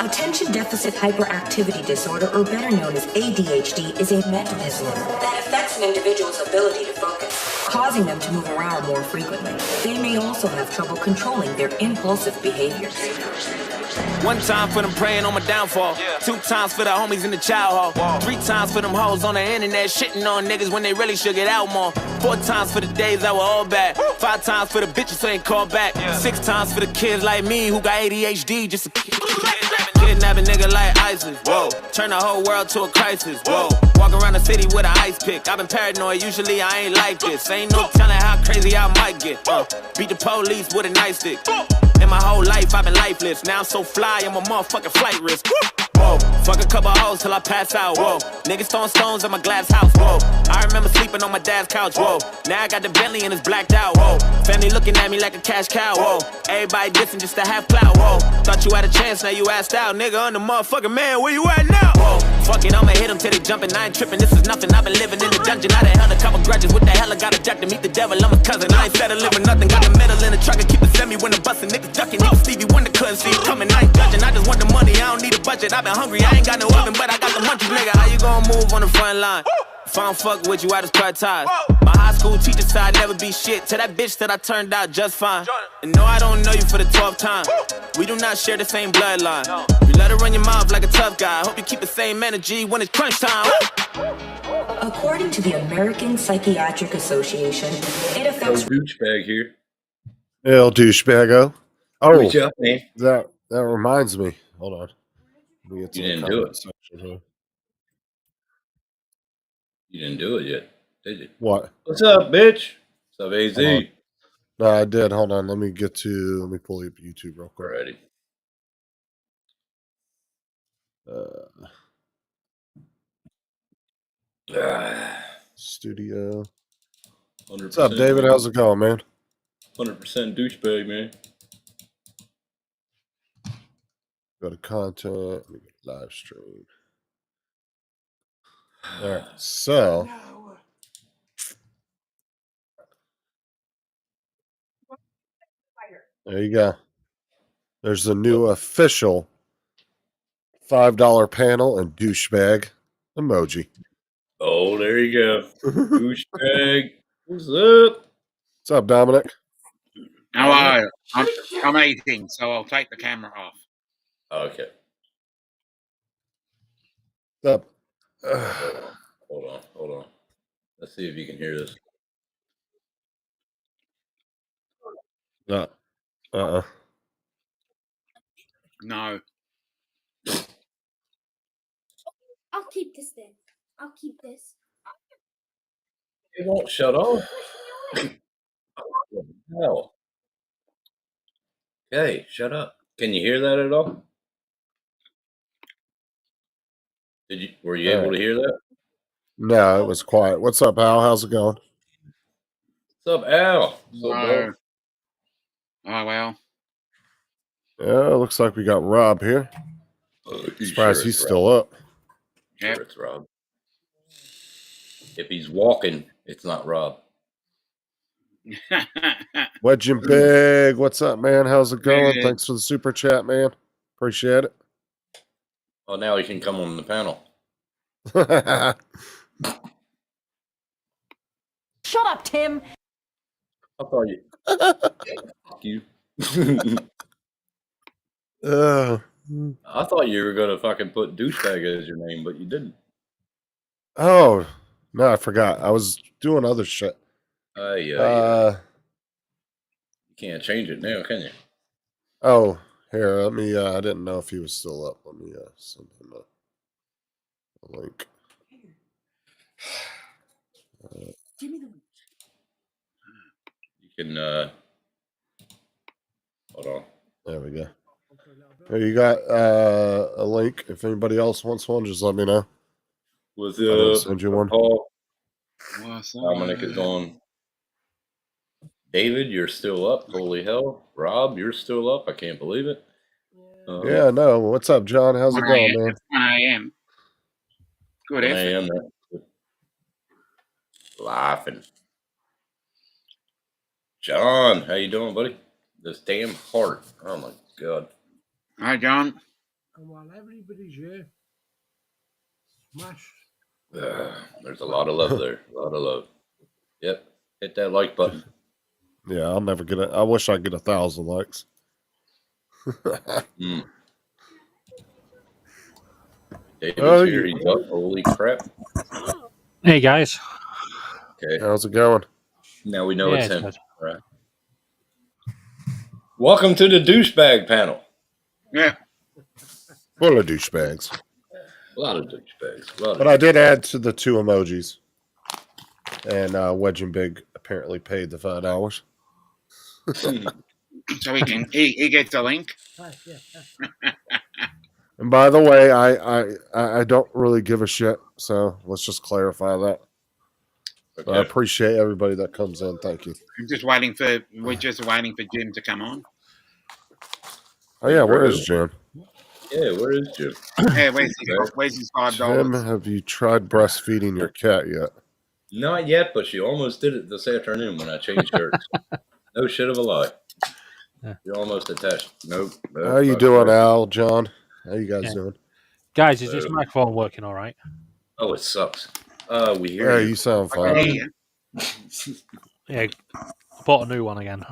Attention Deficit Hyperactivity Disorder, or better known as ADHD, is a mental disorder that affects an individual's ability to focus, causing them to move around more frequently. They may also have trouble controlling their impulsive behaviors. One time for them praying on my downfall. 2 times for the homies in the child hall. 3 times for them hoes on the internet shitting on niggas when they really should get out more. 4 times for the days that were all bad. 5 times for the bitches who ain't called back. 6 times for the kids like me who got ADHD just to kidnap a nigga like ISIS. Whoa, turn the whole world to a crisis. Whoa, walk around the city with an ice pick. I've been paranoid, usually I ain't like this. Ain't no telling how crazy I might get. Beat the police with a nightstick. In my whole life, I've been lifeless. Now I'm so fly, I'm a motherfucking flight risk. Whoa, fuck a couple hoes till I pass out. Whoa, niggas throwing stones at my glass house. Whoa, I remember sleeping on my dad's couch. Whoa, now I got the Bentley and it's blacked out. Whoa, family looking at me like a cash cow. Whoa, everybody dissing just to have clout. Whoa, thought you had a chance, now you asked out. Nigga, I'm the motherfucking man, where you at now? Whoa, fuck it, I'ma hit them till they jumping. I ain't tripping, this is nothing. I've been living in the dungeon. I done held a couple grudges. What the hell, I got a jack to meet the devil. I'm a cousin, I ain't settling for nothing. Got a medal in the truck and keep it semi when the bustin'. Niggas ducking, even Stevie Wonder couldn't see it coming. I ain't judging, I just want the money, I don't need a budget. I've been hungry, I ain't got no oven, but I got the munchies, nigga. How you gonna move on the front line? If I don't fuck with you, I just cut ties. My high school teacher said I'd never be shit. To that bitch that I turned out just fine. And no, I don't know you for the 12th time. We do not share the same bloodline. You let her run your mouth like a tough guy. Hope you keep the same energy when it's crunch time. According to the American Psychiatric Association, it affects... Douchebag here. El douchebaggo. Oh, Reach up, man. that reminds me. Hold on. Let me get to You the didn't do comment it. section here. You didn't do it yet, did you? What? What's up, bitch? What's up, AZ? Hold on. No, I did. Hold on. Let me pull up YouTube real quick. Alrighty. Studio. 100%. What's up, David? How's it going, man? 100% douchebag, man. Go to content. Let me get live stream. All right. So. There you go. There's the new official $5 panel and douchebag emoji. Oh, there you go. Douchebag. What's up? What's up, Dominic? Hello. I'm eating, so I'll take the camera off. Okay. What's up? Hold on. Let's see if you can hear this. No. I'll keep this then. I'll keep this. It won't shut off. Hell. Okay, shut up. Can you hear that at all? Were you able to hear that? No, it was quiet. What's up, Al? How's it going? What's up, Al? Oh, well. Yeah, it looks like we got Rob here. Surprised he's still up. Sure, it's Rob. If he's walking, it's not Rob. Wedge and Big, what's up, man? How's it going? Thanks for the super chat, man. Appreciate it. Oh, now he can come on the panel. Shut up, Tim. I thought you. Fuck you. I thought you were gonna fucking put douchebag as your name, but you didn't. Oh no, I forgot. I was doing other shit. Yeah. You can't change it now, can you? Oh, here. Let me. I didn't know if he was still up. Let me send him a link. Give me the link. You can. Hold on. There we go. Here you got a link. If anybody else wants one, just let me know. What's I'll up? send you one. Paul. What's up? Dominic is on. David, you're still up. Holy hell. Rob, you're still up. I can't believe it. Yeah, no. What's up, John? How's it going, man? It's 1 a.m. Good effort. Laughing. John, how you doing, buddy? This damn heart. Oh my god. Hi, John. And while everybody's here, smash. There's a lot of love there. A lot of love. Yep. Hit that like button. Yeah, I'll never get it. I wish I'd get 1,000 likes. David's here. He's up. Holy crap. Hey, guys. Okay. How's it going? Now we know Yeah, it's it's him. good. All right. Welcome to the douchebag panel. Yeah. Full of douchebags. A lot of douchebags. But I did add to the 2 emojis. And Wedge and Big apparently paid the $5. So he gets a link. And by the way, I don't really give a shit. So let's just clarify that. Okay. I appreciate everybody that comes in. Thank you. We're just waiting for Jim to come on. Oh yeah, where is Jim? Yeah, where is Jim? Yeah, where's his Jim, $5? have you tried breastfeeding your cat yet? Not yet, but she almost did it this afternoon when I changed shirts. No shit of a lie. You're almost attached. Nope. How you doing, Al, John? How you guys doing? Guys, is this microphone working all right? Oh, it sucks. We hear Yeah, you. you sound I fine. can hear you. Yeah, I bought a new one again.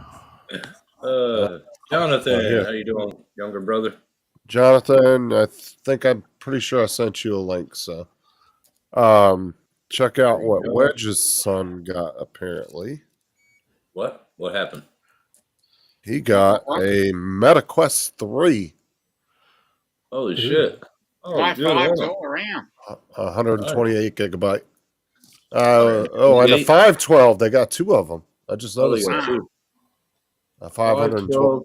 Jonathan, yeah. how you doing, younger brother? Jonathan, I'm pretty sure I sent you a link. So, check out what Wedge's son got. Apparently, What? What happened? he got a MetaQuest 3, Holy shit! Oh, High good fives one. all around. 128 gigabyte. And the 28. 512, they got 2 of them. I just Oh, they noticed got that. two. A 512,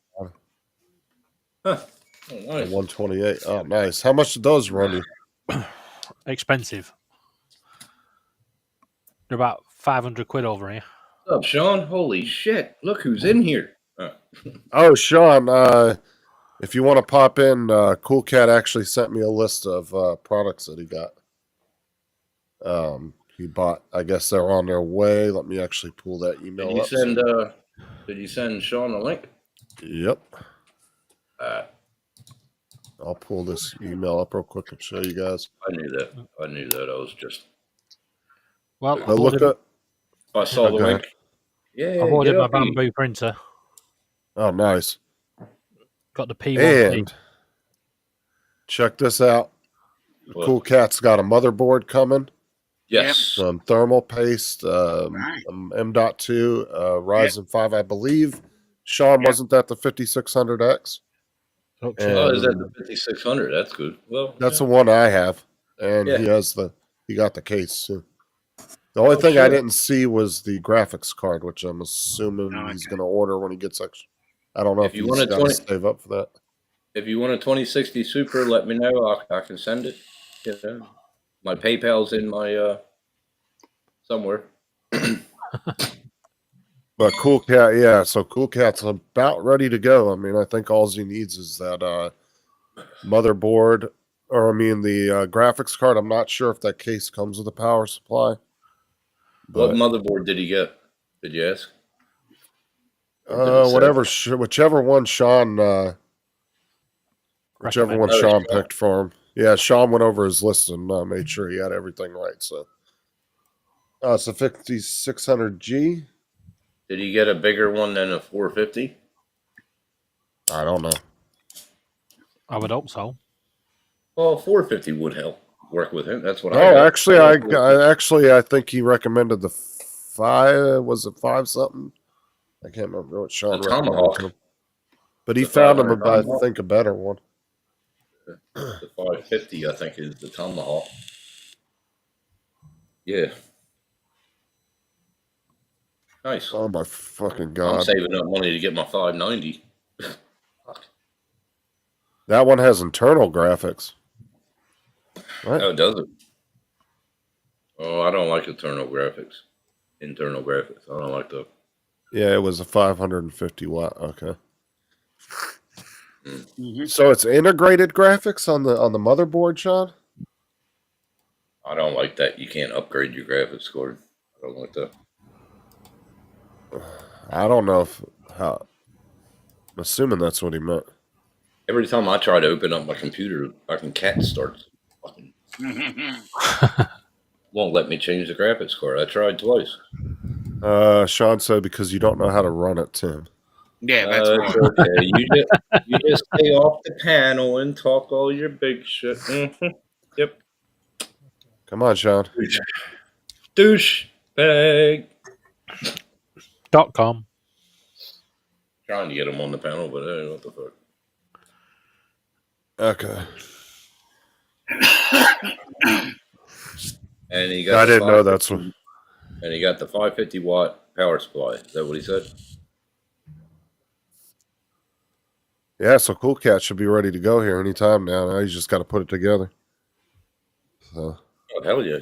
Huh. Oh, and nice. 128. Oh, nice. How much did those run you? Expensive. They're about 500 quid over here. What's up, Sean? Holy shit! Look who's in here. Oh, Sean, if you want to pop in, Cool Cat actually sent me a list of products that he got. He bought. I guess they're on their way. Let me actually pull that email Did you up. send? Did you send Sean a link? Yep. Uh, I'll pull this email up real quick and show you guys. I knew that. I knew that. I was just. Well, But look up. I saw the Okay. link. Yeah. I ordered get my up here. bamboo printer. Oh, nice. Got the P1P. And check this out. What? Cool Cat's got a motherboard coming. Yes. Some thermal paste, Right. M.2, Ryzen 5, I believe. Sean, wasn't that the 5600X? Okay. Oh, is that the 5600? That's good. Well, That's the one I have, and Yeah. he got the case too. The only thing I didn't see was the graphics card, which I'm assuming Oh, he's okay. going to order when he gets extra. I don't know If if you he's want a got 20 to save up for that. If you want a 2060 Super, let me know. I can send it. You know, my PayPal's in my somewhere. But Cool Cat, yeah. So Cool Cat's about ready to go. I mean, I think all he needs is that motherboard, or I mean the graphics card. I'm not sure if that case comes with a power supply. What But motherboard did he get? Did you ask? Or did it say? whichever one Sean Sean. picked for him. Yeah, Sean went over his list and made sure he had everything right. So it's a 5600G. Did he get a bigger one than a 450? I don't know. I would hope so. Well, 450 would help work with him. That's what I Oh, got. actually, I think he recommended the 5. Was it 5 something? I can't remember what Sean The recommended Tomahawk. to him. But he The found him, 500 I Tomahawk. think, a better one. The 550, I think, is the Tomahawk. Yeah. Nice. Oh my fucking I'm god! saving up money to get my 590. That one has internal graphics. Right? Oh, does it? Oh, I don't like internal graphics. Internal graphics. I don't like the. Yeah, it was a 550 watt. Okay. Mhm. So it's integrated graphics on the motherboard, Sean? I don't like that. You can't upgrade your graphics card. I don't like that. I don't know I'm assuming that's what he meant. Every time I try to open up my computer, fucking cat starts fucking won't let me change the graphics card. I tried twice. Sean said because you don't know how to run it, Tim. Yeah, that's It's right. okay. You just stay off the panel and talk all your big shit. Yep. Come on, Sean. Douche bag. .com. Trying to get him on the panel, but hey, what the fuck? Okay. And he got. I didn't know that's what. And he got the 550 watt power supply. Is that what he said? Yeah, so Cool Cat should be ready to go here anytime now. Now you just got to put it together. So Oh, hell yeah.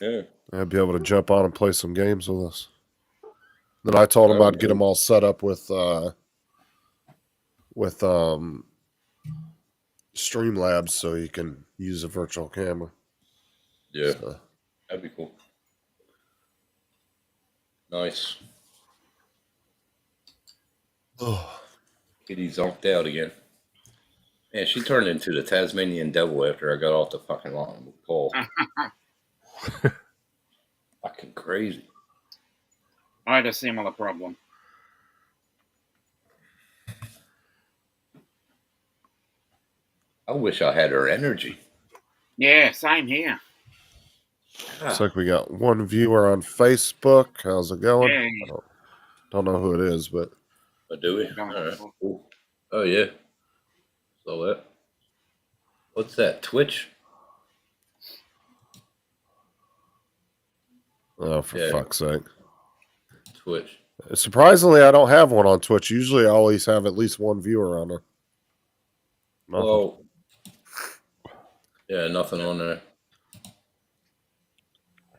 Yeah. I'd be able to jump on and play some games with us. Then I told him I'd get him all set up with Streamlabs so he can use a virtual camera. Yeah. So. That'd be cool. Nice. Oh. Kitty zonked out again. Man, she turned into the Tasmanian devil after I got off the fucking line with Paul. Fucking crazy. I had a similar problem. I wish I had her energy. Yeah, same here. Looks like we got one viewer on Facebook. How's it going? Yeah. Don't know who it is, but Do we? All right. Cool. Oh, yeah. So that. What's that? Twitch? oh, for fuck's sake. Twitch. Surprisingly, I don't have one on Twitch. Usually I always have at least one viewer on there. Nothing. Well, yeah, nothing on there.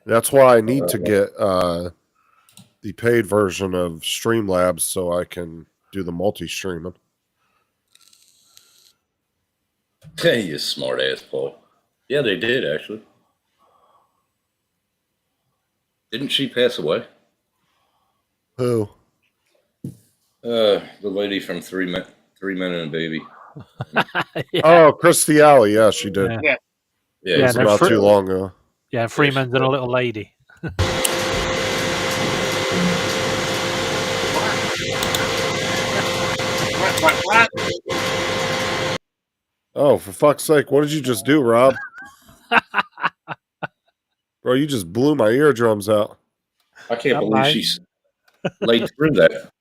That's why I need to get the paid version of Streamlabs so I can do the multi-streaming. Hey, you smart ass, Paul. Yeah, they did, actually. Didn't she pass away? Who? The lady from Three Men and a Baby. Yeah. Oh, Christy Alley. Yeah, she did. Yeah. Yeah, Yeah, It's no, about Fr- too long ago. Yeah, Freeman's and a little lady. What? Oh, for fuck's sake. What did you just do, Rob? Bro, you just blew my eardrums out. I can't Not believe mine. she's laid through that.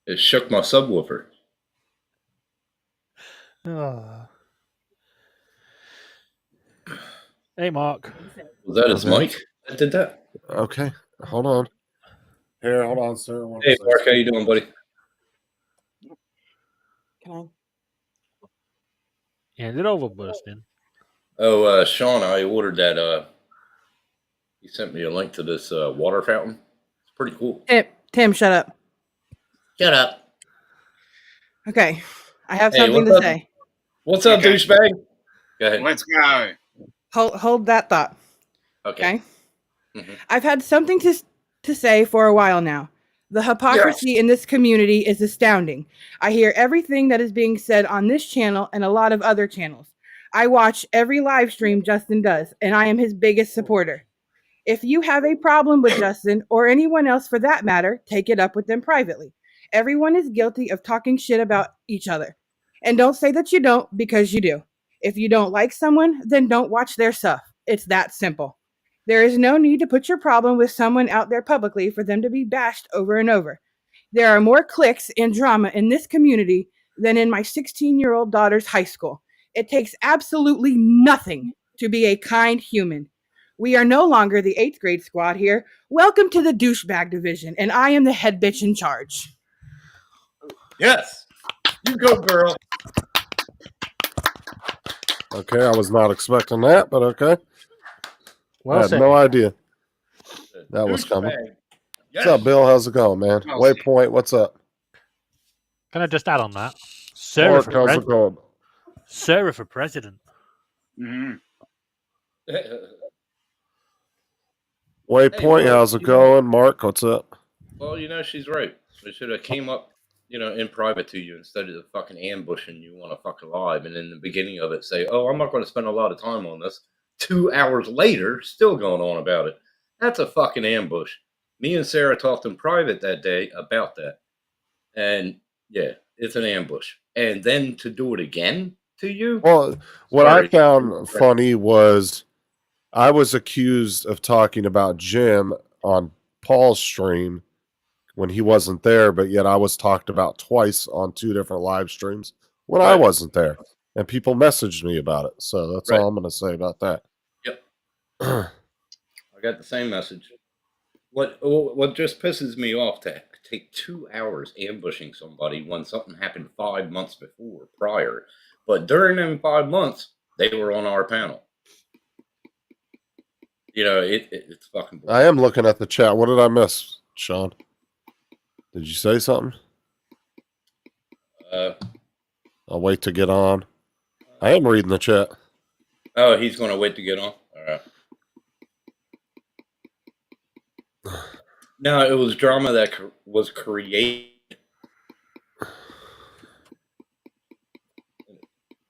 It shook my subwoofer. Oh. Hey, Mark. Was that his Okay. mic that did that? Okay. Hold on. Here, hold on, sir. One Hey, second. Mark, how you doing, buddy? Hand it over, Burstin. Oh, Sean, I ordered that. He sent me a link to this water fountain. It's pretty cool. Tim, shut up. Shut up. Okay, I have Hey, something what's to up? say. What's up, Okay. douchebag? Go ahead. Let's go. Hold that thought. Okay. Okay. Mhm. I've had something to say for a while now. The hypocrisy in this community is astounding. I hear everything that is being said on this channel and a lot of other channels. I watch every live stream Justin does, and I am his biggest supporter. If you have a problem with Justin, or anyone else for that matter, take it up with them privately. Everyone is guilty of talking shit about each other. And don't say that you don't, because you do. If you don't like someone, then don't watch their stuff. It's that simple. There is no need to put your problem with someone out there publicly for them to be bashed over and over. There are more cliques and drama in this community than in my 16-year-old daughter's high school. It takes absolutely nothing to be a kind human. We are no longer the 8th grade squad here. Welcome to the douchebag division, and I am the head bitch in charge. Yes. You go, girl. Okay, I was not expecting that, but okay. Well I had said. no idea that was coming. Douchebag. What's up, Bill? How's it going, man? Oh, Waypoint, what's up? Can I just add on that? Sarah Mark, for, how's it pres- going? Sarah for president. Mhm. Waypoint, Hey, how's it you know- going? Mark, what's up? Well, she's right. We should have came up in private to you instead of fucking ambushing you on a fucking live, and in the beginning of it say, "Oh, I'm not going to spend a lot of time on this." 2 hours later, still going on about it. That's a fucking ambush. Me and Sarah talked in private that day about that, and yeah, it's an ambush. And then to do it again to you. Well, what I Sorry. found funny was I was accused of talking about Jim on Paul's stream when he wasn't there, but yet I was talked about twice on 2 different live streams when I Right. wasn't there. And people messaged me about it. So that's Right. all I'm going to say about that. Yep. I got the same message. What just pisses me off to take 2 hours ambushing somebody when something happened 5 months prior, but during them 5 months they were on our panel. It's fucking. I am looking at the chat. What did I miss, Sean? Did you say something? I'll wait to get on. I am reading the chat. Oh, he's going to wait to get on. All right. No, it was drama that was created.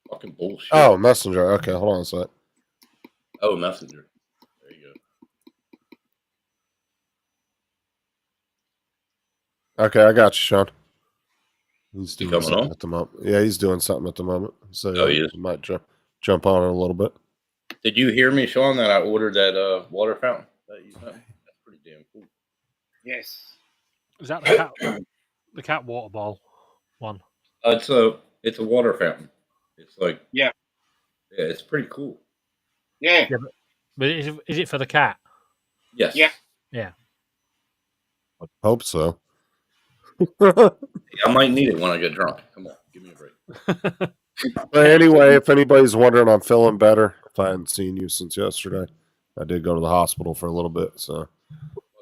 Fucking bullshit. Oh, Messenger. Okay, hold on a sec. Oh, Messenger. There you go. Okay, I got you, Sean. He's doing coming something on? at the moment. Yeah, he's doing something at the moment. So Oh, he is? he might jump on in a little bit. Did you hear me, Sean, that I ordered that water fountain that you sent me? That's pretty damn cool. Yes. Is that the cat water ball one? It's a water fountain. It's like Yeah. Yeah, it's pretty cool. Yeah. But is it for the cat? Yes. Yeah. Yeah. I hope so. I might need it when I get drunk. Come on, give me a break. But anyway, if anybody's wondering, I'm feeling better. If I hadn't seen you since yesterday, I did go to the hospital for a little bit. So,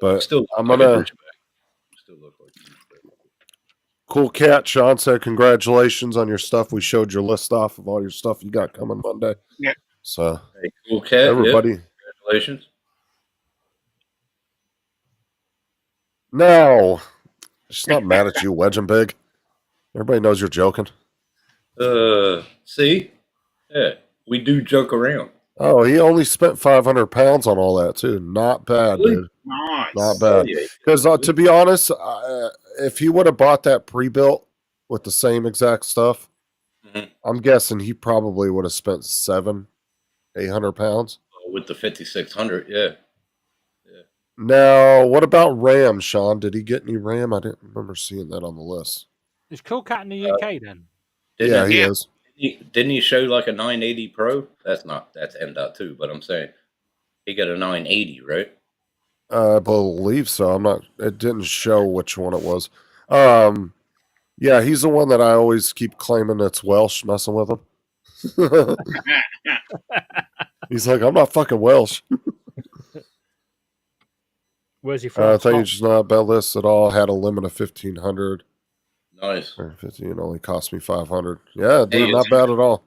but Still, I'm gonna. Still look like Cool Cat. Sean said, "Congratulations on your stuff. We showed your list off of all your stuff you got coming Monday." Yeah. So, hey, Cool Cat. everybody, yeah, congratulations. no, she's not mad at you, Wedge and Big. Everybody knows you're joking. See, yeah, we do joke around. Oh, he only spent 500 pounds on all that too. Not bad, Really? dude. Nice. Not bad. Yeah. Because to be honest, if he would have bought that pre-built with the same exact stuff, Mhm. I'm guessing he probably would have spent 800 pounds. With the 5600, yeah. Now, what about RAM, Sean? Did he get any RAM? I didn't remember seeing that on the list. Is Cool Cat in the UK then? Yeah, he Yeah. is. Didn't he show like a 980 Pro? That's M.2, but I'm saying he got a 980, right? I believe so. It didn't show which one it was. Yeah, he's the one that I always keep claiming that's Welsh, messing with him. He's like, I'm not fucking Welsh. Where's he from? I think it's not bad list at all. Had a limit of 1,500. Nice. Or 15 only cost me 500. Yeah, dude, Hey, not bad at all.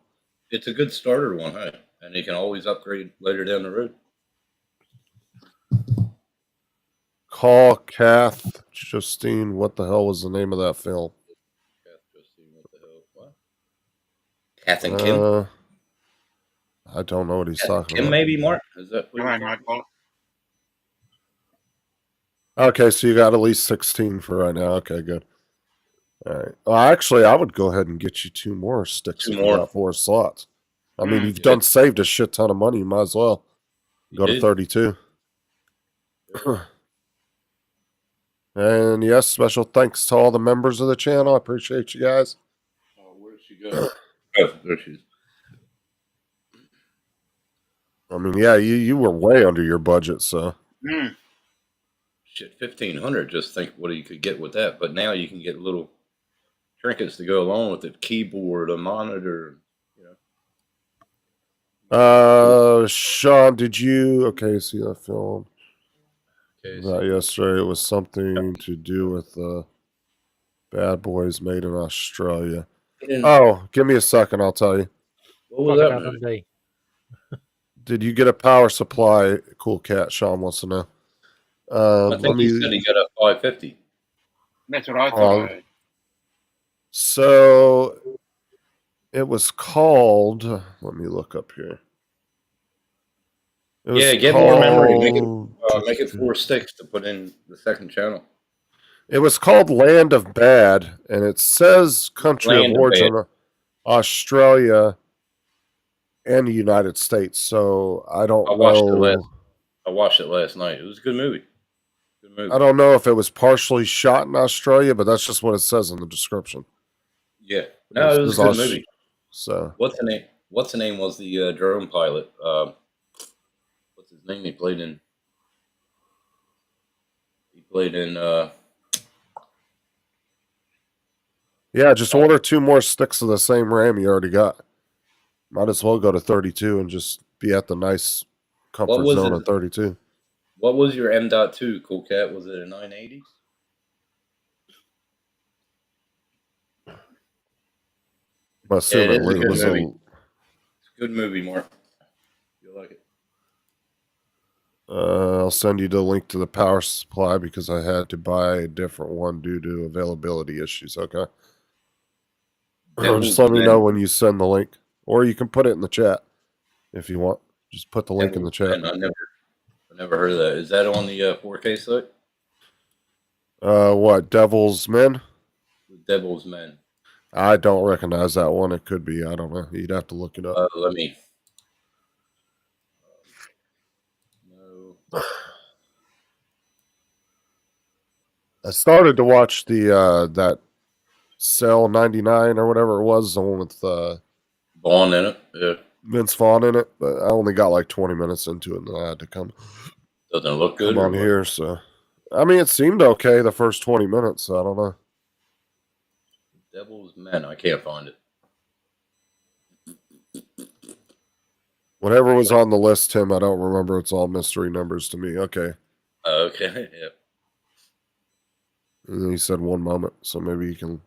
It's a good starter one, hey? And you can always upgrade later down the road. Call Kath Justine. What the hell was the name of that film? What the hell? What? Kath and Kim? I don't know what he's Kath and talking Kim, about. maybe, Mark? Is that what Come you're on, talking Michael. Okay, so you got at least 16 for right now. Okay, good. All right. Well, actually, I would go ahead and get you 2 more sticks. 2 if more. You got 4 slots. I mean, you've good. saved a shit ton of money. You might as well go to did. 32. And yes, special thanks to all the members of the channel. I appreciate you guys. Oh, where'd she go? Oh, there she is. I mean, yeah, you were way under your budget, so. Mm. Shit, 1,500. Just think what you could get with that. But now you can get little trinkets to go along with it. Keyboard, a monitor. Sean, did you see that film? Okay, Not yesterday. It was something to do with Bad Boys Made in Australia. Oh, give me a second. I'll tell you. What was that Crocodile movie? Dundee. Did you get a power supply? Cool Cat. Sean wants to know. I think he said he got a 550. That's what I thought. Oh. I heard. So it was called. Let me look up here. It was Yeah, get more memory. called- Make it 4 sticks to put in the second channel. It was called Land of Bad, and it says country Land of of origin Australia and the United States. So I don't I watched it know. I watched it last night. It was a good movie. Good movie. I don't know if it was partially shot in Australia, but that's just what it says in the description. Yeah. No, it was a good movie. So What's the name? What's the name was the drone pilot? What's his name? He played in. yeah, just order 2 more sticks of the same RAM you already got. Might as well go to 32 and just be at the nice comfort was zone it? of 32. What was your M.2, Cool Cat? Was it a 980? I'm assuming it is a it good was movie. It's a good movie, Mark. You'll like it. I'll send you the link to the power supply because I had to buy a different one due to availability issues. Okay. Just let me know when you send the link, or you can put it in the chat if you want. Just put the link in the chat. I never heard of that. Is that on the 4K site? What Devil's Men? The Devil's Men. I don't recognize that one. It could be. I don't know. You'd have to look it up. Let me. No. I started to watch the that Cell 99 or whatever it was, the one with Vaughn in it. Yeah. Vince Vaughn in it, but I only got like 20 minutes into it, and then I had to come Doesn't it look good? on here. So, I mean, it seemed okay the first 20 minutes. So I don't know. Devil's Men. I can't find it. Whatever was on the list, Tim, I don't remember. It's all mystery numbers to me. Okay. Okay. Yeah. And then you said 1 moment, so maybe you can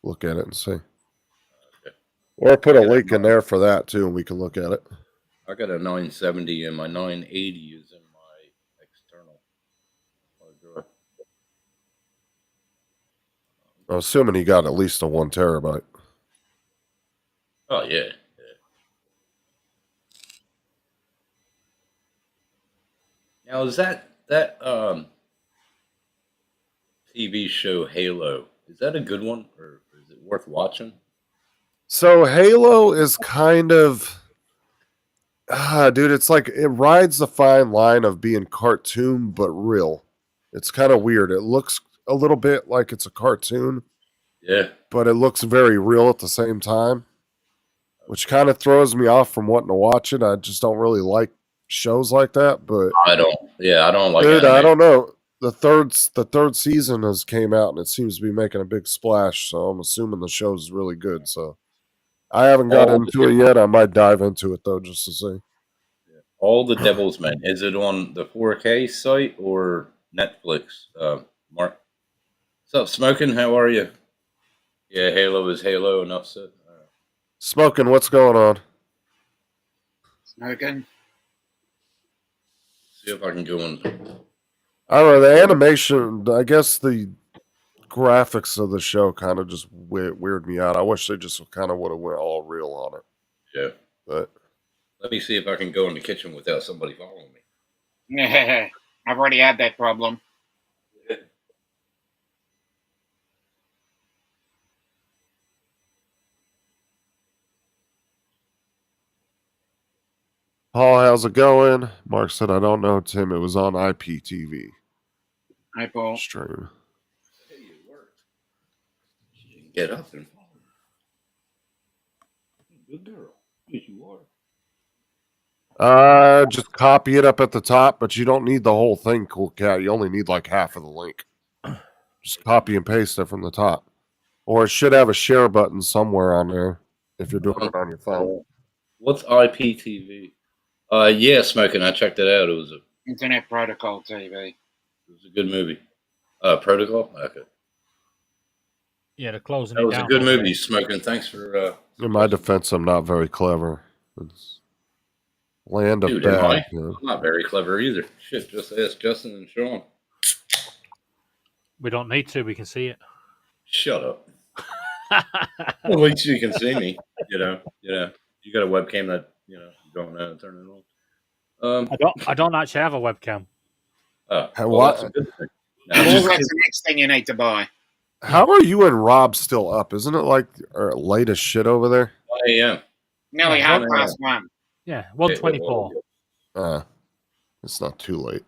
look at it and see. Okay. Or put a link in there for that too, and we can look at it. I got a 970 and my 980 is in my external hard drive. I'm assuming he got at least a 1 terabyte. Oh yeah. Now is that TV show Halo? Is that a good one, or is it worth watching? So Halo is kind of, dude, it's like it rides the fine line of being cartoon but real. It's kind of weird. It looks a little bit like it's a cartoon, Yeah. but it looks very real at the same time, which kind of throws me off from wanting to watch it. I just don't really like shows like that. But I don't like. Dude, anime. I don't know. The third season has came out and it seems to be making a big splash. So I'm assuming the show's really good. So I haven't got into it yet. I might dive into it though, just to see. All the Devil's Men. Is it on the 4K site or Netflix? Mark, what's up, Smoking? How are you? Yeah, Halo is Halo. Enough said. Smoking, what's going on? Smoking. See if I can go in. I don't know. The animation, I guess the graphics of the show kind of just weird me out. I wish they just kind of would have went all real on it. Yeah. But let me see if I can go in the kitchen without somebody following me. Yeah, I've already had that problem. Paul, how's it going? Mark said, I don't know, Tim. It was on IPTV. Hi, Paul. Stream. Hey, it worked. She didn't get up and follow me. Good girl. Yes, you are. Just copy it up at the top, but you don't need the whole thing, Cool Cat. You only need like half of the link. Just copy and paste it from the top. Or it should have a share button somewhere on there if you're doing it on your phone. What's IPTV? Yeah, Smoking. I checked it out. It was Internet Protocol TV. It was a good movie. Protocol? Okay. Yeah, they're closing That it was down. a good movie, Smoking. Thanks for... In my defense, I'm not very clever. It's Land of Dude, Bad. I'm not very clever either. Shit, just ask Justin and Sean. We don't need to. We can see it. Shut up. At least you can see me. You got a webcam that you don't know how to turn it on. I don't actually have a webcam. Oh, Hey, well, what? that's a good thing. Well, Now, that's the next thing you need to buy. How are you and Rob still up? Isn't it like late as shit over there? 1 a.m. Nearly Yeah, 1:30. Yeah, 124. It's not too late.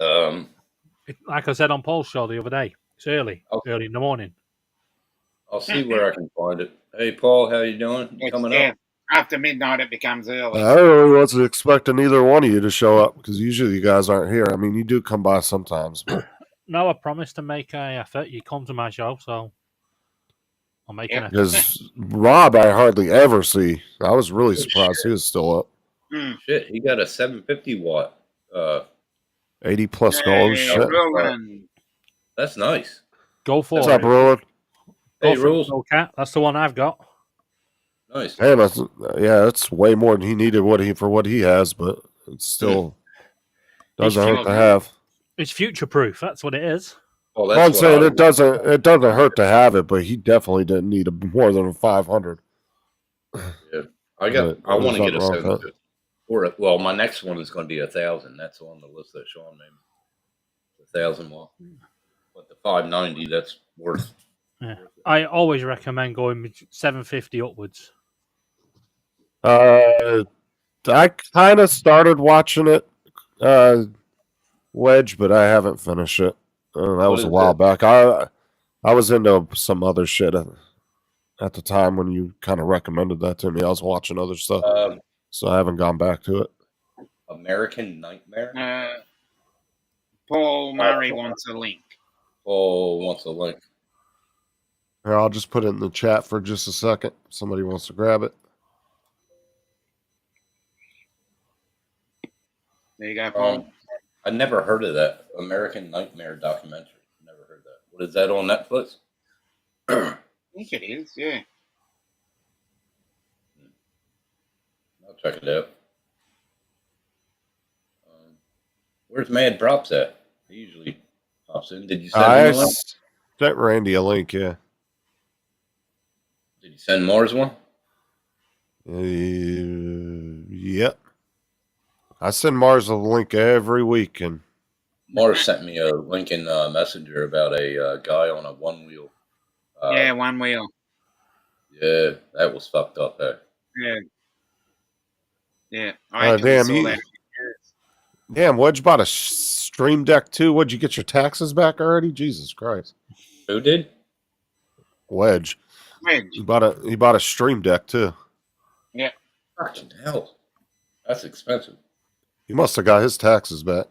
Like I said on Paul's show the other day, it's early Okay. in the morning. I'll see where I can find it. Hey, Paul, how you doing? You It's, coming yeah, up? after midnight it becomes early. I really wasn't expecting either one of you to show up because usually you guys aren't here. I mean, you do come by sometimes, but No, I promised to make an effort. You come to my show, so I'll make an effort. because Rob, I hardly ever see. I was really surprised he was still up. Shit, he got a 750 watt. 80 plus goals. Hey, Shit. Roland. That's nice. Go for What's it. up, Roland? Hey, Go for it, Rules. Cat. That's the one I've got. Nice. Hey, that's way more than he needed for what he has, but it still doesn't hurt to have. It's future proof. That's what it is. Well, I'm that's saying it doesn't hurt to have it, but he definitely didn't need more than a 500. I But want there's to get a nothing wrong with 750. Well, my next one is going to be 1,000. That's on the list that Sean made. 1,000 watt. But the 590, that's worth. Yeah. I always recommend going with 750 upwards. I kind of started watching it, Wedge, but I haven't finished it. That was a while back. I was into some other shit at the time when you kind of recommended that to me. I was watching other stuff, so I haven't gone back to it. American Nightmare? Paul Murray wants a link. Paul wants a link. Here, I'll just put it in the chat for just a second. Somebody wants to grab it. There you go, Paul. I never heard of that American Nightmare documentary. Never heard that. What is that on Netflix? I think it is, yeah. I'll check it out. Where's Mad Drops at? He usually pops in. Did you send him a link? Sent Randy a link, yeah. Did you send Mars one? Yep. I send Mars a link every week, and Mars sent me a link in Messenger about a guy on a one wheel. Yeah, one wheel. Yeah, that was fucked up. There. Yeah. Yeah. Damn, Wedge bought a Stream Deck too. What'd you get your taxes back already? Jesus Christ. Who did? Wedge. He bought a Stream Deck too. Yeah. Fucking hell. That's expensive. He must have got his taxes back.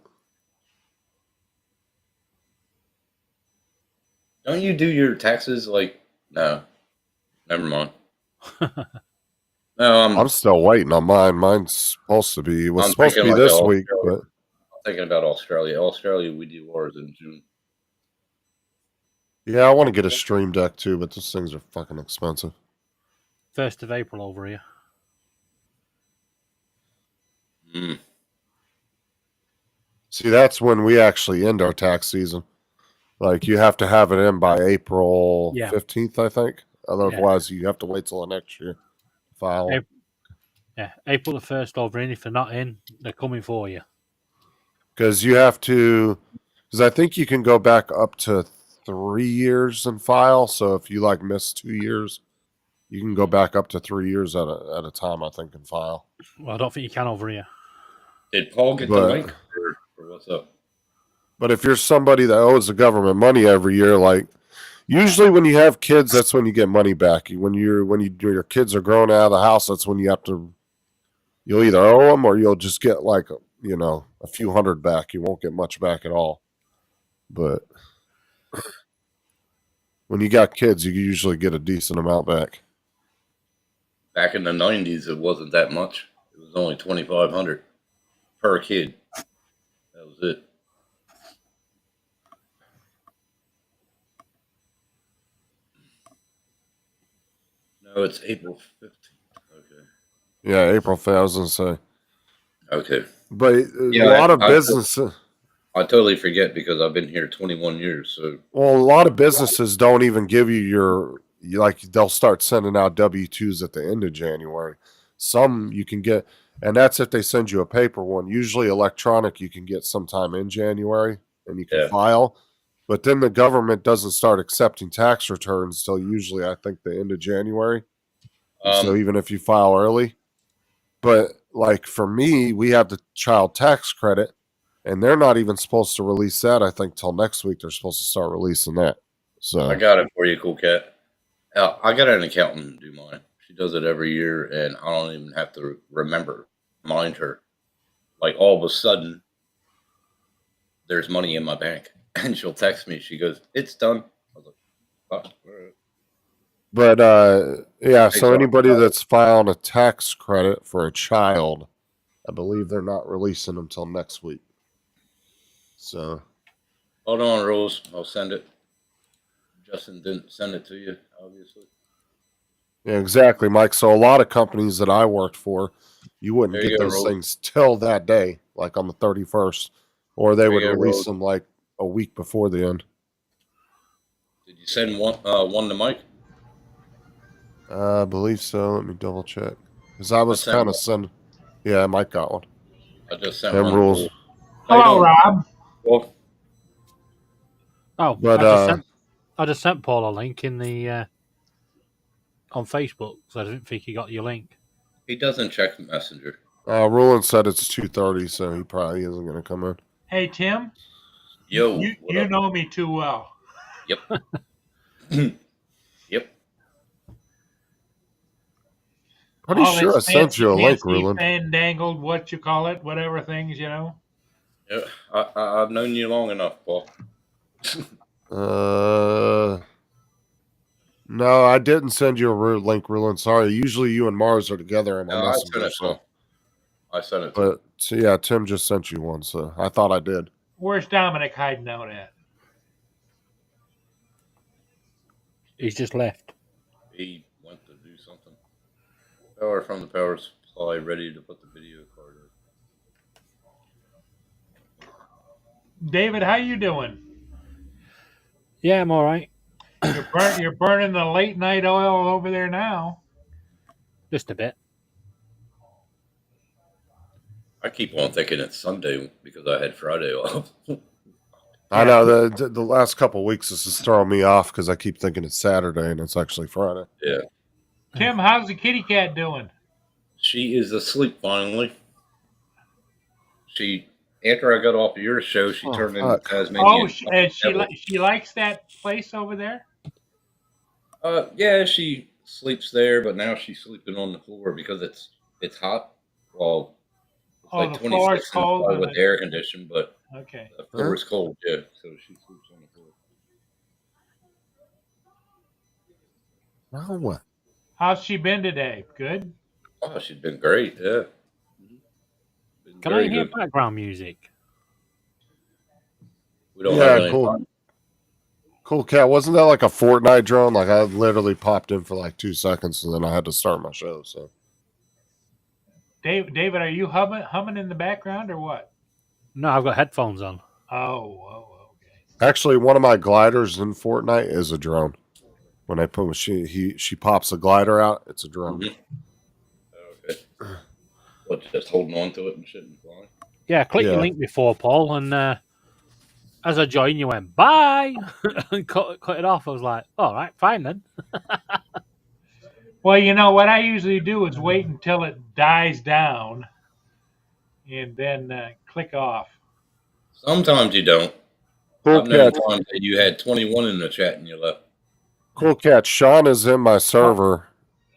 Don't you do your taxes like no? Never mind. No, I'm still waiting on mine. Mine's supposed to be. It was I'm supposed to be thinking like this week, Australia. but I'm thinking about Australia. Australia, we do ours in June. yeah, I want to get a Stream Deck too, but those things are fucking expensive. 1st of April over here. See, that's when we actually end our tax season. Like, you have to have it in by April 15th, I think. Otherwise, you have to wait till the next year. File. April the 1st over in. If they're not in, they're coming for you. Because you have to, because I think you can go back up to 3 years and file. So if you like miss 2 years, you can go back up to 3 years at a time, I think, and file. Well, I don't think you can over here. Did Paul get the link or what's up? But if you're somebody that owes the government money every year, like usually when you have kids, that's when you get money back. When your kids are grown out of the house, that's when you'll either owe them or you'll just get like a few hundred back. You won't get much back at all. But when you got kids, you usually get a decent amount back. Back in the 90s, it wasn't that much. It was only $2,500 per kid. That was it. No, it's April 15th. Okay. Yeah, April 5th, I was going to say. Okay. But a lot of businesses... I totally forget because I've been here 21 years. So Well, a lot of businesses don't even give you they'll start sending out W-2s at the end of January. Some you can get, and that's if they send you a paper one. Usually electronic you can get sometime in January and you can Yeah. file. But then the government doesn't start accepting tax returns till usually I think the end of January. So even if you file early. But like for me, we have the child tax credit, and they're not even supposed to release that. I think till next week they're supposed to start releasing that. So I got it for you, Cool Cat. I got an accountant do mine. She does it every year, and I don't even have to mind her. Like all of a sudden, there's money in my bank, and she'll text me. She goes, "It's done." I was like, "Oh, all right." But yeah, so Exactly. anybody that's filing a tax credit for a child, I believe they're not releasing them until next week. So Hold on, Rose. I'll send it. Justin didn't send it to you, obviously. yeah, exactly, Mike. So a lot of companies that I worked for, you wouldn't There you get go, those Rose. things till that day, like on the 31st, or they There would you go, release Rose. them like a week before the end. Did you send one to Mike? I believe so. Let me double check because I was sent kind of one. sending. Yeah, Mike got one. I just sent Them one. rules. How you Hello, doing, Rob. Paul? Oh, But I just sent Paul a link in the on Facebook, so I didn't think he got your link. He doesn't check Messenger. Roland said it's 2:30, so he probably isn't going to come in. Hey, Tim. Yo, You what up? know me too well. Yep. Yep. Pretty All sure I this sent you a link, fancy Roland. fandangled, what you call it, whatever things, you know. Yeah, I've known you long enough, Paul. No, I didn't send you a link, Roland. Sorry. Usually you and Mars are together in my No, I sent messenger. it to him. I sent it to him. But so, yeah, Tim just sent you one, so I thought I did. Where's Dominic hiding out at? He's just left. He went to do something. Power from the power supply ready to put the video card in. David, how you doing? Yeah, I'm all right. You're burning the late night oil over there now. Just a bit. I keep on thinking it's Sunday because I had Friday off. I know the last couple of weeks this is throwing me off because I keep thinking it's Saturday and it's actually Friday. Yeah. Tim, how's the kitty cat doing? She is asleep finally. After I got off of your show, she turned into Tasmanian. Oh, she likes that place over there? Yeah, she sleeps there, but now she's sleeping on the floor because it's hot. Well, it's like the floor is 26 inside cold. with the air conditioned, but Okay. the floor is cold. Yeah, so she sleeps on the floor. Now what? How's she been today? Good? Oh, she's been great. Yeah. Been Can I very hear good. background music? We don't Yeah, have any cool. Cool Cat. Wasn't that like a Fortnite drone? Like I literally popped in for like 2 seconds and then I had to start my show. So David, are you humming in the background or what? No, I've got headphones on. Oh, okay. actually, one of my gliders in Fortnite is a drone. When I put she pops a glider out, it's a drone. Okay. What, just holding on to it and shit and flying? Yeah, I clicked your Yeah. link before, Paul, and as I joined, you went bye and cut it off. I was like, all right, fine then. Well, you know what I usually do is wait until it dies down and then click off. Sometimes you don't. Cool I've known Cat. times that you had 21 in the chat and you left. Cool Cat. Sean is in my server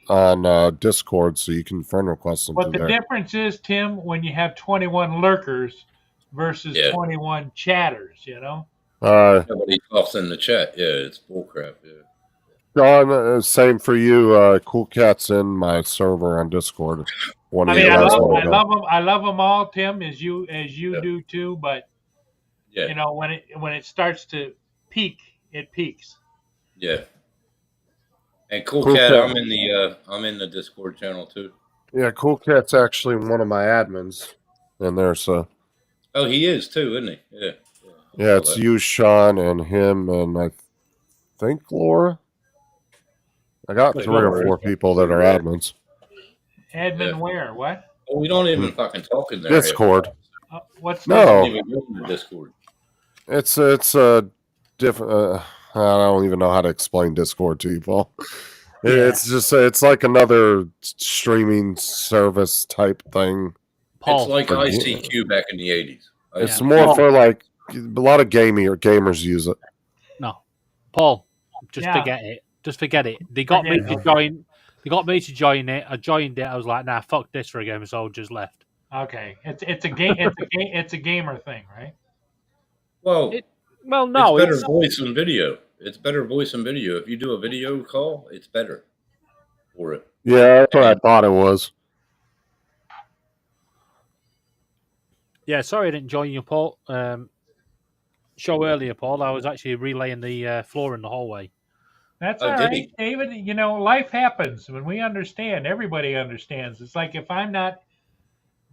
on Discord, so you can friend request him But the there. difference is, Tim, when you have 21 lurkers versus Yeah. 21 chatters, you know? Nobody talks in the chat. Yeah, it's bullcrap. Yeah. Sean, same for you. Cool Cat's in my server on Discord. One I of mean, you I guys love wanna go. I love them all, Tim, as you do too. But Yeah. you know, when it starts to peak, it peaks. Yeah. And Cool Cool Cat, Cat. I'm in the Discord channel too. Yeah, Cool Cat's actually one of my admins in there. So Oh, he is too, isn't he? Yeah. yeah, it's you, Sean, and him, and I think Laura. I got Wait, 3 or what? 4 people that are admins. Admin Yeah. where? What? Well, we don't even fucking talk in there. Discord. What's We don't No, even go to Discord. it's a different. I don't even know how to explain Discord to you, Paul. It's just it's like another streaming service type thing. Paul, It's like For ICQ back in the 80s. It's Yeah. more Paul. for like a lot of gamers use it. no, Paul, just Yeah. forget it. Just forget it. They got me Forget to it. join. They got me to join it. I joined it. I was like, nah, fuck this for a game, so I just left. Okay. It's a game. It's a gamer thing, right? Well, Well, no, it's better it's voice and video. It's better voice and video. If you do a video call, it's better for it. Yeah, that's what I thought it was. yeah. Sorry, I didn't join you, Paul. Show earlier, Paul. I was actually relaying the floor in the hallway. That's Oh, all did right, he? David. You know, life happens. When we understand, everybody understands. It's like if I'm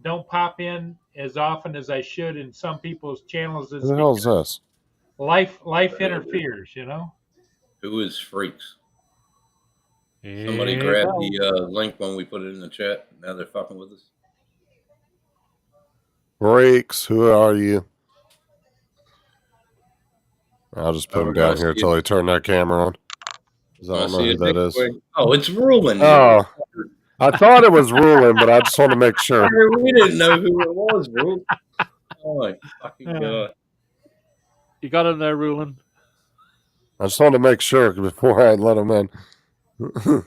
don't pop in as often as I should in some people's channels, Who it's the hell is this? life interferes. You know. Who is freaks? Somebody grabbed the link when we put it in the chat. Now they're fucking with us. Breaks. Who are you? I'll just put Oh, him down I here see until they turn that camera on. 'Cause I don't know who that is. Oh, it's Ruling. Oh, I thought it was ruling, but I just want to make sure. We didn't know who it was, bro. Oh my fucking god! You got him there, ruling. I just wanted to make sure before I let him in. We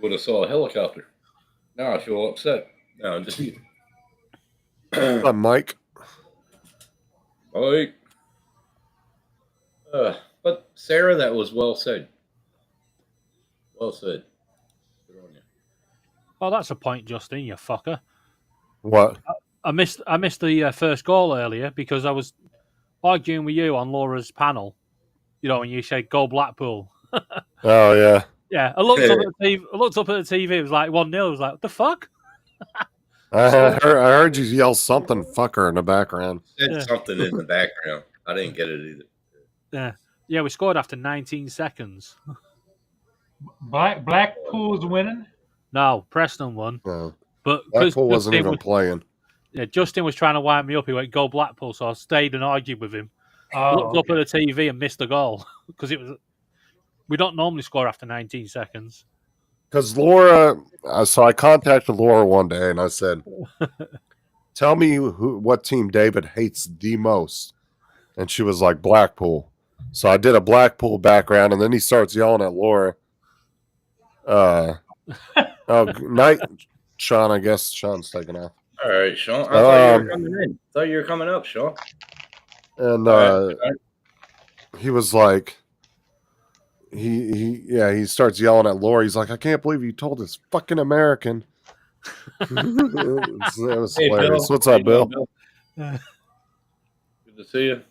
would have saw a helicopter. Now I feel upset. No, I'm just Hi, Mike. Mike. But Sarah, that was well said. Well said. Good on you. Oh, that's a point, Justin. You fucker. What? I missed the first goal earlier because I was arguing with you on Laura's panel. You know, when you said go Blackpool. Oh yeah. Yeah, I looked up at the TV. I looked up at the TV. It was like 1-0. I was like, what the fuck? I heard you yell something "fucker" in the background. Said something in the background. I didn't get it either. Yeah, we scored after 19 seconds. Blackpool's winning. No, Preston won. No, But because Blackpool wasn't even playing. Yeah, Justin was trying to wind me up. He went, go Blackpool. So I stayed and argued with him. Oh, Looked up at the TV and missed the goal because it was. We don't normally score after 19 seconds. Because Laura, so I contacted Laura one day and I said, "Tell me what team David hates the most," and she was like Blackpool. So I did a Blackpool background, and then he starts yelling at Laura. Oh, night, Sean. I guess Sean's taking off. All right, Sean. I thought you were coming in. Thought you were coming up, Sean. And he was like, he starts yelling at Laura. He's like, "I can't believe you told this fucking American." It was Hey, hilarious. Bill. What's up, How you Bill? doing, Good to see you.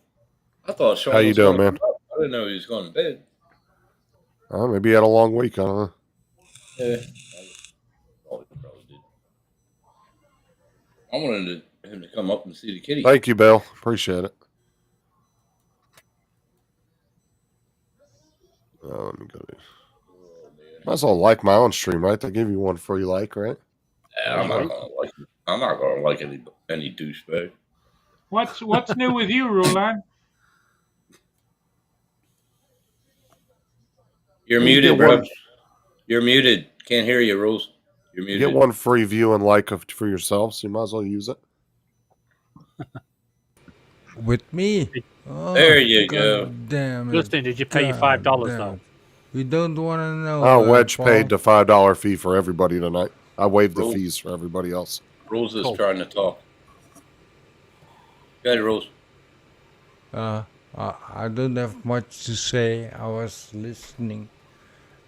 I thought Sean. How you was doing, going man? up. I didn't know he was going to bed. Maybe he had a long week. I don't know. Yeah. Oh, he probably did. I wanted him to come up and see the kitty. Thank you, Bill. Appreciate it. Let me go. Might as well like my own stream, right? They give you one free like, right? Yeah, I'm not gonna like it. I'm not gonna like any douchebag. What's new with you, Rulon? You're You muted, get bro. one- You're muted. Can't hear you, Rules. You're You muted. get one free view and like for yourself, so you might as well use it. With me? Oh, There you go. Damn it. Justin, did you pay your $5 damn though? it. You don't want to know. Oh, Wedge Paul. paid the $5 fee for everybody tonight. I waived the Rules. fees for everybody else. Rules is Cool. trying to talk. Go ahead, Rules. I don't have much to say. I was listening.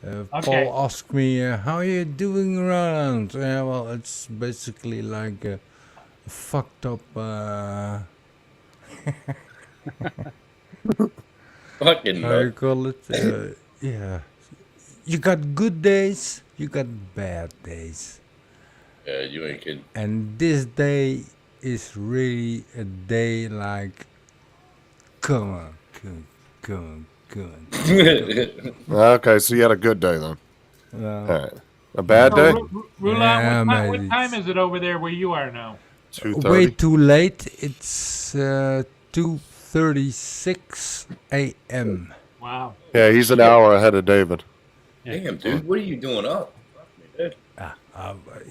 Okay. Paul asked me, how are you doing around? Well, it's basically like a fucked up... Fucking how you nut. call it? Yeah. You got good days, you got bad days. Yeah, you ain't kidding. And this day is really a day like, come on, good. Okay, so you had a good day then. All Well, right. A bad day? Rulan, Yeah, what mate, time it's- is it over there where you are now? 2:30. way too late. It's 2:36 a.m. Wow. Yeah, he's an hour ahead of David. Damn, dude, what are you doing up?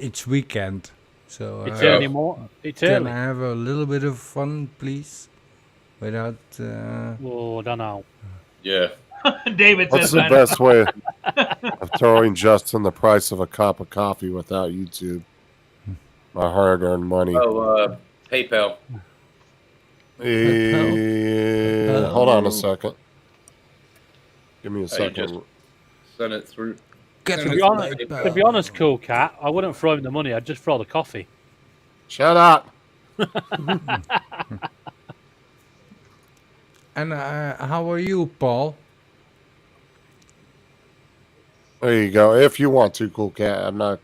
It's weekend, so It's early It's can early. I have a little bit of fun, please? Without Oh, I don't know. Yeah. David What's says the I best way of throwing Justin the price of a cup of coffee without YouTube? My hard-earned money. Oh, PayPal. Hold on a second. Give me a Hey, second. just send it through. get send To it be through honest, PayPal. to be honest, Cool Cat, I wouldn't throw him the money. I'd just throw the coffee. Shut up. And how are you, Paul? There you go. If you want to, Cool Cat. I'm not.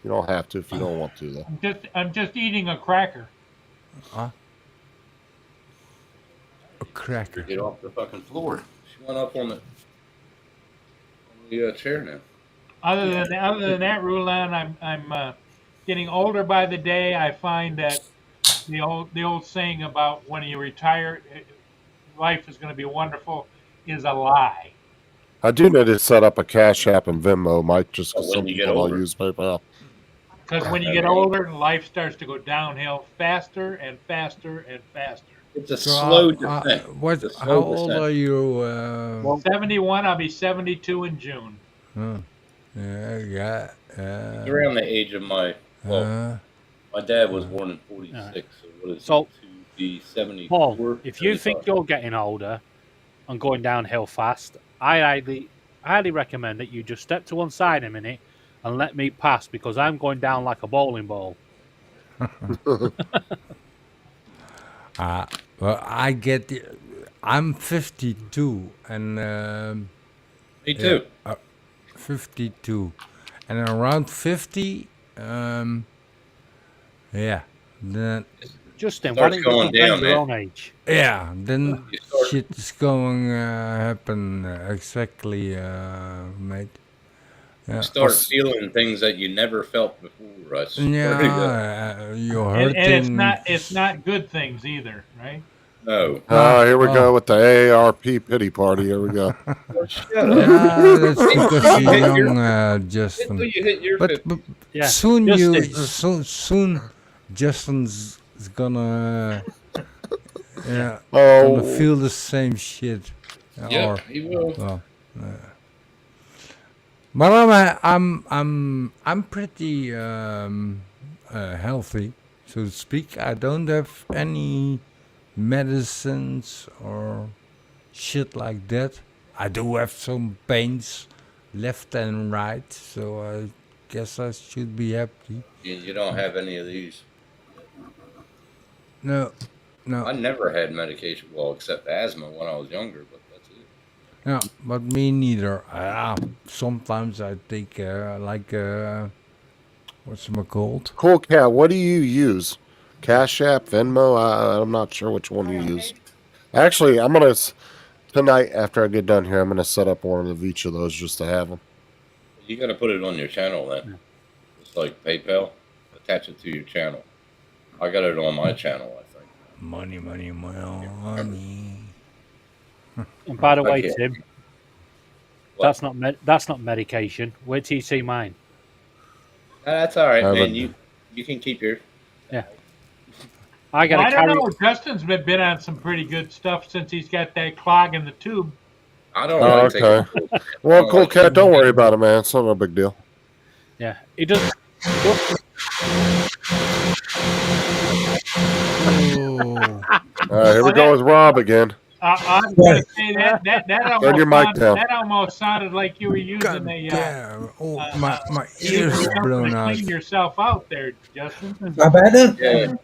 You don't have to if you don't want to, though. I'm just eating a cracker. A cracker. Get off the fucking floor. She went up on the chair now. Other than that, Rulan, I'm getting older by the day. I find that the old saying about when you retire, life is going to be wonderful is a lie. I do need to set up a Cash App and Venmo, Mike, just because When some you get people don't older. use PayPal. Because when you get older, life starts to go downhill faster and faster and faster. It's a So, slow descent. what? It's a How slow old descent. are you? 71, I'll be 72 in June. Yeah. It's around the age of my. Well, my dad was born in '46, so what is So, it? To be 74. Paul, if you think you're getting older and going downhill fast, I highly recommend that you just step to one side a minute and let me pass because I'm going down like a bowling ball. Well, I get. I'm 52, and Me too. 52, and around 50, yeah, then Justin, why Starts don't you going just bend down, your man. own age? yeah, then You start- shit is going happen exactly, mate. Yeah, Start feeling things that you never felt before. I swear to God. yeah, you're hurting. And it's not good things either, right? No. Here we go with the AARP pity party. Here we go. Yeah, that's because you're young, Until Justin. you hit your But, 50. but Yeah, soon Justin. soon Justin's is gonna gonna Oh, feel the same shit. Yeah, Or, he will. well, but I'm pretty healthy, so to speak. I don't have any medicines or shit like that. I do have some pains left and right, so I guess I should be happy. You don't have any of these. No, I never had medication, well, except asthma when I was younger, but that's it. no, but me neither. Sometimes I take what's it called? Cool Cat, what do you use? Cash App, Venmo? I'm not sure which one you use. Actually, I'm going to, tonight after I get done here, I'm going to set up one of each of those just to have them. You got to put it on your channel then. It's like PayPal. Attach it to your channel. I got it on my channel, I think. Money. And by the way, Okay. Tim, What? that's not medication. Wait till you see mine. That's all right, I man. would- You can keep your. I got Well, I to don't carry. know. Justin's been on some pretty good stuff since he's got that clog in the tube. I don't Oh, like okay. taking. Well, Cool Cat, don't worry about it, man. It's not a big deal. Yeah, he does. Oh, All right, here we go with Rob again. I was going to say that Turn your mic down. almost sounded like you were using God a. damn! Oh, uh, my using ears are something blown to out. clean yourself out there, Justin. Yeah.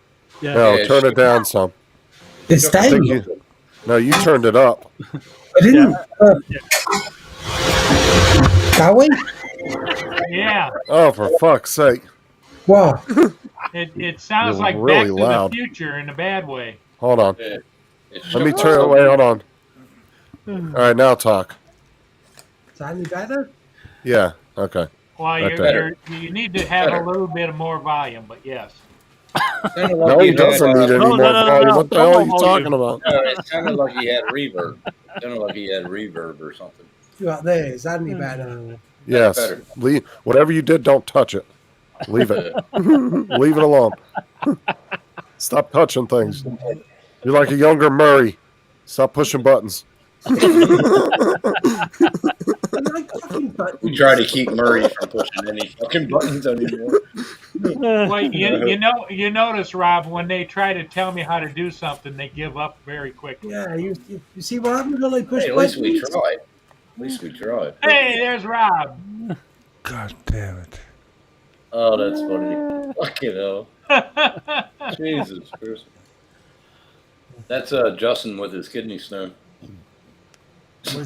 Yeah. No, Yeah, turn sure. it down some. It's I think tiny. you, no, you turned it up. I didn't. Kawi? Yeah, Oh, for fuck's sake. Wow. it sounds You're like really Back loud. to the Future in a bad way. It Let me shows turn it. up. Wait, hold on. right, now talk. Is that any better? Yeah. Okay. Well, Okay. you need to have a little bit more volume, but yes. Sounded No, like he you had, doesn't need any No, more no, no, volume. no. What the hell are you Come on, talking volume. about? it sounded like he had reverb. It sounded like he had reverb or something. You out there? Is that any better? Yes. better. Leave, whatever you did, don't touch it. Leave it. Leave it alone. Stop touching things. You're like a younger Murray. Stop pushing buttons. We try to keep Murray from pushing any fucking buttons anymore. Well, you notice, Rob, when they try to tell me how to do something, they give up very quickly. Yeah, you see what happens when they push Hey, at least we buttons? tried. At least we tried. Hey, there's Rob. God damn it. Oh, that's funny. Fucking hell. Jesus Christ. That's Justin with his kidney stone.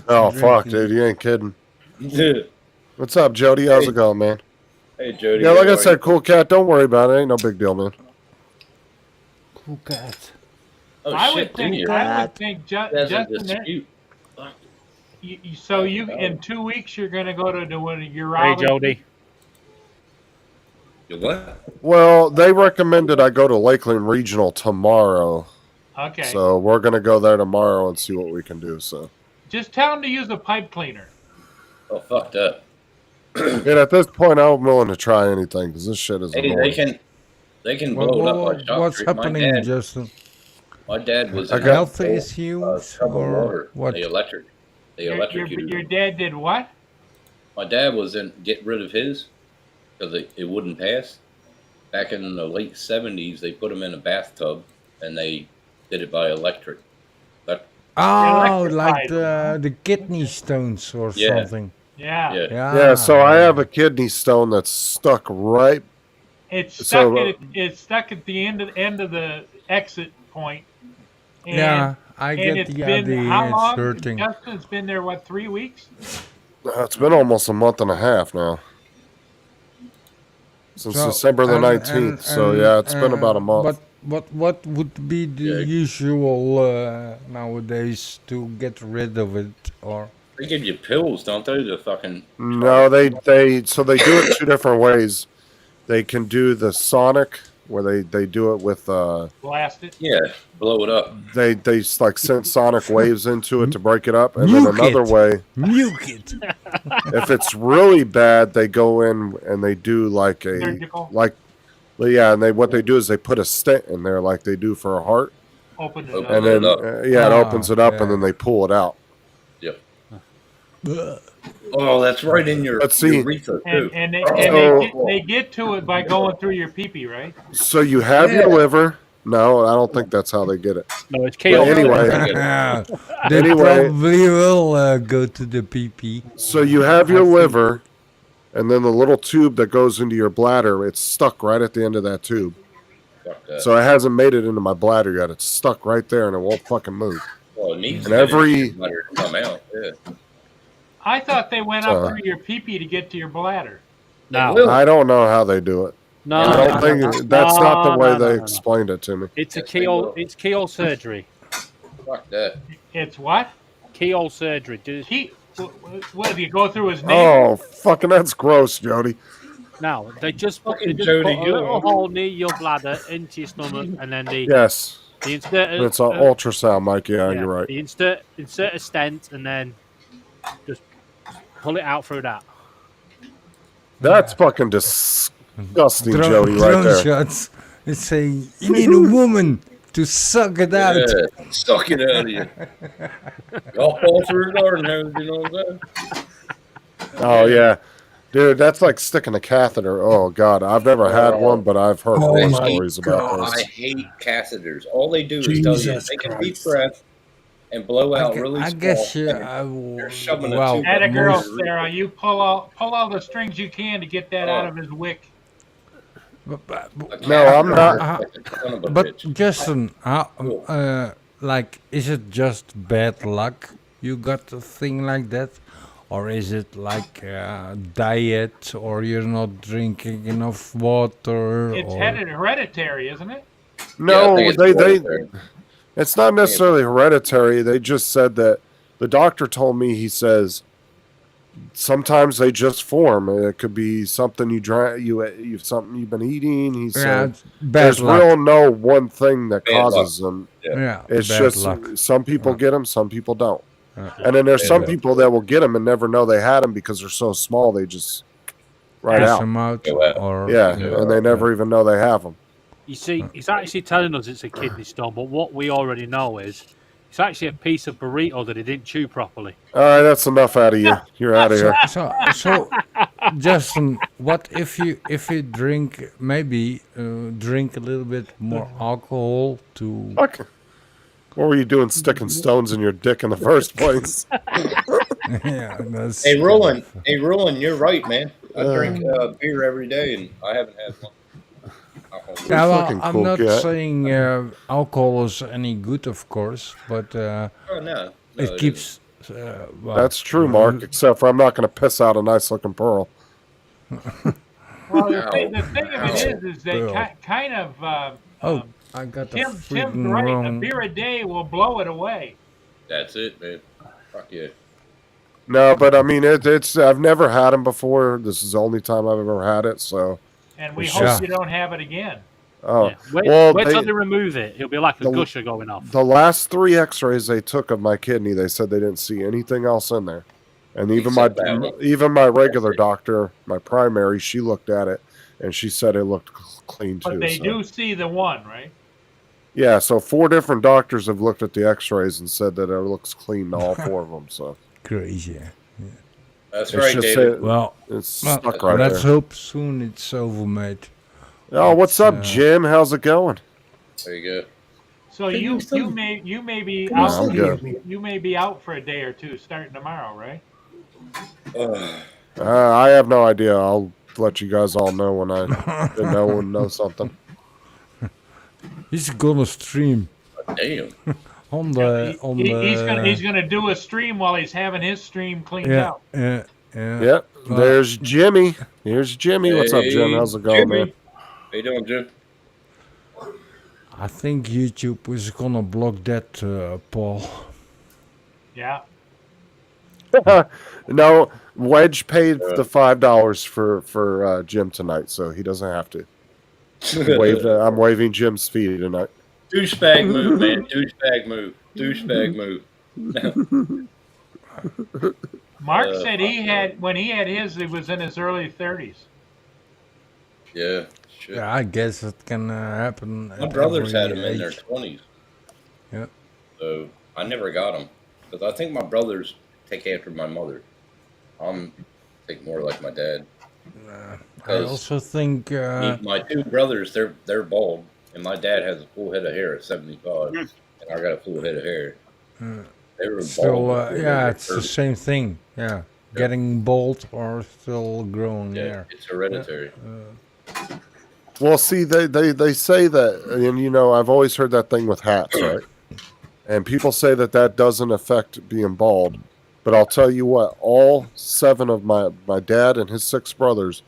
Oh, fuck, dude. You ain't kidding. What's up, Jody? How's it going, man? Hey, Jody. Yeah, like how I are said, cool cat. Don't worry about it. Ain't no big deal, man. Cool cat. Oh, I shit, would think, didn't Justin, That's a dispute. so in 2 weeks you're going to go to the Hey, urologist. Jody. You what? Well, they recommended I go to Lakeland Regional tomorrow. Okay. So we're going to go there tomorrow and see what we can do. So, Just tell him to use a pipe cleaner. Oh, fuck that. and at this point, I'm willing to try anything because this shit is Hey, annoying. they can blow it up by shot. What's Creek. happening, Justin? My dad was I in got- Health issues trouble or water. what? They electrocuted Your him. dad did what? My dad was in get rid of his because it wouldn't pass. Back in the late 70s, they put him in a bathtub and they did it by electric. But Oh, Electrified. like the kidney stones or Yeah. something. Yeah. yeah, Yeah, so I have a kidney stone that's stuck right. It's So, stuck. It's stuck at the end of the exit point. And, Yeah, I and get it's the been idea. how It's long? hurting. Justin's been there. What, 3 weeks? It's been almost a month and a half now. Since So, December the and- 19th. So, and, yeah, it's been about a month. But what would be the Yeah. usual nowadays to get rid of it? Or they give you pills, don't they? To fucking No, they do it two different ways. They can do the sonic where they do it with Blast it. yeah, blow it up. they like send sonic waves into it to break it up, and then Nuke another it. way, nuke it. if it's really bad, they go in and they do like a Surgical. yeah, and what they do is they put a stent in there like they do for a heart, Open it Open up. and it then up. it opens it up, yeah. and then they pull it out. Yep. Oh, that's right in your Let's see. urethra too. And Oh. they get to it by going through your pee-pee, right? So you have your liver. No, I don't think that's how they get it. No, it's But chaos. anyway, They Anyway. probably will go to the PP. so you have your liver, and then the little tube that goes into your bladder, it's stuck right at the end of that tube. Fuck that. So it hasn't made it into my bladder yet. It's stuck right there, and it won't fucking move. Well, it needs And to get every- in your bladder to come out. Yeah. I thought they went up Uh. through your pee-pee to get to your bladder. No, Will. I don't know how they do it. no, I don't think that's not the way they no. explained it to me. It's a Yes, they keyhole. will. It's keyhole surgery. Fuck that. It's what? Keyhole surgery. Just, What do you go through his name? Oh, fucking that's gross, Jody. no, they just put, Fucking they just Jody, put a you little know. hole near your bladder into your stomach, and then Yes, they insert. it's an ultrasound, Mike. Yeah, you're right. They insert a stent, and then just pull it out through that. That's fucking disgusting, Drone, Jody, right drone there. shots. It's saying you need a woman to suck it out. Yeah, suck it out of you. Y'all fall through the garden hose, you know what I'm saying? Oh yeah, dude, that's like sticking a catheter. Oh god, I've never had one, but I've heard Oh, horror my stories about I this. hate catheters. All they do is tell you Jesus take a deep Christ. breath and blow out really I small. guess and you're shoving a well, tube Atta up girl, your Sarah. You pull all the strings you can to get that out of his wick. but- No, I'm not. Like a son of a But bitch. Justin, like, is it just bad luck you got a thing like that, or is it like diet, or you're not drinking enough water? It's or... hereditary, isn't it? No, I think it's they hereditary. it's not necessarily hereditary. They just said that the doctor told me, he says, sometimes they just form. It could be something you something you've been eating. He said, it's bad there's luck. real no one thing that Bad causes them. Yeah, It's bad just luck. some people get them, some people don't. Uh, And then there's Bad some luck. people that will get them and never know they had them because they're so small they just right piss out. them out, Go out. or Yeah, and they never even know they have them. You see, he's actually telling us it's a kidney stone, but what we already know is it's actually a piece of burrito that he didn't chew properly. All right, that's enough out of you. You're out of here. So, Justin, what if you drink drink a little bit more alcohol to? Fuck. What were you doing sticking stones in your dick in the first place? Yeah, that's Hey, Roland. Hey, Roland, you're right, man. I drink beer every day, and I haven't had one. Yeah, well, fucking I'm cool not cat. saying alcohol is any good, of course, but Oh, no. it keeps. Well, That's true, Mark, except for I'm not going to piss out a nice looking pearl. Well, the thing of it is they Bill. kind of. Oh, I got the Tim's freaking right. A wrong. beer a day will blow it away. That's it, man. Fuck yeah. No, but I mean, it's I've never had them before. This is the only time I've ever had it, so. And we Yeah. hope you don't have it again. Oh, Yeah. Wait, well, wait till they- they remove it. It'll be like a the- gusher going off. The last 3 X-rays they took of my kidney, they said they didn't see anything else in there. And even my regular doctor, my primary, she looked at it and she said it looked clean too. But they so. do see the one, right? Yeah, so 4 different doctors have looked at the X-rays and said that it looks clean to all 4 of them. So Crazy. That's it's right, just David. Well, it's well, stuck right let's there. hope soon it's over, mate. Oh, what's up, It's, Jim? How's it going? There you go. So Can you you still- may be Can you out. still I'm hear good. me? You may be out for a day or two starting tomorrow, right? I have no idea. I'll let you guys all know when I know something. He's gonna stream Damn. on the He's gonna do a stream while he's having his stream cleaned yeah, out. yeah. Yep. Well, There's Jimmy. Here's Jimmy. What's up, Jim? Hey, How's it going, Jimmy. man? How you doing, Jim? I think YouTube is gonna block that, Paul. Yeah. No, Wedge paid the $5 for Jim tonight, so he doesn't have to. I'm waving Jim's feet tonight. Douchebag move, man. Douchebag move. Douchebag move. Mark said when he had his, it was in his early 30s. Yeah. Shit. Yeah, I guess it can happen. My at brothers had every them in their age. 20s. Yeah. So I never got them. Because I think my brothers take after my mother. I'm think more like my dad. I 'Cause also think my 2 brothers, they're bald. And my dad has a full head of hair at 75. And I got a full head of hair. They were still, bald. before they yeah, were it's the 30. same thing. Yeah, getting bald or still growing Yeah, hair. it's hereditary. Well, see, they say that, and you know, I've always heard that thing with hats, right? And people say that doesn't affect being bald. But I'll tell you what, all 7 of my dad and his 6 brothers,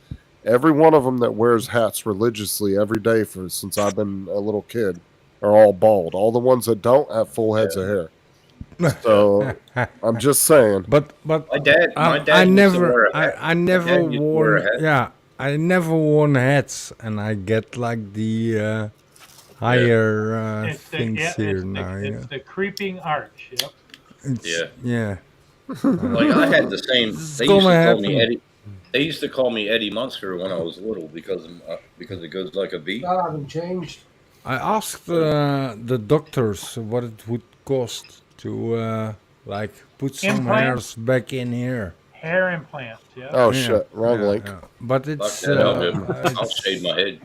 every one of them that wears hats religiously every day since I've been a little kid, are all bald. All the ones that don't have full heads of hair. So I'm just saying. But My dad I used to wear never, a hat. I My never dad used to wear a worn, hat. yeah, I never worn hats, and I get like the higher things here now. It's Yeah, the creeping arch. Yep. it's, Yeah. yeah. Like I had the same. It's They used to gonna call me happen. Eddie. They used to call me Eddie Munster when I was little because it goes like a V. That hasn't changed. I asked the doctors what it would cost to like put some Implant? hairs back in here. Hair implants. Yeah. Oh, Yeah, shit. Wrong yeah, link. yeah. But Fuck it's that, I'll do. I'll it's, shave my head.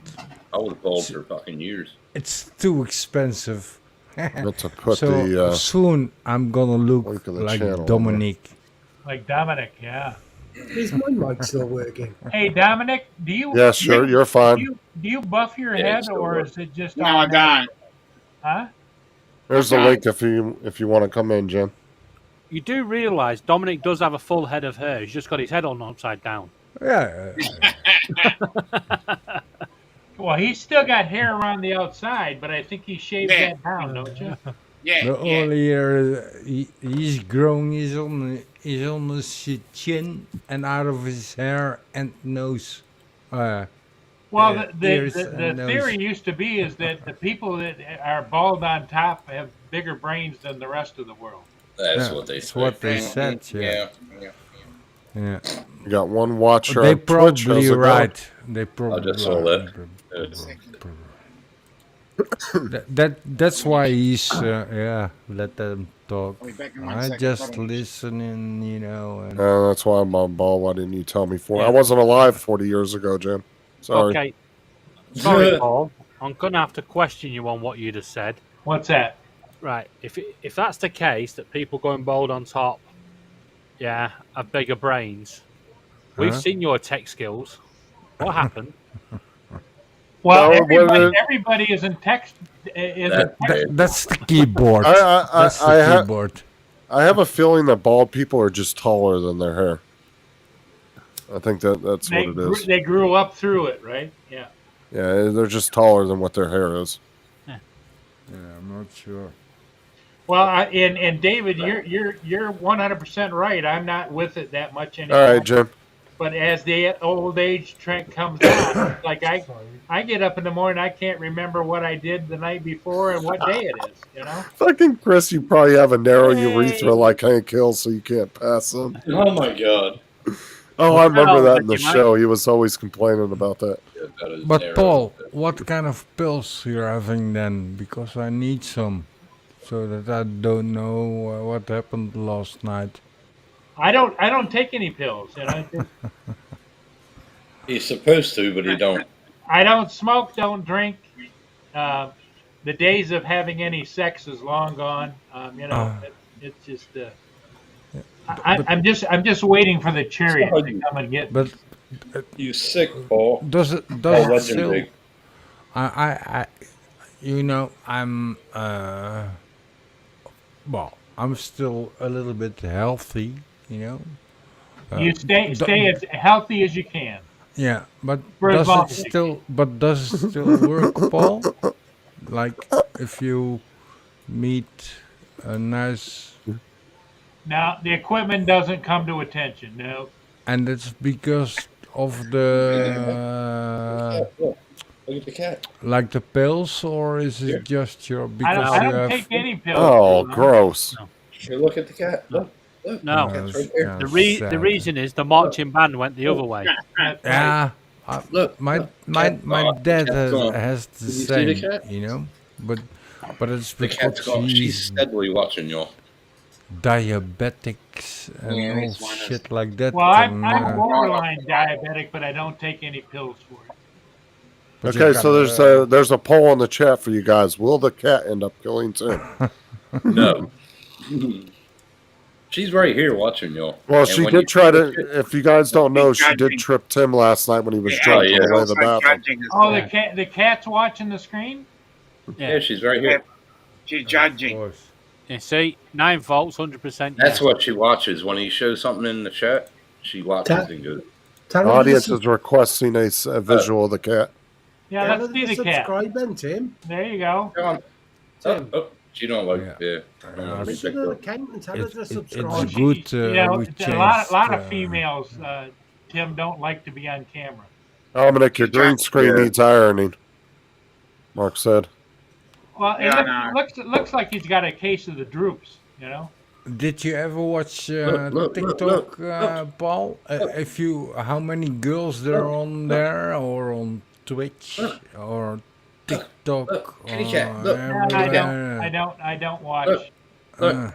I was bald for fucking years. it's too expensive. Meant to put So the soon I'm gonna link look of the like channel on Dominique. Like Dominic. Yeah. Is my mic still working? Hey Dominic, do you? Yeah, sure, you're fine. Do you buff your Yeah, head it's still or working. is it just? No, I don't. Huh? There's the link if you want to come in, Jim. You do realise Dominic does have a full head of hair. He's just got his head on upside down. Yeah, Well, he's still got hair around the outside, but I think he shaved Yeah. that down, don't you? Yeah, The yeah. earlier he's growing is on his chin and out of his hair and nose. Well, Ears the and nose. theory used to be is that the people that are bald on top have bigger brains than the rest of the world. That's Yeah, what they that's say. what they said, yeah. Yeah. You got one watcher They on Twitch. probably How's it going? right. They probably just saw that. That's why he's yeah. Let them talk. I'll be back in 1 I second, just probably. listening, you know. And That's why I'm on ball. Why didn't you tell me for? I Yeah. wasn't alive 40 years ago, Jim. Sorry. Okay. Sorry, Paul. I'm gonna have to question you on what you just said. What's that? Right. If that's the case, that people going bald on top, yeah, have bigger brains. We've Huh? seen your tech skills. What happened? Well, No, everybody is in text. that's the keyboard. That's the keyboard. I have a feeling that bald people are just taller than their hair. I think that's what it is. They grew up through it, right? Yeah. Yeah, they're just taller than what their hair is. Yeah, I'm not sure. Well, and David, you're 100% right. I'm not with it that much anymore. All right, Jim. But as the old age trend comes on, like I get up in the morning, I can't remember what I did the night before and what day it is. You know. Fucking Chris, you probably have a narrow urethra like Hank Hill, so you can't pass them. Oh my god. Oh, I remember Oh, that in the Mickey Mouse. show. He was always complaining about that. But Paul, what kind of pills you're having then? Because I need some, so that I don't know what happened last night. I don't take any pills. You know. He's supposed to, but he don't. I don't smoke, don't drink. The days of having any sex is long gone. You know, it's just. I'm just waiting for the chariot to come and get. But You sick, Paul. does it Paul still? Legendary. I you know, well, I'm still a little bit healthy, you know. You stay as healthy as you can. Yeah, but For as long does as it still work, Paul? Like if you meet a nice, Now the equipment doesn't come to attention. No. and it's because of the Look at the cat. like the pills, or is it just your I because you don't have? take any pills. Oh, No. gross. Here, look at the cat. Look. No. The cat's right That's there. kinda The sad. reason is the marching band went the other way. That's right. Yeah, Look, my cat's dad gone. has the Did you see same, the cat? you know, but it's The cat's because gone. She's he's steadily watching y'all. diabetics and Yeah, all he's one of- shit like that. Well, I'm and, borderline diabetic, but I don't take any pills for it. but you Okay, got, so there's a poll in the chat for you guys. Will the cat end up killing Tim? No. She's right here watching y'all. Well, And she when did you- try to. If you guys don't know, she did judging. trip Tim last night when he was Yeah, drunk yeah. on the way to Also the bathroom. judging as Oh, well. the cat's watching the screen. Yeah, she's right here. She's of judging. course. You see, 9 volts, 100%. That's what she watches. When he shows something in the chat, she watches Cat. and goes, Tell The her to audience sub- is requesting a visual of the cat. Yeah, tell let's her to see the cat. subscribe then, Tim. There you go. "Come on." Tim. Oh, she don't like. Yeah. Yeah. Make sure the account and tell her to It's subscribe. good. You know, We a lot changed, of females, Tim, don't like to be on camera. Dominic, your green screen Yeah. needs ironing. Mark said. Well, Yeah, it looks like he's got a case of the droops. You know. Did you ever watch Look, TikTok, look. Paul? If you, how many girls there are on there, or on Twitch, or TikTok, kitty or cat, look. I don't watch. Look,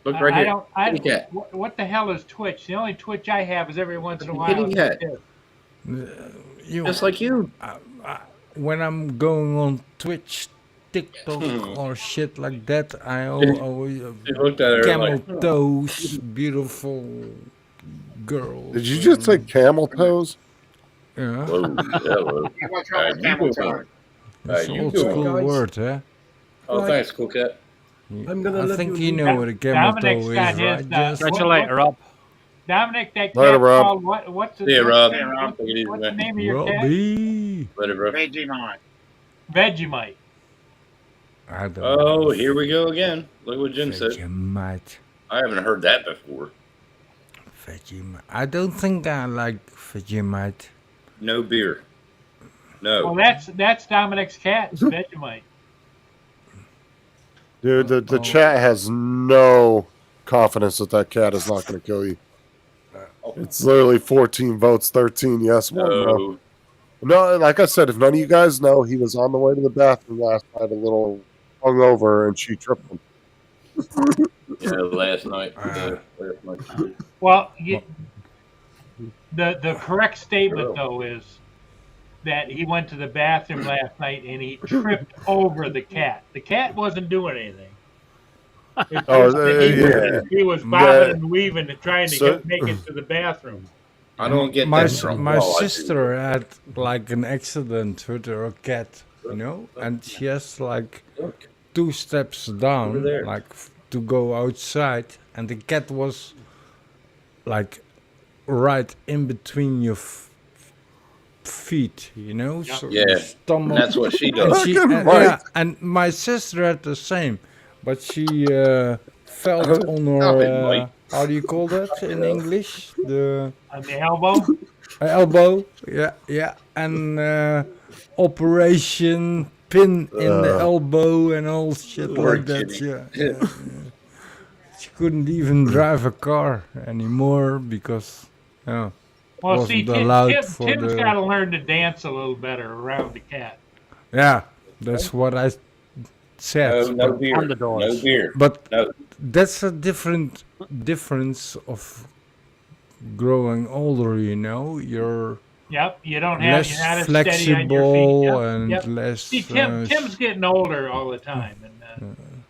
look right I here. don't. Kitty cat. What the hell is Twitch? The only Twitch I have is every once in a while. Kitty cat. you, Just like you. when I'm going on Twitch, TikTok, or shit like that, I always She looked at her camel like, toes, beautiful girls. Did you just say camel toes? Yeah. whoa, hello. What's wrong with You camel go. toe? That's you old do it, school guys. word, eh? Oh, thanks, cool cat. I'm gonna I let think you you leave. know what a camel Dominic's toe is, got his, right? Just Catch you later, Rob. Dominic, that Later, cat's Rob. called what's the See ya, Rob. Yeah, Rob. Take it easy, what's the man. name of your cat? Robbie. Later, bro. Vegemite. Vegemite. I don't Oh, know. here we go again. Look what Jim said. Vegemite. I haven't heard that before. Vegemite. I don't think I like Vegemite. No beer. No. Well, that's Dominic's cat, Vegemite. Dude, the chat has no confidence that that cat is not going to kill you. It's literally 14 votes, 13 yes, 1 no. No, like I said, if none of you guys know, he was on the way to the bathroom last night, a little hungover, and she tripped him. Yeah, last night. Well, the correct statement though is that he went to the bathroom last night and he tripped over the cat. The cat wasn't doing anything. He was bobbing and weaving and trying to make it to the bathroom. I don't get my that from my Paul, I sister had like an accident with her cat, you know, and she has like 2 steps down, like to go outside, and the cat was like right in between your feet, you know. So Yeah, your stomach. that's what she does. And my sister had the same, but she felt on her. How do you call that in English? On the elbow. Elbow, yeah, and operation pin in the elbow and all shit like that. Yeah. She couldn't even drive a car anymore because Well, wasn't see, allowed for Tim's the. got to learn to dance a little better around the cat. Yeah, that's what I said. No beer. No beer. But No. that's a difference of growing older, you know. You're Yep, you don't have less you're not as steady on your flexible feet. and Yep. less. See, Tim's getting older all the time, and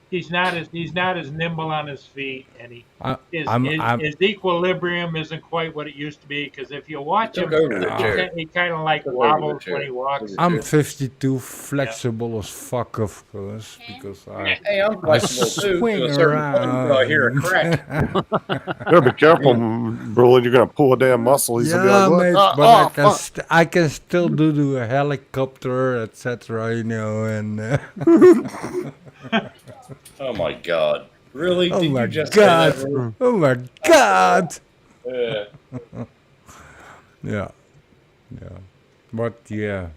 he's not as nimble on his feet, and his equilibrium isn't quite what it used to be. Because if you watch him, he kind of like wobbles when he walks. I'm 52, flexible as fuck, of course, because Hey, I'm flexible too. swing To a certain point around. until I hear a crack. Yeah, be careful, Brolin. You're going to pull a damn muscle. He's Yeah, going to be mate, like, but I can still do a helicopter, etc. You know, and. Oh my God! Really? Oh Did my you just God! say that? Oh my God! Yeah. Yeah. But yeah,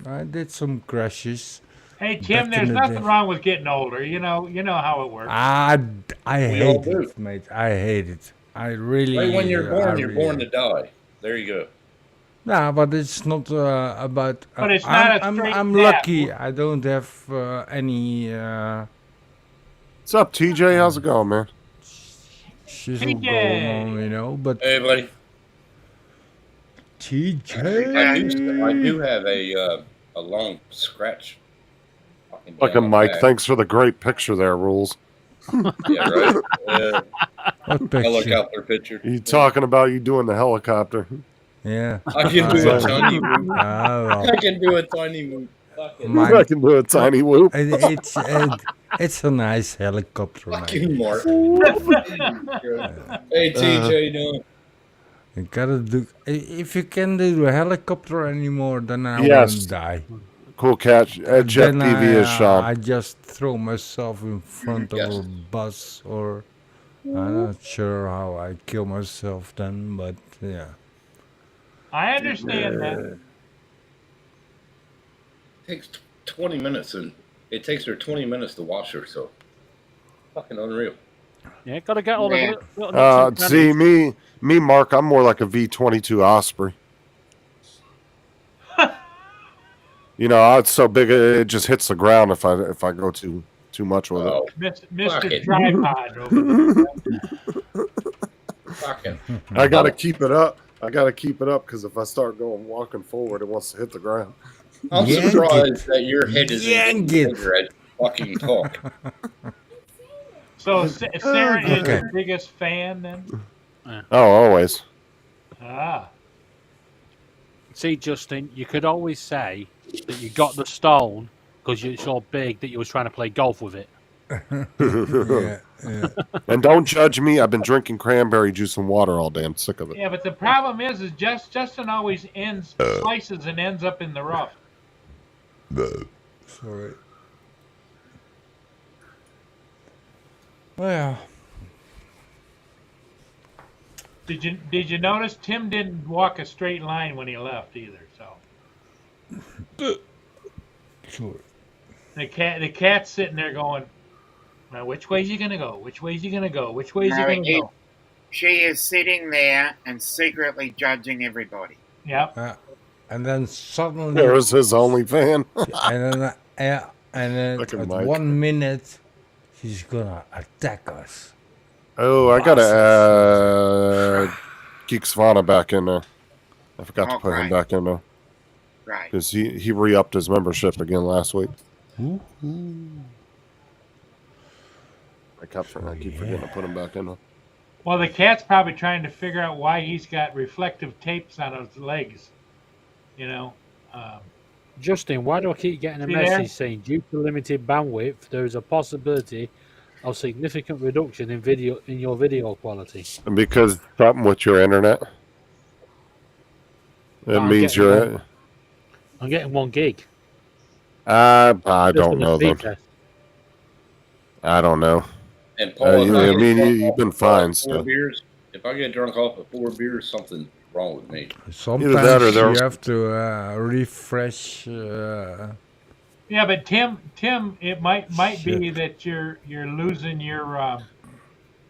I did some crashes. Hey Tim, back there's in the nothing day. wrong with getting older. You know how it works. I We all hate do. it, mate. I hate it. I really. Right when you're born, I you're really- born to die. There you go. Nah, but it's not about. But it's not a I'm straight I'm death. lucky. I don't have any. what's up, TJ? How's it going, man? Shizzle going on, you know. But Hey, buddy. TJ. I do have a long scratch. fucking Fucking down Mike, back. thanks for the great picture there, Rules. Yeah, right. What picture? Helicopter picture. You talking about you doing the helicopter? Yeah. I can do a tiny whoop. well. I can do a tiny whoop. Fucking Mine- I can do a tiny whoop. It's a nice helicopter, mate. fucking Mark. Hey, TJ, doing? You gotta do. If you can't do a helicopter anymore, then I Yes. won't die. Cool catch. Jet Then TV is Sean. I just throw myself in front of a bus, or I'm not sure how I kill myself then, but yeah. I understand that. Takes 20 minutes, and it takes her 20 minutes to wash herself. Fucking unreal. Yeah, gotta get all Yeah. the. See, me, Mark, I'm more like a V-22 Osprey. You know, it's so big it just hits the ground if I go too much with Oh, Mr. Fucking. Tripod over there. fucking. it. I gotta keep it up. Because if I start walking forward, it wants to hit the ground. I'm Yank surprised that your head is Yank in it. bigger at fucking talk. So Sarah is Okay. your biggest fan then? Oh, always. Ah. See, Justin, you could always say that you got the stone because you're so big that you was trying to play golf with it. Yeah, yeah. And don't judge me. I've been drinking cranberry juice and water all day. I'm sick of it. Yeah, but the problem is Justin always slices and ends up in the rough. Sorry. Well, Did you notice Tim didn't walk a straight line when he left either? So sure. the cat's sitting there going, "Now which way's he gonna go? Which way's he gonna go? Which way's he No, gonna go?" She is sitting there and secretly judging everybody. Yep. And then suddenly, There's his only fan. and then Look at at Mike. 1 minute, he's gonna attack us. Oh, I gotta add Geek Savannah back in there. I forgot to put him back in there. Right. Because he re-upped his membership again last week. I keep forgetting to put him back in there. Well, the cat's probably trying to figure out why he's got reflective tapes on his legs. You know. Justin, why do I keep getting a See message there? saying due to limited bandwidth, there is a possibility of significant reduction in your video quality? And because something with your internet, it I'm means getting you're. I'm getting 1 gig. I Just don't on the know speed them. test. I don't know. And Paul, I mean, you've been fine still. If I get drunk off of 4 beers, something's wrong with me. Sometimes that or you there's- have to refresh. Yeah, but Tim, it might be that you're losing your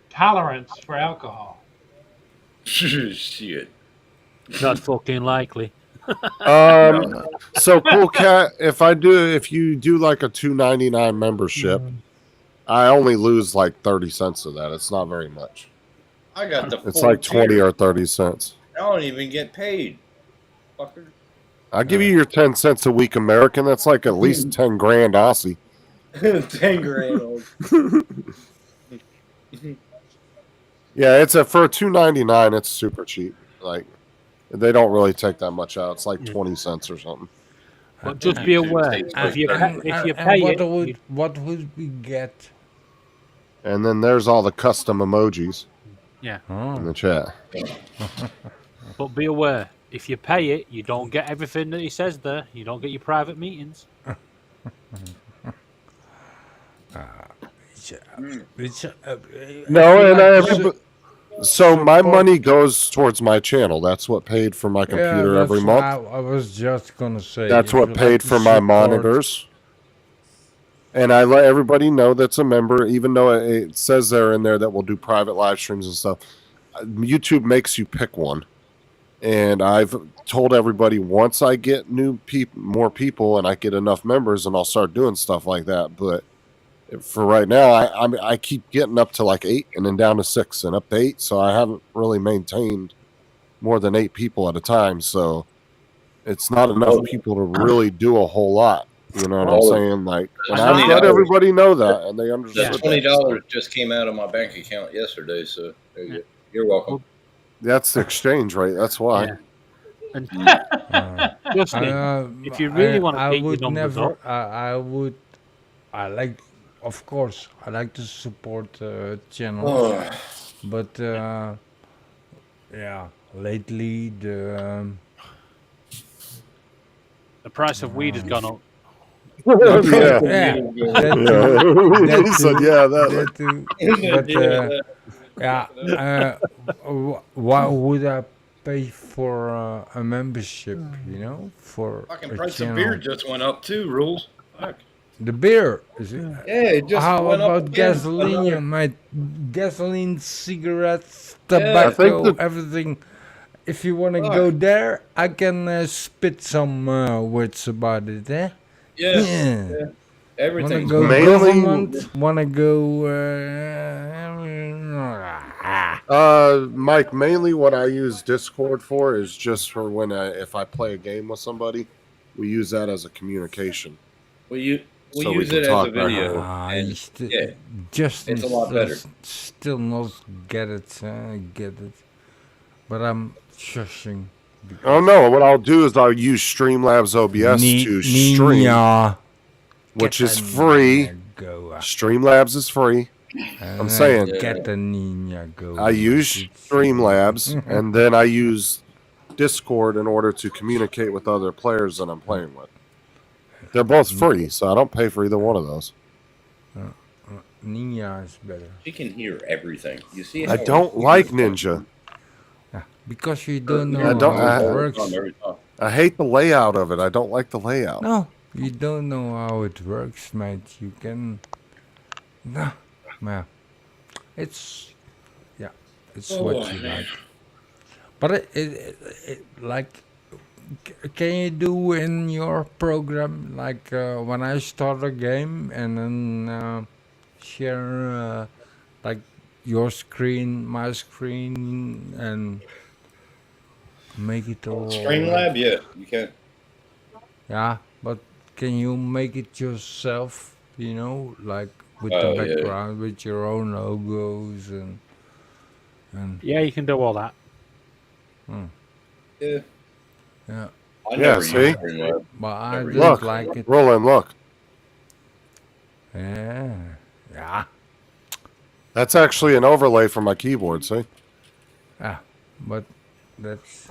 tolerance for alcohol. Shit. Not fucking likely. So Cool Cat, if you do like a $2.99 membership, I only lose like 30 cents of that. It's not very much. I got the. It's 4 like 20 beers. or 30 cents. I don't even get paid, fucker. I'll give you your 10 cents a week American. That's like at least 10 grand Aussie. 10 grand. Yeah, for $2.99. It's super cheap. Like they don't really take that much out. It's like 20 cents or something. But just be aware, if you pay it, what would we get? And then there's all the custom emojis yeah. in the chat. But be aware, if you pay it, you don't get everything that he says there. You don't get your private meetings. So my money goes towards my channel. That's what paid for my computer every that's month. I was just gonna say. That's if what you paid like to for my support- monitors. And I let everybody know that's a member, even though it says there in there that we'll do private live streams and stuff. YouTube makes you pick one. And I've told everybody once I get more people and I get enough members, and I'll start doing stuff like that. But for right now, I keep getting up to like 8 and then down to 6 and up to 8. So I haven't really maintained more than 8 people at a time. So it's not enough people to really do a whole lot. You know what I'm saying? Like, and I've let everybody know that, and they understood. That $20 just came out of my bank account yesterday, so there you go. You're welcome. That's the exchange rate. That's why. Yeah. And Justin, if you really want to I keep your would numbers never. up, I like, of course, I like to support channels, Oh. but yeah, lately the price of weed has gone up. Yeah. that He said, too, yeah, that too. But yeah, why would I pay for a membership? You know, for Fucking a price of channel? beer just went up too, Rules. Fuck. The beer, is it? Yeah, it just How went up about again. gasoline, mate? Gasoline, cigarettes, I think tobacco, that- everything. If you want to go there, I can spit some words about it, eh? Yeah. Yeah. Yeah. Everything's Wanna go Mainly- government? Wanna go? Mike, mainly what I use Discord for is just for when if I play a game with somebody, we use that as a communication. We So we use can it as talk a back video. Ah, and you sti- yeah, just it's a lot better. Still not get it, but I'm shushing. Oh no! What I'll do is I'll use Streamlabs OBS to stream, Ninja. which Get is the free. Ninja Go. Streamlabs is free. I'm saying Get the Ninja Go. I use Streamlabs and then I use Discord in order to communicate with other players that I'm playing with. They're both free, so I don't pay for either one of those. Ninja is better. She can hear everything. You see? I how don't like Ninja. Yeah, because you don't know I don't. how it I, works. Every time. I hate the layout of it. I don't like the layout. No, you don't know how it works, mate. You can. No, yeah. It's what you like. But like, can you do in your program like when I start a game and then share like your screen, my screen, and make it all. Streamlab, yeah, you can. Yeah, but can you make it yourself? You know, like with Oh, the yeah. background, with your own logos and. Yeah, you can do all that. Yeah. Yeah. I Yeah, never see? use Streamlab. But I Never didn't Look, like it. Roland, look. Yeah. Yeah. That's actually an overlay for my keyboard. See? Yeah. But that's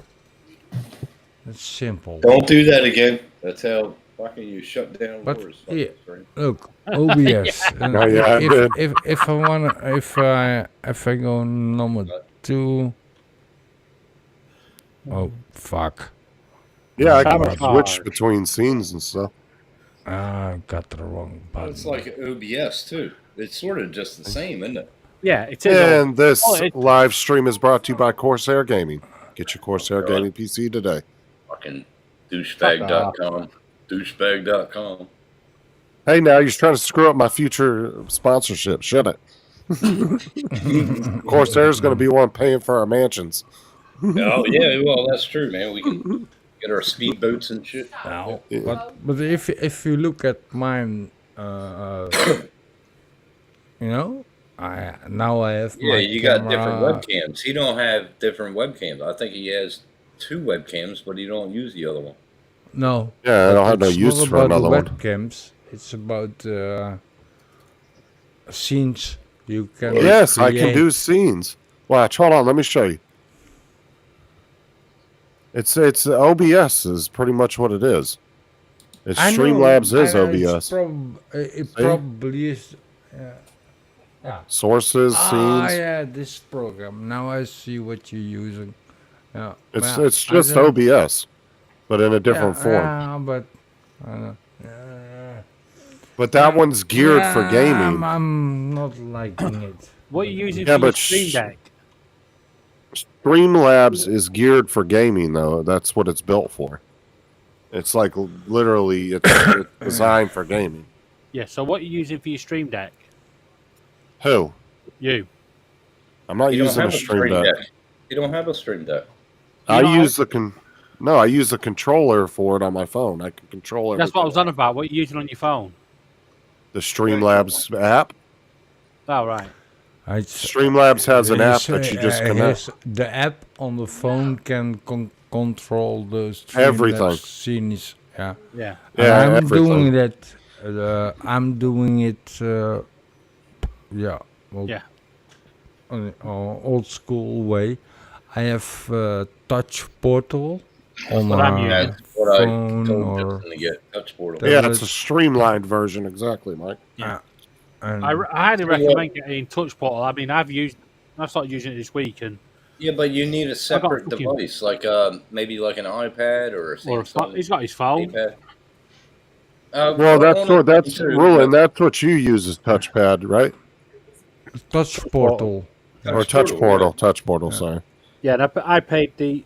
simple. Don't do that again. That's how fucking you shut down But wars. yeah, Fucking look, OBS. and No, yeah, I did. if I wanna, if I go number 2. Oh fuck! Yeah, I can Sabotage. switch between scenes and stuff. I got the wrong Well, button. it's like OBS too. It's sort of just the same, isn't it? Yeah, it is. And this it- live stream is brought to you by Corsair Gaming. Get your Corsair Gaming PC today. Fucking douchebag.com. Douchebag.com. Hey, now you're trying to screw up my future sponsorship. Shut it. Corsair's going to be one paying for our mansions. Oh yeah, well that's true, man. We can get our speedboats and shit. Now, but if you look at mine, you know, I have. Yeah, my you got different camera. webcams. He don't have different webcams. I think he has 2 webcams, but he don't use the other one. No. Yeah, I don't have no it's use not for about another the one. webcams. It's about scenes you can. Yes, I can create. do scenes. Watch, hold on, let me show you. It's OBS is pretty much what it is. It's I know, Streamlabs is I know it's OBS. it See? probably is. Yeah. Sources, Ah, scenes. yeah, this program. Now I see what you're using. Yeah. It's well, it's I just don't- OBS, but in a different form. Yeah, but I know. But that one's geared for gaming. I'm not liking it. What are you using Yeah, for your but Stream Deck? Streamlabs is geared for gaming, though. That's what it's built for. It's like literally, it's designed for gaming. Yeah, so what are you using for your Stream Deck? Who? You. I'm not You don't using have a Stream Deck. You don't have a Stream Deck. I You know, use I use the controller for it on my phone. I can control everything. That's what I was on about. What are you using on your phone? The Streamlabs app. Oh, right. Streamlabs has an app that you just connect. The app on the phone can control the Everything. scenes. Yeah. Yeah. And Yeah, I'm everything. doing that. I'm doing it. Yeah. Well, Yeah. on old school way. I have Touch Portal on what I'm my using. That's what I phone told or. Justin to get. Touch Portal. That Yeah, was- it's a streamlined version, exactly, Mike. And I highly recommend getting Touch Portal. I mean, I've started using it this week, and Yeah, but you need a separate fucking- device, like maybe like an iPad or a Samsung he's got his phone. iPad. Well, that's consider ruling. that- That's what you use as touchpad, right? Touch Portal. Or touch portal. Touch portal. Sorry. Yeah, and I paid the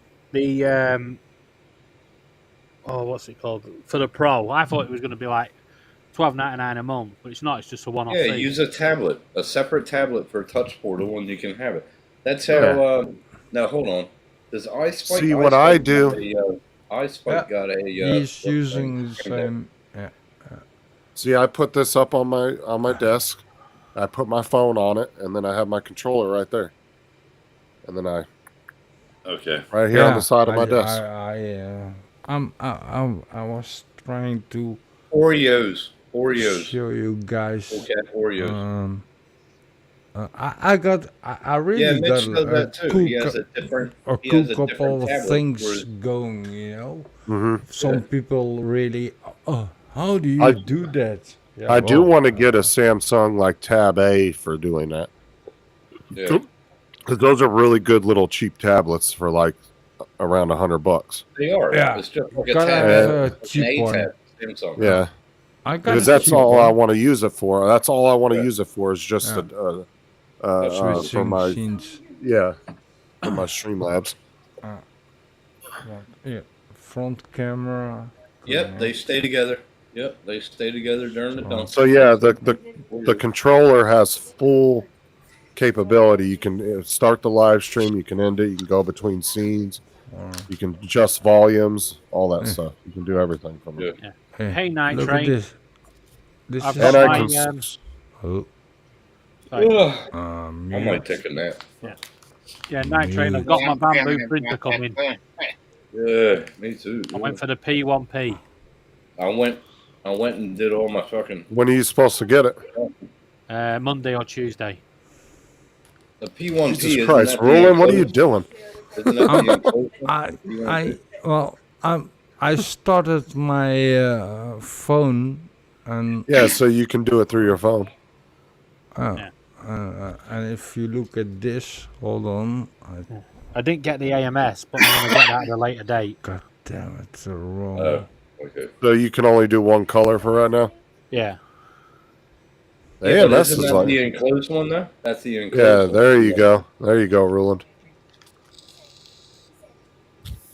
what's it called for the Pro. I thought it was going to be like $12.99 a month, but it's not. It's just a one-off Yeah, thing. use a tablet, a separate tablet for Touch Portal, and you can have it. That's how. Yeah. Now hold on. Does iSpike? See, what I do- iSpike got a. He's using the Stream Deck. same. Yeah. See, I put this up on my desk. I put my phone on it, and then I have my controller right there. And then I Okay. right here on the side of my desk. I was trying to Oreos. show you guys. Okay, Oreos. I really Yeah, Mitch got does that too. cool He has a different. He cool has a couple different of tablet things for his- going. You know, Mm-hmm. some people really. Oh, how do you I- do that? Yeah, I do well, want to get a Samsung like Tab A for doing that. Yeah. Because those are really good little cheap tablets for like around $100. They are. Yeah. It's just like a Gotta tab. have a Like an cheap A one. tab. Samsung. Yeah. I got Because a that's cheap all I one. want to use it for. That's all I want to Yeah. use it for is just Yeah. for Switching my scenes. yeah for my Streamlabs. Yeah. Front camera. Yep, they stay together. Yep, they stay together during the dump. So yeah, the controller has full capability. You can start the live stream. You can end it. You can go between scenes. You can adjust volumes. All that stuff. You can do everything from it. Yeah. Hey, Night Look Train. at this. This I've is got And I my, can oh, sorry. I mute. might take a nap. Yeah, Night Train. I've got my bamboo printer coming. Yeah, me too. I went for the P1P. I went and did all my fucking. When are you supposed to get it? Monday or Tuesday. The P1P. Jesus isn't Christ, that the Roland, what are you enclosed- doing? Isn't that the enclosed one? I started my phone and Yeah, so you can do it through your phone. and if you look at this, hold on. I didn't get the AMS, but I'm going to get that at a later date. God damn it, it's wrong. Oh, okay. So you can only do one color for right now. Yeah. The Yeah, but AMS isn't is that like the enclosed one though? That's the enclosed yeah. one. There you go. There you go, Roland.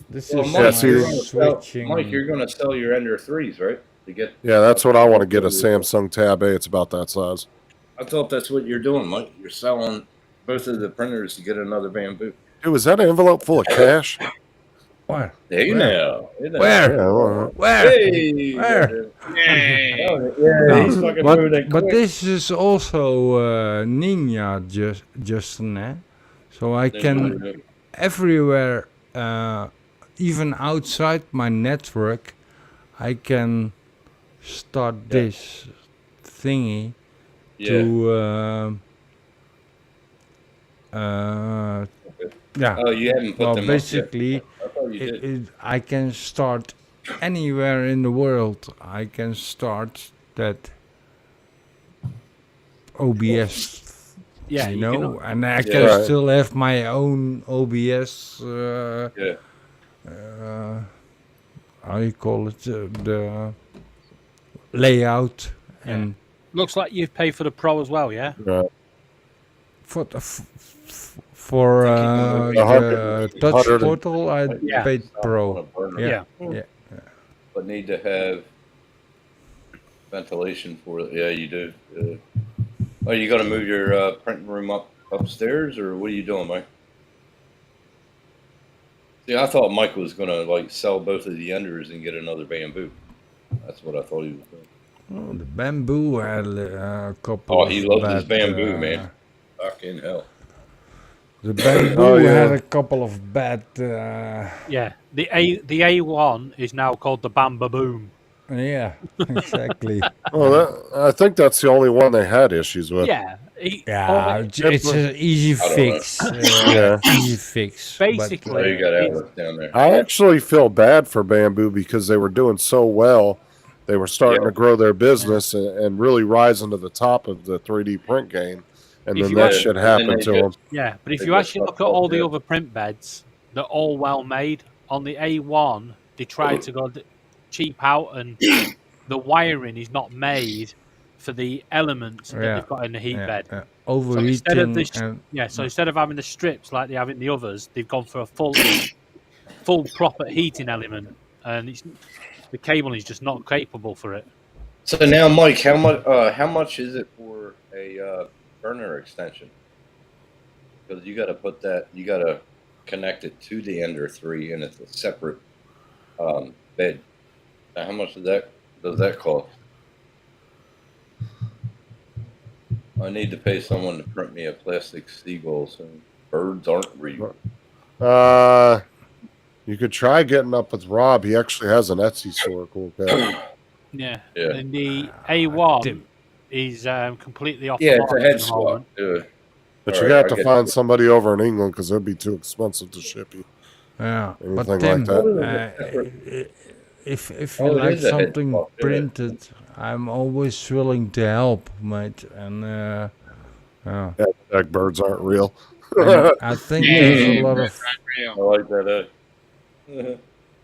This Well, is Mike, Yeah, my see- you're gonna sell, switching. Mike, you're going to sell your Ender 3s, right? To get. Yeah, that's what I want to get a Samsung Tab A. It's about that size. I thought that's what you're doing, Mike. You're selling both of the printers to get another bamboo. Dude, is that an envelope full of cash? Where? Hey now. Hey now. Where? Yeah, well, Where? Hey. Where? Yay. Yeah, he's fucking moving But quick. this is also Ninja Justin, eh? So I can everywhere, even outside my network, I can start this thingy Yeah. to yeah. Oh, you haven't put Well, them basically, up yet. I thought you did. I can start anywhere in the world. I can start that OBS, Yeah, you you know, can- and I Yeah. can Right. still have my own OBS. Yeah. How you call it? The layout and Looks like you've paid for the Pro as well, yeah? right. for the for A hundred- the touch 100 portal, I Yeah. paid Pro. On a burner. Yeah, Yeah. yeah. But need to have ventilation for it. Yeah, you do. Are you going to move your printing room upstairs, or what are you doing, Mike? See, I thought Mike was going to like sell both of the Enders and get another bamboo. That's what I thought he was doing. Oh, the bamboo had a couple. Oh, he of loves his bad, bamboo, man. Fucking hell. The bamboo Oh, yeah. had a couple of bad. Yeah. The A1 is now called the Bamba Boom. Yeah, exactly. Well, I think that's the only one they had issues with. Yeah. Yeah, it's an easy I don't fix. Yeah. Easy fix. but- Oh, Basically, you got outlets down there. I actually feel bad for Bamboo because they were doing so well. They were starting Yeah. to grow their business and really rising to the top of the 3D print game. And If then you that had- shit and then happened they to them. just- yeah, but if They you just actually look fucked at up, all the yeah. other print beds, they're all well made. On the A1, they tried to go cheap out, and the wiring is not made for the elements that Yeah, they've got in the heat bed. So overheating. instead of this, and, so instead of having the strips like they have in the others, they've gone for a full proper heating element, and the cabling is just not capable for it. So now, Mike, how much is it for a burner extension? Because you got to put that, you got to connect it to the Ender 3, and it's a separate bed. Now, how much does that cost? I need to pay someone to print me a plastic seagull so birds aren't real. You could try getting up with Rob. He actually has an Etsy store. Cool cat. Yeah. Yeah. And the A1 is completely off Yeah, the it's a market head at the swap. moment. Yeah. But All you right, got I to get find you. somebody over in England because it'd be too expensive to ship you. yeah, but Anything Tim, like that. if you Oh, it like is a head something swap, yeah. printed, I'm always willing to help, mate. And yeah. Hashtag birds aren't real. And I think there's a lot I of like that.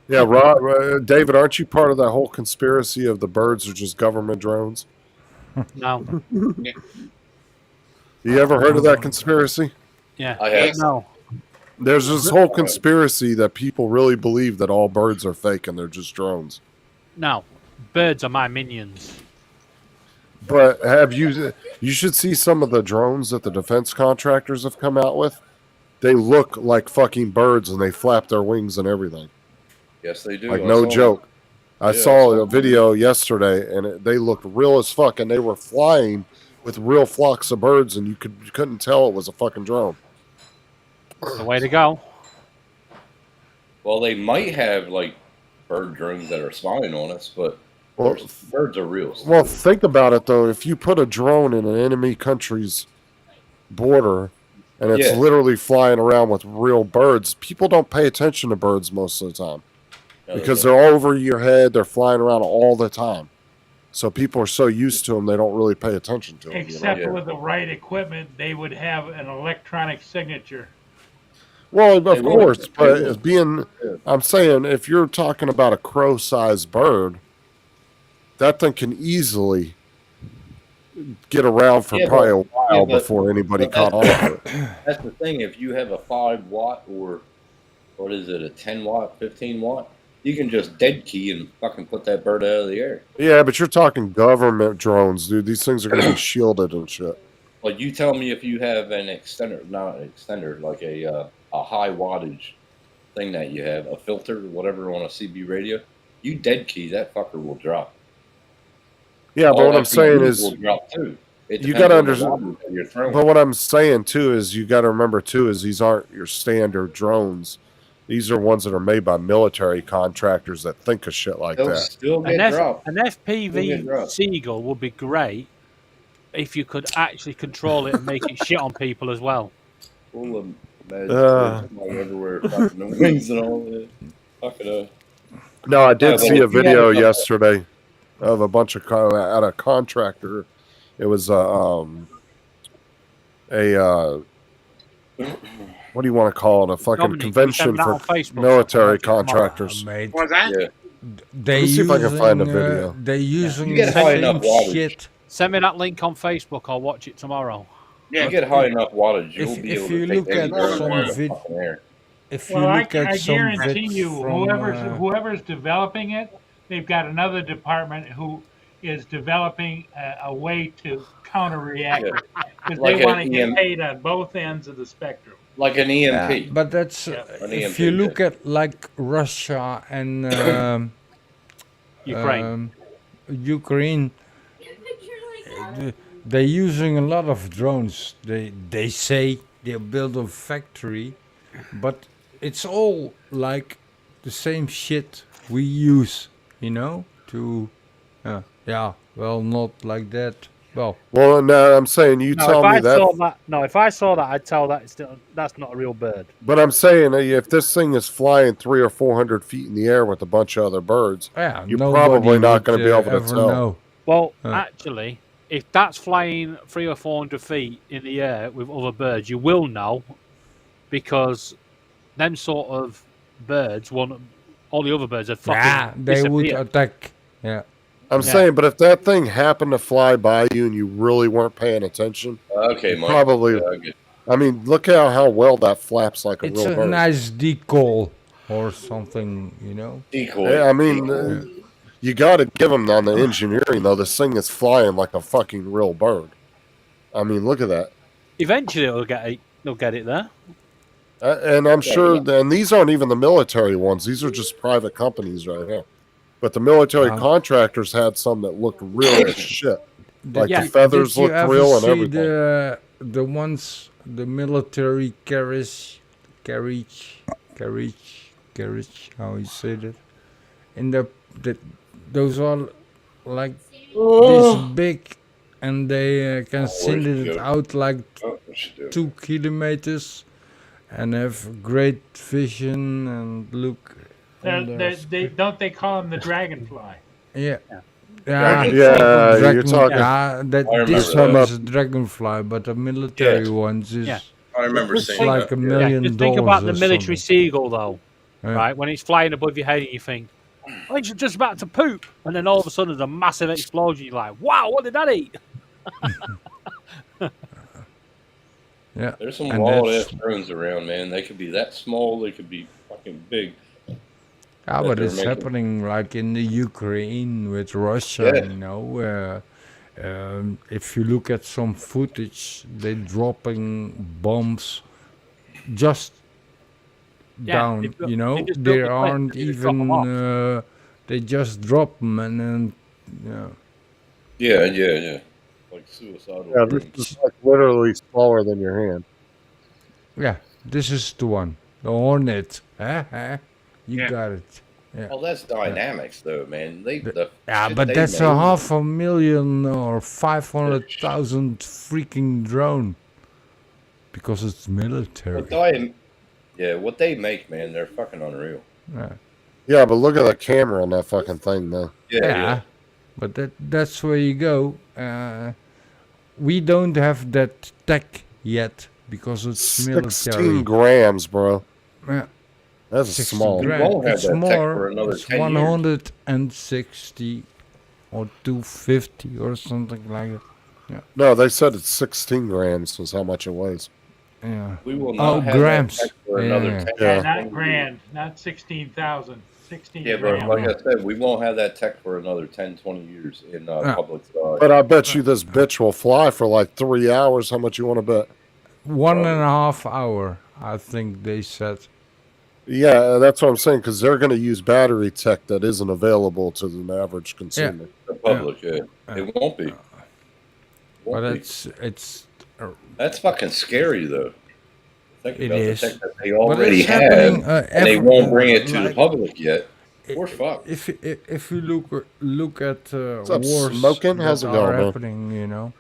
Yeah, Rob, David, aren't you part of that whole conspiracy of the birds are just government drones? No. You ever heard of that conspiracy? Yeah. I have. No. There's this whole conspiracy that people really believe that all birds are fake and they're just drones. No. Birds are my minions. But you should see some of the drones that the defense contractors have come out with. They look like fucking birds and they flap their wings and everything. Yes, they do. Like I no saw joke. I Yeah, saw I saw a video yesterday and they looked real as fuck and they were flying with real flocks of birds and you couldn't tell it was a fucking drone. The way to go. Well, they might have like bird drones that are spying on us, but Well, birds are real. Well, think about it though. If you put a drone in an enemy country's border and it's Yeah. literally flying around with real birds, people don't pay attention to birds most of the time No, they because don't. they're over your head. They're flying around all the time. So people are so used to them, they don't really pay attention to them. Except Yeah. with the right equipment, they would have an electronic signature. Well, of They will. course, They but will. it's being, I'm saying if you're talking about a crow-sized bird, that thing can easily get around for Yeah, probably a but- while yeah, but- before anybody but caught on to it. That's the thing. If you have a 5 watt or what is it, a 10 watt, 15 watt, you can just dead key and fucking put that bird out of the air. Yeah, but you're talking government drones, dude. These things are going to be shielded and shit. Like you tell me if you have an extender, not an extender, like a high wattage thing that you have, a filter, whatever on a CB radio, you dead key, that fucker will drop. Yeah, but All what I'm saying FPUs is, will drop too. It you depends got to on the understand. wattage that you're throwing. But what I'm saying too is, you got to remember too is these aren't your standard drones. These are ones that are made by military contractors that think of shit like They'll that. still An, get dropped. an They'll get FPV dropped. Seagull would be great if you could actually control it and make it shit on people as well. Full of mad Uh. shit, like everywhere, fucking the wings and all that. Fuck it up. No, I did Yeah, but see if a you have video a- yesterday of a bunch of at a contractor. It was what do you want to call it? A fucking Dominic, you convention send that for on Facebook so military I can watch it tomorrow. contractors. mate. What's that? Yeah. They Let me see if I can find a using, video. They're using You get the high same enough wattage. shit. Send me that link on Facebook. I'll watch it tomorrow. You get high enough wattage, you'll If- be if able you to take look any at bird some out of the vid- fucking air. If you Well, look I at some guarantee vids you, from, whoever's developing it, they've got another department who is developing a way to counter-react Yeah. because Like they an want to get EM paid on both ends of the spectrum. Like an EMP. yeah, but that's An if EMP, you look at like Russia and Ukraine. Ukraine, they're using a lot of drones. They say they build a factory, but it's all like the same shit we use, you know, to yeah, well, not like that. Well, No, I'm saying you No, tell if me I that. saw that, no, if I saw that, I'd tell that that's not a real bird. But I'm saying if this thing is flying 300 or 400 feet in the air with a bunch of other birds, yeah, you're nobody probably not would, going to be able to ever tell. know. Well, Huh. actually, if that's flying 300 or 400 feet in the air with other birds, you will know because them sort of birds want all the other birds are fucking Yeah, they would disappear. attack. Yeah. I'm Yeah. saying, but if that thing happened to fly by you and you really weren't paying attention, Okay, you Mike. probably. Yeah, I get- I mean, look how well that flaps like a It's real a bird. nice decoy or something, you know. Decoy. Yeah, I mean, Decoy. you got to give them on the engineering though. This thing is flying like a fucking real bird. I mean, look at that. Eventually, they'll get it there. And I'm sure, and these aren't even the military ones. These are just private companies right here. But the military contractors had some that looked real as shit. Like Yeah. the feathers Did you looked ever real and see everything. the ones the military carriage, how you say that? In the those are like this big, and they can send where's it the- out like Oh, what you do? 2 kilometers, and have great vision and look They call him the dragonfly. Yeah. Yeah. Yeah, you're talking- that I remember this that. one is a dragonfly, but the military Yeah. ones is Yeah. I remember Just seeing think- like that. $1 million. Just think about the or military something. seagull, though, Yeah. right? When it's flying above your head and you think, oh, it's just about to poop. And then all of a sudden there's a massive explosion. You're like, wow, what did that eat? Yeah. There's some And wild that's- ass drones around, man. They could be that small. They could be fucking big. Yeah, that but they're it's making. happening like in the Ukraine with Russia, Yeah. you know. If you look at some footage, they're dropping bombs just Yeah, down, they you know. they just built They the plane, aren't they just drop 'em even, off. they just drop them and then, Yeah. Like suicidal. Yeah, this drones. is like literally smaller than your hand. yeah, this is the one, the Hornet. You Yeah. got it. Yeah. Well, that's dynamics, though, man. The Yeah, shit but they that's made- a 500,000 or 500,000 freaking drone. Because it's military. What they make, man, they're fucking unreal. Yeah. Yeah, but look at the camera on that fucking thing, though. Yeah, but that's where you go. We don't have that tech yet because it's 16 military. grams, bro. Yeah. That's 60 small. grand. won't have It's that tech more. for another It's 10 years. 160 or 250 or something like that. No, they said it's 16 grams is how much it weighs. Yeah. We will Oh, not have grams. that tech for another Yeah. 10 Yeah. Not grand, not 16,000. 16 Yeah, but grand. like I said, we won't have that tech for another 10, 20 years in Yeah. public side. But I bet you this bitch will fly for like 3 hours. How much you want to bet? 1.5 hour, I think they said. Yeah, that's what I'm saying, because they're going to use battery tech that isn't available to the average consumer. The public, yeah. It won't be. But Won't be. it's That's fucking scary, though. Think It about is. the tech that they But already it's have, happening, and they every- won't bring it to the like- public yet. We're fucked. if you look at What's up, wars Smoking? that How's it are going, man? happening, you know,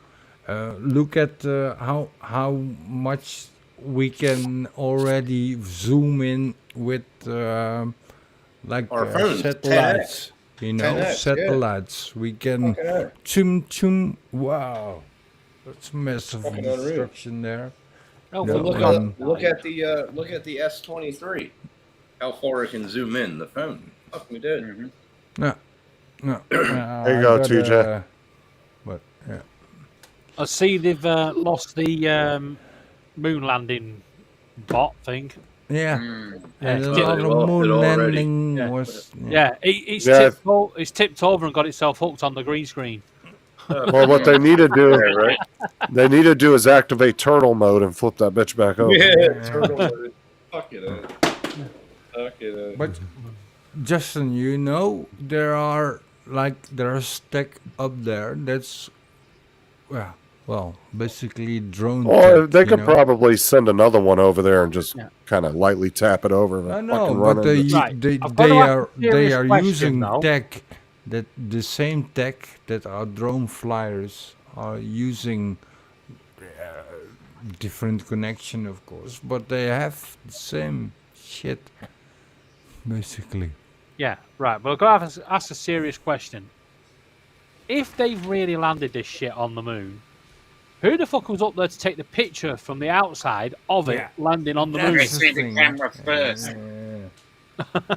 look at how much we can already zoom in with like Our phones, satellites. You know, 10x, yeah. satellites. We can Fucking hell. chum. Wow, that's massive Fucking unreal. destruction there. No, No, but Look um, at the S23. How far it can zoom in the phone. Fuck, we did. No. There you I go, got, TJ. But yeah. I see they've lost the moon landing bot thing. Yeah. Yeah, And it's a tipped- lot they of lost moon it already. landing Yeah. was. Yeah, it's Yeah. tipped over and got itself hooked on the green screen. Well, what they need to do, Yeah, right? they need to do is activate turtle mode and flip that bitch back over. Yeah, turtle mode. Fuck it, Fuck it, But Justin, you know there's tech up there that's well basically drone. Or tech, they you could know? probably send another one over there and just Yeah. kind of lightly tap it over. And I fucking know, run but into- Right. they I've got to ask a they serious are question, using though. tech that the same tech that our drone flyers are using. Different connection, of course, but they have the same shit, basically. Yeah, right. But I've got to ask a serious question. If they've really landed this shit on the moon, who the fuck was up there to take the picture from the outside of it Yeah. landing on the That's moon? They the see the thing. camera first.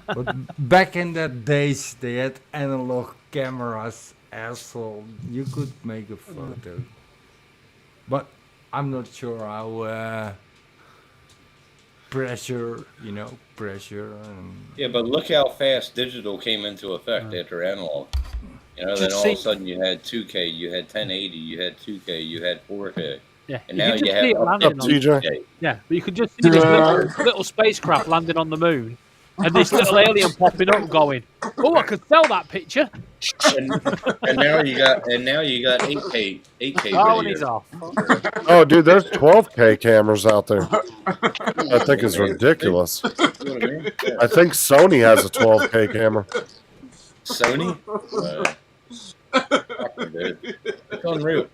But back in that days, they had analog cameras, asshole. You could make a photo. But I'm not sure how pressure. And Yeah, but look how fast digital came into effect after analog. You know, then Just all of a see- sudden you had 2K, you had 1080, you had 2K, you had 4K. Yeah, And you now could just you see it have landing up on to TJ. 2K. Yeah, but you could just see this little spacecraft landing on the moon, and this little alien popping up, going, "Oh, I could sell that picture." And now you got 8K Oh, and he's video. off. Oh, dude, there's 12K cameras out there. I think it's ridiculous. You know what I mean? Yeah. I think Sony has a 12K camera. Sony? Fucking dude. It's unreal.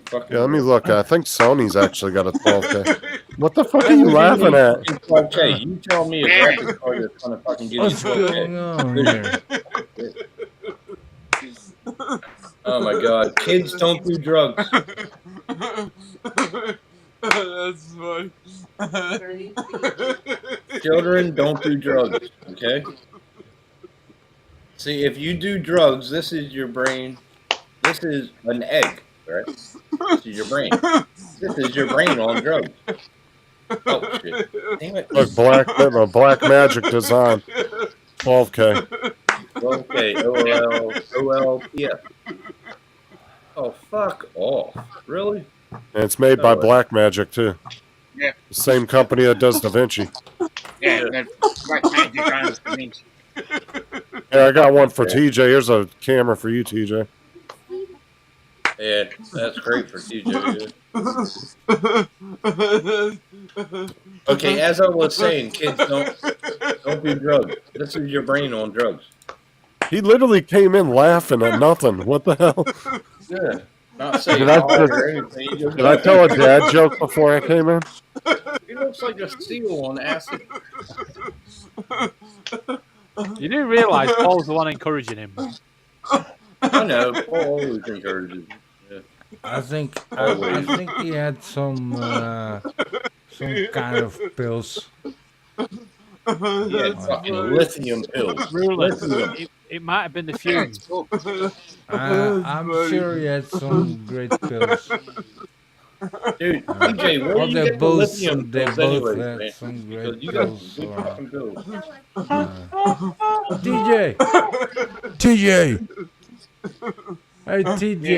fucking. Yeah, let me look. I think Sony's actually got a 12K. What the fuck are you laughing at? 12K. You tell me a graphics card that's gonna fucking give you What's going 12K. on here? Oh my god, kids don't do drugs. That's funny. Children don't do drugs, okay? See, if you do drugs, this is your brain. This is an egg, right? This is your brain. This is your brain on drugs. Oh shit! Damn it! Look, black magic design. 12K. Okay, OLPF. Oh, fuck off! Really? And it's made by Black Magic too. Yeah. The same company that does Da Vinci. Yeah, that Black Magic owns Da Vinci. Yeah, I got one for TJ. Here's a camera for you, TJ. Yeah, that's great for TJ. Yeah. Okay, as I was saying, kids don't do drugs. This is your brain on drugs. He literally came in laughing at nothing. What the hell? Yeah, not saying Did I, hard or anything. He just- did I tell a dad joke before I came in? He looks like a seal on acid. You do realise Paul's the one encouraging him. I know. Paul always encourages. Yeah. I think he had some kind of pills. Yeah, fucking lithium pills. Lithium. It might have been the fumes. I'm sure he had some great pills. Dude, TJ, where Well, do you they get the both lithium they pills both anyways, had man? some Because great you got pills. some good fucking pills. TJ, TJ, hey TJ,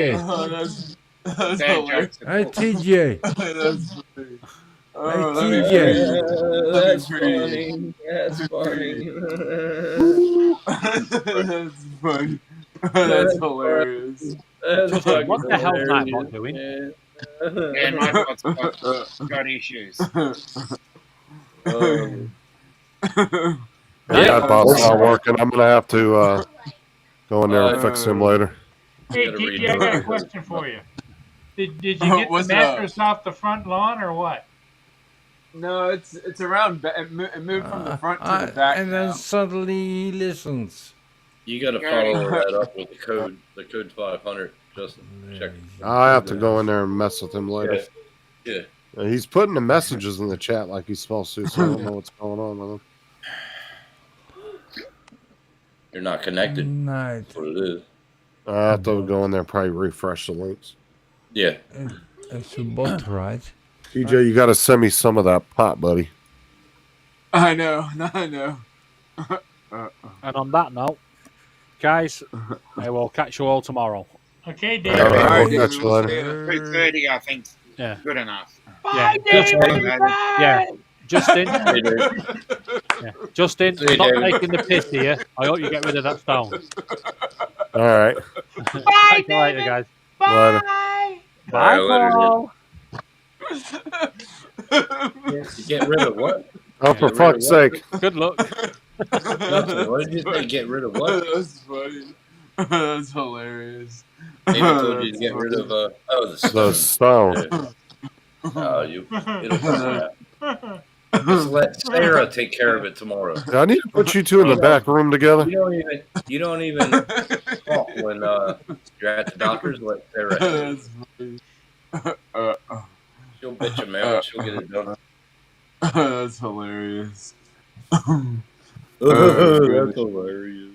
That's hilarious. hey TJ, That's funny. hey Oh, That's TJ. funny. That's funny. That's funny. That's hilarious. That's Justin, what the hell is hilarious, Nightbot doing? man. Yeah, Nightbot's got issues. Yeah, Bob's not working. I'm gonna have to go in there and fix him later. Hey, gotta TJ, redo I got a it. question for you. Did you get the What's up? mattress off the front lawn or what? No, it's around. It moved from the front to the back. And then now. suddenly he listens. You got to follow that up with the code 500. Justin, check. I'll have to go in there and mess with him later. Yeah. He's putting the messages in the chat like he's supposed to, so I don't know what's going on with him. You're not connected. Night. That's what it is. I have to go in there and probably refresh the links. Yeah. It's a bot, right? TJ, you got to send me some of that pot, buddy. I know. I know. And on that note, guys, I will catch you all tomorrow. Okay, All David. right, we'll catch you later. 3:30, I think. Yeah. Good enough. Yeah, Justin. Yeah, Justin, See you, stop David. taking the piss here. I hope you get rid of that stone. All right. Catch you later, guys. Later. Bye, All right, later, Paul. You get rid of what? Oh, for fuck's sake. Good luck. Nothing. What did you say? Get rid of what? That's funny. That's hilarious. David told you to get rid of the The stone. Yeah. Oh, it'll just let Sarah take care of it tomorrow. I need to put you two in the back room together. You don't even talk when you're at the doctor's. Let Sarah. That's funny. She'll bitch him out. She'll get it done. That's hilarious. That's hilarious.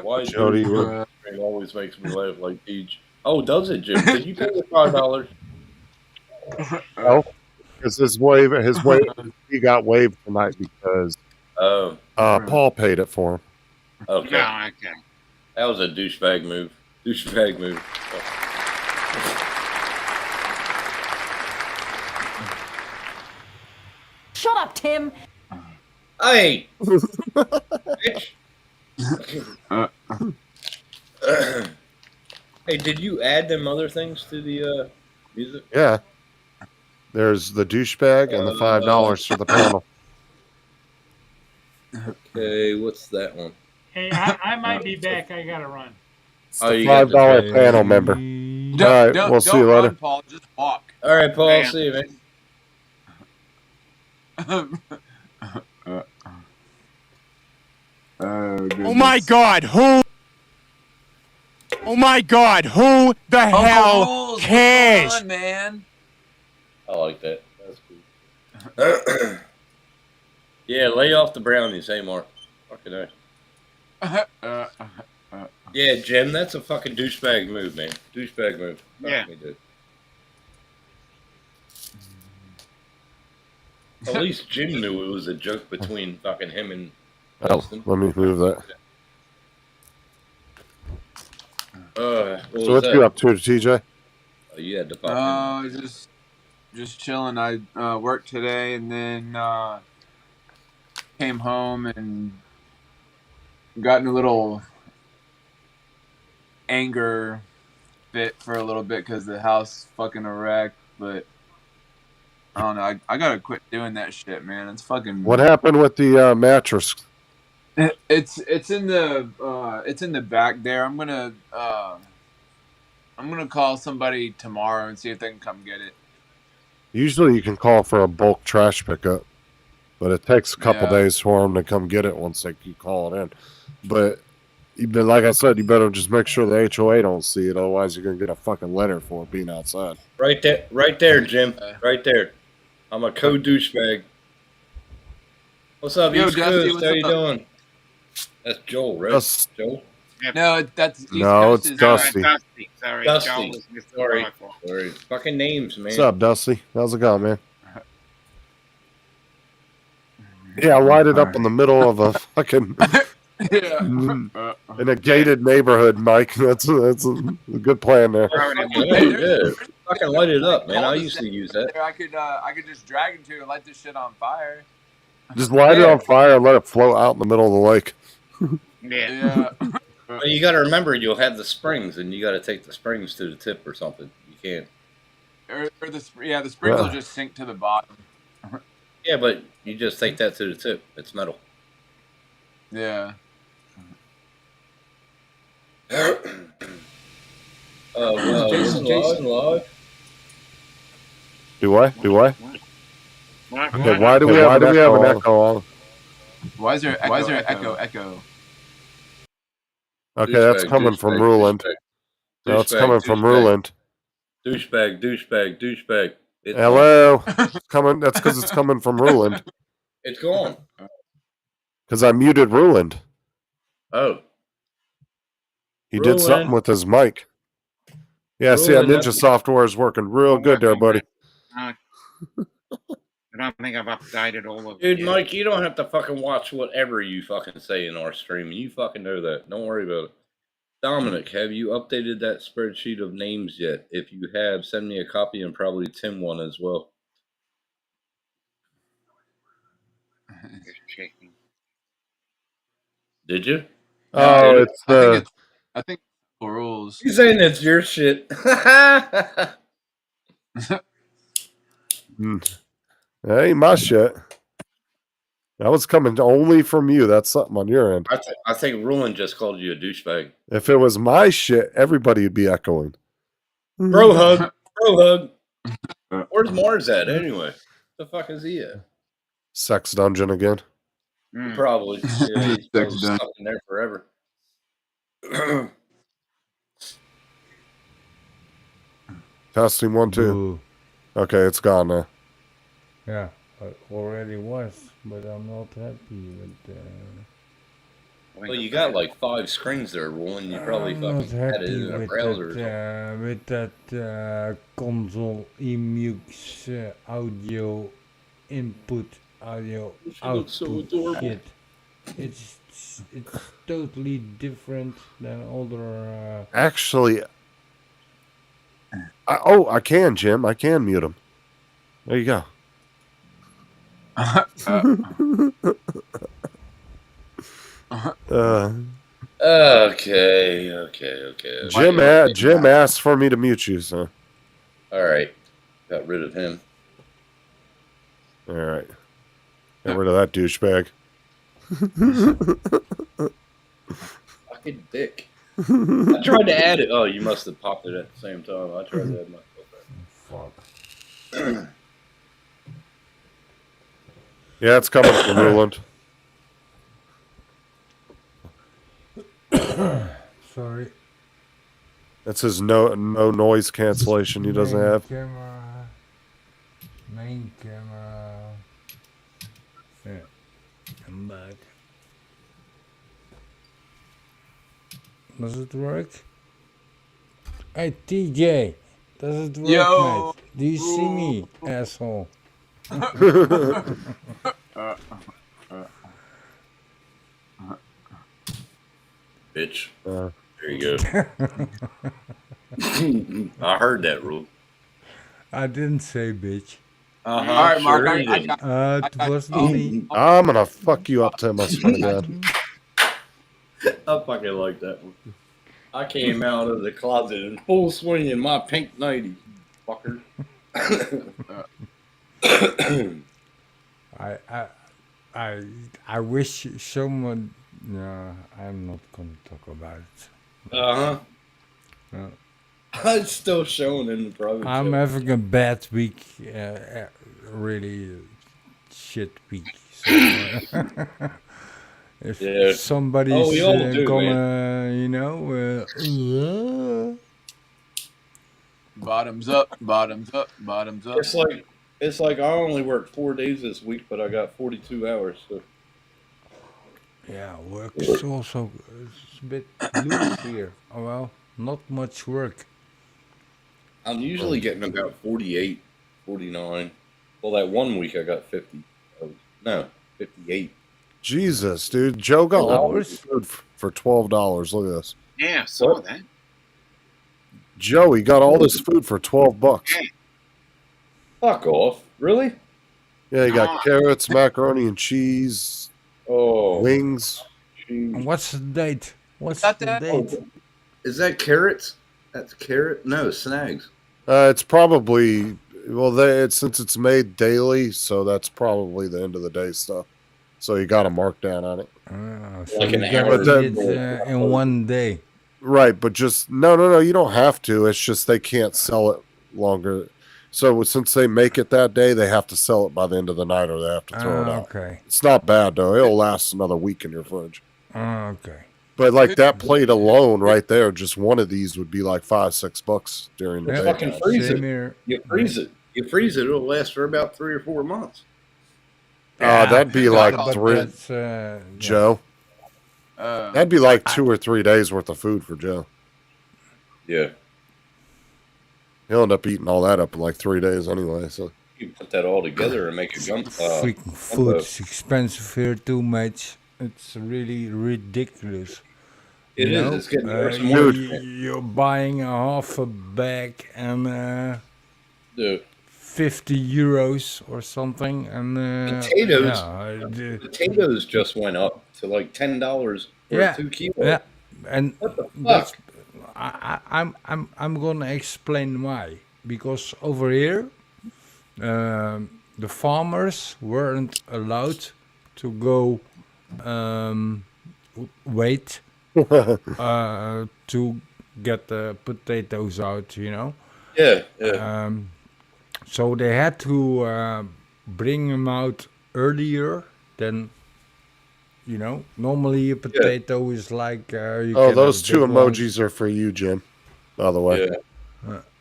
Why Jody, Jody always makes me laugh like Teach. Oh, does it, Jim? Did you pay the $5? Oh, because his wave, he got waived tonight because Paul paid it for him. Okay. No, okay. That was a douchebag move. Douchebag move. Shut up, Tim. Hey! Bitch. Hey, did you add them other things to the music? Yeah. There's the douchebag and the $5 for the panel. Okay, what's that one? Hey, I might be back. I gotta run. Oh, you got $5 the panel member. Don't, All right, don't, we'll see don't you run, later. Paul. Just walk. All right, Paul. Man. I'll see you, man. Oh my God, who? Oh my God, who the hell Rules, what's cares? going on, man? I like that. That's cool. Yeah, lay off the brownies, hey, Mark. Fucking A. Yeah, Jim, that's a fucking douchebag move, man. Douchebag move. Yeah. Me, dude. At least Jim knew it was a joke between fucking him and Oh, Dustin. let me move that. What So what was you that? up to, TJ? Oh, you had to pop in. Just chilling. I worked today and then came home and got in a little anger fit for a little bit because the house fucking a wreck. But I don't know. I gotta quit doing that shit, man. It's fucking. What happened with the mattress? It's in the back there. I'm gonna call somebody tomorrow and see if they can come get it. Usually you can call for a bulk trash pickup, but it takes a couple Yeah. days for them to come get it once they keep calling in. But like I said, you better just make sure the HOA don't see it, otherwise you're gonna get a fucking letter for it being outside. Right there, Jim. Right there. I'm a co-douchebag. What's up, Yo, East Dusty, Coast? what's How you up? doing? That's Joel, right? Joel? No, that's East No, Coast it's is, Dusty. Dusty. Sorry, Joel Dusty. was Mr. Sorry. Rifle. Sorry. Fucking names, man. What's up, Dusty? How's it going, man? Yeah, light it up in the middle of a fucking in a gated neighborhood, Mike. That's a good plan there. Yeah. Fucking light it up, man. I used to use that. I could just drag into and light this shit on fire. Just light it on fire and let it float out in the middle of the lake. Yeah. But you got to remember, you'll have the springs, and you got to take the springs to the tip or something. You can't. Or the springs will just sink to the bottom. Yeah, but you just take that to the tip. It's metal. Yeah. Jason live. Do I? Okay, why do we have an echo on? Why is there echo? Okay, that's coming from Ruland. No, it's coming from Ruland. Douchebag. It's Hello. Coming. That's because it's coming from Ruland. It's gone. Because I muted Ruland. Oh. He did something with his mic. Yeah, see, that Ninja software is working real good there, buddy. I don't think I've updated all of Dude, it. Mike, you don't have to fucking watch whatever you fucking say in our stream. You fucking know that. Don't worry about it. Dominic, have you updated that spreadsheet of names yet? If you have, send me a copy and probably Tim one as well. Just checking. Did you? Oh, it's the. I think rules. He's saying it's your shit. Hey, my shit. That was coming only from you. That's something on your end. I think Ruland just called you a douchebag. If it was my shit, everybody would be echoing. Bro hug. Where's Mars at anyway? The fuck is he at? Sex dungeon again. Probably. Yeah, he's probably stuck in there forever. Testing 1, 2. Okay, it's gone now. Yeah, it already was, but I'm not happy with Well, you got like 5 screens there, Roland. You probably I'm not fucking had it happy in a with browser. that, with that console emux audio input, audio output so adorable. shit. It's totally different than other. Actually, I can, Jim. I can mute him. There you go. Okay. Jim asked for me to mute you, so. All right. Got rid of him. All right. Get rid of that douchebag. Fucking dick. I tried to add it. Oh, you must have popped it at the same time. I tried to add myself. Fuck. Yeah, it's coming from Ruland. Sorry. That's his no noise cancellation he doesn't Main have. Camera. Main camera. Yeah. I'm back. Does it work? Hey TJ, does it work, Yo. mate? Do you see me, asshole? Bitch. There you go. I heard that, Rule. I didn't say bitch. All right, Mark, I got It wasn't me. I'm gonna fuck you up, Tim. I swear to God. I fucking like that one. I came out of the closet in full swing in my pink nightie, fucker. I wish someone. No, I'm not gonna talk about it. Uh-huh. It's still showing in the private I'm show. having a bad week, really shit week. So, if Yeah. somebody's Oh, we all do, gonna, you know, Bottoms up, bottoms up, bottoms up. It's like I only worked 4 days this week, but I got 42 hours. So yeah, work is also it's a bit loose here. Oh well, not much work. I'm usually getting about 48, 49. Well, that one week I got 50. No, 58. Jesus, dude. Joe got all Hours? this food for $12. Look at this. Yeah, I saw that. Joey got all this food for $12. Fuck off. Really? Yeah, you got Ah. carrots, macaroni and cheese, Oh. wings. And what's the date? What's Got the that? date? Is that carrots? That's carrot? No, snags. It's probably since it's made daily, so that's probably the end of the day stuff. So you got a markdown on it, So Like you an gotta hour eat before. it in one day. right? But just no, you don't have to. It's just they can't sell it longer. So since they make it that day, they have to sell it by the end of the night, or they have to throw it out. Okay. It's not bad though. It'll last another week in your fridge. Okay. But like that plate alone, right there, just one of these would be like $5-6 during the Yeah. day. Fucking freeze Same it. here. You freeze it. You freeze it. It'll last for about 3 or 4 months. That'd be like But three, that's, Joe. That'd be like 2 or 3 days worth of food for Joe. Yeah. He'll end up eating all that up in like 3 days anyway. So You put that all together and make a gumbo. Freaking food's expensive here too, mate. It's really ridiculous. It You is. know? It's getting worse and worse. You're buying a half a bag and Dude, 50 euros or something, and Potatoes. yeah, potatoes just went up to like $10 for yeah, 2 kilos. yeah, and What the that's fuck? I'm gonna explain why. Because over here, the farmers weren't allowed to go wait to get the potatoes out, you know. Yeah, yeah. So they had to bring them out earlier than, you know. Normally a potato is like you oh, get those a 2 big one. emojis are for you, Jim. By the way. Yeah.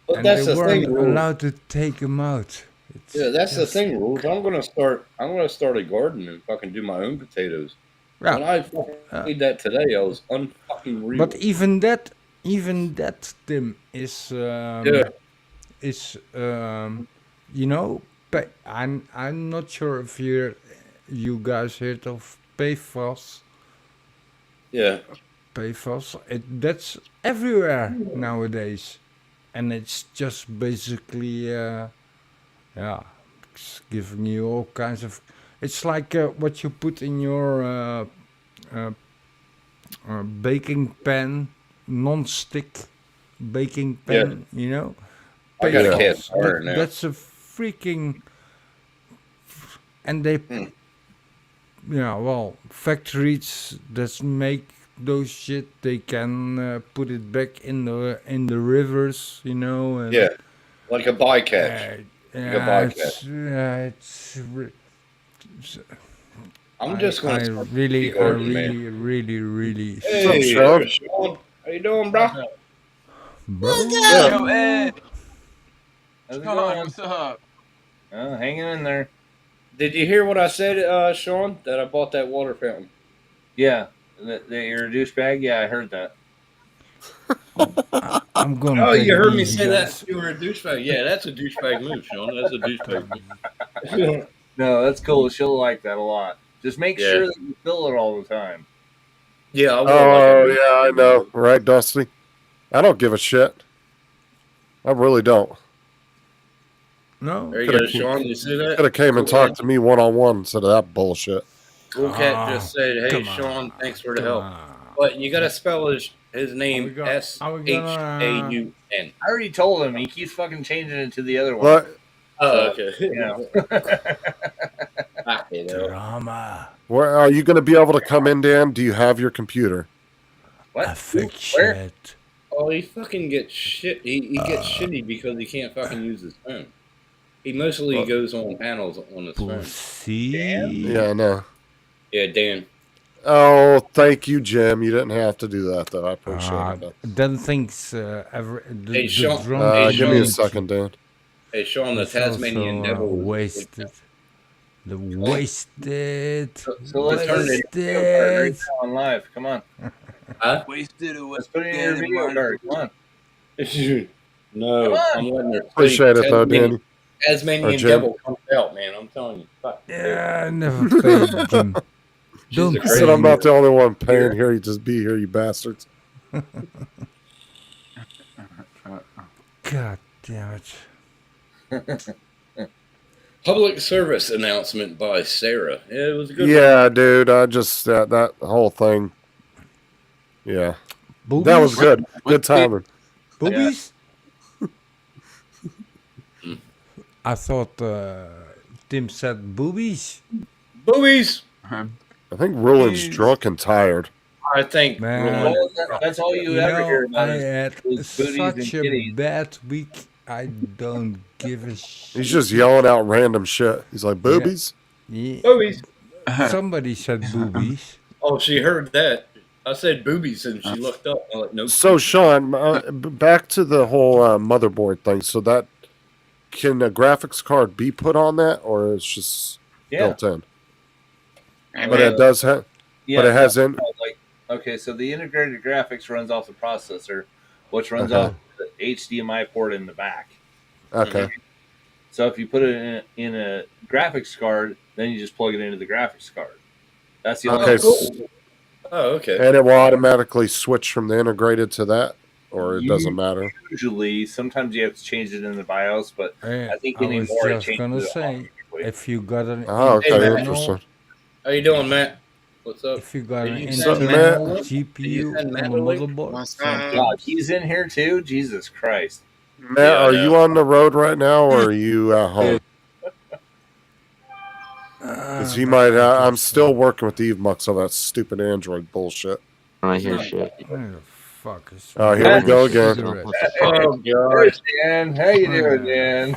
But And that's they the weren't thing, Rules. allowed to take them out. It's Yeah, that's the just- thing, Rules. I'm gonna start a garden and fucking do my own potatoes. Yeah. When I fucking did that today, I was unfucking real. But even that, Tim, is you know, I'm not sure if you guys heard of PFAS. Yeah. PFAS. That's everywhere nowadays, and it's just basically it's giving you all kinds of. It's like what you put in your baking pan, non-stick baking pan. You know. I got a PFAS. cast iron now. That's a freaking. And they, yeah, well, factories that make those shit, they can put it back in the rivers, you know. And, Yeah, like a bycatch. I'm just I going to really, Hey, Sean. How you doing, bro? Yo, Ed. How's it Sean, going? what's up? Hanging in there. Did you hear what I said, Sean? That I bought that water fountain. Yeah, that you're a douchebag. Yeah, I heard that. I'm gonna. Oh, take you it heard me easy, say guys. that you were a douchebag. Yeah, that's a douchebag move, Sean. That's a douchebag move. No, that's cool. She'll like that a lot. Just make Yeah. sure that you fill it all the time. Yeah, I will. Oh, yeah, I know. Right, Dusty? I don't give a shit. I really don't. No. There you go, Sean. You see that? Could have came and talked to me one-on-one instead of that bullshit. Cool Cat just said, "Hey, Sean, thanks for the help." But you gotta spell his name SHAUN. I already told him. He keeps fucking changing it to the other one. What? Oh, okay. You know. Drama. Where are you going to be able to come in, Dan? Do you have your computer? What? Where? Oh, he fucking gets shit. He gets shitty because he can't fucking use his phone. He mostly goes on panels on his phone. Yeah, I know. Yeah, Dan. Oh, thank you, Jim. You didn't have to do that, though. I appreciate it. Then things ever. Hey, Sean. Give me a second, Dan. Hey, Sean, the It's Tasmanian also, devil. wasted. The wasted. So let's turn it into on live. Come on. Huh? Wasted away. Let's put it in your video card. Come on. No, Come on. I'm letting her. Appreciate it, though, Danny. Tasmanian Or Jim. devil comes out, man. I'm telling you. Fuck. Yeah, I never paid Jim. Don't He said I'm not the only one paying here. You just be here, you bastards. God damn it. Public service announcement by Sarah. Yeah, it was a good. Yeah, dude. I just that whole thing. Yeah, Boobies? that was good. Good timing. Boobies? I thought Tim said boobies. Boobies. I think Roland's drunk and tired. I think. Man, That's all you you ever know, hear about I is had booties and such a kitties. bad week. I don't give a shit. He's just yelling out random shit. He's like, boobies? Yeah. Boobies. Somebody said boobies. Oh, she heard that. I said boobies, and she looked up. I'm like, no. So, Sean, back to the whole motherboard thing. So that can a graphics card be put on that, or it's just built in? But it does have. Yeah, but it hasn't. Like, okay, so the integrated graphics runs off the processor, which runs Okay. off the HDMI port in the back. Okay. So if you put it in a graphics card, then you just plug it into the graphics card. That's the only. Okay. Oh, okay. And it will automatically switch from the integrated to that, or it doesn't matter. Usually, sometimes you have to change it in the BIOS, but Yeah, I think I was anymore it just changes gonna it say, automatically. if you got an Oh, okay, internal, interesting. How you doing, Matt? What's up? if you got an Did you internal send Matt a link? GPU Did you send on Matt the a link? motherboard, God, he's in here too. Jesus Christ! Matt, Yeah, I are know. you on the road right now, or are you at home? Because he might. I'm still working with Eve Mux on that stupid Android bullshit. I hear shit. Where the fuck is Oh, here we go again. Oh, Hey, God. Dan, how you doing, Dan?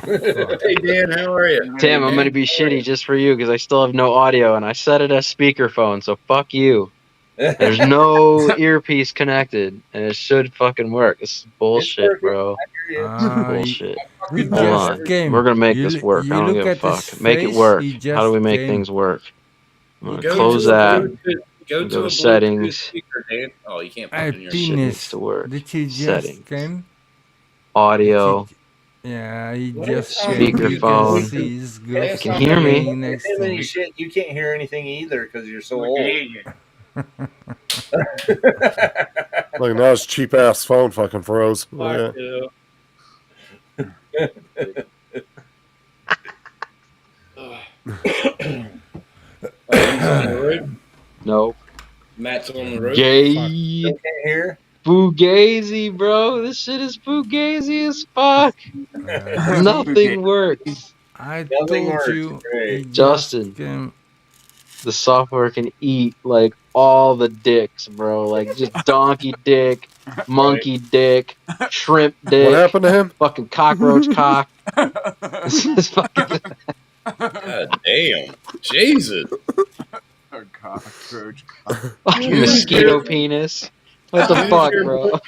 Hey, Dan, how are you? Tim, I'm gonna be shitty just for you because I still have no audio and I set it as speakerphone, so fuck you. There's no earpiece connected and it should fucking work. This is bullshit, bro. Bullshit. We Hold just on. came. We're gonna make You this li- work. you I don't look give a at his fuck. Make it face, work. he How do we just make came. things work? I'm gonna Go close to a that. Bluetooth- Go Go to to a Bluetooth settings. speaker, Dan. Oh, you can't put Hey, it in your Shit shit. needs penis. to work. Did you just Settings. came? Audio. Yeah, he What just is came. You can Speakerphone. see his You girlfriend can hear me? laying next Him to and him. shit, you can't hear anything either because you're so old. Look, now his cheap ass phone fucking froze. Fuck, Yeah. He's on the road. Nope. Matt's on the road. Gay. You can't hear? Fugazi, bro. This shit is fugazi as fuck. Nothing works. I Nothing told works. you. Great. He just Justin. came. The software can eat like all the dicks, bro. Like just donkey dick, monkey dick, shrimp dick. What happened to him? Fucking cockroach cock. This is fucking God damn. Jesus. A cockroach. fucking mosquito penis. What the fuck, bro?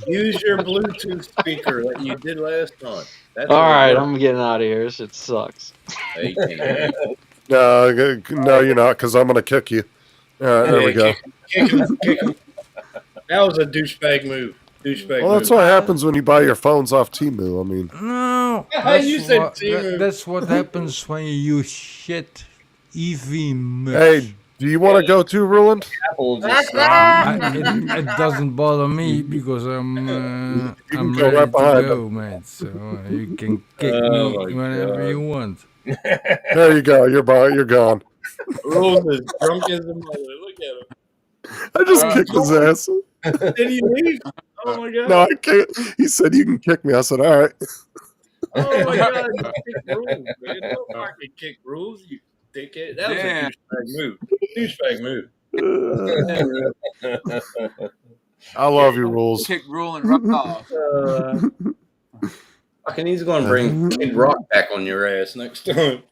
Use your Bluetooth speaker that you did last time. That's All what right, it I'm getting out of here. This shit sucks. Hey, can't. No, you're not, because I'm gonna kick you. There we go. Kick him. That was a douchebag move. Well, that's what happens when you buy your phones off Temu. I mean, No, You said Temu. that's what happens when you use shit EV much. hey, do you want to go to Ruland? Apple just it doesn't bother me because I'm go ready right to behind go, mate. So you can kick me whenever you want. There you go. You're gone. Rules is drunk as a mother. Look at him. I just kicked his ass. Did he leave? Oh my god. No, I can't. He said you can kick me. I said, all right. Oh my god. You kick rules, man. Don't fucking kick rules, you dickhead. That was Yeah. a douchebag move. I love your rules. Kick rule and rock off. Fucking he's going to bring Kid Rock back on your ass next time.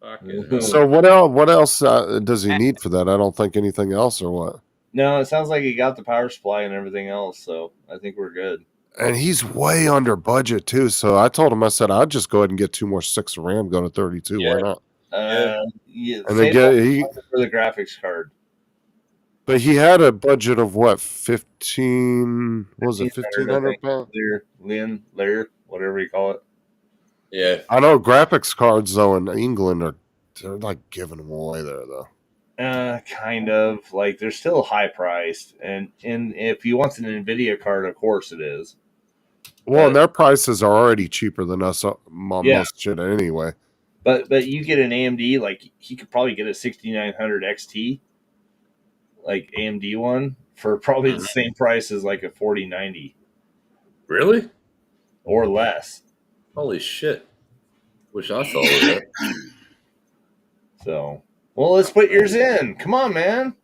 Fucking So what else does he need for that? I don't think anything else or what. No, it sounds like he got the power supply and everything else, so I think we're good. And he's way under budget too. So I told him, I said, I'd just go ahead and get 2 more 6 of RAM, go to 32. Yeah. Why not? Yeah, And then for the graphics card. but he had a budget of what, 15? What was it, 1,500 pounds? Lair, whatever you call it. Yeah. I know graphics cards though in England they're like giving them away there though. Kind of. Like they're still high priced, and if you want an NVIDIA card, of course it is. Well, and their prices are already cheaper than us on most shit anyway. But you get an AMD, like he could probably get a 6900 XT, like AMD one, for probably the same price as like a 4090. Really? Or less. Holy shit. Wish I saw that. So, well, let's put yours in. Come on, man.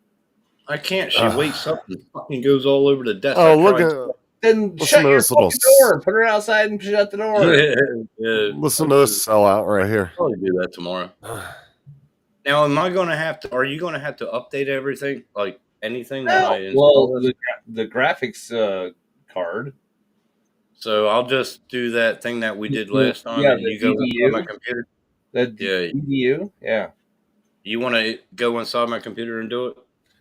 I can't. She wakes up and fucking goes all over the desk. Oh, I look tried- at Then Listen shut to your this little fucking door. Put her outside and shut the door. Yeah. listen to this sellout right here. I'll probably do that tomorrow. Now, am I going to have to? Are you going to have to update everything, like anything that I install? Well, the graphics card. So I'll just do that thing that we did last time. Yeah, and the you go DDU. inside my computer. The Yeah. DDU. Yeah. You want to go inside my computer and do it?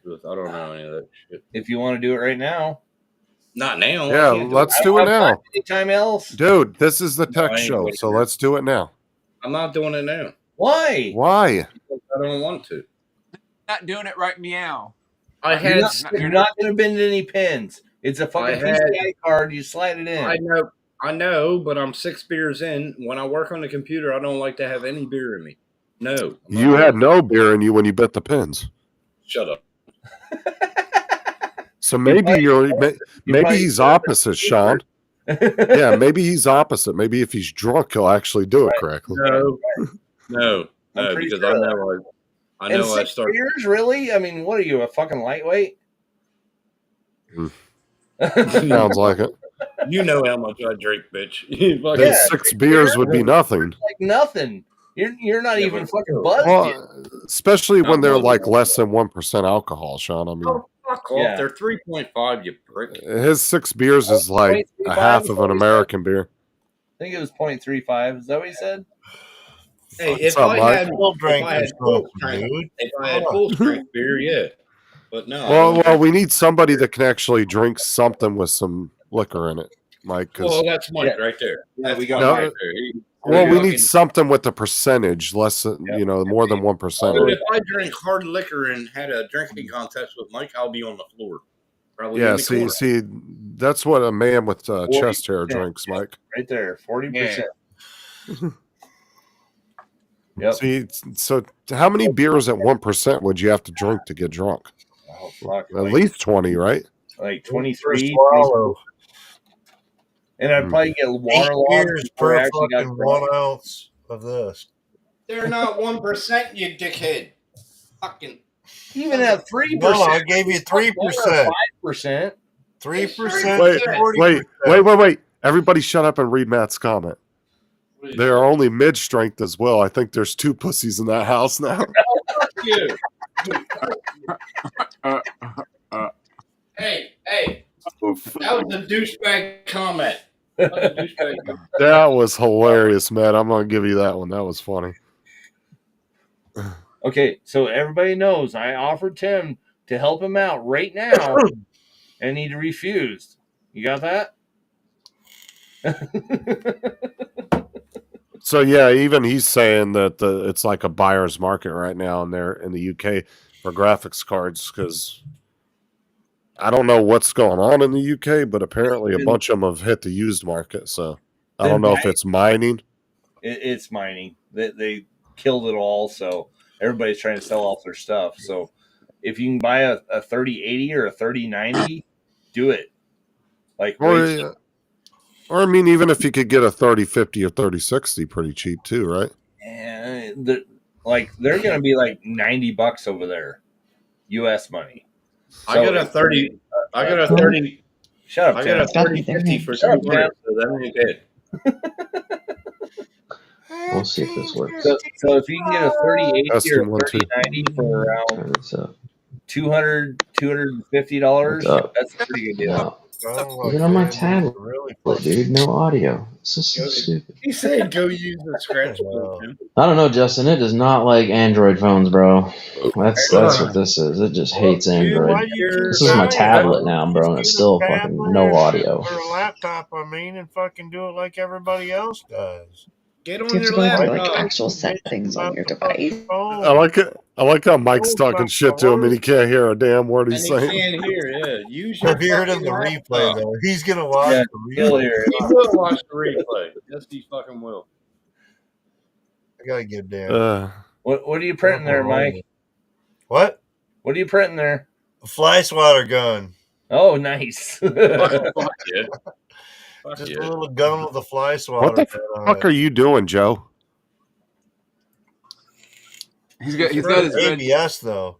I don't know any of that shit. If you want to do it right now. Not now. I Yeah, can't let's I do don't it have now. time anytime else. Dude, this is the tech I ain't show, going so to. let's do it now. I'm not doing it now. Why? Why? I don't want to. Not doing it right meow. I You're had. not, you're not going to bend any pins. It's a fucking I had- PCI card. You slide it in. I know, but I'm 6 beers in. When I work on the computer, I don't like to have any beer in me. No. I'm You not- had no beer in you when you bit the pins. Shut up. So maybe maybe he's opposite, Sean. Yeah, maybe he's opposite. Maybe if he's drunk, he'll actually do it correctly. No, pretty because sure I know I And know I 6 start. beers, really? I mean, what are you, a fucking lightweight? Sounds like it. You know how much I drink, bitch. You fucking- Then 6 beers would be nothing. Like nothing. You're not even fucking buzzed yet. Well, especially when they're like less than 1% alcohol, Sean. I mean, Oh, fuck off. Yeah. They're 3.5, you prick. his 6 beers is like a half of an American beer. I think it was 0.35. Is that what you said? Hey, if up, I Mike? had full strength, if I had full strength beer, yeah. But no. Well, we need somebody that can actually drink something with some liquor in it, Mike. 'cause- Well, that's Mike right there. Yeah, we That's got No, Mike right there. well, we fucking- need something with the percentage, less than, more than 1%. But if I drink hard liquor and had a drinking contest with Mike, I'll be on the floor. Probably in Yeah, the corner. see, that's what a man with chest hair drinks, Mike. Right there, 40%. Yep. See, so how many beers at 1% would you have to drink to get drunk? Oh, fuck. At least 20, right? Like 23. Swallow. And I'd probably get 8 waterlogged beers before I per actually got fucking drunk. 1 ounce of this. They're not 1%, you dickhead. Fucking. Even at 3%. No, I gave you 3%. 5%. 3%. Wait. Everybody shut up and read Matt's comment. They are only mid-strength as well. I think there's 2 pussies in that house now. You. Hey, that was a douchebag comment. That was hilarious, Matt. I'm going to give you that one. That was funny. Okay, so everybody knows I offered Tim to help him out right now, and he refused. You got that? So yeah, even he's saying that it's like a buyer's market right now in the UK for graphics cards, because I don't know what's going on in the UK, but apparently a bunch of them have hit the used market. So I don't know if it's mining. It's mining. They killed it all, so everybody's trying to sell off their stuff. So if you can buy a 3080 or a 3090, do it. Or I mean, even if you could get a 3050 or 3060 pretty cheap too, right? And they're going to be like $90 over there, US money. I got a 30. Shut up, I got a 3050 for $200. So that ain't good. We'll see if this works. So if you can get a 3080 Testing, or 1, 2. 3090 for around $200, $250, that's a pretty good deal. Even on my tablet, dude, no audio. This is so stupid. He said go use the scratch build. I don't know, Justin. It does not like Android phones, bro. That's what this is. It just hates Android. This is my tablet now, bro, and it's still fucking no audio. Or a laptop, and fucking do it like everybody else does. Get on You have your to go into laptop. like actual settings on your device. I like it. I like how Mike's talking shit to him and he can't hear a damn word he's And he saying. can't hear. Yeah, use your. Have you heard of fucking the laptop. replay though? He's gonna watch Yeah, the he'll replay. hear He it. will watch the replay. Yes, he fucking will. I gotta give Dan. What are you printing there, Mike? What? What are you printing there? A fly swatter gun. Oh, nice. Fuck yeah. Fuck Just yeah. a little gun with a fly swatter. What the fuck are you doing, Joe? He's got his red. ABS though.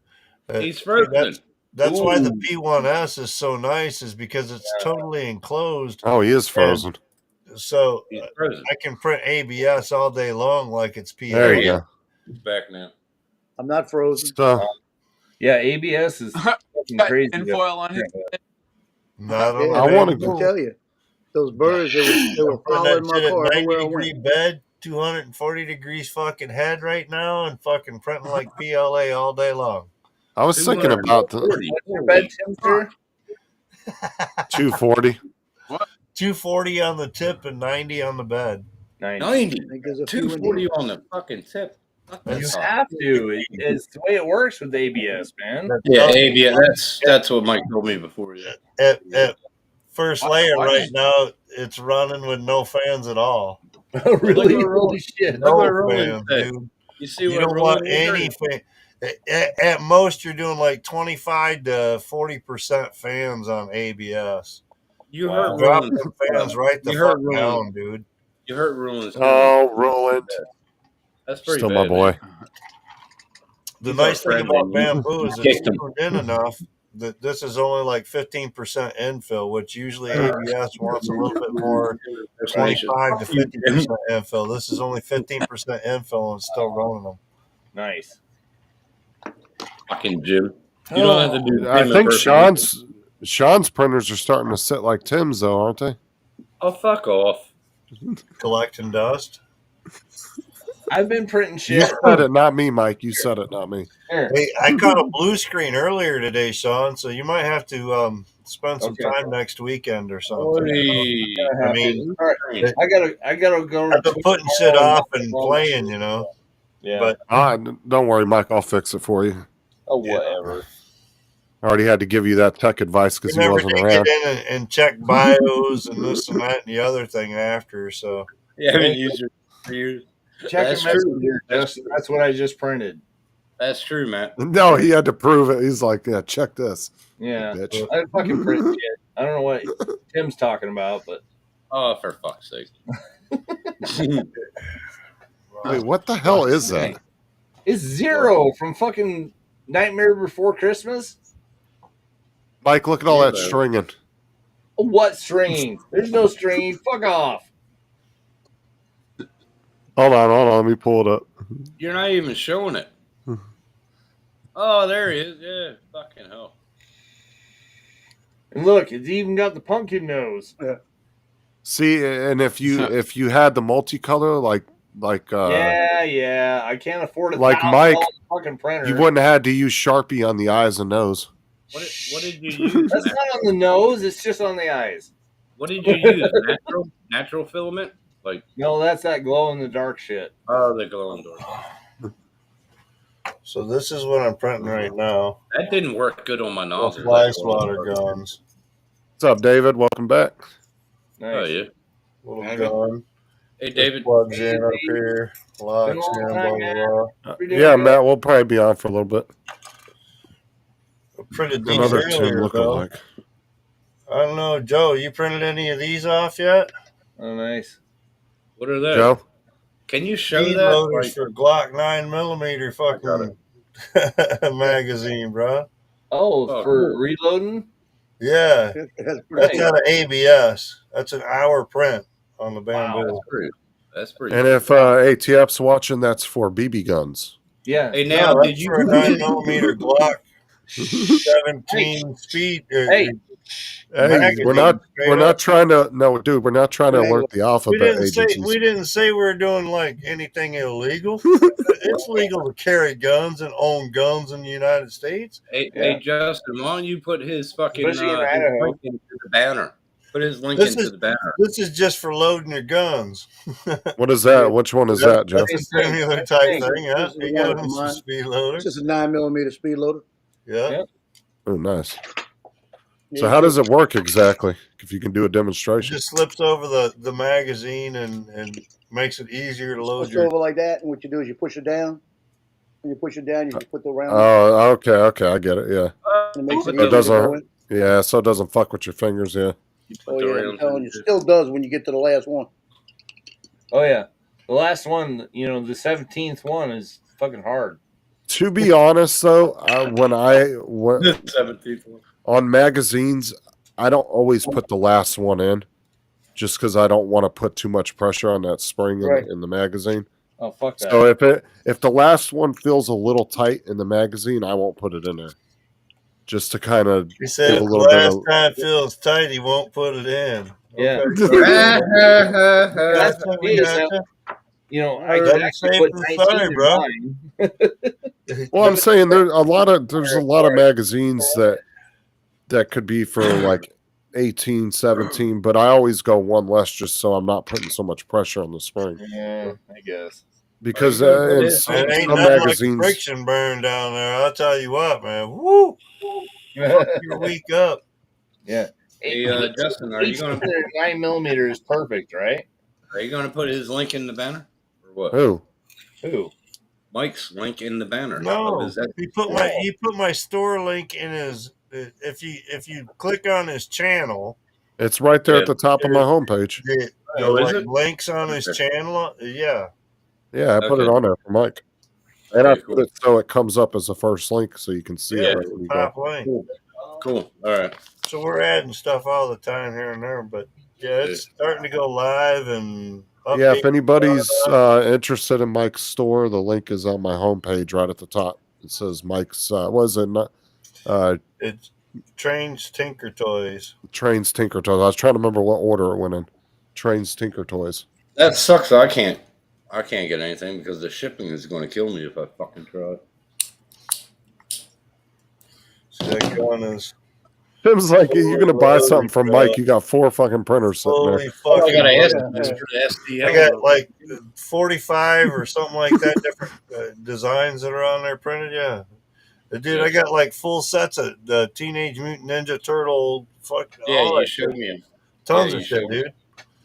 He's frozen. That's why the Ooh. P1S is so nice, is because it's totally enclosed. Oh, he is frozen. So He's frozen. I can print ABS all day long like it's PLA. There you go. He's back now. I'm not frozen. So, Yeah, ABS is fucking crazy. And foil on his head. Not Yeah, on I the wanna I big can tell you, those birds they were Putting following that my shit car at everywhere I 90 degree went. bed, 240 degrees fucking head right now, and fucking printing like PLA all day long. I was thinking about the 240. What's your bed temperature? 240. 240 on the tip and 90 on the bed. 90. 90. I think there's a few in 240 on the fucking tip. Fuck that You fuck. have to. It's the way it works with ABS, man. Yeah, ABS. That's what Mike told me before. Yeah. At first layer right now, it's running with no fans at all. Really? Look at Holy shit. Look what No Roland fans, said. dude. You see You what don't Roland want any fan. At most, you're doing like 25 to 40% fans on ABS. You Wow. heard Drop Roland. the fans right the You heard fuck Roland. down, dude. You heard Roland's. Oh, Roland. That's pretty Still bad, my boy. man. The He's nice our thing friend, about man. bamboo is Kicked it's him. tuned in enough that this is only like 15% infill, which usually ABS wants a little bit more, 25 to 50% infill. This is only 15% infill and it's still running them. Nice. Fucking Jim. You don't have to do. I Tim think impersonation. Sean's printers are starting to sit like Tim's, though, aren't they? Oh, fuck off. Collecting dust. I've been printing You shit. said it, not me, Mike. You said it, not me. Here. Hey, I caught a blue screen earlier today, Sean, so you might have to spend some Okay. time next weekend or something. Hey. I mean, All right. I gotta go. I've been putting shit off and playing, you know. Yeah. But Don't worry, Mike. I'll fix it for you. Oh, whatever. I already had to give you that tech advice because you he never wasn't did around. get in and check bios and this and that and the other thing after. So Yeah, I haven't used it for years. Check That's your true. messenger. That's what I just printed. That's true, Matt. No, he had to prove it. He's like, yeah, check this. Yeah. Bitch. I fucking print shit. I don't know what Tim's talking about, but Oh, for fuck's sake. Wait, what the hell is that? it's zero from fucking Nightmare Before Christmas? Mike, look at all that Yeah. stringing. What stringing? There's no stringing. Fuck off. Hold on. Let me pull it up. You're not even showing it. Oh, there he is. Yeah, fucking hell. And look, it's even got the pumpkin nose. See, and if you had the multicolor like Yeah. I can't afford like $1,000 Mike, fucking printer. you wouldn't have had to use Sharpie on the eyes and nose. What did you use? That's not on the nose. It's just on the eyes. What did you use? Natural filament? Like No, that's that glow in the dark shit. oh, the glow in the dark. So this is what I'm printing right now. That didn't work good on my The nozzle. fly swatter guns. What's up, David? Welcome back. Oh yeah. Little gun. Hey David. Plugs in up here. Locks in, blah, blah, blah. Yeah, Matt, we'll probably be on for a little bit. I printed these Another two earlier, look though. alike. I don't know, Joe. You printed any of these off yet? Oh, nice. What are they? Joe? Can you show Speed that? loaders Like, for Glock 9mm fucking magazine, bro. Oh, for reloading? Yeah. That's That's out of ABS. That's an hour print on the wow, bamboo. that's pretty. And if ATF's watching, that's for BB guns. Yeah. Hey, now No, did that's you? for a 9mm Glock 17 speed? Hey. Hey, magazine, we're not straight trying to dude, we're not trying to We alert the We alphabet didn't say agencies. we didn't say we're doing like anything illegal. It's legal to carry guns and own guns in the United States. Hey, Justin, why don't you put his fucking Especially in his Idaho. link into the banner? Put his link This into is the banner. this is just for loading your guns. What is that? Which one is that, Joe? That's a similar type thing. Yeah, This is you one got of some mine. speed loaders. This is a 9mm speed loader. Yeah. Oh, nice. So how does it work exactly? If you can do a It demonstration. just slips over the magazine and makes it easier to load Push your. over like that, and what you do is you push it down. When you push it down, you just put the round. Oh, okay, I get it. Yeah, and it makes so it it easier to go doesn't. in. Yeah, so it doesn't fuck with your fingers. Yeah. Oh yeah, I'm telling you, it still does when you get to the last one. Oh, yeah. The last one, the 17th one is fucking hard. To be honest, though, when 17th one. on magazines, I don't always put the last one in, just because I don't want to put too much pressure on that spring Right. in the magazine. Oh, fuck that. So if the last one feels a little tight in the magazine, I won't put it in there, just to kind of He said give if a the little bit last of. time feels tight, he won't put it in. Yeah. Okay. That's what me, we so, got. I Better could actually safe put than 19 sorry, in bro. mine. Well, I'm saying there's a lot of magazines that could be for like 18, 17, but I always go one less just so I'm not putting so much pressure on the spring. Yeah, I guess. Because It in some ain't nothing like magazines, friction burn down there. I'll tell you what, man. Woo! Fuck your week up. Yeah. Hey, Justin, are you gonna 9mm is perfect, right? Are you gonna put his link in the banner or what? Who? Mike's link in the banner. No, Is that- he put my store link in his. If you click on his channel, it's right there at the top of my homepage. Oh, is like it? links on his Okay. channel. Yeah. Yeah, I put it Okay. on there for Mike. And I Okay, put cool. it so it comes up as the first link so you can see Yeah, it. it's Right when the you top go. link. Cool. All right. So we're adding stuff all the time here and there, but yeah, it's starting to go live and. Yeah, if updates anybody's going on. interested in Mike's store, the link is on my homepage right at the top. It says Mike's, was it not? It's Trains Tinker Toys. Trains Tinker Toys. I was trying to remember what order it went in. Trains Tinker Toys. That sucks. I can't get anything because the shipping is going to kill me if I fucking try. So that gun is. Tim's like, you're going to buy something from Mike. You got 4 fucking printers sitting Holy there. fuck! I gotta ask Yeah. for the STL. I got like 45 or something like that different designs that are on there printed. Yeah, dude, I got like full sets of the Teenage Mutant Ninja Turtle. Fuck, Yeah, all you that showed shit. me. Tons Yeah, of you shit, showed me. dude.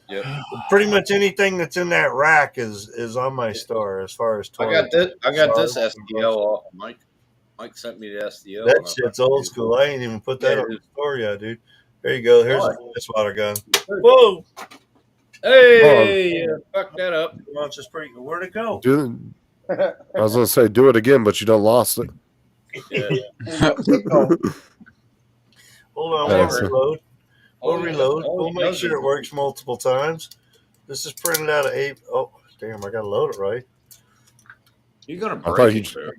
Yep. Pretty much anything that's in that rack is on my store as far as I toys. got this STL off of Mike. Mike sent me the STL. That shit's old school. I ain't even put that Yeah, on the store yet, dude. There you go. Here's Why? a fly swatter gun. Whoa! Hey, yeah, fuck that up. Launch is pretty good. Where'd it go? I was going to say, do it again, but you done lost it. Yeah. Hold on, Yeah, we'll so- reload. We'll Oh, yeah. reload. Oh, We'll it make does sure it it. works multiple times. This is printed out of A. Oh, damn! I gotta load it right. You're gonna I thought break you- it, bro.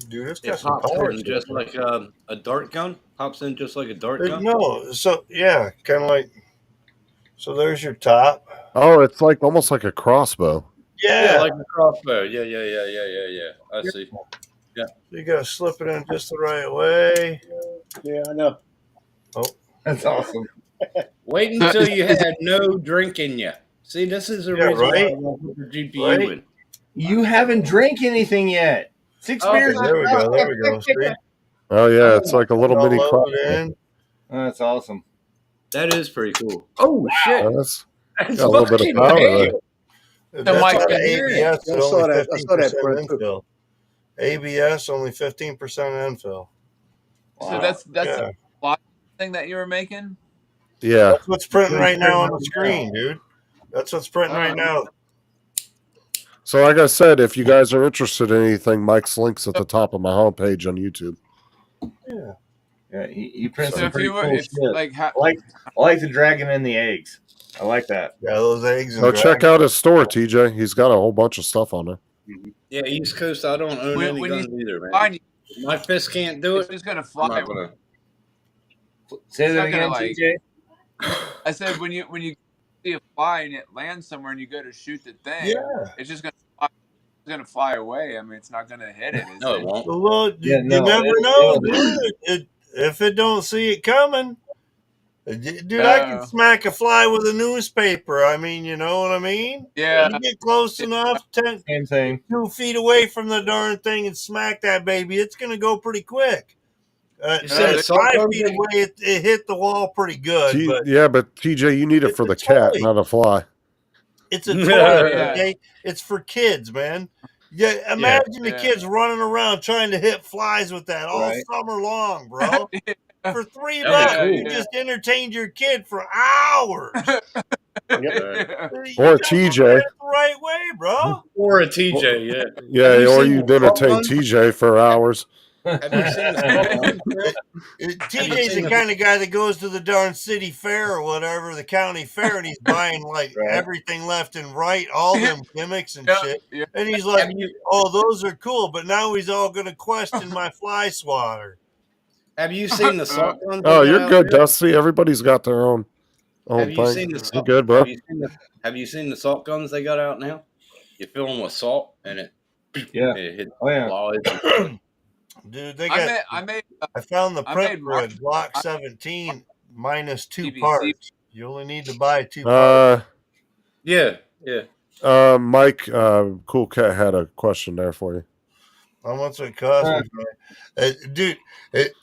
Dude, it's It got some pops power in to just it. like a dart gun. Pops in just like a dart gun. No, so yeah, kind of like. So there's your top. Oh, it's like almost like a crossbow. Yeah, Yeah, like a crossbow. Yeah. I see. Yeah. you gotta slip it in just the right way. Yeah, I know. Oh, That's awesome. Wait until you had no drink in you. See, this is the Yeah, reason why I right? won't put the GPU Right? in. You haven't drank anything yet. 6 Oh, beers. there we go. There we go. See? Oh yeah, it's like a little All mini loaded crossbow. in. Oh, that's awesome. That is pretty cool. Oh shit! That's That's got a little bit fucking of power big. there. That's mic on can hear it. ABS. I At saw only that. I saw that 15% print too. infill. ABS only 15% infill. So that's Yeah. the fly thing that you were making. Yeah. That's what's printing right now on the screen, dude. That's what's printing right now. So like I said, if you guys are interested in anything, Mike's link's at the top of my homepage on YouTube. Yeah. Yeah, he prints So some if pretty you were, cool if, shit. like, I like the dragon and the eggs. I like that. Yeah, those eggs. Go check out his store, TJ. He's got a whole bunch of stuff on there. Yeah, East Coast. I don't own any when you guns either, man. find My fist can't do it's it. just gonna I'm fly. not gonna. Say It's that not again, gonna, like- TJ. I said when you see a fly and it lands somewhere and you go to shoot the thing, Yeah. it's just gonna fly away. I mean, it's not gonna hit it. Is No, it? it won't. Well, Yeah, you no, never it- know, it'll- dude. If it don't see it coming, dude, I can smack a fly with a newspaper. I mean, you know what I mean? Yeah. You get close enough, Same thing. 2 feet away from the darn thing, and smack that baby. It's gonna go pretty quick. You said it's 5 so feet big. away, it hit the wall pretty good, but Yeah, but TJ, you need it for the cat, not a fly. it's a toy. Yeah. Okay, it's for kids, man. Yeah, imagine the Yeah. kids running around trying to hit flies with that all Right. summer long, bro. For $3 That'd be bucks, cool. you just entertained your kid for hours. Right. Or You TJ. done it the right way, bro. Or a TJ, yeah. Yeah, Have you or seen you the entertain Salt TJ for hours. Have you seen the TJ's seen the the- kind of guy that goes to the darn city fair or whatever, the county fair, and he's buying like Right. everything left and right, all them gimmicks and Yeah, shit. yeah. And he's like, Have you- "Oh, those are cool," but now he's all going to question my fly swatter. Have you seen the salt guns? Oh, they got you're out good, there? Dusty. Everybody's got their own Have you thing. seen the You're salt? good, bro. Have you seen the salt guns they got out now? You fill them with salt and it Yeah. hits Oh, yeah. flies. Dude, they got. I found the I print made for a Mark- Block 17 minus 2 PVC. parts. You only need to buy 2 parts. Yeah, yeah. Mike, Cool Cat had a question there for you. How much it cost me? Dude,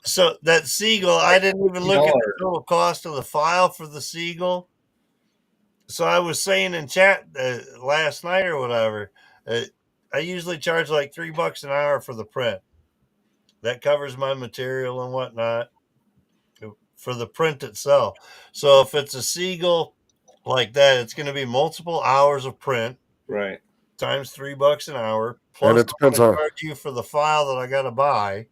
so that Seagull, I didn't even look at the total cost of the file for the Seagull. So I was saying in chat last night or whatever, I usually charge like $3 an hour for the print. That covers my material and whatnot for the print itself. So if it's a Seagull like that, it's going to be multiple hours of print. Right. Times $3 an hour. And Plus, it depends I'm on- gonna charge you for the file that I got to buy.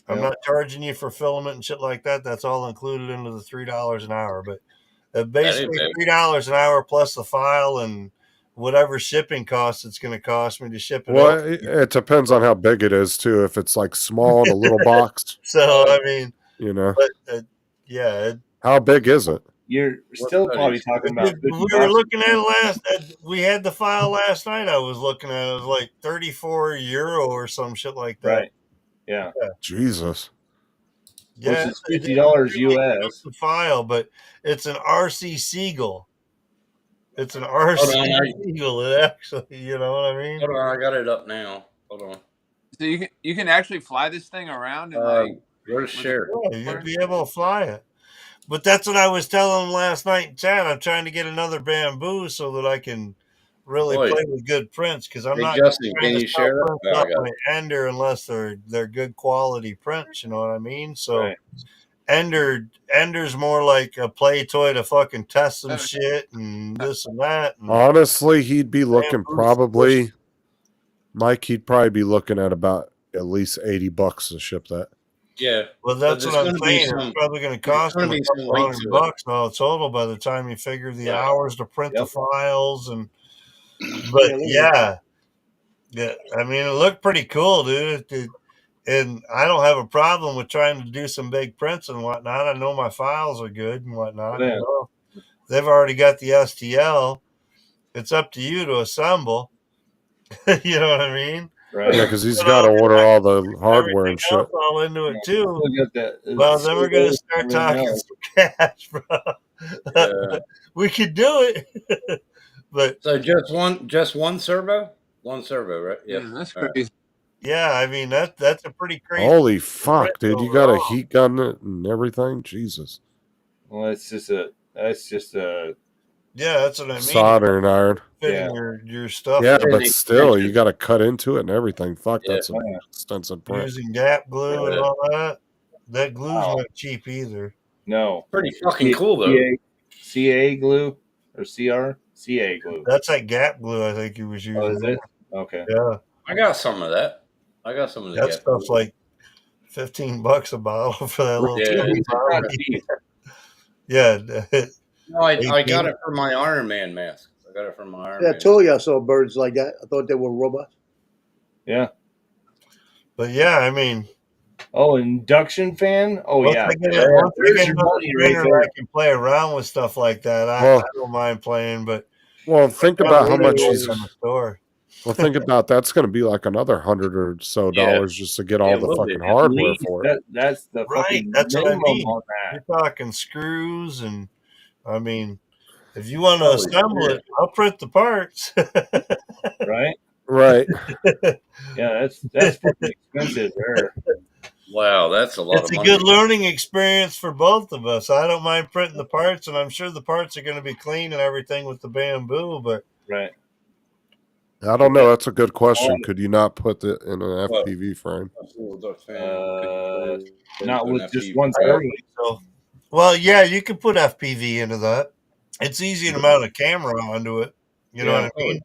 I'm Yep. not charging you for filament and shit like that. That's all included into the $3 an hour. But basically, bad. $3 an hour plus the file and whatever shipping costs it's going to cost me to ship it. Well, over. it depends on how big it is too. If it's like small, the little box, So I mean, you know. but yeah, How big is it? You're still probably talking about. we were looking at it we had the file last night. I was looking at it was like €34 or some shit like that. Right. Yeah. Jesus. Yeah, Which is $50 US. The file, but it's an RC Seagull. It's an Hold RC on, Seagull. It actually, you know what I mean? Hold on, I got it up now. Hold on. So you can actually fly this thing around and like. Where's share? Yeah, you'd be able to fly it. But that's what I was telling them last night in chat. I'm trying to get another bamboo so that I can really Boy. play with good prints because I'm Hey, not Justin, trying can to you sell share it? prints Oh, I up got my Ender unless they're good quality prints. You know what I mean? So Right. Ender's more like a play toy to fucking test some shit and this and that. And Honestly, he'd be looking Bamboo's probably, Mike, he'd probably be looking at about At least $80 to ship that. Yeah. Well, that's But what I'm there's gonna be saying. some- It's probably going to there's cost gonna them a be some couple weight to it. $100 all total by the time you figure the Yeah. hours to print the Yep. files and. But yeah, I mean, it looked pretty cool, dude. And I don't have a problem with trying to do some big prints and whatnot. I know my files are good and whatnot. Yeah. You know? They've already got the STL. It's up to you to assemble. You know what I mean? Right. Yeah, because he's got to order all the hardware and shit. All into it too. Look at that. Well, then we're gonna start talking some cash, bro. Yeah. We could do it, but So just one servo? One servo, right? Yep. That's All right. crazy. yeah, I mean that's a pretty crazy. Holy fuck, dude! You got a overall. heat gun it and everything. Jesus. Well, that's just a Yeah, that's what I mean. Soldering iron. Fitting your stuff. Yeah, in. but still, you got to cut into it and everything. Fuck, Yeah. that's an extensive print. Using gap glue and Yeah. all that. That glue's Wow. not cheap either. no Pretty fucking cool though. CA glue or CA glue. That's like gap glue. I think he was using. Oh, is it? Okay. Yeah, I got some of that. I got some of the that Gap stuff's glue. like $15 a bottle for that little. Yeah. teeny It's bottle. not cheap. Yeah, No, I 18. got it for my Iron Man mask. I got it from my Iron Yeah, I Man. told you I saw birds like that. I thought they were robots. Yeah. but yeah, I mean, Oh, induction fan. Oh once yeah. I get, Yeah, once I there's get your another money right printer, there. I can play around with stuff like that. I Well- don't mind playing, but Well, think about how much he's he's. in the store. Well, think about that's going to be like another $100 or so Yeah. dollars just to get all Yeah, the a little fucking bit. hardware for it. That's the Right, fucking that's what I minimum mean. on that. You're talking screws, and I mean, if you want to Holy assemble shit. it, I'll print the parts. Right? Right. Yeah, that's pretty expensive there. Wow, that's a lot It's of a money. good learning experience for both of us. I don't mind printing the parts, and I'm sure the parts are going to be clean and everything with the bamboo. But Right. I don't know. That's a good question. Could you not put it in an FPV frame? Not with just one servo. so, well, yeah, you can put FPV into that. It's easy to mount a camera onto it. You know Yeah. what I mean?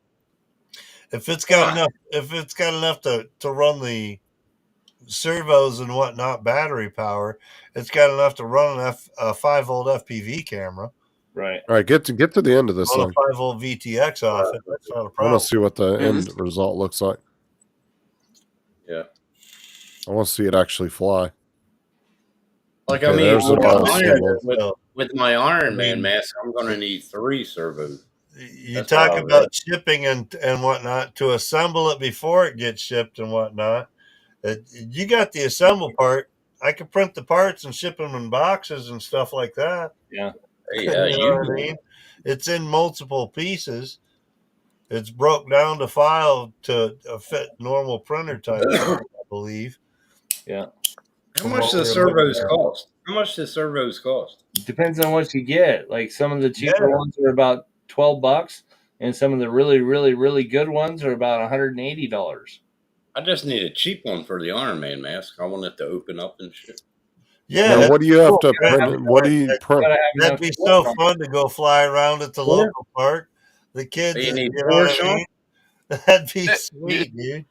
If it's got enough to run the servos and whatnot, battery power, it's got enough to run a 5-volt FPV camera. Right. All right, get to the end of this Run a thing. 5-volt VTX off it. That's not a I want problem. to see what the end result looks like. Yeah. I want to see it actually fly. Like Okay, I mean, there's with the my, ball Iron, symbol. with my Iron Man mask, I'm gonna need 3 servos. You That's talk what I about read. shipping and whatnot to assemble it before it gets shipped and whatnot. You got the assemble part. I could print the parts and ship them in boxes and stuff like that. Yeah. Yeah, You know what I mean? It's in multiple pieces. It's broke down to file to fit normal printer types, I believe. Yeah. How much does servos cost? How much does servos cost? Depends on what you get. Like some of the cheaper Yeah. ones are about $12, and some of the really, really, really good ones are about $180. I just need a cheap one for the Iron Man mask. I want it to open up and shit. Yeah. Now, what do you have to cool. print? What do you print? That'd be so fun to go fly around at the local park. The kids, You need you know 4, what I Sean? mean? That'd be sweet, dude.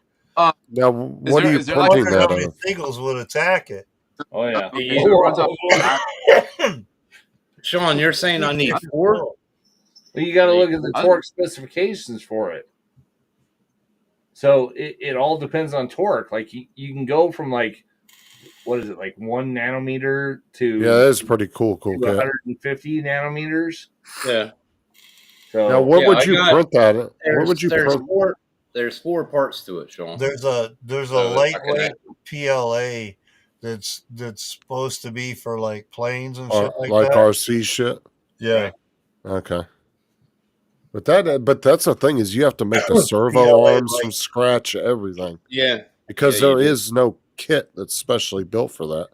Now, what are you I printing wonder how that many of? seagulls would attack it. Oh yeah. Sean, you're saying I need 4? Well, you got to look at the torque specifications for it. So it all depends on torque. Like you can go from like, what is it, like 1 nanometer to Yeah, that is pretty cool. Cool to cat. 150 nanometers. Yeah. So Now, what Yeah, would I you got- print that? What There's, would you there's print? 4. There's 4 parts to it, Sean. There's a So if I can lightweight have- PLA that's supposed to be for like planes and shit like Like that. RC shit? Yeah. Okay. But that's the thing is you have to make the servo PLA arms from scratch, everything. Yeah. Because Yeah, you there do. is no kit that's specially built for that.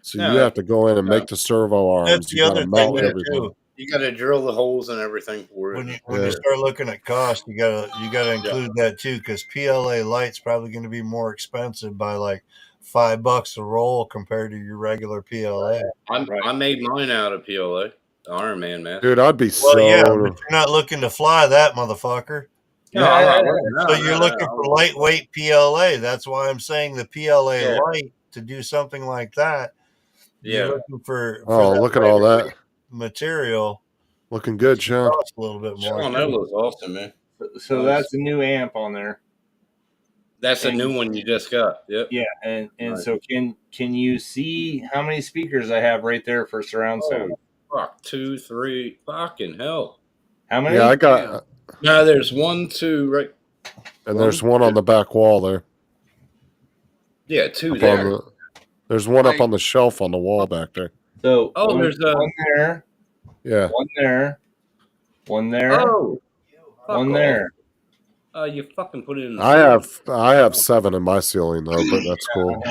So No, you have to go in and make the servo arms. That's You the got to other thing mount there everything. too. You got to drill the holes and everything for it. When you Yeah. start looking at cost, you gotta include that too, because PLA light's probably going to be more expensive by like $5 a roll compared to your regular PLA. I made mine out of PLA, the Iron Man mask. Dude, I'd be Well, so. yeah, but you're not looking to fly that motherfucker. No, I'm not looking. So you're looking for lightweight PLA. That's why I'm saying the PLA light to do something like that. Yeah. You're looking for Oh, that look at all that. lightweight material. Looking good, Sean. Costs a little bit more. Sean, that looks awesome, man. So that's a new amp on there. That's a new one you just got. Yep. Yeah, and Nice. so can you see how many speakers I have right there for surround sound? Fuck, 2, 3, fucking hell. How many? Yeah, I got. No, there's 1, 2, right? And there's one on the back wall there. Yeah, 2 Up there. on the- there's one up on the shelf on the wall back there. So there's one there, Yeah. one there, one there, Oh, fuck one off. there. You fucking put it in the I have 7 in my ceiling though, but that's cool.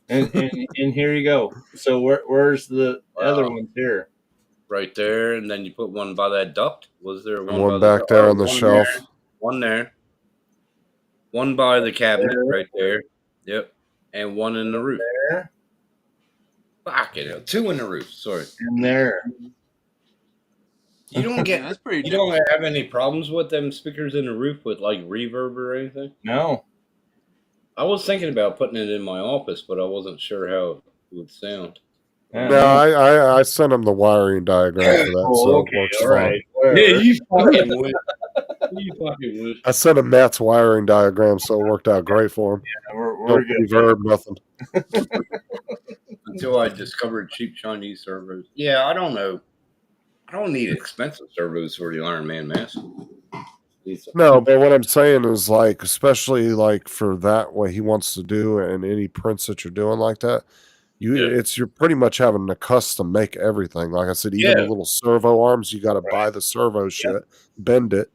And here you go. So where's the other ones here? right there, and then you put one by that duct. Was there one, One by back there on the one shelf. there, one there. One by the cabinet right there. Yep. And one in the roof. There. Fucking hell. 2 in the roof. Sorry. And there. You don't get That's pretty. you don't have any problems with them speakers in the roof with like reverb or anything? No. I was thinking about putting it in my office, but I wasn't sure how it would sound. No, I sent him the wiring diagram for that, so it works fine. Yeah, you fucking would. You fucking would. I sent him Matt's wiring diagram, so it worked out great for him. Yeah, we're No good. reverb, nothing. Until I discovered cheap Chinese servos. Yeah, I don't know. I don't need expensive servos for the Iron Man mask. No, but what I'm saying is like, especially like for that what he wants to do and any prints that you're doing like that, you're pretty much having to custom make everything. Like I said, even the little servo arms, you got to buy the servo shit, bend it,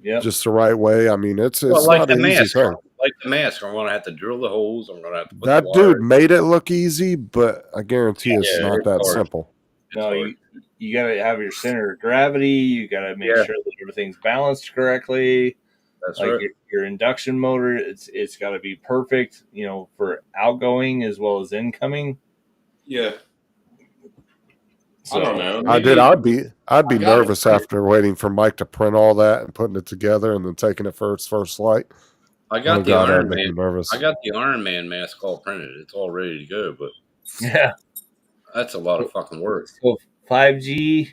just the right way. I mean, it's like not the an easy mask. thing. Like the mask, I'm gonna have to drill the holes. I'm gonna have to put That the wire. dude made it look easy, but I guarantee it's not it's that hard. simple. No, you got to have your center of gravity. You got to make sure that everything's balanced correctly. That's like right. your induction motor, it's got to be perfect, for outgoing as well as incoming. Yeah. So, I don't know. I'd be nervous after waiting for Mike to print all that and putting it together and then taking it for its first flight. I got Oh, the God, Iron that'd make me Man. nervous. I got the Iron Man mask all printed. It's all ready to go, but yeah, that's a lot of fucking work. So 5G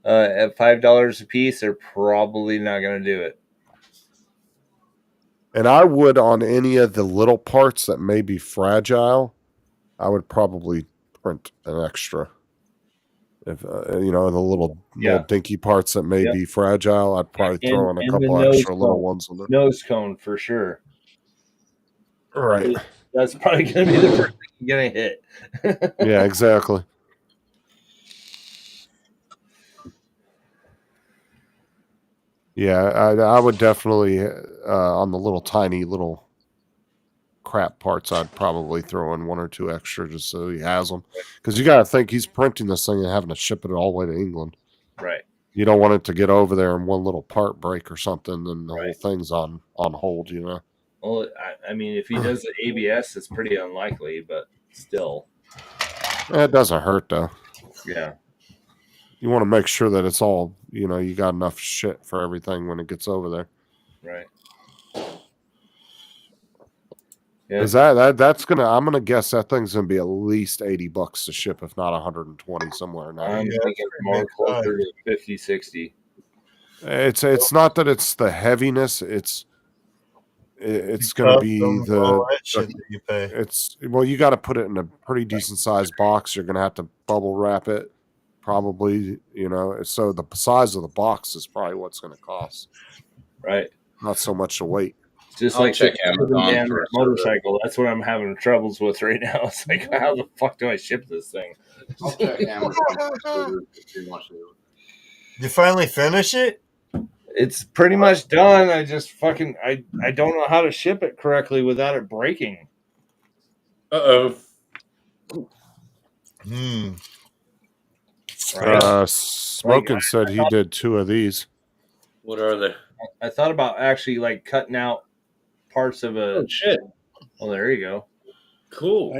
at $5 a piece, they're probably not going to do it. And I would, on any of the little parts that may be fragile, I would probably print an extra. If the little dinky parts that may be fragile, I'd probably throw in a couple the nose extra little cone. ones on there. Nose cone for sure. Right. That's probably going to be the first thing you're going to hit. Yeah, exactly. Yeah, I would definitely on the little tiny little crap parts, I'd probably throw in 1 or 2 extra just so he has them. Because you got to think he's printing this thing and having to ship it all the way to England. Right. You don't want it to get over there and one little part break or something, and the whole thing's on hold. Well, I mean, if he does the ABS, it's pretty unlikely, but still. It doesn't hurt though. Yeah. You want to make sure that it's all, you got enough shit for everything when it gets over there. Right. Is that's I'm gonna guess that thing's gonna be at least $80 to ship, if not 120 somewhere now. I'm thinking more closer to 50, 60. It's not that it's the heaviness, it's gonna be all that shit the that you pay. you got to put it in a pretty decent sized box. You're gonna have to bubble wrap it, probably. So the size of the box is probably what's gonna cost. Right. Not so much the weight. Just I'll like check the Amazon damn for a motorcycle. That's what I'm having troubles with right now. It's like, how the fuck do I ship this thing? I'll check Amazon. You finally finish it? It's pretty much done. I just fucking I don't know how to ship it correctly without it breaking. Uh-oh. Smoking said he did 2 of these. What are they? I thought about actually like cutting out parts of a. Oh shit! Oh, there you go. Cool.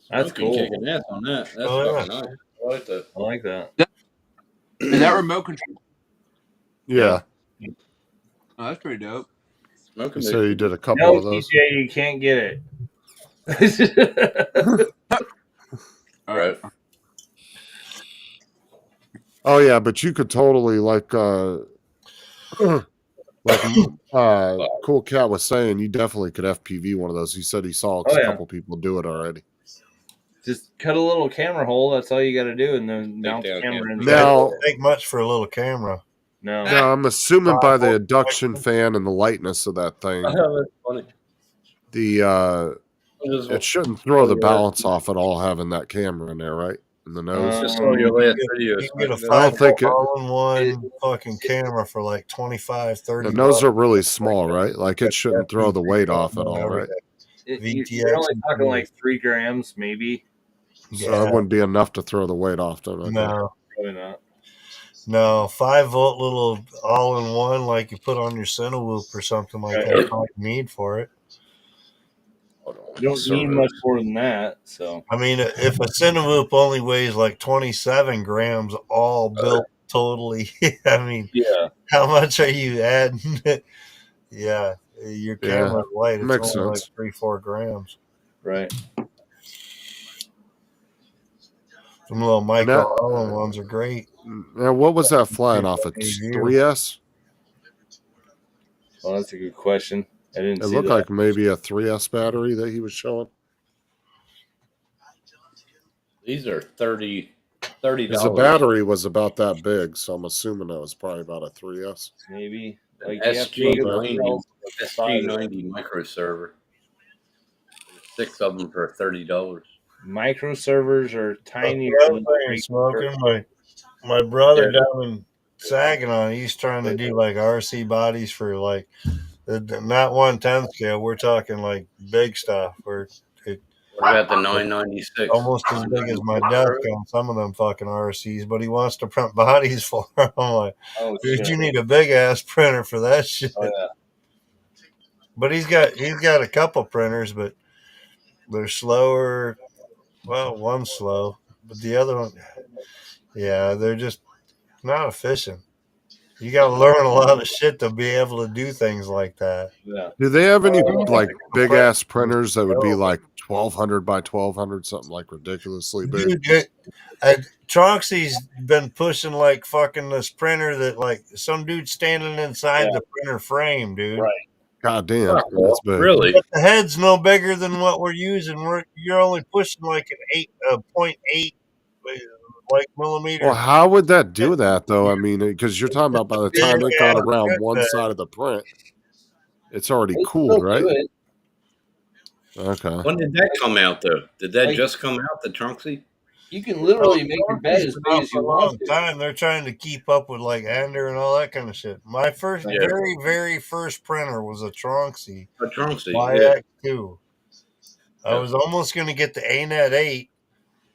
That's Smoking cool. Kicking ass on that. That's Oh, yeah. fucking nice. I like that. I like that. Is that remote control? Yeah. Oh, that's pretty dope. You said you did a couple No, of those. TJ, you can't get it. All right. Oh yeah, but you could totally like Cool Cat was saying, you definitely could FPV one of those. He said he saw Oh, a yeah. couple people do it already. Just cut a little camera hole. That's all you got to do, and then mount the camera in. It Now- doesn't take much for a little camera. No. Now I'm assuming by the induction fan and the lightness of that thing, That's funny. the it shouldn't throw the balance off at all having that camera in there, right? In the nose. Just on your last video. You can get a I don't think it. all-in-one fucking camera for like 25, 30 And those bucks. are really small, right? Like it shouldn't throw the weight off at all, right? You're only talking like 3 grams, maybe. So that wouldn't be enough to throw the weight off, don't it? No. Probably not. No, 5-volt little all-in-one like you put on your Cinewhoop or something like that. That's all you need for it. You don't need much more than that. So I mean, if a Cinewhoop only weighs like 27 grams, all built totally, I mean, yeah, how much are you adding? Yeah, your camera's light. It's Makes only sense. like 3-4 grams. right. Some little micro Now- all-in-ones are great. Now, what was that flying off? A 3S? Well, that's a good question. I didn't It see looked that. like maybe a 3S battery that he was showing. These are $30. Because the battery was about that big, so I'm assuming that was probably about a 3S. Maybe like you have to look at the SG90, cells on the side of it. SG90 micro server. 6 of them for $30. Micro servers are tiny. The other thing is smoking. My brother down in Saginaw, he's trying to do like RC bodies for like not 1/10 scale. We're talking like big stuff. Where it What about the 996? almost as big as my desk on some of them fucking RCs, but he wants to print bodies for them. I'm like, Oh, dude, shit. you need a big ass printer for that shit. Oh, yeah. But he's got a couple printers, but they're slower. Well, one's slow, but the other one, yeah, they're just not efficient. You got to learn a lot of shit to be able to do things like that. Yeah. Do they have any like big ass printers that would be like 1200 by 1200, something like ridiculously big? Dude, Tronxy's been pushing like fucking this printer that like some dude standing inside the printer frame, dude. Right. God damn, that's big. Really? But the head's no bigger than what we're using. You're only pushing like an 0.8 like millimeter. Well, how would that do that though? I mean, because you're talking about by the time it got around one side of the print, it's already cooled, right? Okay. When did that come out, though? Did that Like- just come out, the Trunksy? You can literally make your bed as big as you For a long want to. time. They're trying to keep up with like Ender and all that kind of shit. My first, Yeah. very, very first printer was a Tronxy A Trunksy, yeah. YX2. I was almost going to get the ANET 8,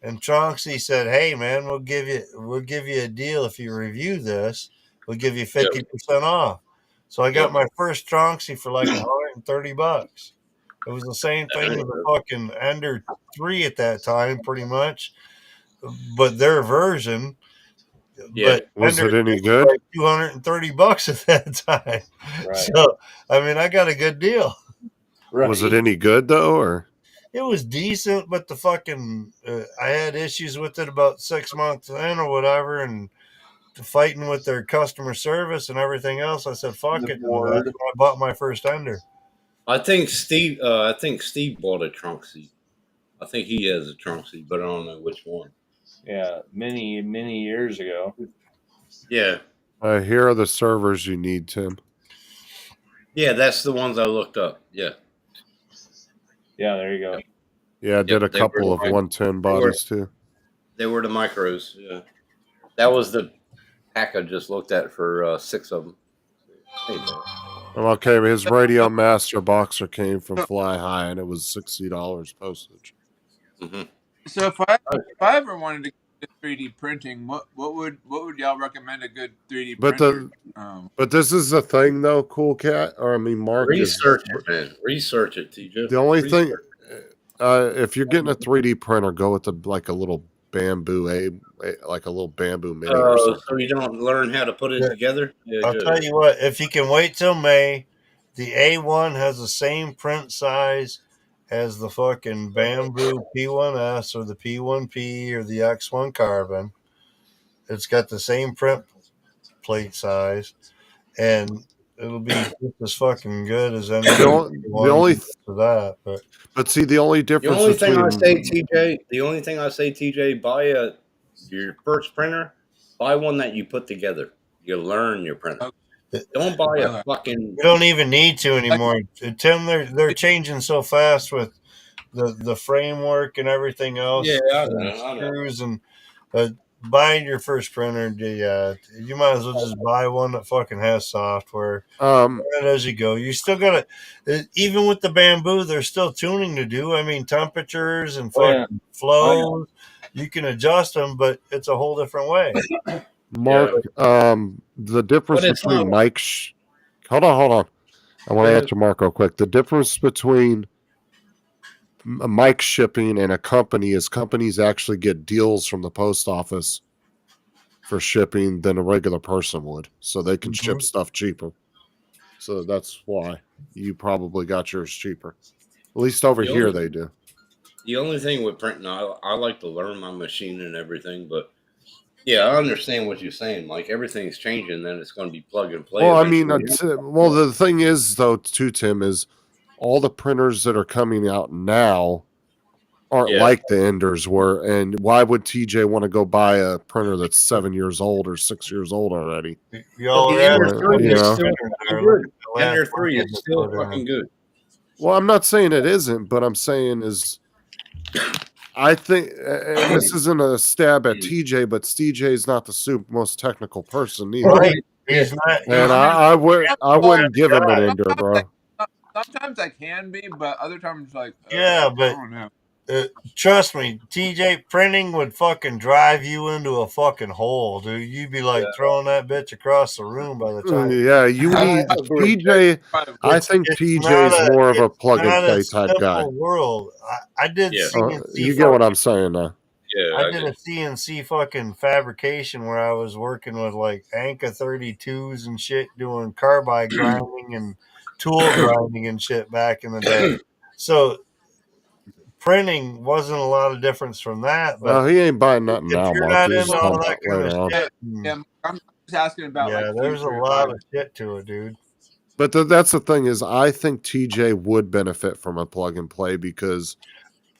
and Tronxy said, "Hey man, we'll give you a deal if you review this. We'll give you 50% off." So I got my first Tronxy for like $130. It was the same thing with the fucking Ender 3 at that time, pretty much. But their version, Yeah. Was Ender it any was good? like $230 at that time. Right. So I mean, I got a good deal. Right. Was it any good though, or? It was decent, but the fucking I had issues with it about 6 months in or whatever, and fighting with their customer service and everything else. I said, "Fuck it." That's when I bought my first Ender. I think Steve bought a Trunksy. I think he has a Trunksy, but I don't know which one. Yeah, many years ago. Yeah. Here are the servers you need, Tim. Yeah, that's the ones I looked up. Yeah. Yeah, there you go. Yeah, I did a they couple were of like- 110 bodies too. They were the micros. Yeah. That was the pack I just looked at for 6 of them. Hey, man. Okay, his Radio Master Boxer came from Fly High, and it was $60 postage. So if I ever wanted to get 3D printing, what would y'all recommend a good 3D But printer? but this is the thing though, Cool Cat, or I mean Mark. Research it, man. Research it, TJ. The only Research thing, if you're getting a 3D printer, go with like a little bamboo, like a little bamboo mini or something. So you don't learn how to put it together? Yeah, I'll good. tell you what, if you can wait till May, the A1 has the same print size as the fucking bamboo P1S or the P1P or the X1 carbon. It's got the same print plate size, and it'll be just as fucking good as any The only for that. But see, the only The difference only thing I say, between TJ, buy your first printer, buy one that you put together. You learn your printer. Don't buy a fucking. You don't even need to anymore, Tim. They're changing so fast with the framework and everything else. Yeah, I and know. screws and buying your first printer. You might as well just buy one that fucking has software. Learn it as you go. You still gotta, even with the bamboo, there's still tuning to do. I mean, temperatures and fucking flows. You can adjust them, but it's a whole different way. Mark, the difference But it's between not- Mike's. Hold on. I want to answer Mark real quick. The difference between Mike shipping and a company is companies actually get deals from the post office for shipping than a regular person would, so they can ship stuff cheaper. So that's why you probably got yours cheaper. At least over The here only- they do. The only thing with printing, I like to learn my machine and everything, but yeah, I understand what you're saying, Mike. Everything's changing, then it's going to be plug and play. Well, I mean, eventually. the thing is, though, too, Tim, is all the printers that are coming out now aren't like the Enders were. And why would TJ want to go buy a printer that's 7 years old or 6 years old already? Y'all the are at Ender 3 you is know? still fucking good. Ender 3 is still fucking good. Well, I'm not saying it isn't, but I'm saying is I think, and this isn't a stab at TJ, but TJ is not the most technical person either. Right. He's not. And I wouldn't give him an Ender, bro. Sometimes I can be, but other times like Yeah, I but don't know. trust me, TJ, printing would fucking drive you into a fucking hole, dude. You'd be like throwing that bitch across the room by the time. Yeah, you need TJ. I think It's TJ not is more of a it's plug and not play a type guy. simple world. I did CNC. You get what I'm saying now. Yeah, I did a CNC fucking fabrication where I was working with like Anka 32s and shit, doing carbide grinding and tool grinding and shit back in the day. So printing wasn't a lot of difference from that. But Well, he ain't buying nothing if now, you're Mark. not He's into just all talking that about kind later of on. shit, Yeah, I'm just asking about yeah, like there's a future, lot like- of shit to it, dude. But that's the thing is, I think TJ would benefit from a plug and play because,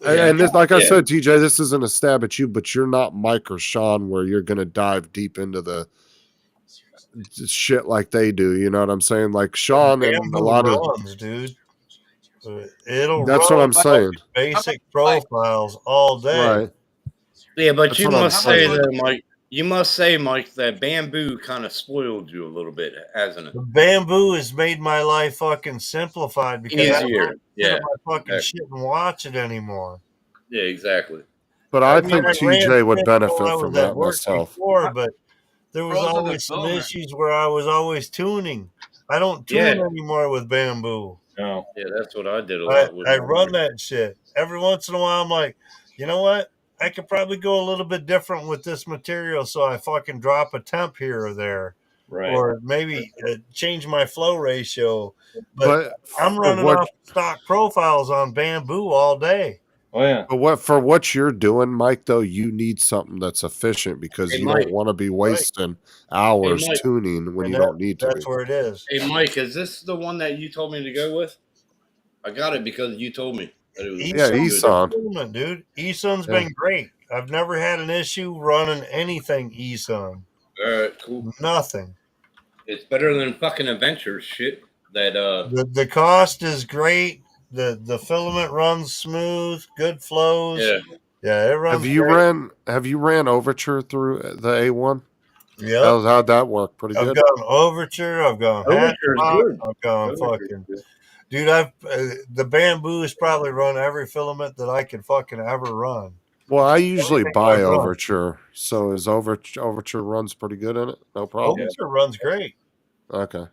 and this, like I said, TJ, this isn't a stab at you, but you're not Mike or Sean where you're going to dive deep into the shit like they do. You know what I'm saying? Like Sean and a Bamboo lot of runs, dude. It'll That's run what I'm saying. basic profiles all day. Right. Yeah, but That's you what I'm must say saying. that, Mike. You must say, Mike, that bamboo kind of spoiled you a little bit, hasn't it? The bamboo has made my life fucking simplified because I don't Easier. sit Yeah. on my fucking Exactly. shit and watch it anymore. Yeah, exactly. But I mean, think I ran TJ would shit while benefit I from was at that work myself. before, but there was Pros of the always some filament. issues where I was always tuning. I don't tune Yeah. anymore with bamboo. No. Yeah, that's what I did a I, lot with. I run that shit. Every once in a while, I'm like, you know what? I could probably go a little bit different with this material, so I fucking drop a temp here or there. Right. Or maybe change my flow ratio. But But I'm for running what- off stock profiles on bamboo all day. Oh yeah. But for what you're doing, Mike, though, you need something that's efficient because Hey, you Mike. don't want to be wasting hours Mike. tuning when And you that- don't need to. That's Be. where it is. Hey, Mike, is this the one that you told me to go with? I got it because you told me that it was. Yeah, Esun's Eson. improvement, dude. Esun's Yeah. been great. I've never had an issue running anything Esun. All right, cool. Nothing. It's better than fucking Adventures shit. That The cost is great. The filament runs smooth, good flows. yeah. It runs. Have you great. ran Overture through the A1? Yeah. How'd that work? Pretty I've good. gone Overture. I've gone Overture's Hatchbox. good. I've gone Overture's fucking. good. Dude, I've the bamboo has probably run every filament that I could fucking ever run. Well, I usually Everything buy I run. Overture, so is Overture runs pretty good in it? No problem. Overture runs great. Okay,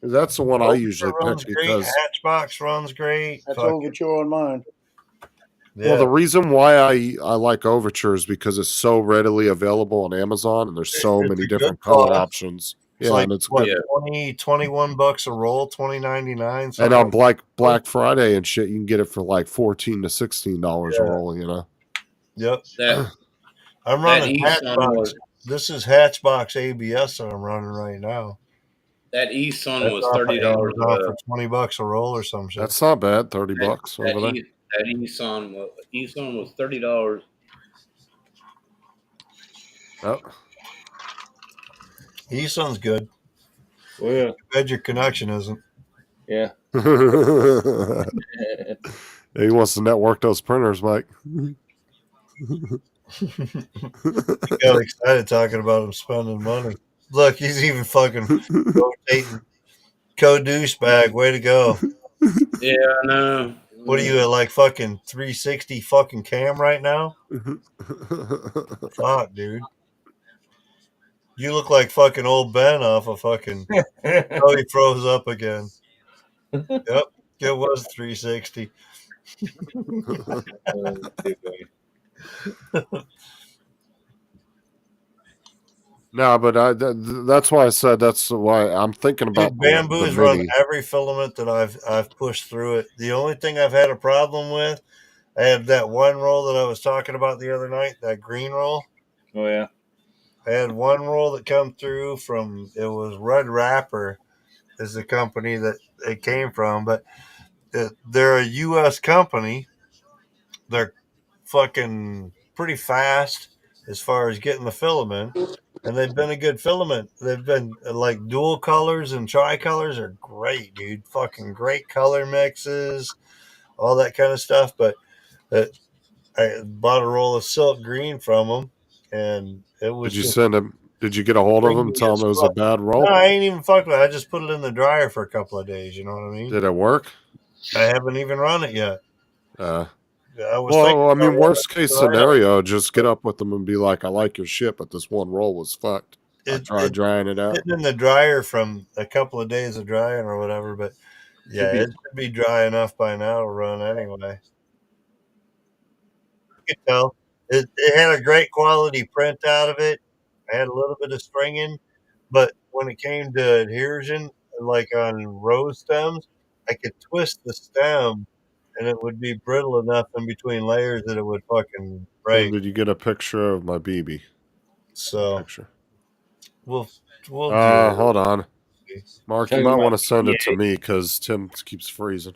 that's the one I Overture usually runs pick great. because Hatchbox runs great. That's Fucking- Overture on mine. Well, the reason why I like Overture is because it's so readily available on Amazon, and there's so It's many a good different color cost. options. It's Yeah, like and it's what, good. 21 bucks a roll, $20.99. And on Black Friday and shit, you can get it for like $14 to $16 a Yeah. roll. You know. Yep. That I'm that running E-Sun Hatchbox. was This is Hatchbox ABS that I'm running right now. that E-Sun That's was off of $30 Amazon for $20 a roll or some shit. That's not bad. $30 that, over there. that E-Sun was $30. Oh. E-Sun's good. Well, yeah. Bet your connection isn't. Yeah. He wants to network those printers, Mike. He got excited talking about him spending money. Look, he's even fucking rotating. Co-douchebag, way to go. Yeah, I know. What are you at, like fucking 360 fucking cam right now? Fuck, dude. You look like fucking old Ben off of fucking. Oh, he froze up again. Yep, it was 360. No, but that's why I said that's why I'm thinking about Dude, Bamboo's the run mini. every filament that I've pushed through it. The only thing I've had a problem with, I had that one roll that I was talking about the other night, that green roll. Oh yeah. I had one roll that come through from, it was Red Rapper is the company that it came from, but they're a U.S. company. They're fucking pretty fast as far as getting the filament, and they've been a good filament. They've been like dual colors and tricolors are great, dude. Fucking great color mixes, all that kind of stuff. But I bought a roll of silk green from them, and it was. Did you send him? Did you get a hold of him? Tell him it was a bad roll. No, I ain't even fucked with it. I just put it in the dryer for a couple of days. You know what I mean? Did it work? I haven't even run it yet. Well, thinking I mean, about worst running it, case but I don't. scenario, just get up with them and be like, "I like your shit, but this one roll was fucked." I tried drying it out. Sitting in the dryer from a couple of days of drying or whatever, but yeah, it should be dry enough by now to run anyway. You could tell it had a great quality print out of it. I had a little bit of stringing, but when it came to adhesion, like on rose stems, I could twist the stem and it would be brittle enough in between layers that it would fucking break. Did you get a picture of my BB? So picture. We'll do Hold on, Mark. You Talking might about want to send it to PA. me because Tim keeps freezing.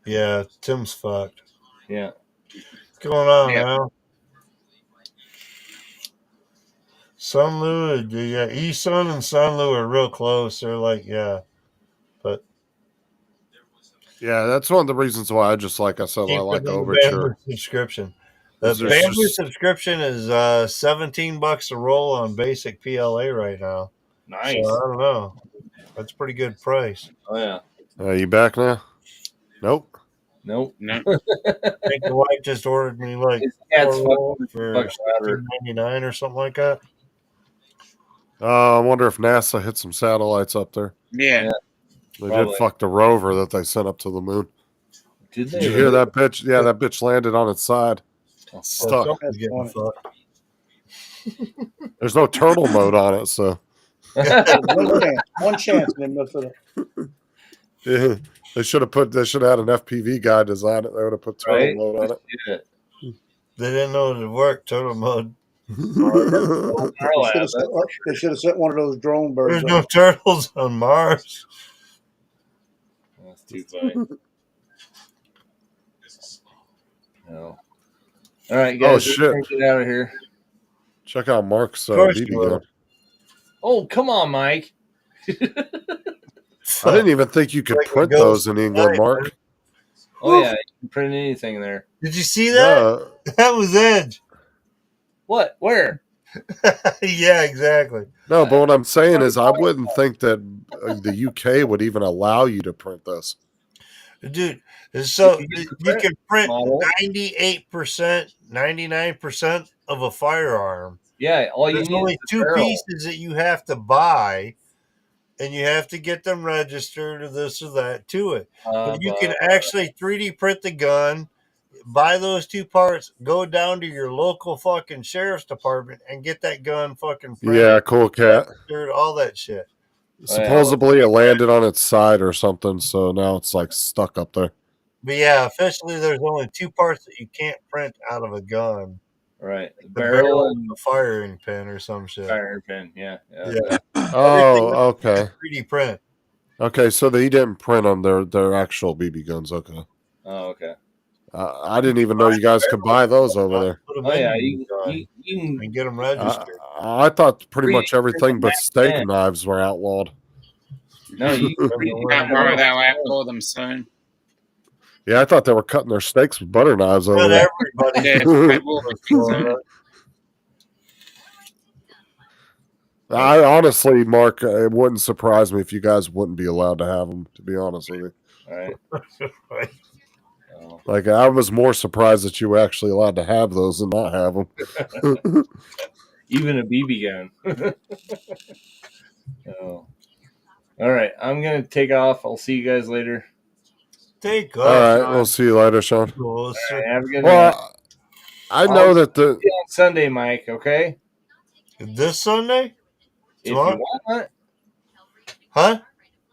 Yeah, Tim's fucked. Yeah. What's going on now? Sunlu, yeah, E-Sun and Sunlu are real close. They're like, yeah, but Yeah, that's one of the reasons why I just like I said I keep like it in the Overture. Bamboo subscription. The Is there's Bamboo just- subscription is $17 a roll on basic PLA right now. Nice. So I don't know. That's a pretty good price. Oh yeah. Are you back now? Nope. Nope. No. I think the wife just ordered me like cat's 4 rolls fucking for fucking louder. $16.99 or something like that. I wonder if NASA hit some satellites up there. Yeah. They Probably. did fuck the rover that they sent up to the moon. Did they Did you really? hear that bitch? Yeah, that bitch landed on its side. Stuck. Something's getting fucked. There's no turtle mode on it, so One chance, and then mess it up. yeah, they should have had an FPV guy design it. They would have put turtle Right? mode on it. Yeah. They didn't know it would work. Turtle mode. They should have sent one of those drone birds. There's no turtles on Mars. That's too funny. No. All right, guys. Oh, let's shit. Get out of here. Check out Mark's Of course BB you will. gun. Oh, come on, Mike. I didn't even think you could Like a print ghost those in England, light, Mark. Oh yeah, you can print anything in there. Did you see that? That was Edge. What? Where? Yeah, exactly. No, but what I'm saying is, I wouldn't think that the UK would even allow you to print this. Dude, so You you can print model. 98%, 99% of a firearm. Yeah, all you There's need only is the 2 barrel. pieces that you have to buy, and you have to get them registered or this or that to it. But you can actually 3D print the gun buy those 2 parts, go down to your local fucking sheriff's department and get that gun fucking printed, Yeah, cool cat. registered, all that shit. Supposedly it landed on its side or something, so now it's like stuck up there. But yeah, officially there's only 2 parts that you can't print out of a gun. Right. The Barrel and the firing pin or some shit. Firing pin, yeah. Yeah. Oh, okay. 3D print. Okay, so they didn't print them. They're actual BB guns. Okay. Oh, okay. I didn't even know you guys could buy those over there. Put 'em Oh in yeah, your you gun can and get them registered. I thought pretty much 3D everything print but back steak then. knives were outlawed. No, you can Don't worry, they'll outlaw them soon. Yeah, I thought they were cutting their steaks with butter knives over Not there. everybody. Yeah, they will be soon. I honestly, Mark, it wouldn't surprise me if you guys wouldn't be allowed to have them. To be honest with you, All right. Right. like I was more surprised that you were actually allowed to have those and not have them. Even a BB gun. Oh. All right, I'm gonna take off. I'll see you guys later. Take All right, we'll see you later, Sean. All right, have a good night. Well, I know I'll that the see you on Sunday, Mike. Okay. This Sunday? If you Tomorrow? want. Huh?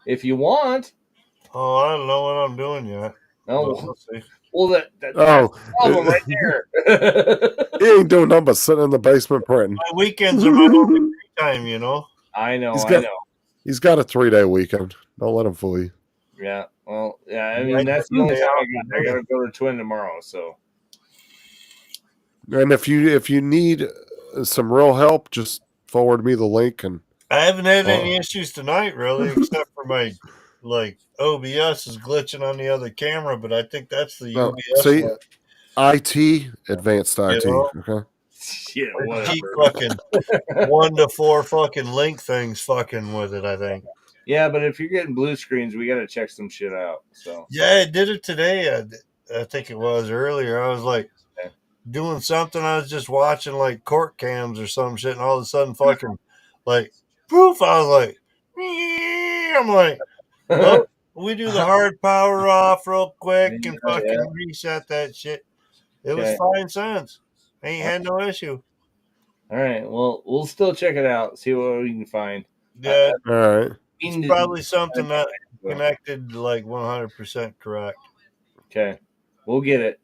If you want. Oh, I don't know what I'm doing yet. No. But we'll see. Well, that's Oh. the problem right there. he ain't doing nothing but sitting in the basement printing. My weekends are my only free time, you know. I know. He's I got- know. He's got a 3-day weekend. Don't let him fool you. Yeah. Well, yeah. I mean, Right, that's the only Sunday time off. I got to go to Twin tomorrow. So. And if you need some real help, just forward me the link and I haven't had any issues tonight, really, except for my OBS is glitching on the other camera, but I think that's the No, OBS see, one. IT, advanced IT. know? Okay. Yeah. They keep fucking 1 to 4 fucking link things fucking with it, I think. Yeah, but if you're getting blue screens, we got to check some shit out. So. Yeah, I did it today. I think it was earlier. I was like doing something. I was just watching like court cams or some shit, and all of a sudden, fucking like poof! I was like, I'm like, oh, we do the hard power off real quick and fucking reset that shit. It was Okay. fine since. Ain't had no issue. All right. Well, we'll still check it out. See what we can find. Yeah, All right. it's probably something not connected like 100% correct. Okay. We'll get it.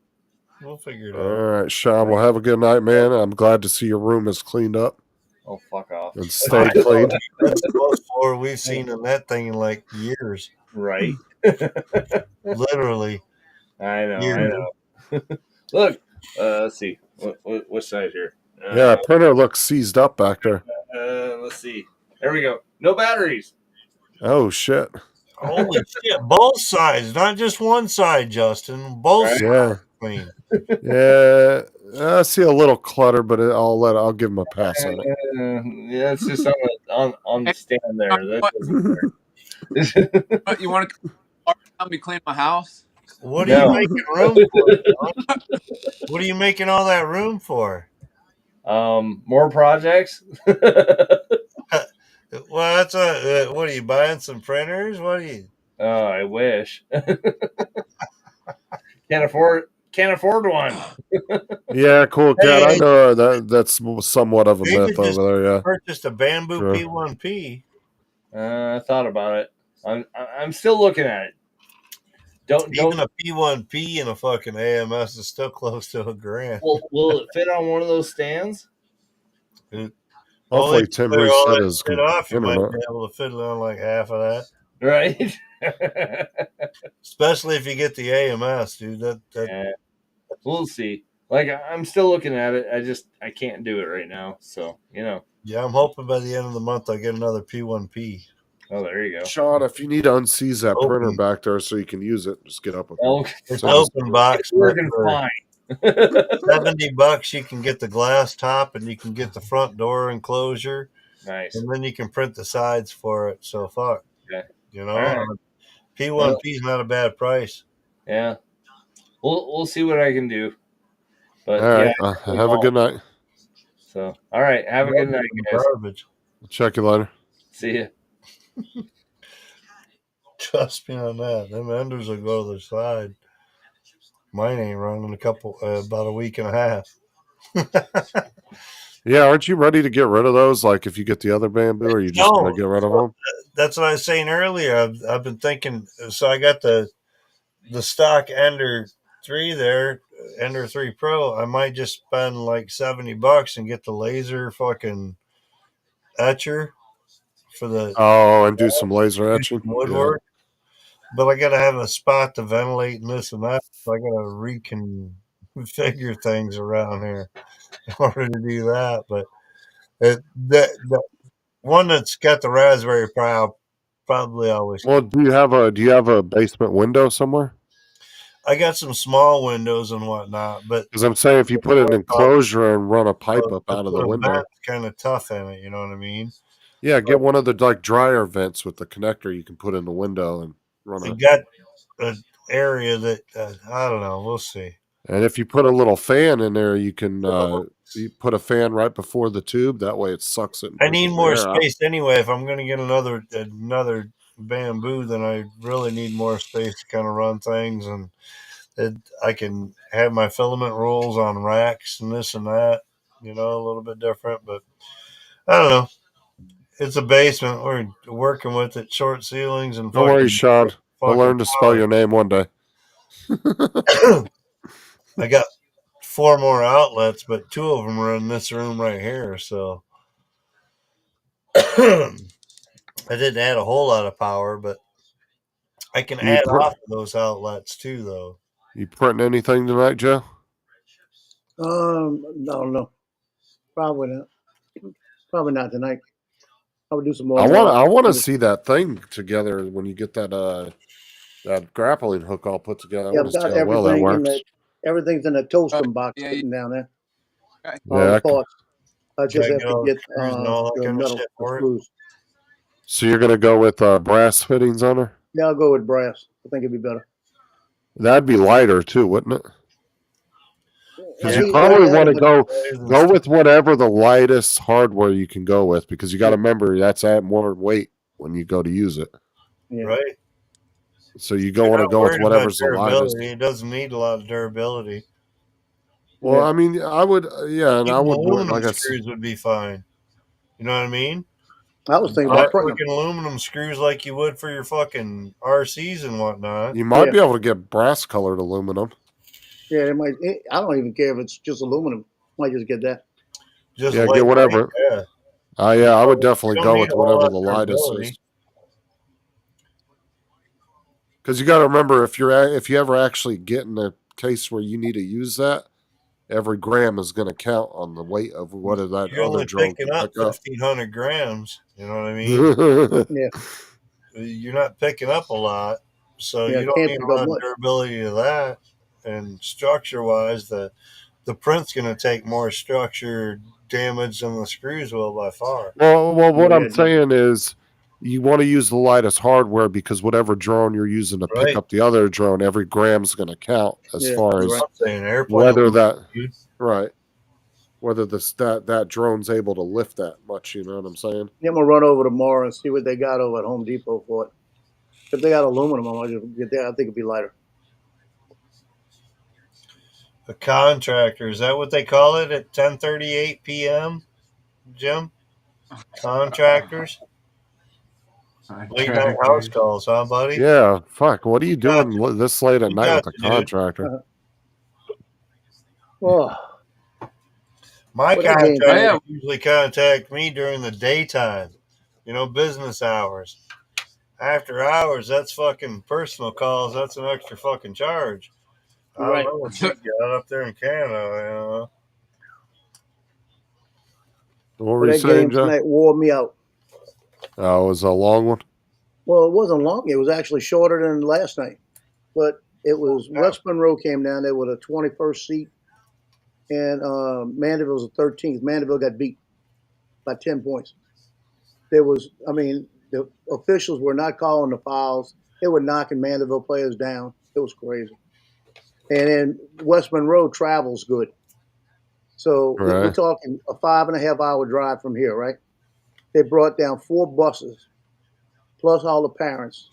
We'll figure it All out. right, Sean. Well, have a good night, man. I'm glad to see your room is cleaned up Oh, fuck off. and stay clean. That's the most floor we've seen in that thing in like years. Right. Literally. I know. Years. I know. Look. Let's see. What side here? Yeah, printer looks seized up back there. Let's see. There we go. No batteries. Oh shit. Holy shit! Both sides, not just one side, Justin. Both sides Yeah. clean. Yeah. I see a little clutter, but I'll give him a pass on it. Yeah, it's just on the stand there. That doesn't work. What, you want to help me clean my house? What are No. you making room for? John? What are you making all that room for? More projects. Well, that's what are you buying? Some printers? What are you? Oh, I wish. Can't afford one. Yeah, cool cat. I Hey. know that's somewhat of a Maybe myth just over there. Yeah. purchased a bamboo Sure. P1P. I thought about it. I'm still looking at it. Even a P1P and a fucking AMS is still close to $1,000. Will it fit on one of those stands? Hopefully, Only Tim clear all reset that his shit off, you might internet. be able to fit it on like half of that. Right. Especially if you get the AMS, dude. That Yeah. We'll see. Like I'm still looking at it. I can't do it right now. So yeah, I'm hoping by the end of the month I'll get another P1P. Oh, there you go. Sean, if you need to unseize that Open. printer back there so you can use it, just get up with Oh, it. It's So- open box. It's working but for fine. $70, you can get the glass top and you can get the front door enclosure, Nice. and then you can print the sides for it. So fuck, Okay. you know, All right. P1P is not a bad price. Yeah. We'll see what I can do. But All right. yeah, Have a good night. So all right. Have a good night, guys. Garbage. Check you later. See ya. Trust me on that. Them enders will go to the side. Mine ain't run in about a week and a half. Yeah, aren't you ready to get rid of those? Like if you get the other bamboo, or you just No, want to get rid of them? that's what I was saying earlier. I've been thinking. So I got the stock Ender 3 there, Ender 3 Pro. I might just spend like $70 and get the laser fucking etcher for the And do some laser etching. woodwork. But I gotta have a spot to ventilate and this and that. So I gotta reconfigure things around here in order to do that. But the one that's got the Raspberry Pi, I'll probably always. Well, do you have a basement window somewhere? I got some small windows and whatnot, but Because I'm saying if you put an enclosure and run a pipe up out of the window, kind of tough in it. You know what I mean? yeah, get one of the like dryer vents with the connector you can put in the window and run I it. got an area that I don't know. We'll see. And if you put a little fan in there, you can you put a fan right before the tube. That way, it sucks it. I need more air out. space anyway. If I'm going to get another bamboo, then I really need more space to kind of run things, and I can have my filament rolls on racks and this and that. You know, a little bit different, but I don't know. It's a basement. We're working with it, short ceilings and. Don't worry, Sean. I'll learn to spell your name one day. I got 4 more outlets, but 2 of them are in this room right here. So I didn't add a whole lot of power, but I can add off of those outlets too, though. You printing anything tonight, Joe? No, probably not. Probably not tonight. I would do some more. I want to see that thing together when you get that that grappling hook all put together. Yeah, I want to see how well that works. Everything's in a toasting box sitting down there. Yeah, I just have to get all that the kind of metal shit for it. screws. So you're gonna go with brass fittings on her? Yeah, I'll go with brass. I think it'd be better. That'd be lighter too, wouldn't it? Because you Yeah, probably yeah, want to but- go with whatever the lightest hardware you can go with, because you got to remember that's at more weight when you go to use it. Yeah. Right. So you don't want to go with whatever's the lightest. It doesn't need a lot of durability. Well, I mean, I would, yeah, and I would Aluminum like I screws would be fine. You know what I mean? I was thinking about putting fucking aluminum screws like you would for your fucking RCs and whatnot. You might be able to get brass colored aluminum. Yeah, it might. I don't even care if it's just aluminum. Might just get that. Just Yeah, get whatever. Yeah. Yeah, I would definitely You go don't with need a whole whatever lot the of lightest durability. is. Because you got to remember, if you ever actually get in a case where you need to use that, every gram is going to count on the weight of what is that You're other only drone picking can up pick up. 1,500 grams. You know what I mean? Yeah. You're not picking up a lot, so Yeah, you don't can't need a pick up lot of much. durability to that. And structure-wise, the print's going to take more structure damage than the screws will by far. Well, what Yeah, I'm saying is, you want to use the lightest hardware because whatever drone you're using to pick Right. up the other drone, every gram's going to count as Yeah, far as That's what I'm saying. Airplane whether aluminum, that dude. right, whether that drone's able to lift that much. You know what I'm saying? Yeah, I'm gonna run over tomorrow and see what they got over at Home Depot for it. If they got aluminum, I might just get that. I think it'd be lighter. A contractor, is that what they call it at 10:38 p.m., Jim? Contractors? Late night house calls, huh, buddy? Yeah. Fuck. What are you doing this late at You night with got a you, dude. contractor? Oh, My What that game- contractors usually contact me during the daytime, business hours. After hours, that's fucking personal calls. That's an extra fucking charge. I Right. don't know what you got up there in Canada. What were but you that saying, game Joe? tonight wore me out. Oh, it was a long one. Well, it wasn't long. It was actually shorter than last night, but it was West Monroe came down there with a 21st seat, and Mandeville was a 13th. Mandeville got beat by 10 points. The officials were not calling the fouls. They were knocking Mandeville players down. It was crazy. And then West Monroe travels good. So we're Right. talking a 5.5 hour drive from here, right? They brought down 4 buses, plus all the parents.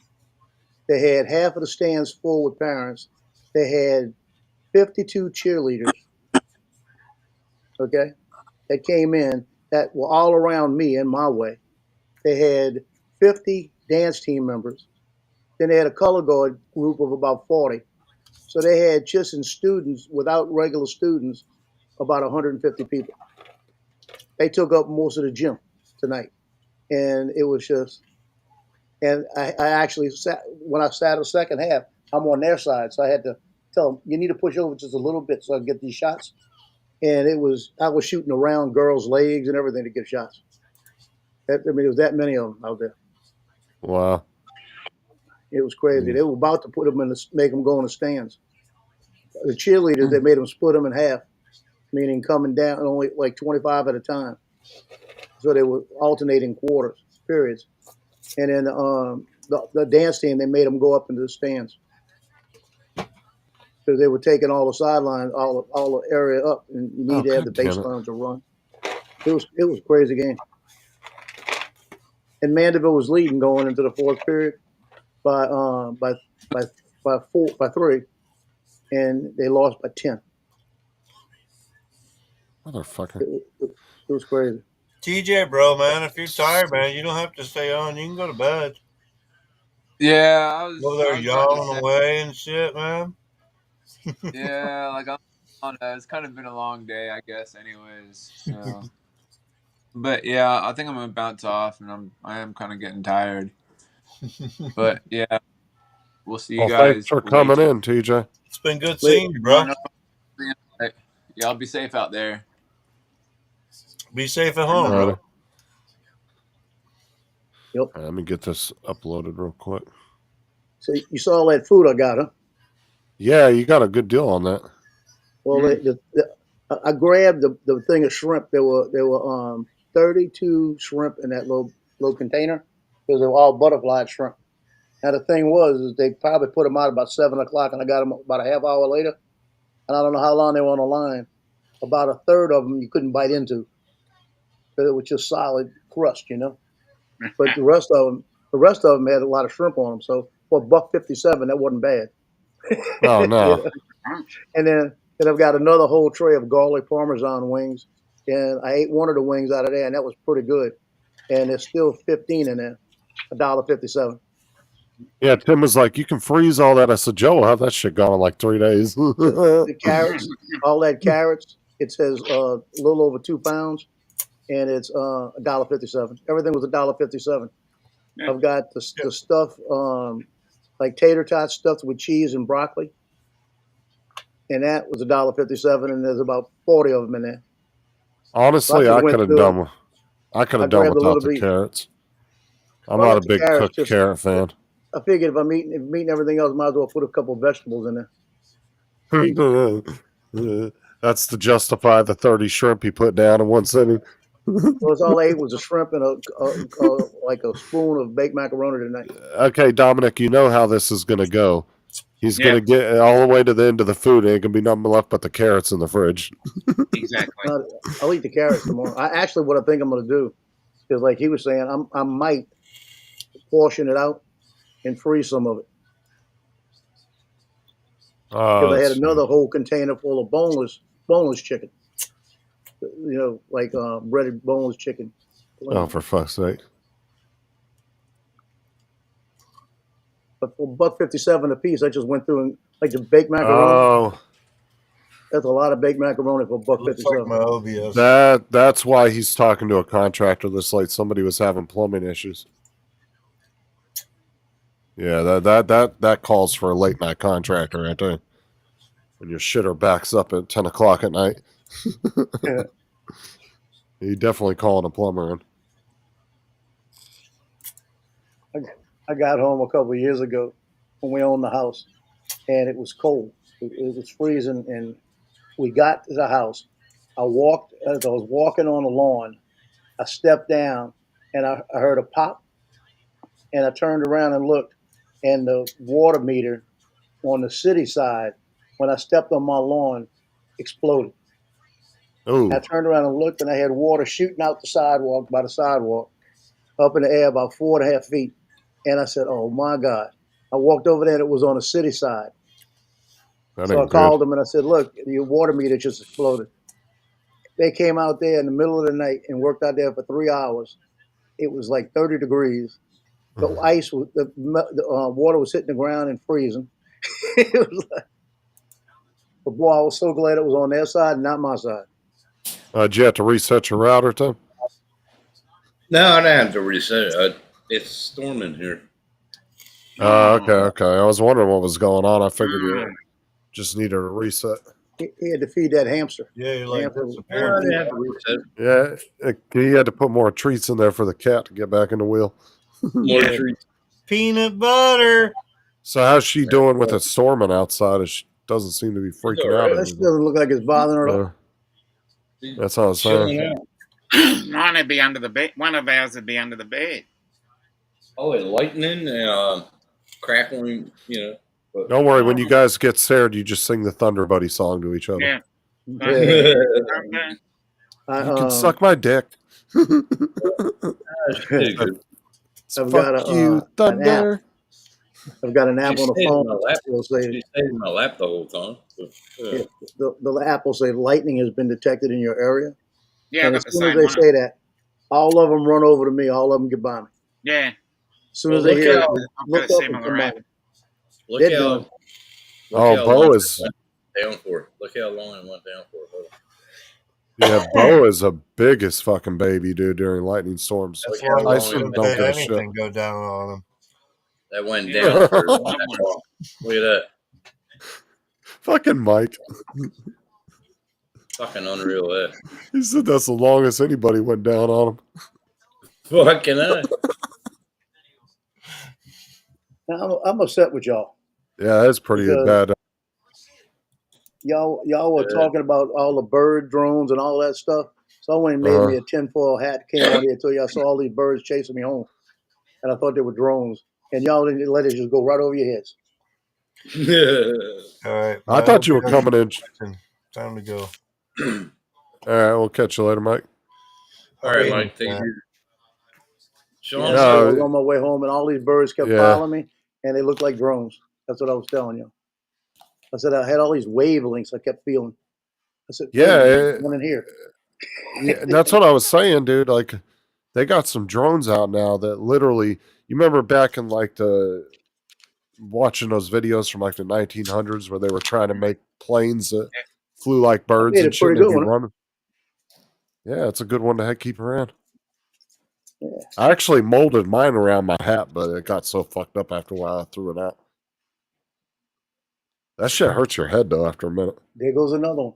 They had half of the stands full with parents. They had 52 cheerleaders, okay, that came in that were all around me in my way. They had 50 dance team members. Then they had a color guard group of about 40. So they had just in students, without regular students, about 150 people. They took up most of the gym tonight. And it was just, and I actually sat, when I sat the second half, I'm on their side. So I had to tell them, you need to push over just a little bit so I can get these shots. And I was shooting around girls' legs and everything to get shots. I mean, there was that many of them out there. Wow. It was crazy. They were about to put them make them go in the stands. The cheerleaders, they made them split them in half, meaning coming down only like 25 at a time. So they were alternating periods. And then the dance team, they made them go up into the stands. Because they were taking all the sidelines, all the area up, and you need to have the baselines to run. It was a crazy game. And Mandeville was leading going into the fourth period by 3, and they lost by 10. Motherfucker. It was crazy. TJ, bro, man, if you're tired, man, you don't have to stay on. You can go to bed. Yeah, I was Go there about to yawning say- away and shit, man. Yeah, like it's kind of been a long day, I guess. Anyways, so. But yeah, I think I'm gonna bounce off, and I am kind of getting tired. But yeah, we'll see you Well, guys. thanks for coming in, TJ. It's been good seeing you, bro. Yeah, I'll be safe out there. Be safe at home, Alrighty. bro. Yep. All right, let me get this uploaded real quick. So you saw all that food I got, huh? Yeah, you got a good deal on that. Well, I grabbed the thing of shrimp. There were 32 shrimp in that little container because they were all butterfly shrimp. Now the thing was they probably put them out about 7 o'clock, and I got them about a half hour later. And I don't know how long they were on the line. About a third of them you couldn't bite into. It was just solid crust, you know. But the rest of them had a lot of shrimp on them. So for $1.57, that wasn't bad. Oh no. And then I've got another whole tray of garlic parmesan wings, and I ate one of the wings out of there, and that was pretty good. And there's still 15 in there, $1.57. Yeah, Tim was like, you can freeze all that. I said, Joe, will have that shit gone in like 3 days. The carrots, all that carrots, it says a little over 2 pounds, and it's $1.57. Everything was $1.57. I've got the stuff like tater tots stuffed with cheese and broccoli, and that was $1.57, and there's about 40 of them in there. Honestly, So I went could have through done. it. I could I have done grabbed a without little the bit. carrots. I'm Well, not a the big carrots cooked just- carrot fan. I figured if I'm eating everything else, might as well put a couple of vegetables in there. That's to justify the 30 shrimp he put down in one sitting. Well, it's all I ate was a shrimp and like a spoon of baked macaroni tonight. Okay, Dominic, you know how this is going to go. He's Yeah. going to get all the way to the end of the food, and ain't going to be nothing left but the carrots in the fridge. Exactly. I'll eat the carrots tomorrow. What I think I'm going to do is, like he was saying, I might portion it out and freeze some of it. Because I had another whole container full of boneless chicken. You know, like breaded boneless chicken. Oh, for fuck's sake. But for $1.57 a piece, I just went through and like the baked macaroni. Oh, That's a lot of baked macaroni for $1.57. that's why he's talking to a contractor this late. Somebody was having plumbing issues. Yeah, that calls for a late night contractor right there. When your shitter backs up at 10 o'clock at night. Yeah. He definitely calling a plumber in. I got home a couple of years ago when we owned the house, and it was cold. It was freezing, and we got to the house. As I was walking on the lawn, I stepped down, and I heard a pop, and I turned around and looked, and the water meter on the city side, when I stepped on my lawn, exploded. Ooh. I turned around and looked, and I had water shooting out the sidewalk, by the sidewalk, up in the air about 4.5 feet. And I said, oh, my God. I walked over there, and it was on the city side. That So I ain't called good. them and I said, look, your water meter just exploded. They came out there in the middle of the night and worked out there for 3 hours. It was like 30 degrees. The ice, the water was hitting the ground and freezing. It was like, but boy, I was so glad it was on their side and not my side. Did you have to reset your router, Tim? No, I didn't have to reset it. It's storming here. Okay. I was wondering what was going on. I figured you just needed a reset. He had to feed that hamster. Yeah, you're like Hamster was disappearing. born I didn't have to reset. Yeah, he had to put more treats in there for the cat to get back in the wheel. More treats. Peanut butter. So how's she doing with it storming outside? She doesn't seem to be freaking out. That doesn't look like it's bothering her at all. That's all I'm saying. Mine would be under the bed. One of ours would be under the bed. Oh, and lightning and crackling, But, Don't worry, when you guys get scared, you just sing the Thunder Buddy song to each other. Yeah. Yeah. You can suck my dick. I've got Fuck you, an app. Thunder. I've got an app on the phone. It'll say, She stayed in my lap the whole time. yeah, the app will say lightning has been detected in your area. Yeah, And I as got the soon as same they one. say that, all of them run over to me. All of them get by me. Yeah. As soon as they hear it, I've look got a up and similar come by app. me. Look They're how, done. Bo is. down for. Look how long it went down for. Yeah, Bo is a biggest fucking baby, dude, during lightning storms. That's why I Tyson wouldn't don't let give a shit. anything go down on him. That went down for that long. Look at that. Fucking Mike. Fucking unreal, that. He said that's the longest anybody went down on him. Fucking that. Now, I'm upset with y'all. Yeah, that's pretty Because bad. y'all were talking about all the bird drones and all that stuff. So I went and made me a tinfoil hat, came out here, told you I saw all these birds chasing me home. And I thought they were drones. And y'all didn't let it just go right over your heads. All right. I thought you were coming in. Time to go. All right, we'll catch you later, Mike. All right, Mike. Thank you. Sean, Yeah, so I was on my way home, and all these birds kept Yeah. following me, and they looked like drones. That's what I was telling you. I said I had all these wavelengths I kept feeling. I said, Yeah, "Hey, one in here." Yeah, that's what I was saying, dude. Like, they got some drones out now that literally. You remember back in like the watching those videos from like the 1900s where they were trying to make planes that flew like birds made and a shit. pretty And they'd good be one. running. Yeah, it's a good one to keep around. Yeah. I actually molded mine around my hat, but it got so fucked up after a while I threw it out. That shit hurts your head though after a minute. There goes another one.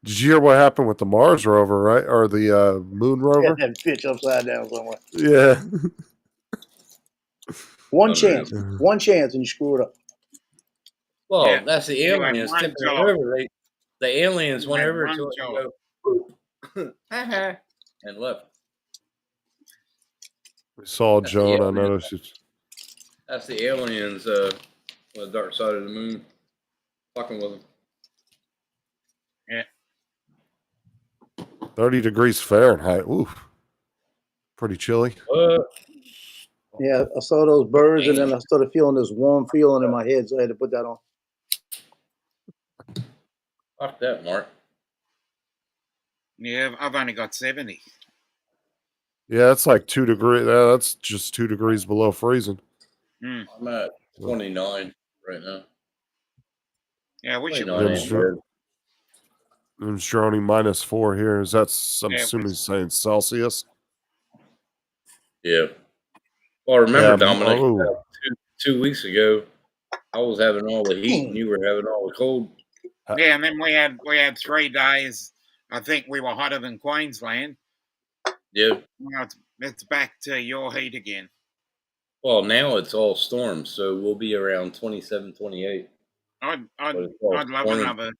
Did you hear what happened with the Mars rover, right? Or the Moon Got rover? that bitch upside down somewhere. Yeah. One chance, and you screw it up. Well, that's the You had aliens one tipping job. it over. The aliens You went had over one to it job. and go, and left. We saw That's Joan. the I noticed it's That's the aliens on the dark side of the moon. Fucking with them. Yeah. 30 degrees Fahrenheit. Oof. Pretty chilly. Yeah, I saw those birds, and then I started feeling this warm feeling in my head, so I had to put that on. Fuck that, Mark. Yeah, I've only got 70. Yeah, it's like 2 degrees. That's just 2 degrees below freezing. I'm at 29 right now. Yeah, we should. 29 ain't bad. I'm Strony -4 here. Is that, I'm Yeah, assuming he's saying Celsius? Yeah. Well, remember, Yeah, Dominic, oh. 2 weeks ago, I was having all the heat and you were having all the cold. Yeah, and then we had 3 days. I think we were hotter than Queensland. Yeah. Now it's back to your heat again. Well, now it's all storms, so we'll be around 27, 28. I'd But it's all love stormy.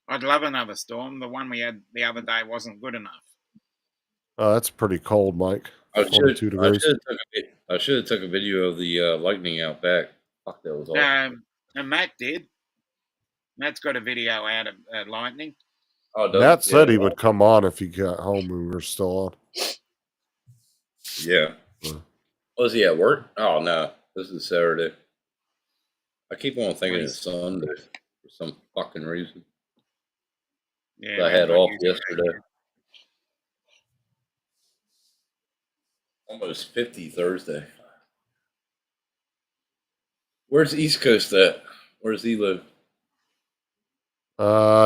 I'd love another storm. The one we had the other day wasn't good enough. Oh, that's pretty cold, Mike. I 42 degrees. should have took a video of the lightning out back. Fuck, that was awesome. And Matt did. Matt's got a video out of lightning. Oh, does Matt it? said Yeah. he would come on if he got home and we were still on. Yeah. Was he at work? Oh, no. This is Saturday. I keep on thinking it's Sunday for some fucking reason. Yeah, I had man, off you- yesterday. Almost 50 Thursday. Where's East Coast at? Where does he live?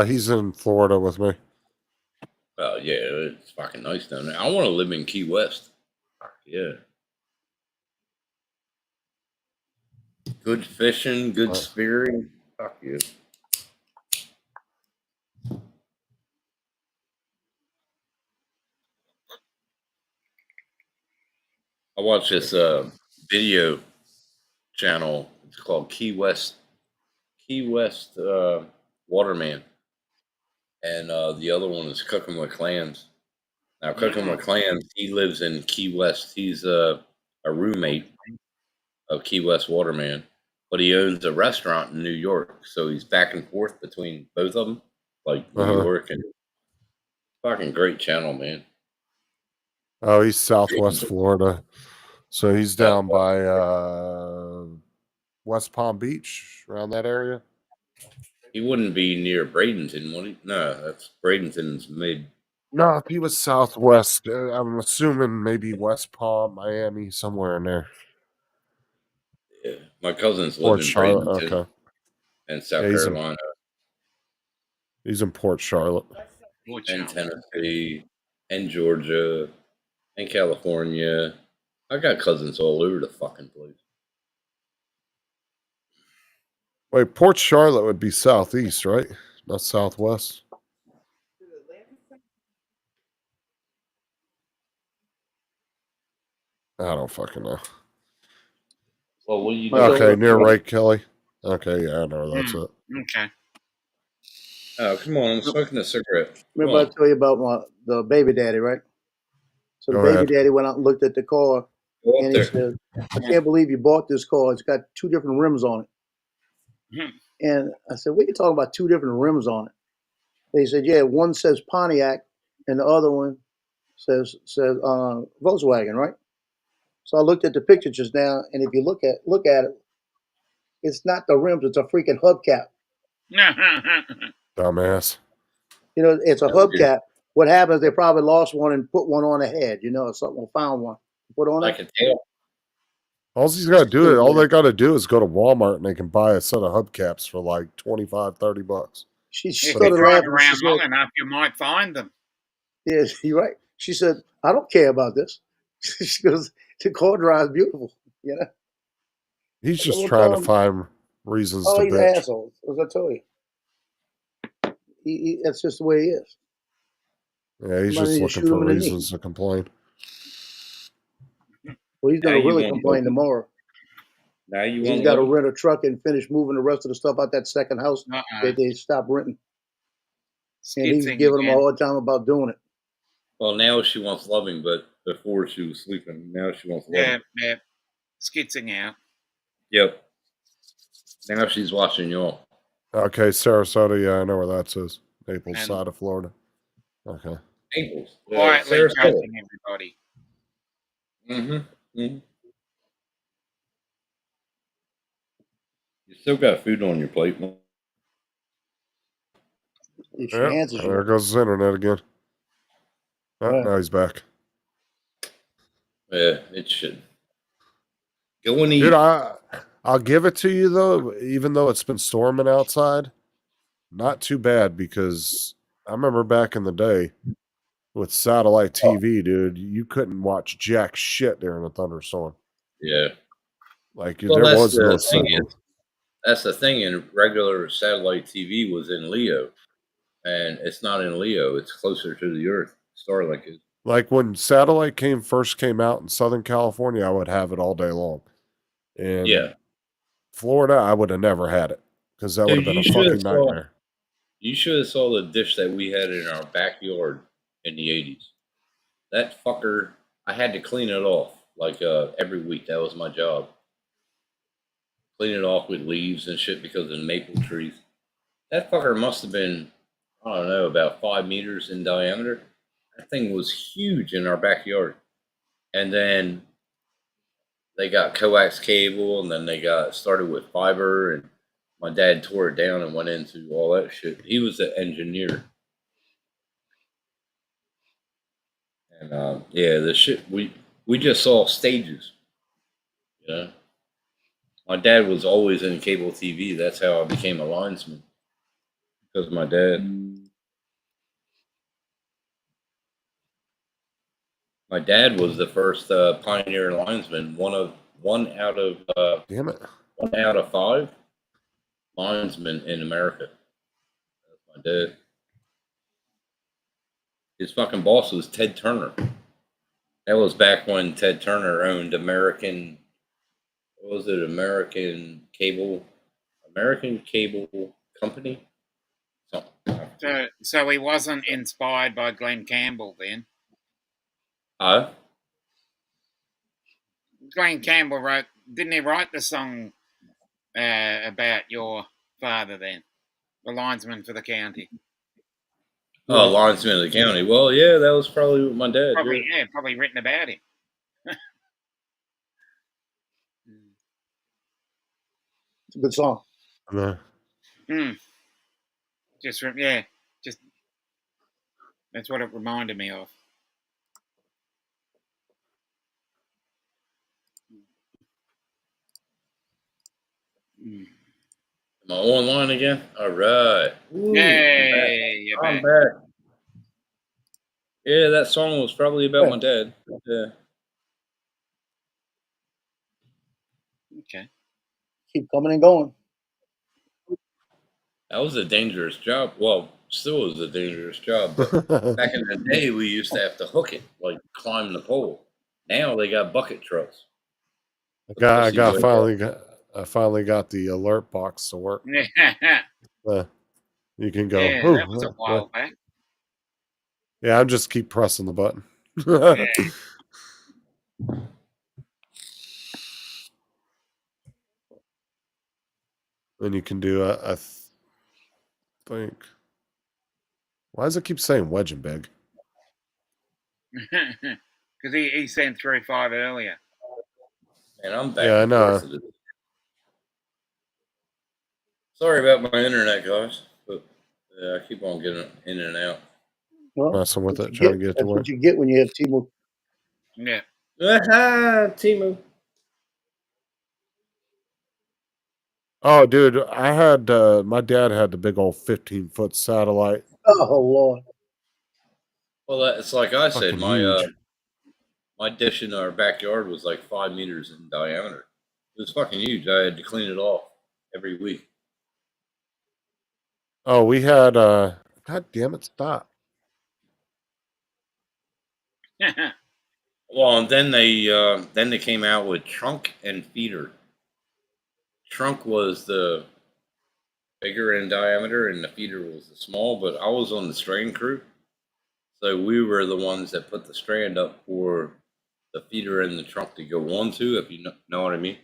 He's in Florida with me. Oh yeah, it's fucking nice down there. I want to live in Key West. Fuck yeah. Good fishing, good spearing. Fuck you. I watched this video channel. It's called Key West Waterman, and the other one is Cooking with Clams. Now, Cooking with Clams, he lives in Key West. He's a roommate of Key West Waterman, but he owns a restaurant in New York, so he's back and forth between both of them, like New York and fucking great channel, man. Oh, he's Southwest Florida. So he's down by West Palm Beach, around that area. He wouldn't be near Bradenton, would he? No, that's Bradenton's mid. No, if he was Southwest, I'm assuming maybe West Palm, Miami, somewhere in there. Yeah, my cousins live Port in Charlotte. Bradenton Okay. and South Yeah, Carolina He's in Port Charlotte. and Tennessee and Georgia and California. I got cousins all over the fucking place. Wait, Port Charlotte would be southeast, right? Not southwest. I don't fucking know. Well, what you Okay, near Wright Kelly. Okay, yeah, I know that's it. Okay. Oh, come on! I'm smoking a cigarette. Remember I tell you about the baby daddy, right? So the Go baby ahead. daddy went out and looked at the car, Go up and he there. said, "I can't believe you bought this car. It's got 2 different rims on it." And I said, "What are you talking about? 2 different rims on it?" They said, "Yeah, one says Pontiac, and the other one says Volkswagen, right?" So I looked at the picture just now, and if you look at it, it's not the rims; it's a freaking hubcap. Dumbass. You know, it's a hubcap. What happens? They probably lost one and put one on ahead. You know, or something, found one, put on Like it. a tail. All he's got to do, all they got to do is go to Walmart and they can buy a set of hubcaps for like $25-$30. She If started you drive laughing. around She long said, enough, you might find them. "Yeah, you're right." She said, "I don't care about this." She goes, "The car drives beautiful." You know. He's I just said, trying "Well, to find reasons oh, to he's an bitch. asshole. As I told you, that's just the way he is. Yeah, he's Somebody just need to looking shoot for him in the knee. reasons to complain. Well, he's Now going to you really want complain tomorrow. Now you He's want got to to rent a truck and finish moving the rest of the stuff out that second house that they stopped renting. And he's Skitzing giving them a again. hard time about doing it. Well, now she wants loving, but before she was sleeping, now she wants Yeah, loving. yeah. Skitzing out. Yep. Now she's watching y'all. Okay, Sarasota. Yeah, I know where that is. Naples And- side of Florida. Okay. Naples. Quietly Sarasota. judging everybody. Mm-hmm. You still got food on your plate, man. If she Yeah, answers there you. goes his internet again. Oh, Right. now he's back. Yeah, it should. Go and eat. Dude, I'll give it to you though, even though it's been storming outside. Not too bad because I remember back in the day with satellite TV, dude, you couldn't watch jack shit during a thunderstorm. Yeah. Like Well, there that's was no the thing. signal. That's the thing. In regular satellite TV was in Leo, and it's not in Leo. It's closer to the Earth. Starlink is. Like when satellite first came out in Southern California, I would have it all day long. In Yeah. Florida, I would have never had it because that would have Dude, been a you should fucking have saw- nightmare. You should have saw the dish that we had in our backyard in the 80s. That fucker, I had to clean it off like every week. That was my job. Clean it off with leaves and shit because of maple trees. That fucker must have been, I don't know, about 5 meters in diameter. That thing was huge in our backyard. And then they got coax cable, and then they got started with fiber, and my dad tore it down and went into all that shit. He was an engineer. And yeah, the shit we just saw stages. You know, my dad was always in cable TV. That's how I became a linesman, because of my dad. My dad was the first pioneer linesman. One out of Damn it. 1 out of 5 linesmen in America. That's my dad. His fucking boss was Ted Turner. That was back when Ted Turner owned American. What was it? American Cable Company. Something. So he wasn't inspired by Glenn Campbell then. Glenn Campbell didn't he write the song about your father then? The linesman for the county. Oh, linesman of the county. Well, yeah, that was probably what my dad Probably, did. probably written about him. It's a good song. Just that's what it reminded me of. Am I online again? All right. Ooh, Yay, you're I'm back. back. Yeah, that song was probably about my dad. Yeah. Okay. Keep coming and going. That was a dangerous job. Well, still is a dangerous job. But back in the day, we used to have to hook it, like climb the pole. Now they got bucket trucks. I finally got the alert box to work. You can go. Yeah, "Ooh, that was a while back. Yeah, I just keep pressing the button. Then you can do I think. Why does it keep saying Wedgenbeg? Because he sent 3-5 earlier. And I'm back. Yeah, I know. Sorry about my internet, guys, but I keep on getting in and out. Well, Messing with it, you trying to get- get it to that's work. what you get when you have T-Mobile. Yeah. Timu. Oh, dude, I had my dad had the big old 15-foot satellite. Oh Lord. Well, it's like I said, Fucking huge. my dish in our backyard was like 5 meters in diameter. It was fucking huge. I had to clean it off every week. Oh, we had God damn it, stop. Well, and then they came out with trunk and feeder. Trunk was the bigger in diameter, and the feeder was the small. But I was on the strand crew, so we were the ones that put the strand up for the feeder and the trunk to go onto. If you know what I mean.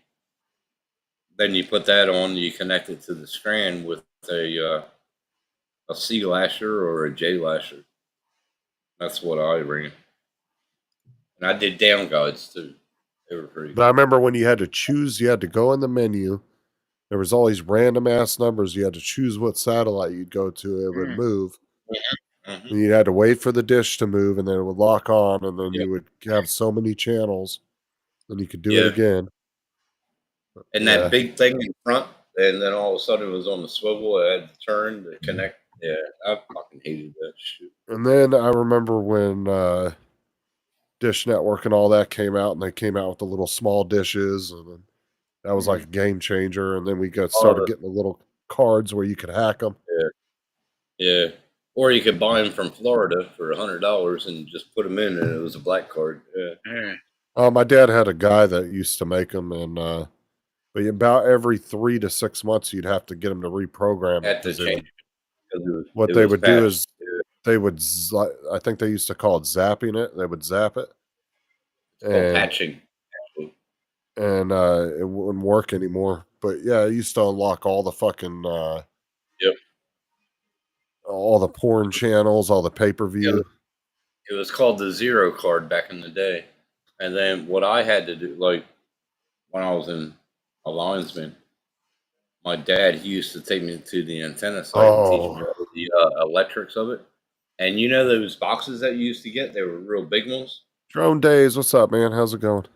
Then you put that on. You connect it to the strand with a C lasher or a J lasher. That's what I ran. And I did down guides too. They were pretty. But I remember when you had to choose, you had to go in the menu. There was all these random ass numbers. You had to choose what satellite you'd go to. It would move. And you had to wait for the dish to move, and then it would lock on, and then you would have so many channels, and you could do it again. And that big thing in front, and then all of a sudden it was on the swivel. I had to turn to connect. Yeah, I fucking hated that shit. And then I remember when Dish Network and all that came out, and they came out with the little small dishes, and then that was like a game changer. And then we started getting the little cards where you could hack them. Yeah. Or you could buy them from Florida for $100 and just put them in, and it was a black card. Yeah. My dad had a guy that used to make them, and but about every 3 to 6 months, you'd have to get them to reprogram Had to it. change. What they would do is they would, I think they used to call it zapping it. They would zap it. Patching. And it wouldn't work anymore. But yeah, it used to unlock all the fucking, all the porn channels, all the pay-per-view. It was called the Zero card back in the day. And then what I had to do, like, when I was in a linesman, my dad, he used to take me to the antenna site and teach me all the electrics of it. And you know those boxes that you used to get? They were real big ones. Drone Days, what's up, man? How's it going?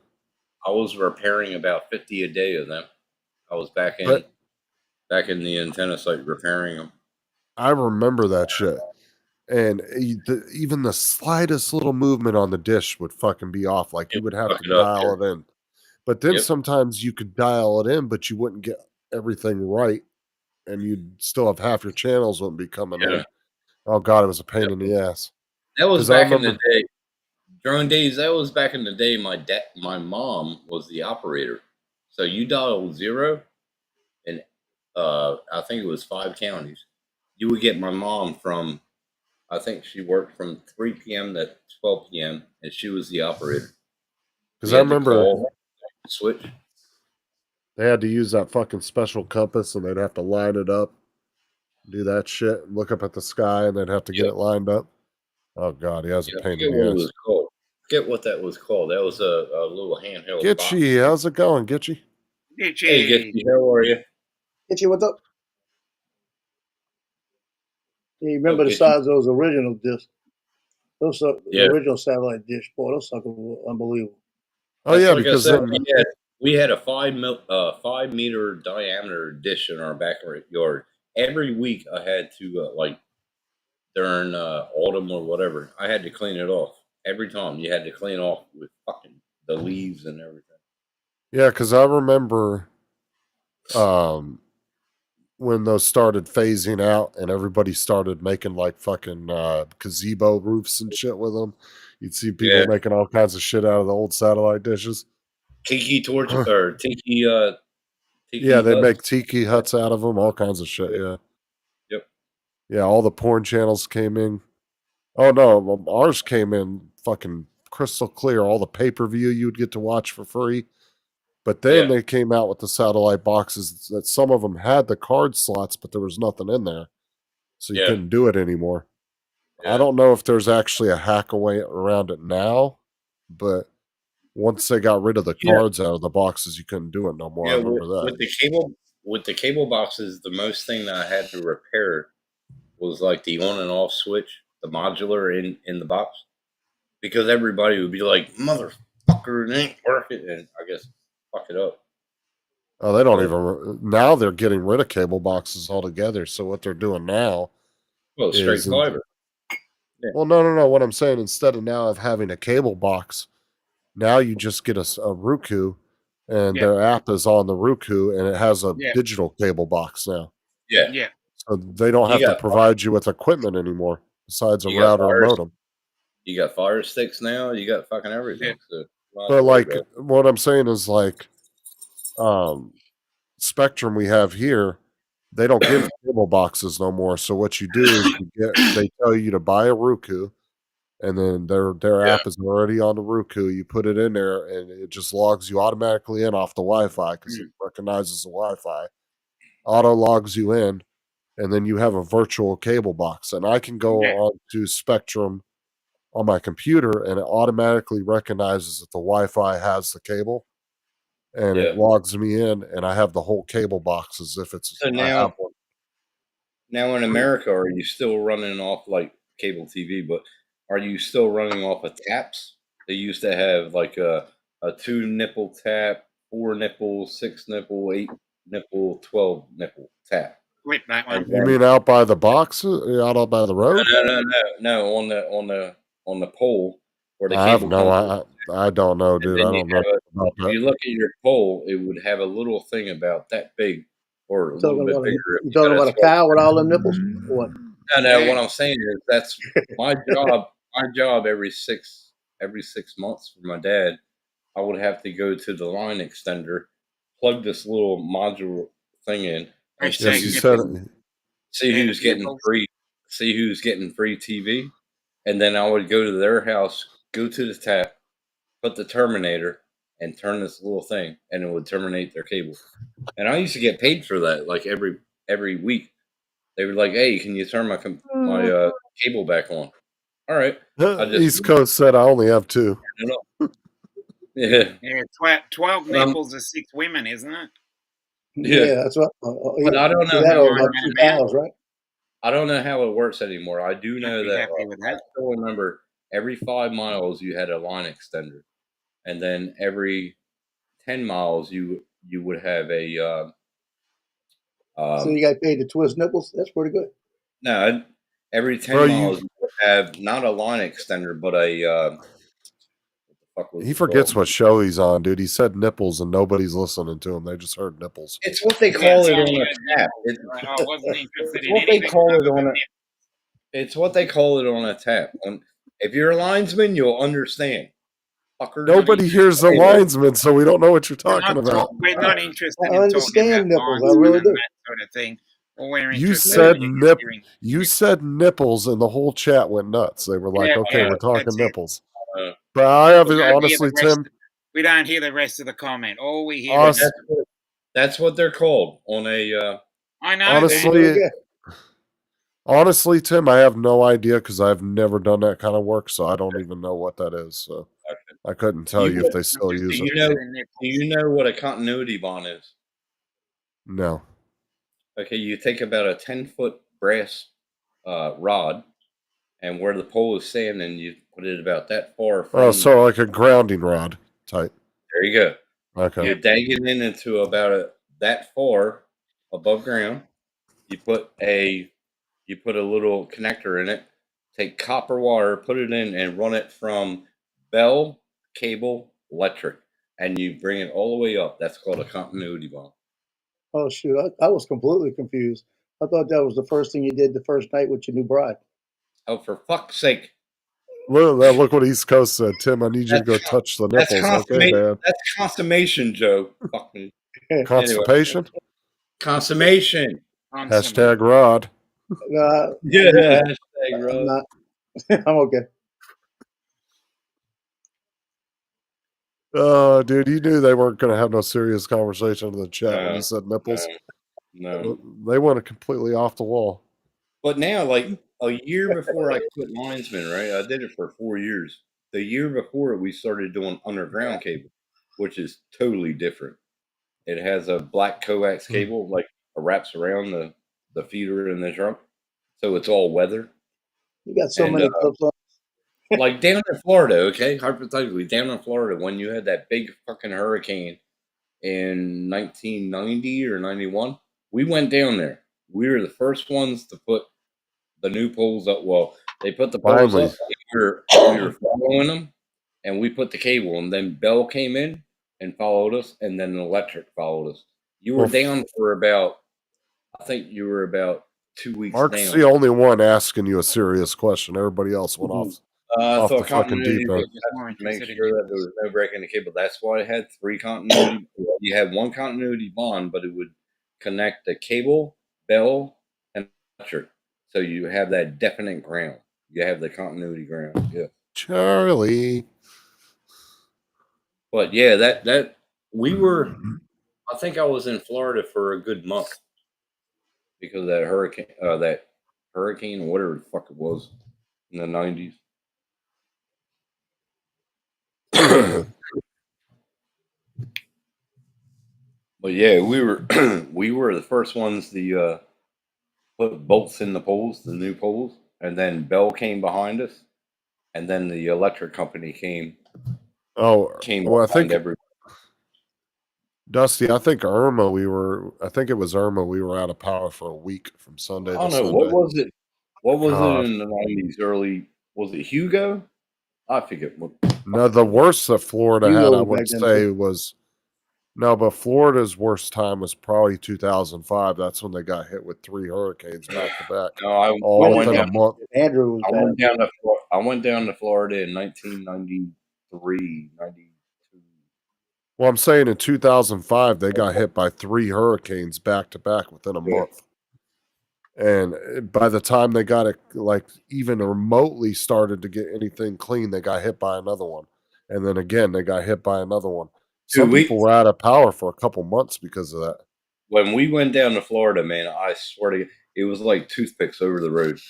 I was repairing about 50 a day of them. I was back in the antenna site repairing them. I remember that shit. And even the slightest little movement on the dish would fucking be off. Like you would have to dial it in. But then sometimes you could dial it in, but you wouldn't get everything right. And you'd still have half your channels wouldn't be coming in. Oh, God, it was a pain in the ass. That was back in the day. Drone Days, that was back in the day. My mom was the operator. So you dialed 0, and I think it was 5 counties. You would get my mom from, I think she worked from 3 p.m. to 12 p.m., and she was the operator. Because I remember switch. They had to use that fucking special compass, and they'd have to line it up, do that shit, and look up at the sky, and they'd have to get it lined up. Oh, God, he has a pain in the ass. Forget what that was called. That was a little handheld box. Gitchy, how's it going, Gitchy? Hey, Gitchy, how are you? Gitchy, what's up? You remember the size of those original discs? Those are the original satellite dish, boy. Those suckers were unbelievable. Oh, yeah, like because I said, we had a 5 meter diameter dish in our backyard. Every week I had to, during autumn or whatever, I had to clean it off. Every time you had to clean off with fucking the leaves and everything. Yeah, because I remember when those started phasing out and everybody started making like fucking gazebo roofs and shit with them. You'd see people making all kinds of shit out of the old satellite dishes. Tiki torch or tiki. Yeah, they'd make tiki huts out of them, all kinds of shit. Yeah. Yep. Yeah, all the porn channels came in. Oh no, ours came in fucking crystal clear. All the pay-per-view you'd get to watch for free. But then they came out with the satellite boxes that some of them had the card slots, but there was nothing in there. So you couldn't do it anymore. I don't know if there's actually a hack away around it now, but once they got rid of the cards out of the boxes, you couldn't do it no more. I remember that. With the cable boxes, the most thing that I had to repair was like the on and off switch, the modular in the box, because everybody would be like, "Motherfucker, it ain't working," and I guess fuck it up. Oh, they don't even now. They're getting rid of cable boxes altogether. So what they're doing now, straight fiber. Well, no. What I'm saying, instead of now of having a cable box, now you just get a Roku, and their app is on the Roku, and it has a digital cable box now. Yeah. So they don't have to provide you with equipment anymore besides a router and modem. You got fire sticks now. You got fucking everything. So but like, what I'm saying is like, Spectrum we have here, they don't give cable boxes no more. So what you do is they tell you to buy a Roku, and then their app is already on the Roku. You put it in there, and it just logs you automatically in off the Wi-Fi because it recognizes the Wi-Fi. Auto logs you in, and then you have a virtual cable box. And I can go on to Spectrum on my computer, and it automatically recognizes that the Wi-Fi has the cable, and it logs me in, and I have the whole cable box as if it's so now in America, are you still running off like cable TV? But are you still running off of taps? They used to have like a 2 nipple tap, 4 nipple, 6 nipple, 8 nipple, 12 nipple tap. Wait, that one. You mean out by the box, out by the road? No, on the pole where the I have cable. I don't know, dude. I don't know about if that. you look at your pole, it would have a little thing about that big, or a little bit bigger. You talking about a cow with all them nipples? Or what? No. What I'm saying is that's my job. My job every 6 months for my dad, I would have to go to the line extender, plug this little modular thing in, and see who's getting free TV, and then I would go to their house, go to the tap, put the terminator, and turn this little thing, and it would terminate their cable. And I used to get paid for that, like every week. They were like, "Hey, can you turn my cable back on?" All right. East Coast said I only have 2. Yeah. Yeah, 12 nipples are 6 women, isn't it? Yeah, that's what. But I don't know that how or about 2 cows, right? I don't know how it works anymore. I do know Be that happy with I that. still remember every 5 miles you had a line extender, and then every 10 miles you would have a So you got paid to twist nipples. That's pretty good. no, every 10 Bro, miles you would have not a line extender but a fuck was he it forgets called? what show he's on, dude. He said nipples and nobody's listening to him. They just heard nipples. It's what they call it on a tap. I wasn't interested in What they anything call it other on than a It's what they call it on a tap. If you're a linesman, you'll understand. Fuckers. Nobody hears the linesman, so we don't know what you're talking about. We're not interested I in understand talking about nipples. I really and do. that sort of thing. All we're You interested said in you said nipples, and the whole chat went nuts. They were like, Yeah, "Okay, yeah, we're talking that's it. nipples." But I have We don't hear honestly, the rest- Tim. We don't hear the rest of the comment. All we hear Honest- is That's what they're called on a. I know. Honestly, Tim, I have no idea because I've never done that kind of work, so I don't even know what that is. So I couldn't tell you if they still use do it. you know what a continuity bond is? No. Okay, you take about a 10-foot brass rod, and where the pole is standing, you put it about that far from. Oh, so like a grounding rod type. There you go. Okay. You dag it into about that far above ground. You put a little connector in it. Take copper wire, put it in, and run it from bell, cable, electric, and you bring it all the way up. That's called a continuity bond. Oh shoot, I was completely confused. I thought that was the first thing you did the first night with your new bride. Oh, for fuck's sake! Look what East Coast said. Tim, I need you to go touch the nipples. Okay, man. That's consummation, Joe. Fuck me. Constipation. Anyway. Consummation. Hashtag Rod. Yeah. Hashtag Rod. I'm not. I'm okay. Oh, dude, you knew they weren't going to have no serious conversation in the chat when you said nipples. No. They went completely off the wall. But now, like a year before I quit linesman, right? I did it for 4 years. The year before, we started doing underground cable, which is totally different. It has a black coax cable, like wraps around the feeder in the trunk, so it's all weather. You got so many clips on. Like down in Florida, okay, hypothetically, down in Florida, when you had that big fucking hurricane in 1990 or 91, we went down there. We were the first ones to put the new poles up. Well, they put the poles Finally. up. We were following them, and we put the cable. And then Bell came in and followed us, and then electric followed us. You were Well, down for about, I think you were about 2 weeks Mark's down. the only one asking you a serious question. Everybody else went off So the fucking deep end. to make sure that there was no break in the cable. That's why it had 3 continuity. You had 1 continuity bond, but it would connect the cable, bell, and electric. So you have that definite ground. You have the continuity ground. Yeah. Charlie. But yeah, that we were. I think I was in Florida for a good month because of that hurricane, whatever the fuck it was, in the 90s. But yeah, we were the first ones to put bolts in the poles, the new poles, and then Bell came behind us, and then the electric company came. Well, I think everybody. Dusty, I think Irma, I think it was Irma, we were out of power for a week from Sunday I to don't know. Sunday. What was it? What was God. it in the 90s? Early, was it Hugo? I forget what. No, the worst that Florida had, Hugo I would back then, say, too. was no, but Florida's worst time was probably 2005. That's when they got hit with 3 hurricanes back to back, No, I all went within a down. month. Andrew was I bad. went down to Florida in 1993, 92. Well, I'm saying in 2005 they got hit by 3 hurricanes back to back within a month, and by the time they got it, like even remotely started to get anything clean, they got hit by another one, and then again they got hit by another one. 2 Some weeks. people were out of power for a couple months because of that. When we went down to Florida, man, I swear to you, it was like toothpicks over the road.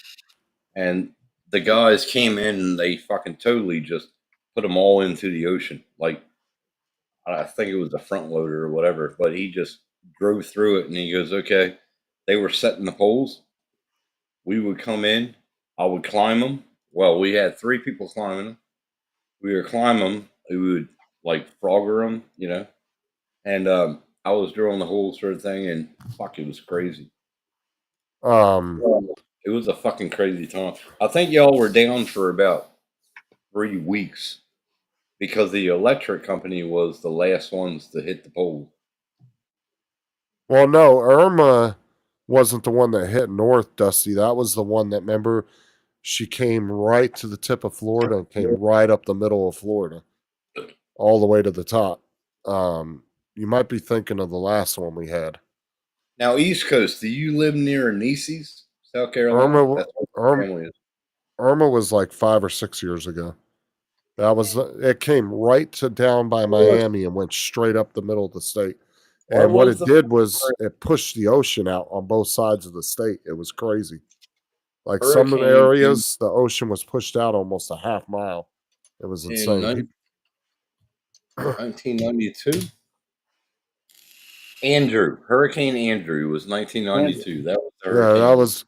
And the guys came in and they fucking totally just put them all into the ocean. Like I think it was a front loader or whatever, but he just drove through it and he goes, okay, they were setting the poles. We would come in, I would climb them. Well, we had 3 people climbing them. We would climb them, we would like frogger them, you know, and I was drilling the holes sort of thing, and fuck, it was crazy. It was a fucking crazy time. I think y'all were down for about 3 weeks because the electric company was the last ones to hit the pole. Well, no, Irma wasn't the one that hit north, Dusty. That was the one that, remember, she came right to the tip of Florida and came right up the middle of Florida, all the way to the top. You might be thinking of the last one we had. Now, East Coast, do you live near Nieces, South Carolina? That's where my family is. Irma was like 5 or 6 years ago. That was it. Came right to down by Miami and went straight up the middle of the state. And what it did was it pushed the ocean out on both sides of the state. It was crazy. Like some of the areas, the ocean was pushed out almost a half mile. It was insane. 1992. Hurricane Andrew was 1992. That was the hurricane. That was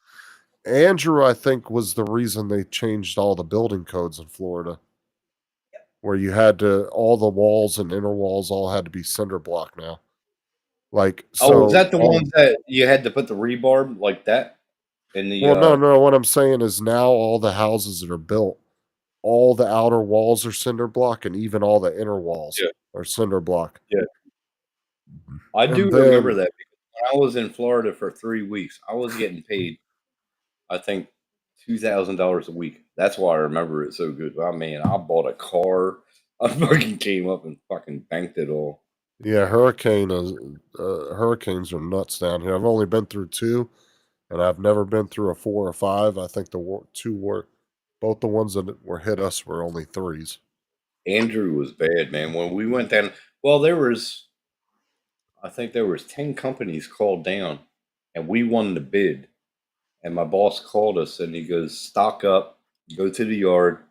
Andrew. I think was the reason they changed all the building codes in Florida, where you had to all the walls and inner walls all had to be cinder block now. Like, so, is that the ones that you had to put the rebar like that? In the no. What I'm saying is now all the houses that are built, all the outer walls are cinder block, and even all the inner walls are cinder block. Yeah, I do remember that because when I was in Florida for 3 weeks, I was getting paid, I think, $2,000 a week. That's why I remember it so good. I mean, I bought a car. I fucking came up and fucking banked it all. Yeah, hurricanes are nuts down here. I've only been through 2, and I've never been through a 4 or 5. I think the 2 were, both the ones that were hit us were only 3s. Andrew was bad, man. When we went down, I think there was 10 companies called down, and we won the bid. And my boss called us, and he goes, stock up, go to the yard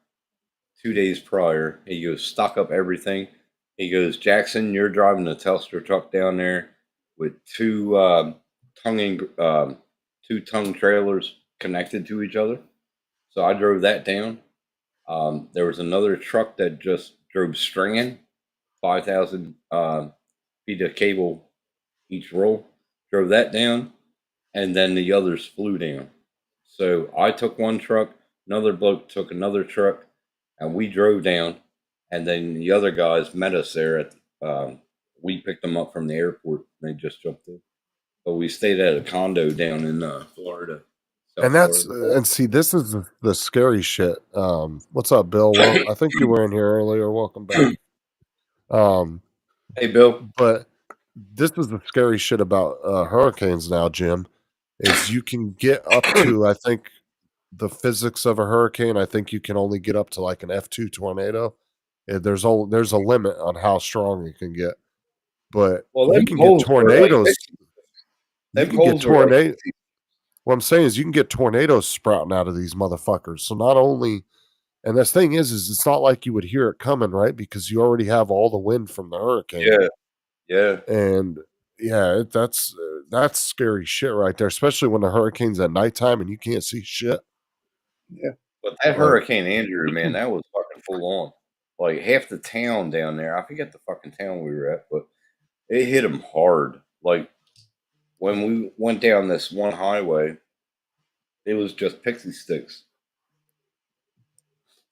2 days prior. He goes, stock up everything. He goes, Jackson, you're driving the Telstra truck down there with 2 tongue trailers connected to each other. So I drove that down. There was another truck that just drove stringing, 5,000 feet of cable each roll. Drove that down, and then the others flew down. So I took one truck, another bloke took another truck, and we drove down. And then the other guys met us there at. We picked them up from the airport. And they just jumped in. But we stayed at a condo down in Florida. And that's and see, this is the scary shit. What's up, Bill? Well, I think you were in here earlier. Welcome back. Hey, Bill. But this is the scary shit about hurricanes now, Jim. Is you can get up to, I think, the physics of a hurricane. I think you can only get up to like an F2 tornado. There's a limit on how strong it can get. But you can get tornadoes. You can get tornadoes. What I'm saying is you can get tornadoes sprouting out of these motherfuckers. So not only, and this thing is it's not like you would hear it coming, right? Because you already have all the wind from the hurricane. Yeah. And yeah, that's scary shit right there, especially when the hurricane's at nighttime and you can't see shit. Yeah. But that Hurricane Andrew, man, that was fucking full on. Like half the town down there, I forget the fucking town we were at, but it hit them hard. Like when we went down this one highway, it was just pixie sticks.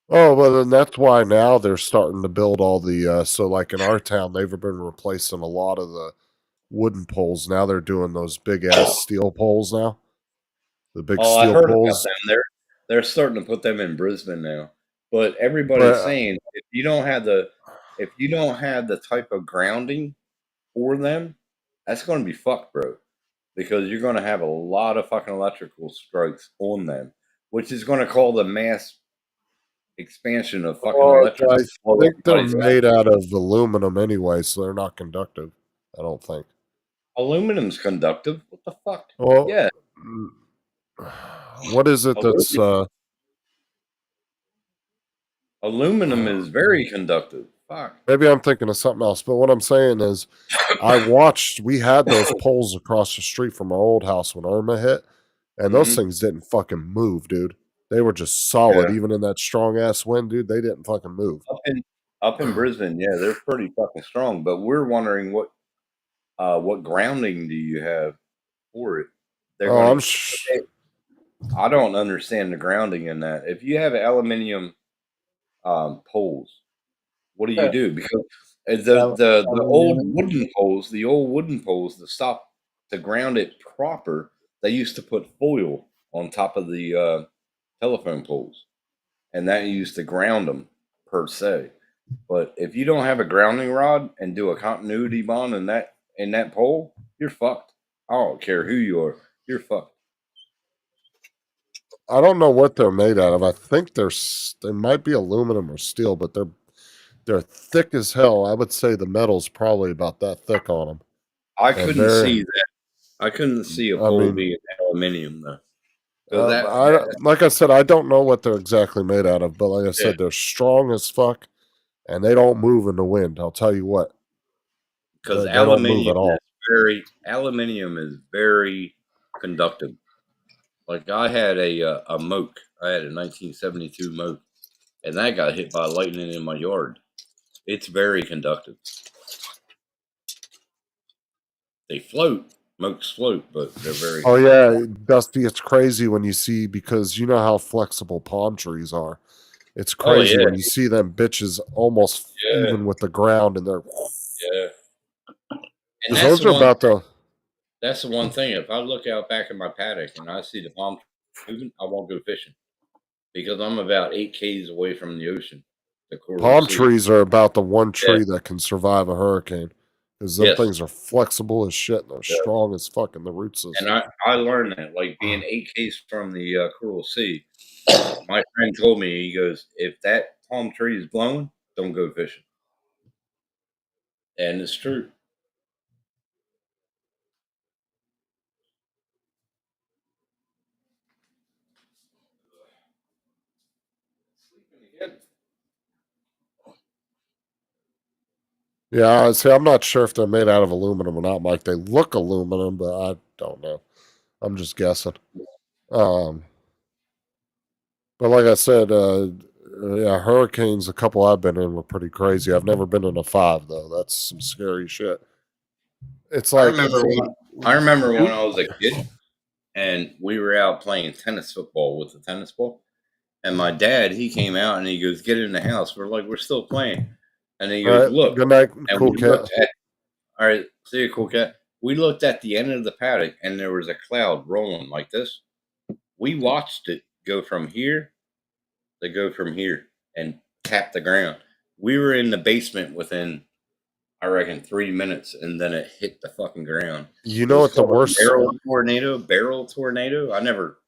Oh, well, then that's why now they're starting to build all the, so like in our town, they've been replacing a lot of the wooden poles. Now they're doing those big ass steel poles now. The big steel I heard poles. about them. They're starting to put them in Brisbane now. But everybody's saying if you don't have the type of grounding for them, that's going to be fucked, bro. Because you're going to have a lot of fucking electrical strikes on them, which is going to cause the mass expansion of fucking electricity. I think they're made out of aluminum anyway, so they're not conductive. I don't think. Aluminum's conductive. What the fuck? Well, yeah. What is it that's... Aluminum is very conductive. Fuck. Maybe I'm thinking of something else, but what I'm saying is, we had those poles across the street from our old house when Irma hit, and those things didn't fucking move, dude. They were just solid, Yeah. even in that strong ass wind, dude. They didn't fucking move. Up in Brisbane, yeah, they're pretty fucking strong. But we're wondering what grounding do you have for it? They're Oh, gonna, I don't understand the grounding in that. If you have aluminium poles, what do you do? Because the old wooden poles, to ground it proper, they used to put foil on top of the telephone poles, and that used to ground them per se. But if you don't have a grounding rod and do a continuity bond in that pole, you're fucked. I don't care who you are, you're fucked. I don't know what they're made out of. I think they might be aluminum or steel, but they're thick as hell. I would say the metal's probably about that thick on them. I couldn't see that. I couldn't see a pole being aluminium though. Like I said, I don't know what they're exactly made out of, but like I said, they're strong as fuck, and they don't move in the wind. I'll tell you what. Because they don't move aluminium at all. is very conductive. Like I had a Moke. I had a 1972 Moke, and that got hit by lightning in my yard. It's very conductive. They float. Mokes float, but they're very. Oh yeah, Dusty, it's crazy when you see, because you know how flexible palm trees are. It's crazy when you see them bitches almost even with the ground, and they're. Yeah. And those are about the. That's the one thing. If I look out back in my paddock and I see the palm tree moving, I won't go fishing because I'm about 8 k's away from the ocean. Palm trees are about the one tree that can survive a hurricane, because those things are flexible as shit and they're strong as fuck in the root system. And I learned that, like being 8 k's from the Coral Sea, my friend told me, he goes, if that palm tree is blowing, don't go fishing. And it's true. Yeah, see, I'm not sure if they're made out of aluminum or not, Mike. They look aluminum, but I don't know. I'm just guessing. But like I said, yeah, hurricanes, a couple I've been in were pretty crazy. I've never been in a 5 though. That's some scary shit. It's like I remember when I was a kid, and we were out playing tennis football with the tennis ball, and my dad, he came out and he goes, "Get in the house." We're like, "We're still playing," and he goes, "Look." Good night, and cool we cat. looked at, all right, see you, cool cat. We looked at the end of the paddock, and there was a cloud rolling like this. We watched it go from here and tap the ground. We were in the basement within, I reckon, 3 minutes, and then it hit the fucking ground. You know what the worst barrel tornado? I never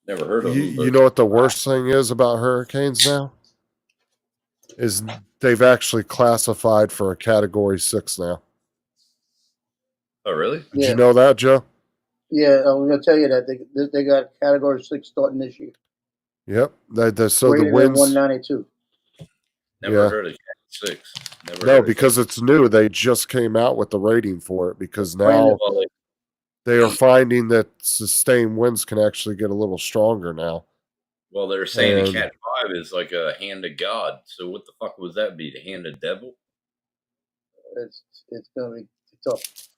heard of them. You know what the worst thing is about hurricanes now? Is they've actually classified for a Category 6 now. Oh, really? Did you know that, Joe? Yeah, I'm going to tell you that they got Category 6 starting this year. Yep. So Rated the at winds. 192. Never heard of Cat 6. No, because it's new. They just came out with the rating for it, because now they are finding that sustained winds can actually get a little stronger now. Well, they're saying the Cat 5 is like a hand of God. So what the fuck was that be? The hand of devil? It's going to be tough.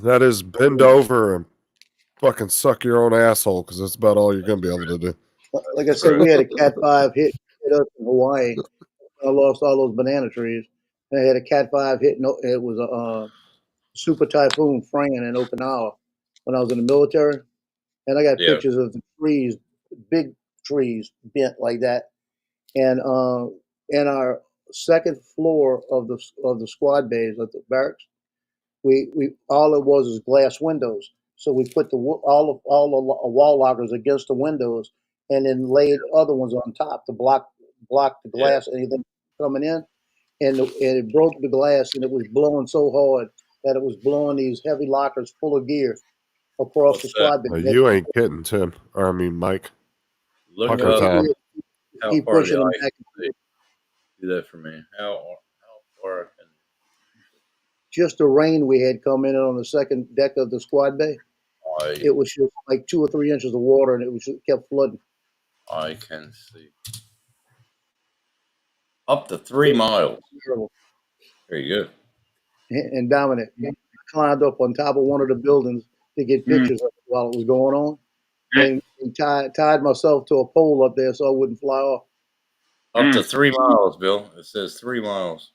That is bend over and fucking suck your own asshole, because that's about all you're going to be able to do. Like I said, we had a Cat 5 hit us in Hawaii. I lost all those banana trees. I had a Cat 5 hit. It was a super typhoon Fran in Okinawa when I was in the military. And I got pictures of the trees, big trees bent like that. And in our second floor of the squad bays at the barracks, we all it was is glass windows. So we put all the wall lockers against the windows, and then laid other ones on top to block the glass, anything coming in, and it broke the glass, and it was blowing so hard that it was blowing these heavy lockers full of gear across the squad. You ain't kidding, Tim. Or I mean, Mike. Look Pucker time. how Keep far pushing the them ice back. is. Do that for me. How far can? Just the rain we had come in on the second deck of the squad bay. It was just like 2 or 3 inches of water, and it kept flooding. I can see up to 3 miles. Terrible. There you go. And Dominic climbed up on top of one of the buildings to get pictures of it while it was going on. And tied myself to a pole up there so I wouldn't fly off. Up to 3 miles, Bill. It says 3 miles.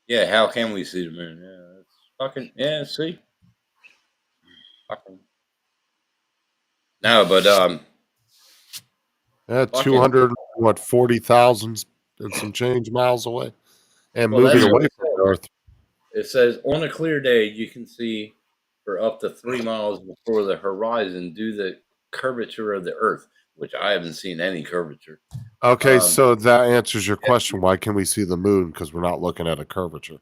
Yeah, how can we see the moon? Yeah, it's fucking see. Fucking. No, but Yeah, 240,000 and some change miles away, and Well, moving that's away what from Earth. it says on a clear day you can see for up to 3 miles before the horizon due to the curvature of the Earth, which I haven't seen any curvature. Okay, so that answers your question. Why can we see the moon? Because we're not looking at a curvature.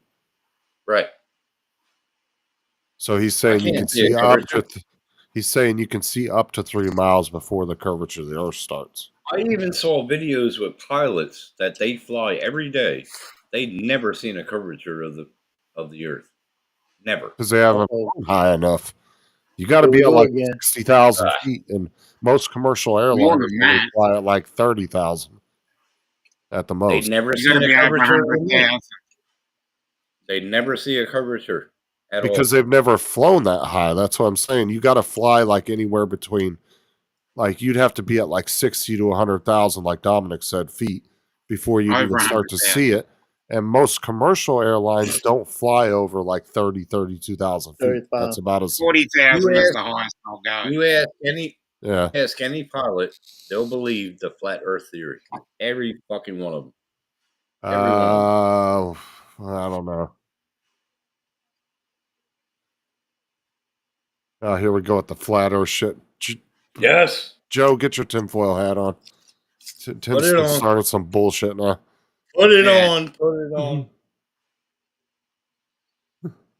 Right. So he's saying you can can't see see a up curvature. to. He's saying you can see up to 3 miles before the curvature of the Earth starts. I even saw videos with pilots that they fly every day. They'd never seen a curvature of the Earth. Never. Because they haven't flown high enough. You got to Here be we at go like again. 60,000 feet, and most commercial airlines than only that. fly at like 30,000 at the They'd most. never You seen gotta a be over curvature. 100,000. They'd never see a curvature at Because all. they've never flown that high. That's what I'm saying. You got to fly like anywhere between, like you'd have to be at like 60 to 100,000, like Dominic said, feet before you'd Over even start to 100,000. see it. And most commercial airlines don't fly over like 30, 32,000 feet. 35. That's about as 40,000 You is ask- the highest I'll go. You yeah. ask any pilot, they'll believe the flat Earth theory. Every fucking one of them. Every one of them. I don't know. Oh, here we go with the flat Earth shit. Yes. Joe, get your tinfoil hat on. Tim's Put it on. starting some bullshit now. Put it Yeah. on. Put it on.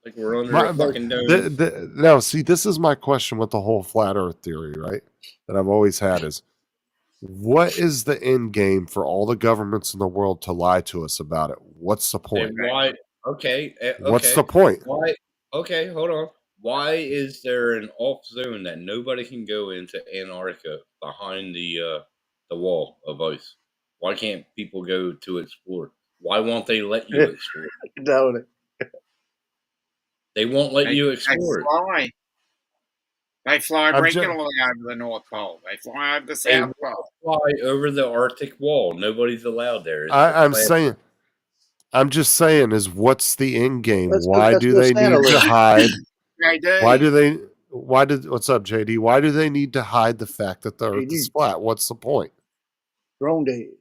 Like we're under My- a fucking dome. no, see, this is my question with the whole flat Earth theory, right? That I've always had is, what is the end game for all the governments in the world to lie to us about it? What's the point? And why? Okay. What's the point? Why? Okay, hold on. Why is there an off zone that nobody can go into Antarctica behind the wall of ice? Why can't people go to explore? Why won't they let you explore? Dominic. They won't let you They explore. fly. They fly I'm ju- regularly over the North Pole. They fly over the They South Pole. fly over the Arctic wall. Nobody's allowed there. It's I'm a flat- saying, I'm just saying, is what's the end game? Let's go- Why let's do go they Santa need to live. hide? They do. What's up, JD? Why do they need to hide the fact that the Earth is JD. flat? What's the point? Drone days.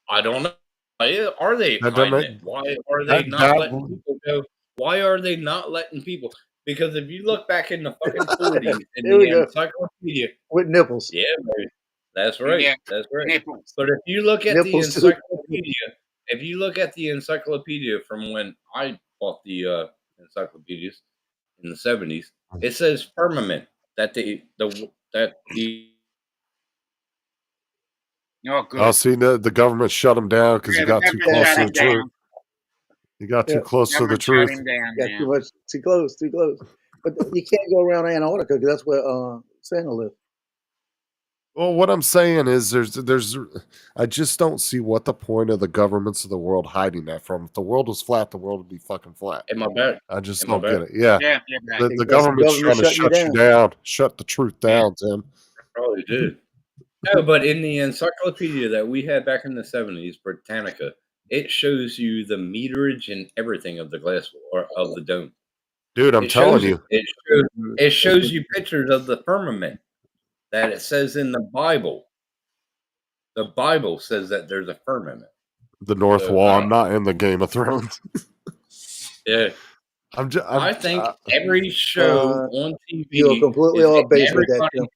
I don't know. Are they That hiding don't it? Why are they that- not that- letting people go? Why are they not letting people? Because if you look back in the fucking 40s in Here we the go. encyclopedia, With nipples. yeah, baby. That's right. Yeah. That's right. Nipples. But if you look at the Nipples too. encyclopedia from when I bought the encyclopedias in the 70s, it says firmament that the Oh, good. Oh, see, the government shut them down because Yeah, you the got too government close shut to the him down. truth. You got too Yeah. close to the Government shut truth. him down Got now. too much, too close, too close. But you can't go around Antarctica because that's where Santa lives. Well, what I'm saying is there's I just don't see what the point of the governments of the world hiding that from. If the world was flat, the world would be fucking flat. Am I back? I just Am I don't get back? it. Yeah. Yeah, yeah, back. The Because government's the trying to government shut you down, shut the truth down, Tim. Probably did. No, but in the encyclopedia that we had back in the 70s, Britannica, it shows you the meterage and everything of the glass or of the dome. Dude, I'm It telling shows you. it shows you pictures of the firmament that it says in the Bible. The Bible says that there's a firmament. The North So, Wall. I'm not in the Game of Thrones. Yeah. I think every show on TV you're completely is off getting base with that, everybody-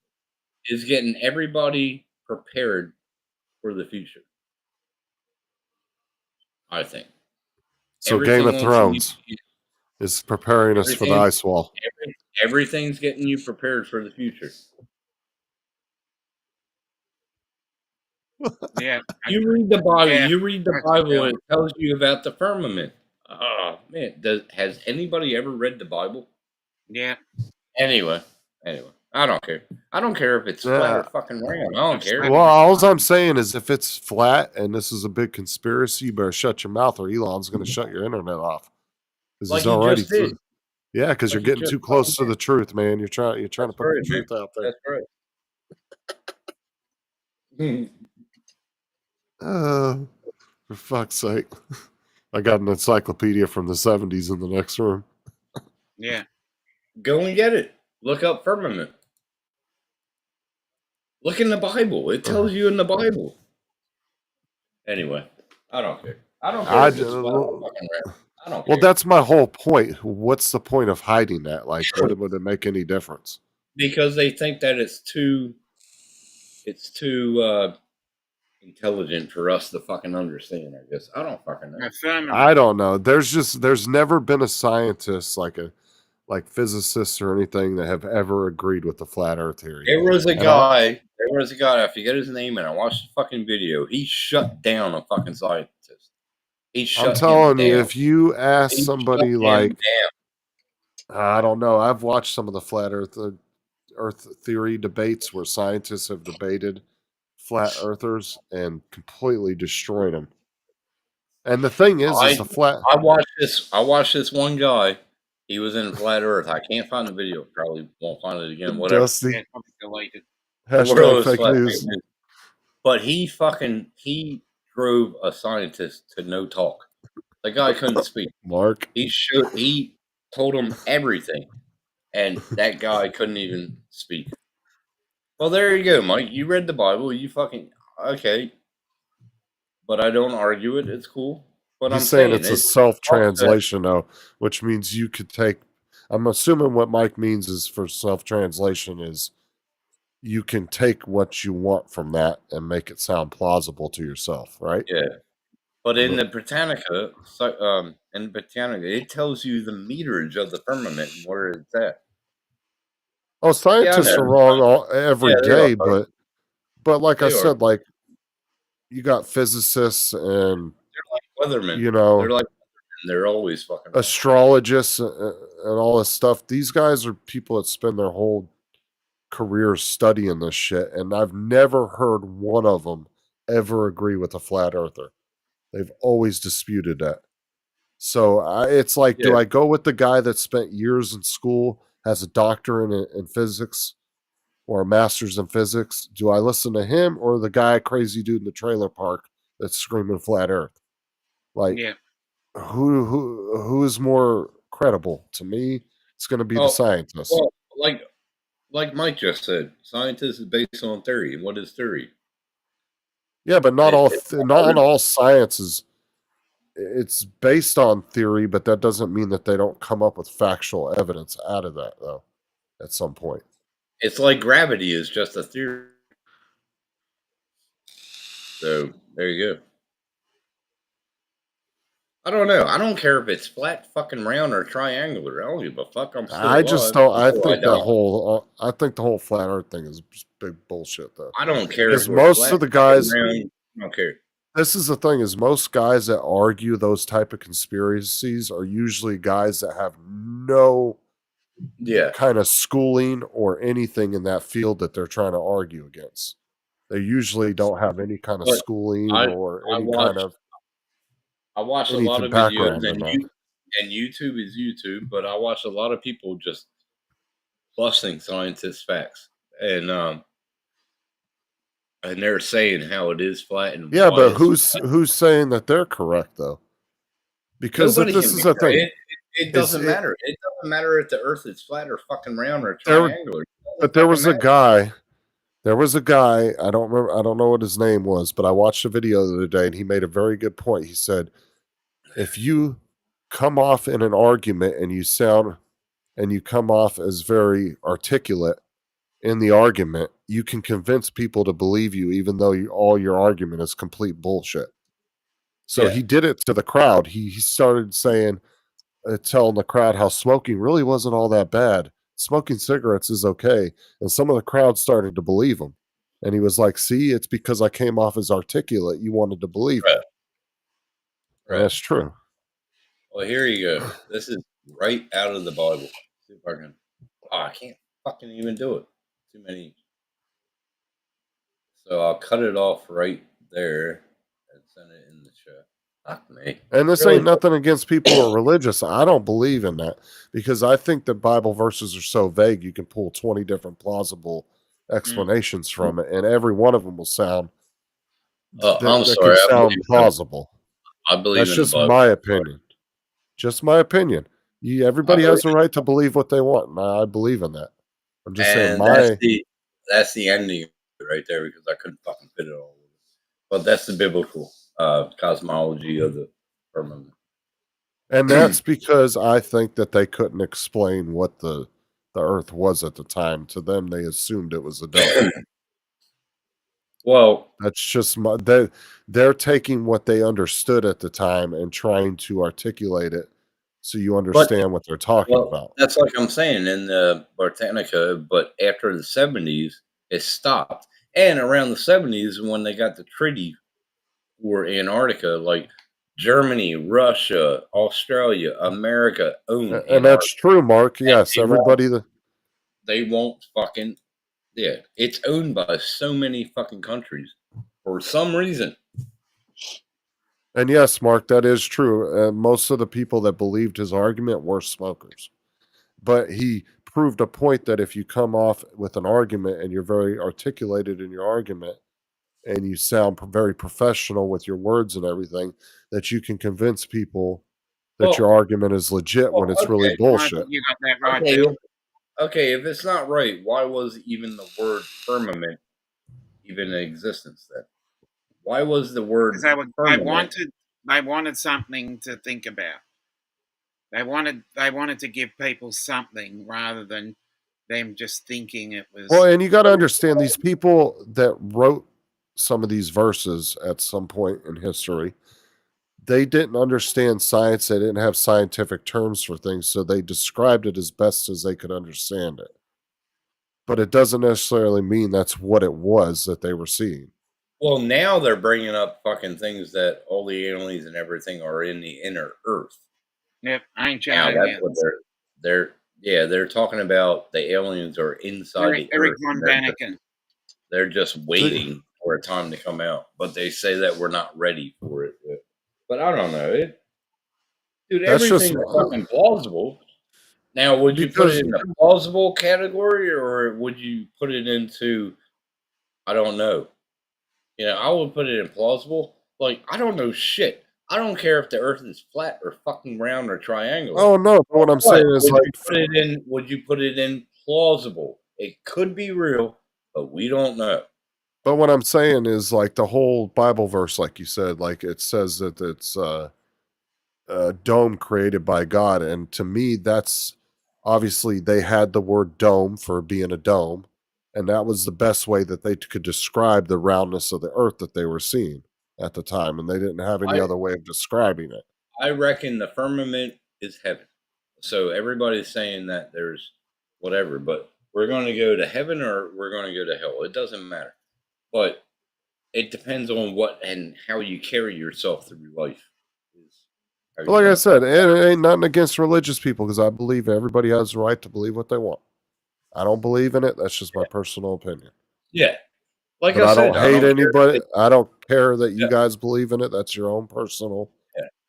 is getting everybody prepared for the future. I think. So Everything Game of on Thrones TV is preparing us for the everything- ice wall. Everything's getting you prepared for the future. Yeah. You read the Bible. Yeah, You read the that's Bible, true. and it tells you about the firmament. Oh man, has anybody ever read the Bible? Yeah. Anyway, I don't care. I don't care if it's flat or fucking round. I don't care. Well, all I'm saying is if it's flat and this is a big conspiracy, you better shut your mouth or Elon's going to shut your internet off. Because Like he's he already just did. Yeah, because Like you're he getting just too close fucking to the truth, man. You're trying to put the right, truth out there. That's right. For fuck's sake. I got an encyclopedia from the 70s in the next room. Yeah. Go and get it. Look up firmament. Look in the Bible. It tells you in the Bible. Anyway, I don't care. I don't care if it's flat or fucking round. I don't Well, care. that's my whole point. What's the point of hiding that? Like, would it make any difference? Because they think that it's too intelligent for us to fucking understand, I guess. I don't fucking know. I don't know. There's never been a scientist like physicists or anything that have ever agreed with the flat earth theory. There was a guy, I forget his name, and I watched the fucking video. He shut down a fucking scientist. He shut I'm telling him you, down. if you ask He somebody shut him like, down. I don't know, I've watched some of the flat earth theory debates where scientists have debated flat earthers and completely destroyed them. And the thing is I watched this one guy. He was in flat earth. I can't find the video. Probably won't find it again. Whatever. Dusty. Yeah, probably deleted. Hashtag The world is fake flat. news. But he drove a scientist to no talk. The guy couldn't speak. Mark. He told him everything, and that guy couldn't even speak. Well, there you go, Mike. You read the Bible. You fucking okay. But I don't argue it. It's cool. But He's I'm saying it's a self-translation, though. though, which means you could take. I'm assuming what Mike means is for self-translation is you can take what you want from that and make it sound plausible to yourself, right? Yeah. But in the Britannica, it tells you the meterage of the firmament and where it's at. Oh, scientists are wrong every day, but like I They are. said, like you got physicists and Weathermen. you know, They're like weathermen. They're always fucking wrong. astrologists and all this stuff. These guys are people that spend their whole career studying this shit, and I've never heard one of them ever agree with a flat earther. They've always disputed that. So it's like, do I go with the guy that spent years in school, has a doctorate in physics or a master's in physics? Do I listen to him or the guy, crazy dude in the trailer park that's screaming flat earth? Like, who is more credible? To me, it's going to be the scientist. Well, like Mike just said, scientists is based on theory. And what is theory? Yeah, but not all science is. It's based on theory, but that doesn't mean that they don't come up with factual evidence out of that, though. At some point, It's like gravity is just a theory. So there you go. I don't know. I don't care if it's flat, fucking round, or triangular. I don't give a fuck. I'm still I just alive don't. I until think the die. whole. I think the whole flat Earth thing is just big bullshit, though. I don't care Because if we're most flat, of the guys. round, I don't care. This is the thing: is most guys that argue those type of conspiracies are usually guys that have no kind of schooling or anything in that field that they're trying to argue against. They usually don't have any kind of But schooling or I any watch- kind of. I watch a anything lot of background videos, in that. and YouTube is YouTube, but I watch a lot of people just busting scientists' facts, and they're saying how it is flat and Yeah, why but it's who's saying that they're correct though? Because Nobody this can is be the correct. thing. It doesn't matter. It doesn't matter if the Earth is flat or fucking round or There- triangular. But there was a guy. There was a guy. I don't remember. I don't know what his name was, but I watched a video the other day, and he made a very good point. He said, "If you come off in an argument and you come off as very articulate in the argument, you can convince people to believe you, even though all your argument is complete bullshit." So he did it to the crowd. He started saying, telling the crowd how smoking really wasn't all that bad. Smoking cigarettes is okay. And some of the crowd started to believe him. And he was like, see, it's because I came off as articulate. You wanted to believe Right. it. And that's true. Well, here you go. This is right out of the Bible. See if I can. Oh, I can't fucking even do it. Too many. So I'll cut it off right there and send it in the chat. Fuck me. And this Really? ain't nothing against people who are religious. I don't believe in that because I think the Bible verses are so vague. You can pull 20 different plausible explanations from it, and every one of them will sound. I'm that sorry. could sound plausible. I believe That's in just the Bible. my opinion. Just my opinion. Everybody has the right to believe what they want, and I believe in that. I'm just saying And that's the ending right there because I couldn't fucking fit it all. But that's the biblical cosmology of the firmament. And that's because I think that they couldn't explain what the Earth was at the time. To them, they assumed it was a dome. Well, that's just they're taking what they understood at the time and trying to articulate it so you understand what they're talking about. That's like I'm saying in the Britannica, but after the 70s, it stopped. And around the 70s, when they got the treaty for Antarctica, like Germany, Russia, Australia, America own And that's true, Mark. Yes, everybody. They won't fucking. Yeah, it's owned by so many fucking countries for some reason. And yes, Mark, that is true. Most of the people that believed his argument were smokers. But he proved a point that if you come off with an argument and you're very articulated in your argument and you sound very professional with your words and everything, that you can convince people that your argument is legit when it's really bullshit. You got that right. Okay, okay, if it's not right, why was even the word firmament even in existence then? Why was the word firmament? They wanted something to think about. They wanted to give people something rather than them just thinking it was. Well, and you got to understand these people that wrote some of these verses at some point in history, they didn't understand science. They didn't have scientific terms for things, so they described it as best as they could understand it. But it doesn't necessarily mean that's what it was that they were seeing. Well, now they're bringing up fucking things that all the aliens and everything are in the inner Earth. Yep, ancient Now aliens. that's what they're talking about. The aliens are inside the Eric Earth. von Daniken. They're just waiting for a time to come out, but they say that we're not ready for it. But I don't know, dude. That's Everything's just fucking plausible. Now, would you put it in the plausible category, or would you put it into? I don't know. You know, I would put it in plausible. Like, I don't know shit. I don't care if the Earth is flat or fucking round or triangular. Oh no! But what I'm saying is, would you put it in plausible? It could be real, but we don't know. But what I'm saying is, like the whole Bible verse, like you said, like it says that it's a dome created by God, and to me, that's obviously they had the word dome for being a dome, and that was the best way that they could describe the roundness of the Earth that they were seeing at the time, and they didn't have any other way of describing it. I reckon the firmament is heaven. So everybody's saying that there's whatever, but we're going to go to heaven or we're going to go to hell. It doesn't matter. But it depends on what and how you carry yourself through life. Like I said, it ain't nothing against religious people because I believe everybody has the right to believe what they want. I don't believe in it. That's just my personal opinion. Yeah. Like But I don't hate care anybody. if I don't care that you guys believe in it. That's your own personal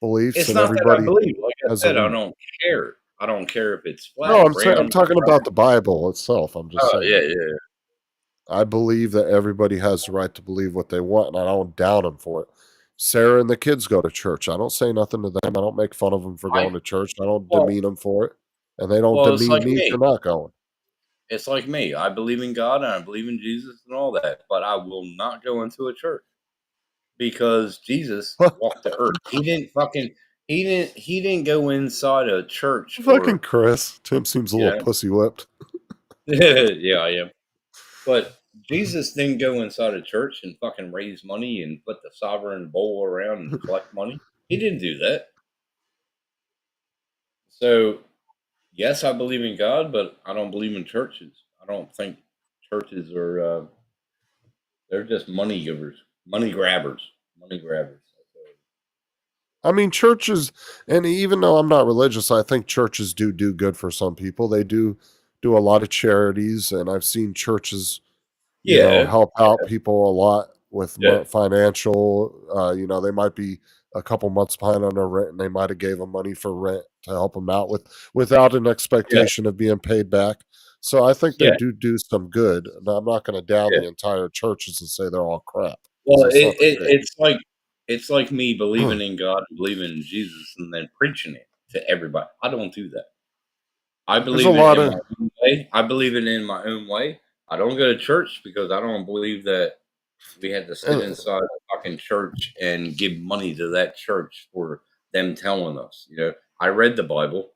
beliefs. It's and not that I everybody believe. Like I has said, a I don't care. I don't care if it's flat. No, I'm saying, I'm round, talking about the Bible itself. I'm just saying. yeah. I believe that everybody has the right to believe what they want, and I don't doubt them for it. Sarah and the kids go to church. I don't say nothing to them. I don't make fun of them for going to church. I don't demean them for it, and they don't Well, it's demean like me me. for not going. It's like me. I believe in God and I believe in Jesus and all that, but I will not go into a church because Jesus walked the earth. He didn't go inside a church. Fucking Chris. Tim seems a little pussy whipped. Yeah, I am. But Jesus didn't go inside a church and fucking raise money and put the sovereign bowl around and collect money. He didn't do that. So, yes, I believe in God, but I don't believe in churches. I don't think churches are They're just money givers, money grabbers, money grabbers. I mean, churches, and even though I'm not religious, I think churches do good for some people. They do a lot of charities, and I've seen churches, Yeah, help out people a lot with Yeah. financial. They might be a couple months behind on their rent, and they might have gave them money for rent to help them out without an expectation of being paid back. So I think they Yeah. do some good. And I'm not going to down Yeah. the entire churches and say they're all crap. Well, It's not the case. it's like me believing in God, believing in Jesus, and then preaching it to everybody. I don't do that. I believe a it lot in of- my own way. I believe it in my own way. I don't go to church because I don't believe that we had to sit inside a fucking church and give money to that church for them telling us. I read the Bible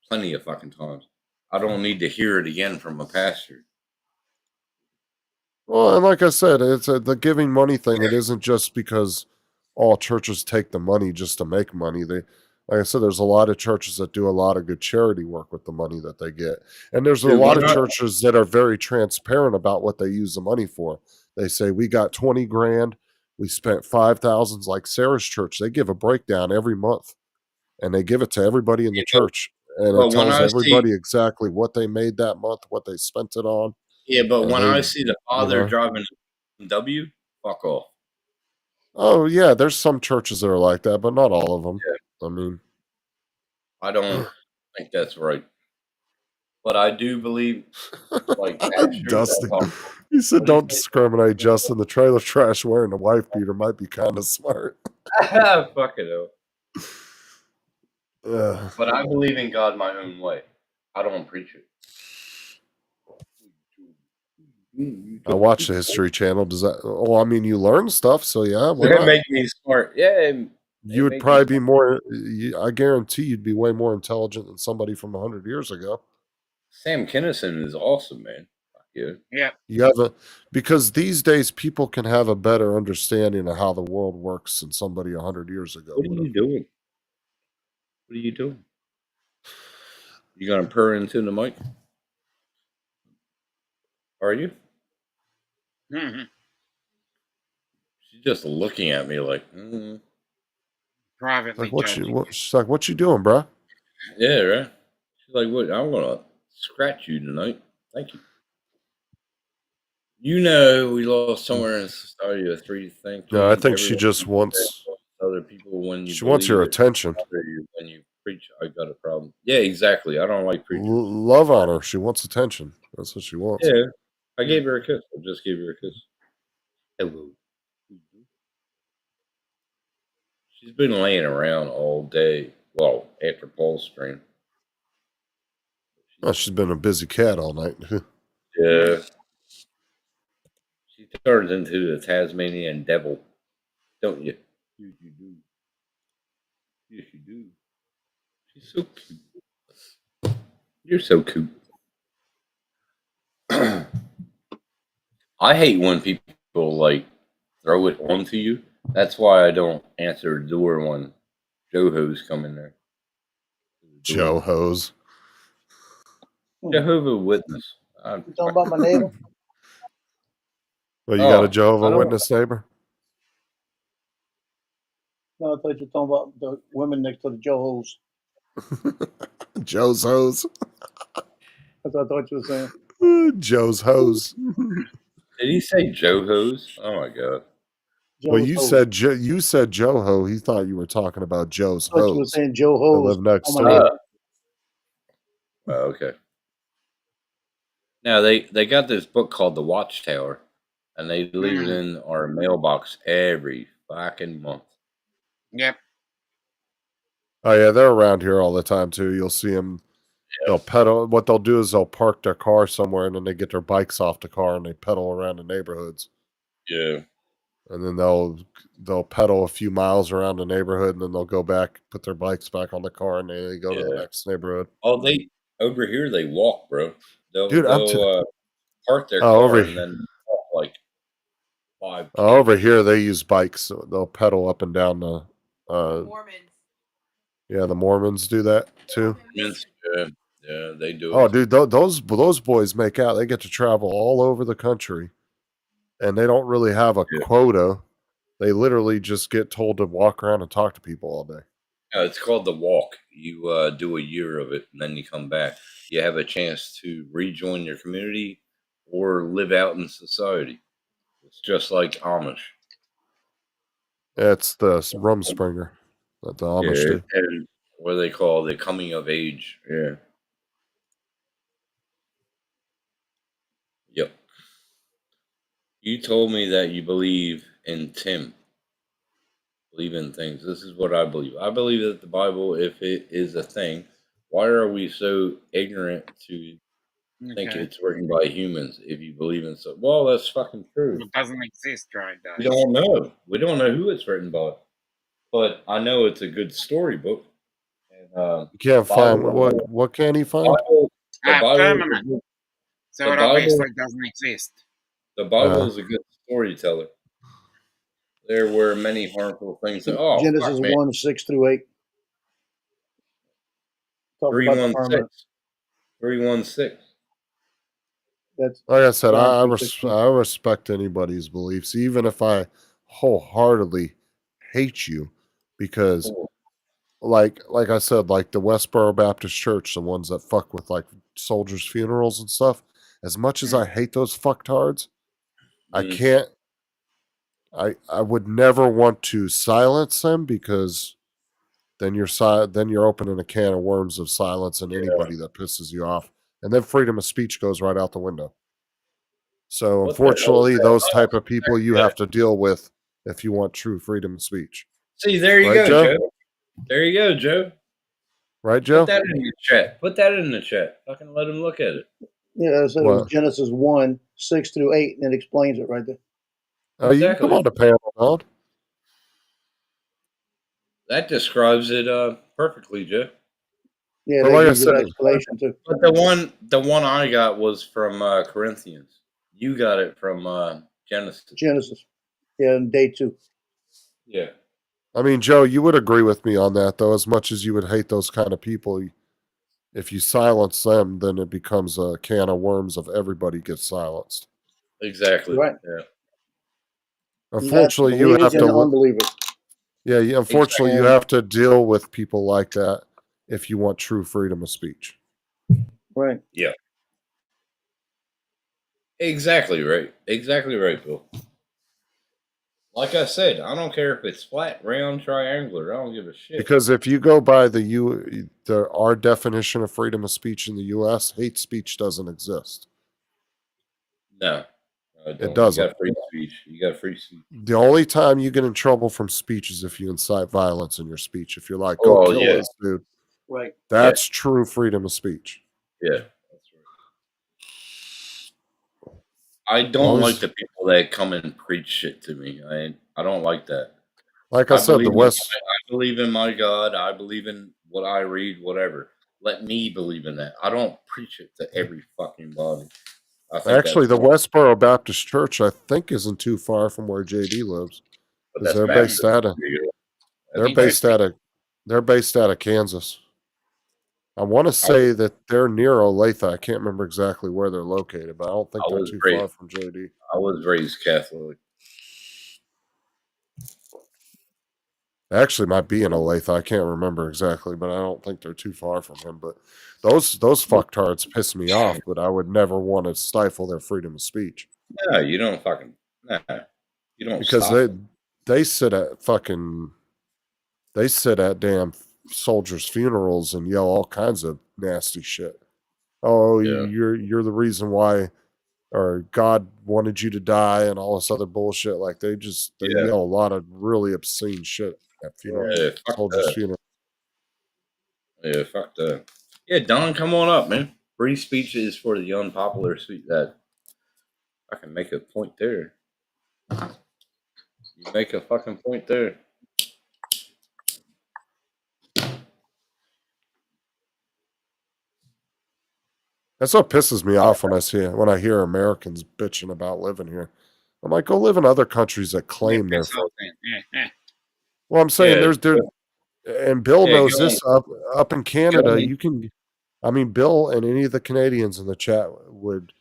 plenty of fucking times. I don't need to hear it again from a pastor. Well, and like I said, it's the giving money thing. It isn't just because all churches take the money just to make money. Like I said, there's a lot of churches that do a lot of good charity work with the money that they get, and there's a Dude, lot why of not? churches that are very transparent about what they use the money for. They say we got 20 grand, we spent 5,000. Like Sarah's church, they give a breakdown every month, and they give it to everybody in the church, and Well, it when tells I see- everybody exactly what they made that month, what they spent it on. Yeah, but And when they- I see the father know. driving a BMW, fuck off. Oh yeah, there's some churches that are like that, but not all of them. I mean, I don't think that's right. But I do believe, like, pastors that Justin, talk- he said, "Don't discriminate." Justin, the trailer trash wearing a wife beater might be kind of smart. Fuck it though. Ugh. But I believe in God my own way. I don't preach it. I watch the History Channel. Does that? Oh, I mean, you learn stuff, so yeah. Why It not? make me smart. Yeah. You would make probably me be more. I guarantee you'd be way more intelligent than somebody from 100 years ago. Sam Kinison is awesome, man. Fuck yeah. Yeah. You have because these days people can have a better understanding of how the world works than somebody 100 years ago. What are you doing? What are you doing? You gonna purr into the mic? Are you? Mm-hmm. She's just looking at me like, Privately Like judging. she's like, what you doing, bruh? yeah, right. She's like, what? I'm gonna scratch you tonight. Thank you. We lost somewhere in society a three thing. No, I think she just wants other people when you. she wants your believe it, attention. When you preach, I got a problem. Yeah, exactly. I don't like preaching. Love on her. She wants attention. That's what she wants. Yeah, I gave her a kiss. I just gave her a kiss. Hello. She's been laying around all day. Well, after Paul's stream. Oh, she's been a busy cat all night. Yeah. She turns into the Tasmanian devil, don't you? Yes, you do. Yes, you do. She's so cute. You're so cute. I hate when people like throw it onto you. That's why I don't answer the door when Joe-Ho's come in there. Joe Hose. Jehovah Witness. You talking about my neighbor? Well, you got a I Jehovah don't- Witness neighbor? No, I thought you were talking about the women next to the Joe Hose. Joe's hose. That's what I thought you were saying. Joe's hose. Did he say Joe-Ho's? Oh my god. Well, Joe's you Hose. said you said Joe Ho. He thought you were talking about Joe's I thought you were hose. saying Joe that Hose. live next Oh, door. my God. Okay. Now they got this book called The Watchtower, and they leave it in our mailbox every fucking month. Yep. Oh yeah, they're around here all the time too. You'll see them. They'll pedal. What they'll do is they'll park their car somewhere, and then they get their bikes off the car and they pedal around the neighborhoods. Yeah. And then they'll pedal a few miles around the neighborhood, and then they'll go back, put their bikes back on the car, and they go to the Yeah. next neighborhood. Oh, they over here they walk, bro. They'll Dude, I'm park their Oh, car over and then walk like 5. Over here they use bikes. So they'll pedal up and down the. Yeah, the Mormons do that too. Yeah, they do. Oh, it. dude, those boys make out. They get to travel all over the country. and they don't really have a quota. They literally just get told to walk around and talk to people all day. It's called the walk. You do a year of it, and then you come back. You have a chance to rejoin your community or live out in society. It's just like Amish. It's the Rumspringer that the Amish do. And what they call the coming of age. Yeah. Yep. You told me that you believe in Tim. Believe in things. This is what I believe. I believe that the Bible, if it is a thing, why are we so ignorant to think it's written by humans? If you believe in so, well, that's fucking true. It doesn't exist, right? We don't know. We don't know who it's written by, but I know it's a good storybook. And, You can't find what can he find? Firmament. So it obviously doesn't exist. The Bible is a good storyteller. There were many harmful things. Genesis 1, 6 through 8. 3:16. 3:16. That's like I said, I respect anybody's beliefs, even if I wholeheartedly hate you, because like I said, like the Westboro Baptist Church, the ones that fuck with like soldiers' funerals and stuff, as much as I hate those fucktards, I can't. I would never want to silence them, because then you're opening a can of worms of silence and anybody that pisses you off, and then freedom of speech goes right out the window. So unfortunately, those type of people you have to deal with if you want true freedom of speech. See, there you go, Joe. There you go, Joe. Right, Joe? Put that in the chat. Put that in the chat. Fucking let him look at it. Yeah, so it was Genesis 1, 6 through 8, and it explains it right there. Oh, you can come on the panel, Don. That describes it perfectly, Joe. Yeah, But they like I use said, that explanation too. But the one I got was from Corinthians. You got it from Genesis. Yeah, and day 2. Yeah. I mean, Joe, you would agree with me on that, though. As much as you would hate those kind of people, if you silence them, then it becomes a can of worms of everybody gets silenced. Exactly. Right. Yeah. Unfortunately, you have to. Unbelievers. Yeah, unfortunately, you have to deal with people like that if you want true freedom of speech. Right. Yeah. Exactly right. Exactly right, Bill. Like I said, I don't care if it's flat, round, triangular. I don't give a shit. Because if you go by our definition of freedom of speech in the U.S., hate speech doesn't exist. No. It doesn't. You got free speech. You got free speech. The only time you get in trouble from speech is if you incite violence in your speech. If you're like, go kill this dude. Right. That's true freedom of speech. Yeah. That's right. I don't like the people that come and preach shit to me. I don't like that. Like I said, I believe in my God. I believe in what I read, whatever. Let me believe in that. I don't preach it to every fucking body. Actually, the Westboro Baptist Church, I think, isn't too far from where JD lives. They're based out of Kansas. I want to say that they're near Olathe. I can't remember exactly where they're located, but I don't think they're too far from JD. I was raised Catholic. They actually might be in Olathe. I can't remember exactly, but I don't think they're too far from him. But those fucktards piss me off, but I would never want to stifle their freedom of speech. No, you don't fucking. Nah, you don't. Because they sit at damn soldiers' funerals and yell all kinds of nasty shit. Oh, you're the reason why, or God wanted you to die, and all this other bullshit. Like they yell a lot of really obscene shit at funerals, soldiers' funerals. Yeah, fuck that. Yeah, Don, come on up, man. Free speech is for the unpopular speech. That I can make a point there. You make a fucking point there. That's what pisses me off when I hear Americans bitching about living here. I'm like, go live in other countries that claim they're. Well, I'm saying there's and Bill knows this up in Canada. You can, I mean, Bill and any of the Canadians in the chat would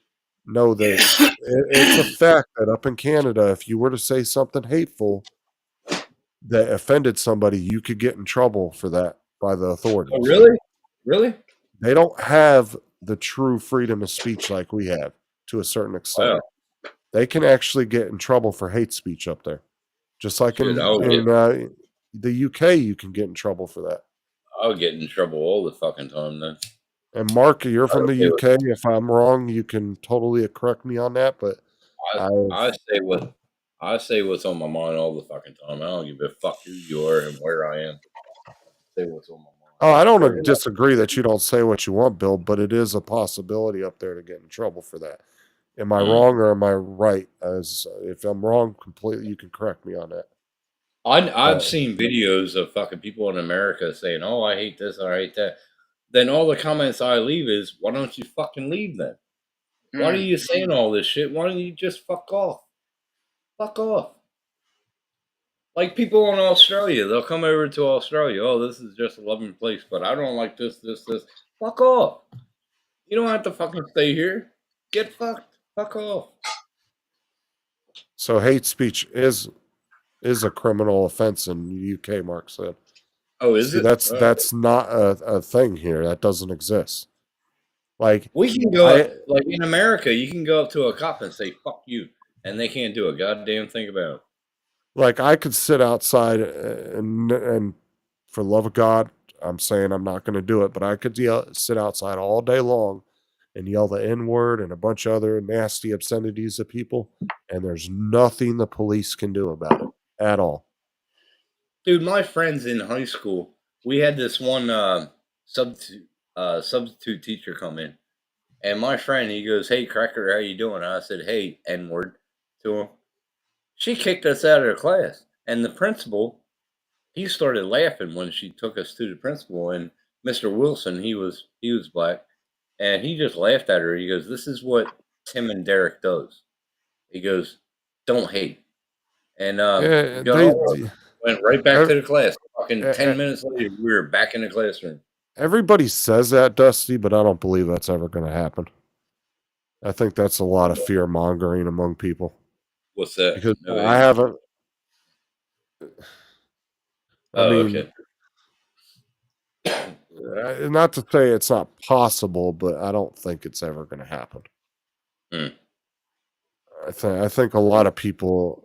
know that it's a fact that up in Canada, if you were to say something hateful that offended somebody, you could get in trouble for that by the authorities. Oh, really? Really? They don't have the true freedom of speech like we have to a certain extent. Wow. They can actually get in trouble for hate speech up there. Just like Shit, in the UK, you can get in trouble for that. I'll get in trouble all the fucking time then. And Mark, you're from the Okay. UK. If I'm wrong, you can totally correct me on that. But I say what's on my mind all the fucking time. I don't give a fuck who you are and where I am. Say what's on my mind. I don't disagree that you don't say what you want, Bill, but it is a possibility up there to get in trouble for that. Am I wrong or am I right? As if I'm wrong completely, you can correct me on that. I've seen videos of fucking people in America saying, "Oh, I hate this, I hate that." Then all the comments I leave is, "Why don't you fucking leave then? Why are you saying all this shit? Why don't you just fuck off? Fuck off." Like people in Australia, they'll come over to Australia. Oh, this is just a loving place, but I don't like this. Fuck off. You don't have to fucking stay here. Get fucked. Fuck off. So hate speech is a criminal offense in the UK, Mark said. Oh, is it? That's not a thing here. That doesn't exist. Like we can go like in America, you can go up to a cop and say "fuck you," and they can't do a goddamn thing about it. Like I could sit outside and for the love of God, I'm saying I'm not going to do it, but I could sit outside all day long and yell the N-word and a bunch of other nasty obscenities at people, and there's nothing the police can do about it at all. Dude, my friends in high school, we had this one substitute teacher come in, and my friend, he goes, "Hey, Cracker, how you doing?" I said, "Hey, N-word," to him. She kicked us out of the class, and the principal, he started laughing when she took us to the principal, and Mr. Wilson, he was black, and he just laughed at her. He goes, "This is what Tim and Derek does." He goes, "Don't hate." And went right back to the class. Fucking 10 minutes later, we were back in the classroom. Everybody says that, Dusty, but I don't believe that's ever going to happen. I think that's a lot of fear mongering among people. What's that? Because I haven't. Okay. Not to say it's not possible, but I don't think it's ever going to happen. I think a lot of people.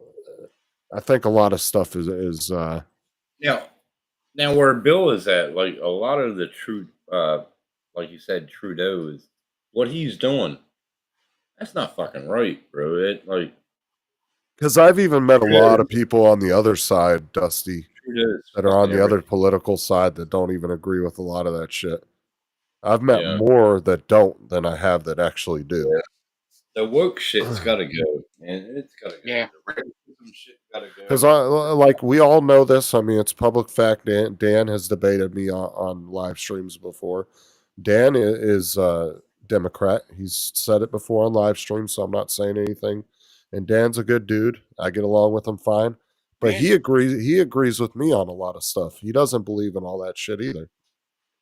I think a lot of stuff is Now where Bill is at, like a lot of the like you said, Trudeau is what he's doing. That's not fucking right, bro. It like. Because I've even met a lot of people on the other side, Dusty, that are on the other political side that don't even agree with a lot of that shit. I've met more that don't than I have that actually do. Yeah. The woke shit's got to go, man. It's got to go. Yeah. The racism shit got to go. Because like we all know this. I mean, it's public fact. Dan has debated me on live streams before. Dan is Democrat. He's said it before on live streams, so I'm not saying anything. And Dan's a good dude. I get along with him fine. But he agrees with me on a lot of stuff. He doesn't believe in all that shit either.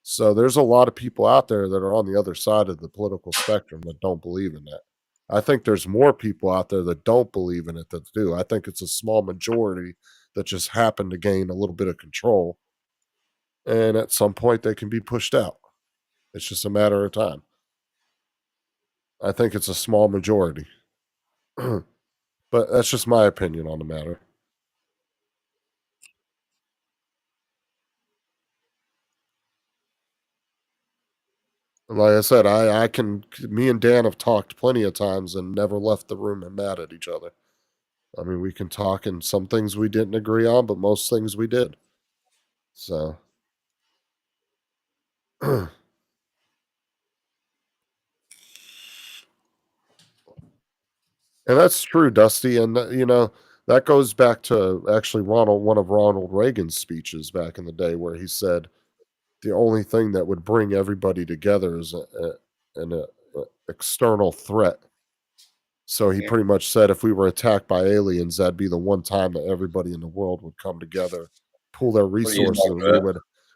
So there's a lot of people out there that are on the other side of the political spectrum that don't believe in that. I think there's more people out there that don't believe in it that do. I think it's a small majority that just happen to gain a little bit of control. And at some point they can be pushed out. It's just a matter of time. I think it's a small majority. But that's just my opinion on the matter. And like I said, me and Dan have talked plenty of times and never left the room and mad at each other. I mean, we can talk, and some things we didn't agree on, but most things we did. So. And that's true, Dusty. And, that goes back to actually one of Ronald Reagan's speeches back in the day where he said the only thing that would bring everybody together is an external threat. So he pretty much said if we were attacked by aliens, that'd be the one time that everybody in the world would come together, pool their resources, and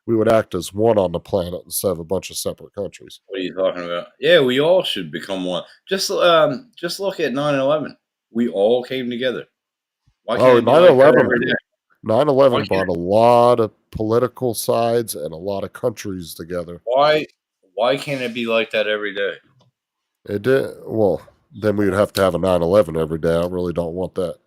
we would act as one on the planet instead of a bunch of separate countries. What are you talking about? Yeah, we all should become one. Just look at 9/11. We all came together. Why can't Oh, it be like that 9/11 every day? 9/11 brought a lot of political sides and a lot of countries together. Why can't it be like that every day? It did. Well, then we would have to have a 9/11 every day. I really don't want that.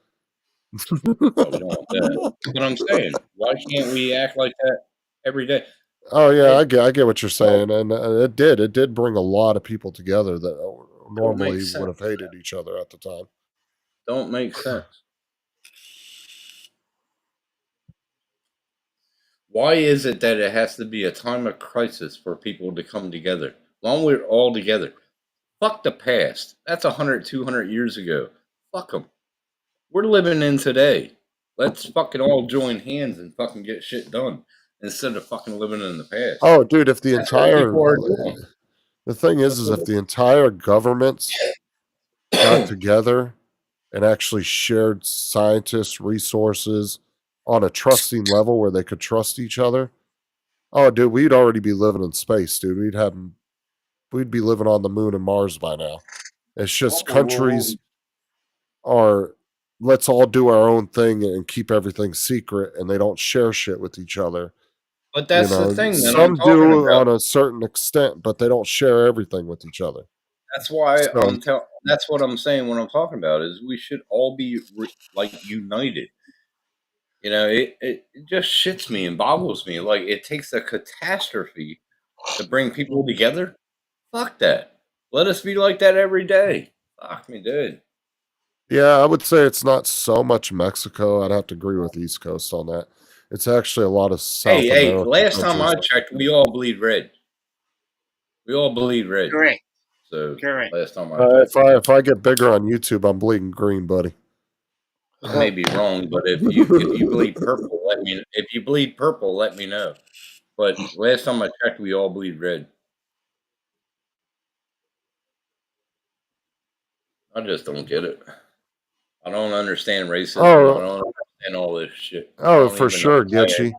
Oh, we don't want that. But I'm saying, why can't we act like that every day? Oh yeah, I get what you're saying, and it did bring a lot of people together that normally sense. would have hated each other at the time. Don't make sense. Why is it that it has to be a time of crisis for people to come together? Long we're all together. Fuck the past. That's 100, 200 years ago. Fuck them. We're living in today. Let's fucking all join hands and fucking get shit done instead of fucking living in the past. Oh, dude, if the That's what entire people are doing. the thing is if the entire governments got together and actually shared scientists, resources on a trusting level where they could trust each other, oh, dude, we'd already be living in space, dude. We'd be living on the moon and Mars by now. It's just countries are let's all do our own thing and keep everything secret, and they don't share shit with each other. But that's You know, the thing that some I'm talking do about. on a certain extent, but they don't share everything with each other. That's why So, that's what I'm saying. What I'm talking about is we should all be like united. You know, it just shits me and boggles me. Like it takes a catastrophe to bring people together. Fuck that. Let us be like that every day. Fuck me, dude. yeah, I would say it's not so much Mexico. I'd have to agree with East Coast on that. It's actually a lot of South Hey, American last time I countries. checked, we all bleed red. We all bleed red. Correct. So Correct. last time I checked, If I get bigger on YouTube, I'm bleeding green, buddy. I may be wrong, but if you bleed purple, let me. If you bleed purple, let me know. But last time I checked, we all bleed red. I just don't get it. I don't understand racism. I Oh, don't understand all this shit. I oh, don't for even know sure, why. Gitchy.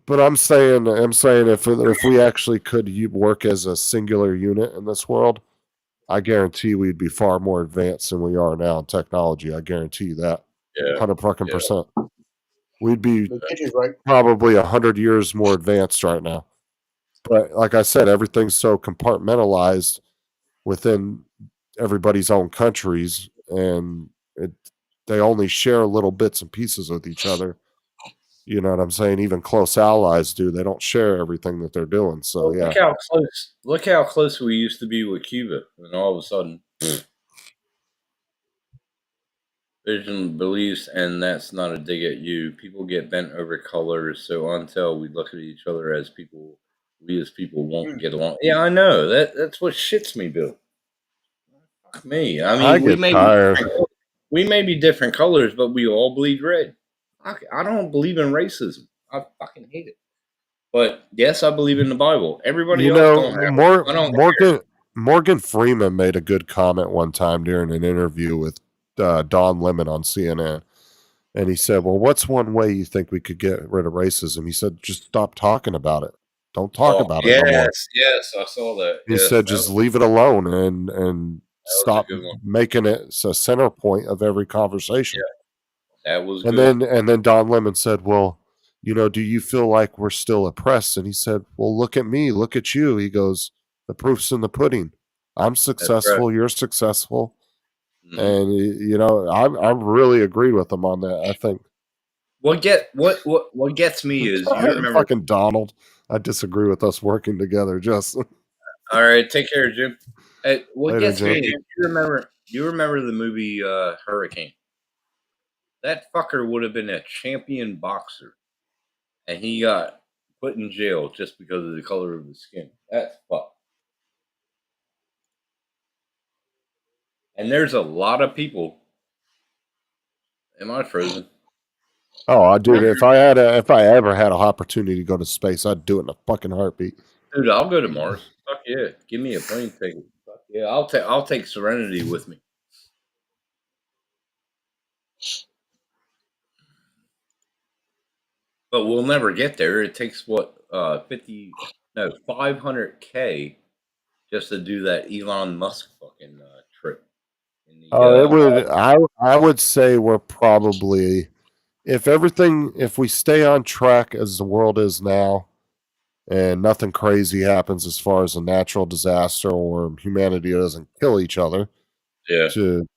But I'm saying if we actually could work as a singular unit in this world, I guarantee we'd be far more advanced than we are now in technology. I guarantee you that. Yeah. 100%. We'd be The Gitchy's right. probably 100 years more advanced right now. But like I said, everything's so compartmentalized within everybody's own countries, and they only share little bits and pieces with each other. You know what I'm saying? Even close allies do. They don't share everything that they're doing. So yeah. Look how close we used to be with Cuba, and all of a sudden, vision, beliefs, and that's not a dig at you. People get bent over colors, so until we look at each other as people, we as people won't get along. Yeah, I know that's what shits me, Bill. Fuck me. I I mean, get tired. we may be different colors, but we all bleed red. I don't believe in racism. I fucking hate it. But yes, I believe in the Bible. Everybody You else know, don't have it. I don't Morgan Freeman made a good comment one time during an interview with Don Lemon on CNN. And he said, well, what's one way you think we could get rid of racism? He said, just stop talking about it. Don't talk about it no more. Yes, I saw that. He Yes, said, that just was- leave it alone and stop good one. making it a center point of every conversation. that was And good. then Don Lemon said, well, you know, do you feel like we're still oppressed? And he said, well, look at me, look at you. He goes, the proof's in the pudding. I'm successful. You're successful. Mhm. And you know, I really agree with him on that. I think What gets me is you remember. fucking Donald. I disagree with us working together. Just All right, take care, Jim. Hey, what Later, gets me Jim. is you remember the movie Hurricane. That fucker would have been a champion boxer, and he got put in jail just because of the color of his skin. That's fucked. And there's a lot of people. Am I frozen? oh, I do. If I ever had an opportunity to go to space, I'd do it in a fucking heartbeat. Dude, I'll go to Mars. Fuck yeah. Give me a plane ticket. Fuck yeah. I'll take Serenity with me. But we'll never get there. It takes what 500K just to do that Elon Musk fucking trip. It would. I would say we're probably, if we stay on track as the world is now, and nothing crazy happens as far as a natural disaster or humanity doesn't kill each other, to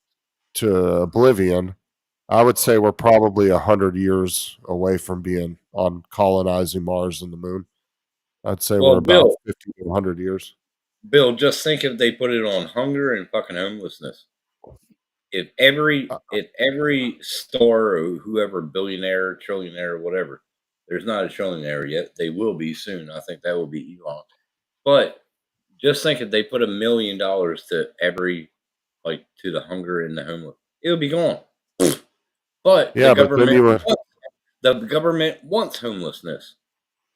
oblivion, I would say we're probably 100 years away from being on colonizing Mars and the moon. I'd say we're about 50 to 100 years. Bill, just think if they put it on hunger and fucking homelessness. If every star or whoever, billionaire, trillionaire, whatever, there's not a trillionaire yet. They will be soon. I think that will be Elon. But just think if they put $1 million to every, like, to the hunger and the homeless, it would be gone. But Yeah, the but then you would. government wants homelessness.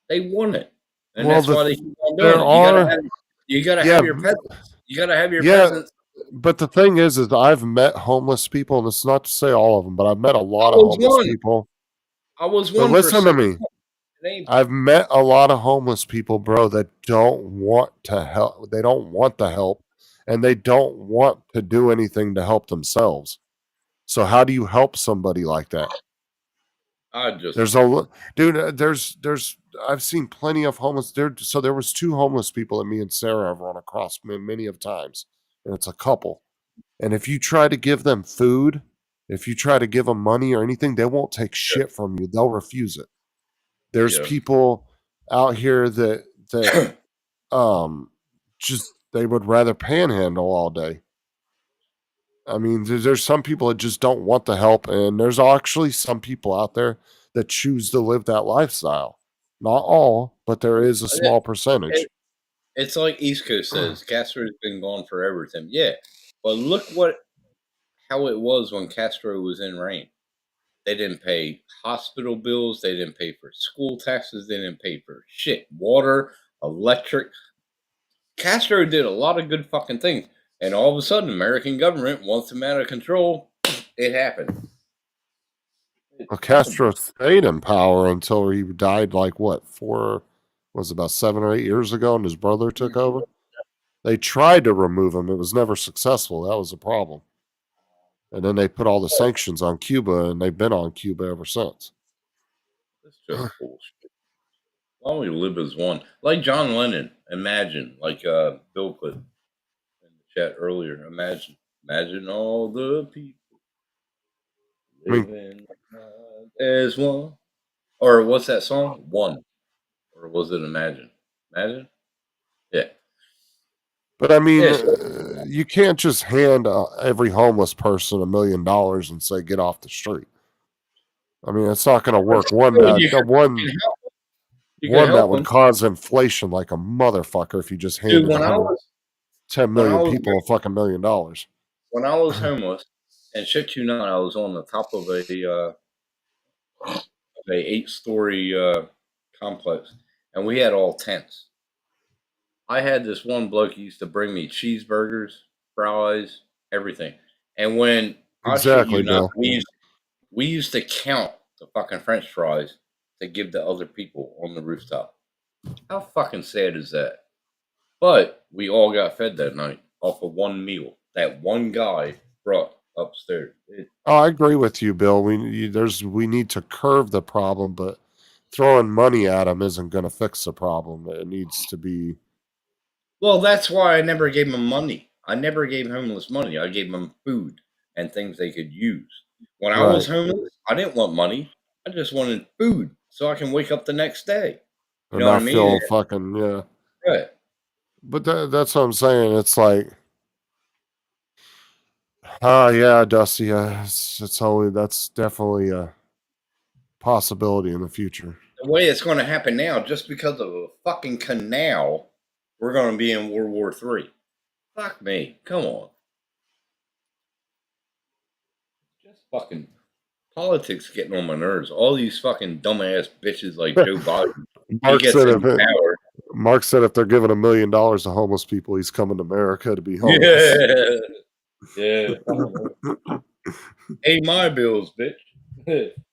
They want it, and Well, that's why they keep on doing it. You gotta have your peasants. You gotta have your peasants. But the thing is I've met homeless people, and it's not to say all of them, but I've met a lot of homeless people. I was But one. listen to me. It ain't I've met a lot of homeless people, bro, that don't want to help. They don't want the help, and they don't want to do anything to help themselves. So how do you help somebody like that? There's I've seen plenty of homeless there. So there was 2 homeless people that me and Sarah have run across many of times, and it's a couple. And if you try to give them food, if you try to give them money or anything, they won't take shit from you. They'll refuse it. There's people out here that just they would rather panhandle all day. I mean, there's some people that just don't want the help, and there's actually some people out there that choose to live that lifestyle. Not all, but there is a small percentage. It's like East Coast says, Castro's been gone forever, Tim. Yeah, but look how it was when Castro was in reign. They didn't pay hospital bills. They didn't pay for school taxes. They didn't pay for shit, water, electric. Castro did a lot of good fucking things. And all of a sudden, American government wants him out of control. It happened. Well, Castro stayed in power until he died, like what, about 7 or 8 years ago, and his brother took over. They tried to remove him. It was never successful. That was a problem. And then they put all the sanctions on Cuba, and they've been on Cuba ever since. It's just bullshit. Why don't we live as one? Like John Lennon, imagine, like Bill put in the chat earlier, imagine all the people living as one. Or what's that song? One. Or was it Imagine? Imagine? Yeah. But I mean, you can't just hand every homeless person $1 million and say, get off the street. I mean, it's not going to work. One that would cause inflation like a motherfucker if you just handed 10 million people a fucking $1 million. When I was homeless, and shit you not, I was on the top of a 8-story complex, and we had all tents. I had this one bloke who used to bring me cheeseburgers, fries, everything. And when we used to count the fucking French fries to give to other people on the rooftop. How fucking sad is that? But we all got fed that night off of one meal that one guy brought upstairs. I agree with you, Bill. We need to curb the problem, but throwing money at them isn't going to fix the problem. It needs to be. Well, that's why I never gave them money. I never gave homeless money. I gave them food and things they could use. When I was homeless, I didn't want money. I just wanted food so I can wake up the next day. You know what I mean? Feel fucking, yeah. Right. But that's what I'm saying. It's like, yeah, Dusty. That's definitely a possibility in the future. The way it's going to happen now, just because of a fucking canal, we're going to be in World War III. Fuck me. Come on. Just fucking politics getting on my nerves. All these fucking dumbass bitches like Joe Biden. Mark said if they're giving $1 million to homeless people, he's coming to America to be homeless. Yeah. Pay my bills, bitch.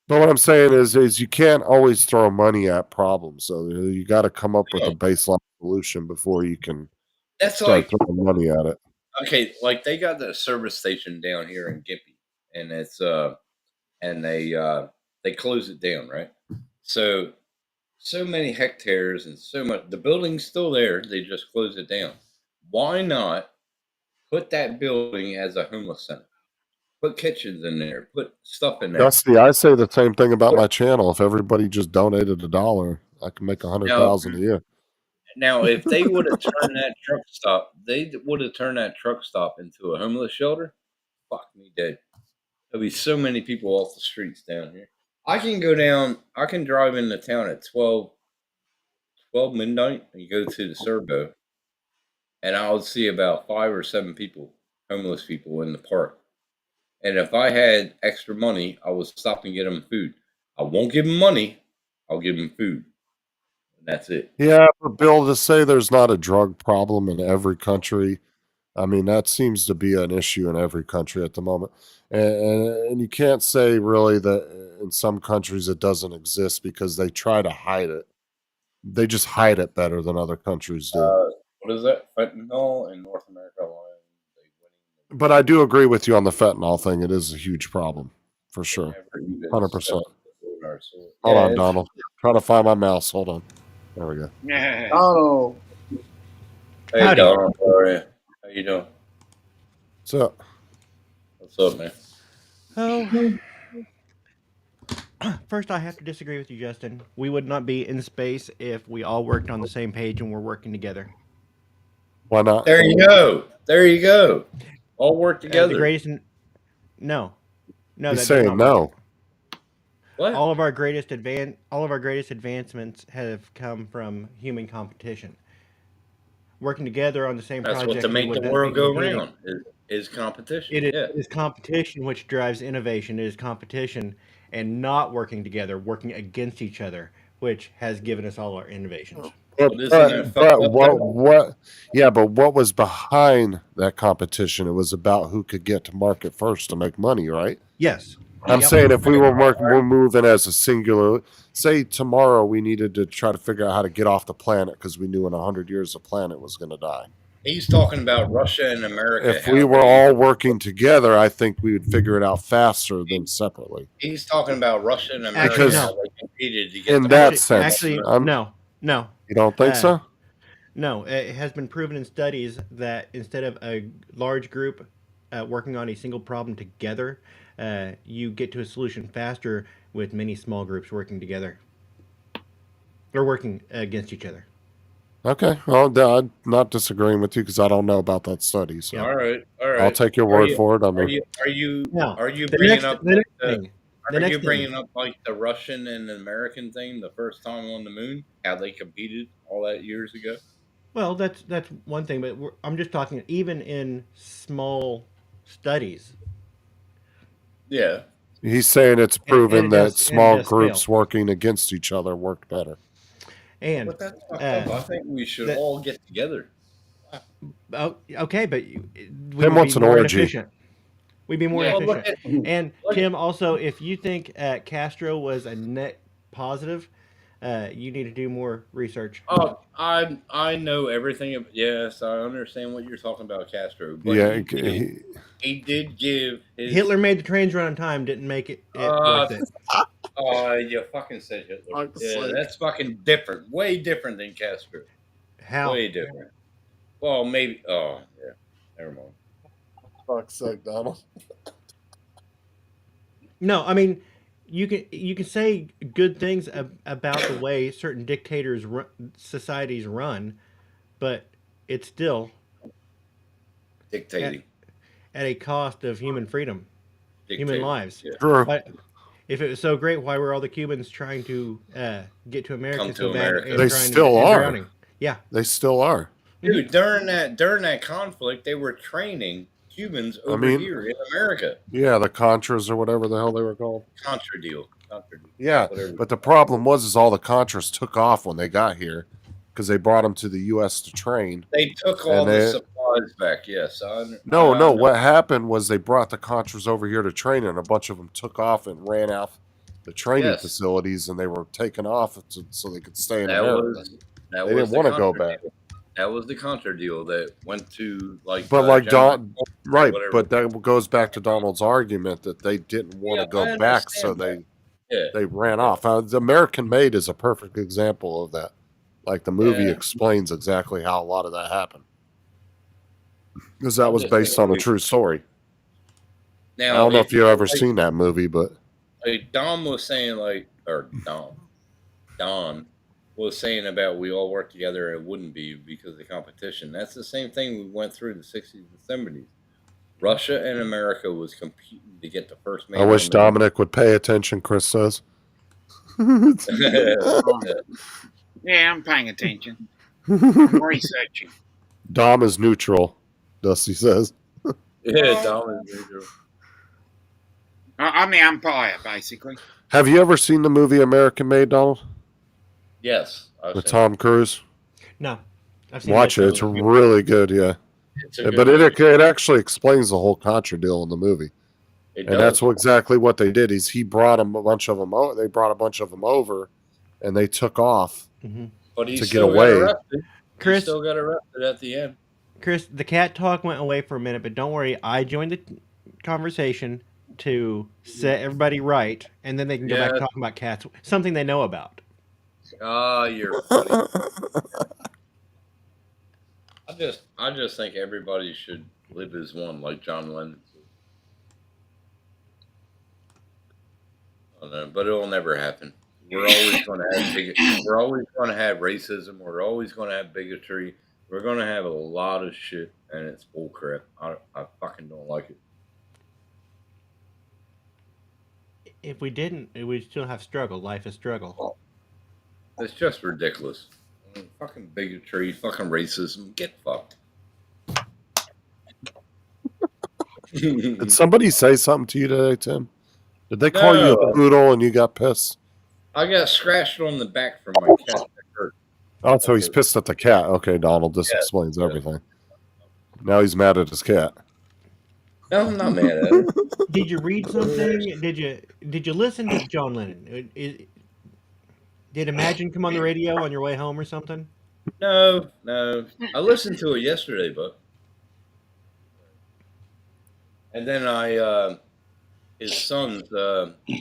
But what I'm saying is you can't always throw money at problems. So you got to come up with a baseline solution before you can That's start like throwing money at it. okay, like they got the service station down here in Gimpy, and it's and they close it down, right? So many hectares and so much. The building's still there. They just close it down. Why not put that building as a homeless center? Put kitchens in there. Put stuff in there. Dusty, I say the same thing about my channel. If everybody just donated $1, I can make 100,000 a year. Now, if they would have turned that truck stop, they would have turned that truck stop into a homeless shelter. Fuck me dead. There'll be so many people off the streets down here. I can go down. I can drive into town at 12 midnight and go to the Servo, and I'll see about 5 or 7 people, homeless people, in the park. And if I had extra money, I would stop and get them food. I won't give them money. I'll give them food. And that's it. Yeah, but Bill, to say there's not a drug problem in every country, I mean, that seems to be an issue in every country at the moment. And you can't say really that in some countries it doesn't exist because they try to hide it. They just hide it better than other countries do. What is that? Fentanyl in North America. But I do agree with you on the fentanyl thing. It is a huge problem for sure. 100%. Hold on, Donald. Trying to find my mouse. Hold on. There we go. Oh, Hey, Howdy. Donald. How are you? How you doing? What's up? What's up, man? Oh. First, I have to disagree with you, Justin. We would not be in space if we all worked on the same page and we're working together. Why not? There you go. There you go. All work together. The greatest. No. No. He's that does saying not work. no. What? All of our greatest advancements have come from human competition. Working together on the same That's project. what to we make would the not world be go competing. round is competition. It yeah. is competition which drives innovation. It is competition and not working together, working against each other, which has given us all our innovations. But what was behind that competition? It was about who could get to market first to make money, right? Yes. I'm saying if we're moving as a singular, say tomorrow we needed to try to figure out how to get off the planet because we knew in 100 years the planet was going to die. He's talking about Russia and America. If we were all working together, I think we would figure it out faster than separately. He's talking about Russia and America. Because how they competed to get in the that market. sense, Actually, no. You don't think so? No, it has been proven in studies that instead of a large group working on a single problem together, you get to a solution faster with many small groups working together or working against each other. Okay, well, I'm not disagreeing with you because I don't know about that study. So All right. I'll take your word for it. I mean, Are you Now, bringing the up next the, thing. The are next you thing. bringing up like the Russian and American thing the first time on the moon? How they competed all that years ago? Well, that's one thing, but I'm just talking even in small studies. Yeah. he's saying it's And proven it that does small fail. groups working against each other worked better. And But that's fucked up. I think we should all get together. okay, but we Tim would wants be an more orgy. efficient. We'd be more Yeah, look efficient. And look Tim, also, if you think Castro was a net positive, you need to do more research. Oh, I know everything. Yes, I understand what you're talking about, Castro. But Yeah, he did give his. Hitler made the trains run on time, didn't make it worth it. You fucking said Hitler. Fuck's Yeah, sake. that's fucking different. Way different than Castro. How? Way different. Well, maybe. Oh, yeah. Never mind. Fuck's sake, Donald. No, I mean, you can say good things about the way certain dictators societies run, but it's still Dictating. at a cost of human freedom, human Dictating, lives. yeah. True. But if it was so great, why were all the Cubans trying to get to America Come to so America. bad? And They trying still and are. drowning? Yeah. They still are. Dude, during that conflict, they were training Cubans over here in America. Yeah, the Contras or whatever the hell they were called. Contra deal. Yeah, Whatever. but the problem was all the Contras took off when they got here because they brought them to the U.S. to train. They took all And the they- supplies back. Yes. No, know. what happened was they brought the Contras over here to train, and a bunch of them took off and ran the training Yes. facilities, and they were taken off so they could stay in That America. was They didn't the want to go contra back. deal. That was the contra deal that went to like. But like General right, whatever. but that goes back to Donald's argument that they didn't want Yeah, to go I back, so understand that. they ran off. The American Made is a perfect example of that. Like the movie Yeah. explains exactly how a lot of that happened, because that I'm was just based thinking on a we- true story. Now, I don't know if you've ever like, seen that movie, but like Don was saying, Don was saying about we all work together and it wouldn't be because of competition. That's the same thing we went through in the 60s and 70s. Russia and America was competing to get the first man. I wish on the moon. Dominic would pay attention. Chris says. Yeah, I'm paying attention. I'm researching. Dom is neutral, Dusty says. Yeah, Don is neutral. I'm the umpire, basically. Have you ever seen the movie American Made, Donald? Yes. I've With seen Tom Cruise? No. I've seen Watch it. most It's of really good, yeah. It's a Yeah, good but movie. it actually explains the whole Contra deal in the movie. It And that's does. exactly what they did. Is he brought a bunch of them. They brought a bunch of them over, and they took off But he to get still got away. arrested. Chris- He still got arrested at the end. Chris, the cat talk went away for a minute, but don't worry. I joined the conversation to set everybody right, and then they can go back to Yeah. talking about cats, something they know about. Ah, you're funny. I just think everybody should live as one, like John Lennon said. I don't know, but it'll never happen. We're always going to have we're always going to have racism. We're always going to have bigotry. We're going to have a lot of shit, and it's bullcrap. I fucking don't like it. If we didn't, we'd still have struggle. Life is struggle. It's just ridiculous. Fucking bigotry, fucking racism. Get fucked. Did somebody say something to you today, Tim? Did they call you No. a poodle and you got pissed? I got scratched on the back from my cat that hurt. Oh, so he's pissed at the cat. Okay, Donald, this Yeah. explains everything. Now he's mad at his cat. No, I'm not mad at it. Did you read something? Did you listen to John Lennon? Did Imagine come on the radio on your way home or something? No. I listened to it yesterday, but. And then his son's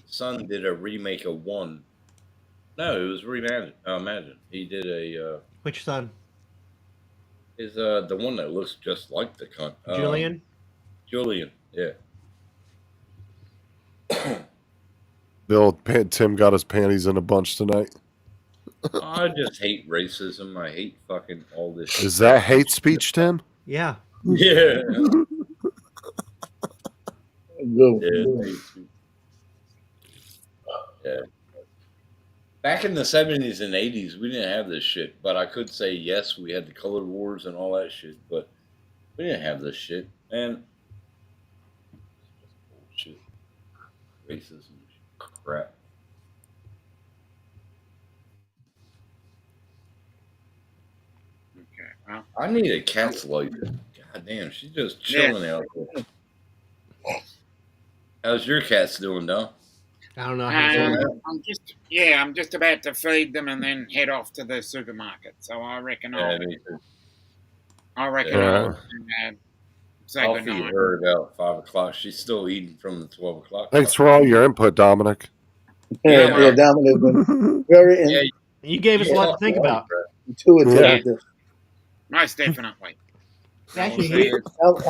son did a remake of One. No, it was Imagine. He did a. Which son? Is the one that looks just like the cunt. Julian? Julian, yeah. Tim got his panties in a bunch tonight. I just hate racism. I hate fucking all this shit. Is that hate speech, Tim? Yeah. Yeah. Good. Yeah, hate speech. Yeah. Back in the 70s and 80s, we didn't have this shit. But I could say, yes, we had the color wars and all that shit. But we didn't have this shit. And it's just bullshit. Racism. Crap. Okay, well, I need a cat's life. God damn, she's just chilling out there. How's your cats doing, Don? I don't know. I'm just about to feed them and then head off to the supermarket. So I reckon Yeah, me too. I'll Yeah. say I'll good feed night. her about 5 o'clock. She's still eating from the 12 o'clock. Thanks for all your input, Dominic. Yeah, Yeah, Dominic has been very Yeah, You gave us a lot to think about. intuitive Yeah. with this. Most definitely. Actually, he- I'm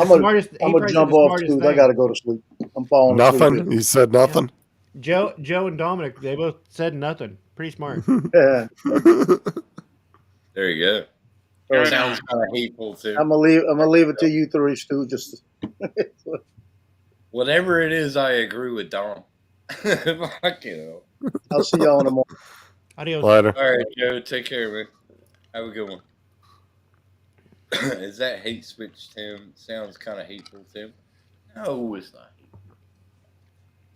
Smartest- he gonna probably jump said the off smartest too. I thing. gotta go to sleep. I'm falling asleep. Nothing? You said nothing? Joe and Dominic, they both said nothing. Pretty smart. Yeah. There you go. Good Sounds night. kind of hateful, too. I'm gonna leave it to you three, Stu. Just Whatever it is, I agree with Dom. Fuck you. I'll see y'all in the morning. Adios. Later. All right, Joe. Take care, man. Have a good one. Is that hate speech, Tim? Sounds kind of hateful, Tim. No, it's not.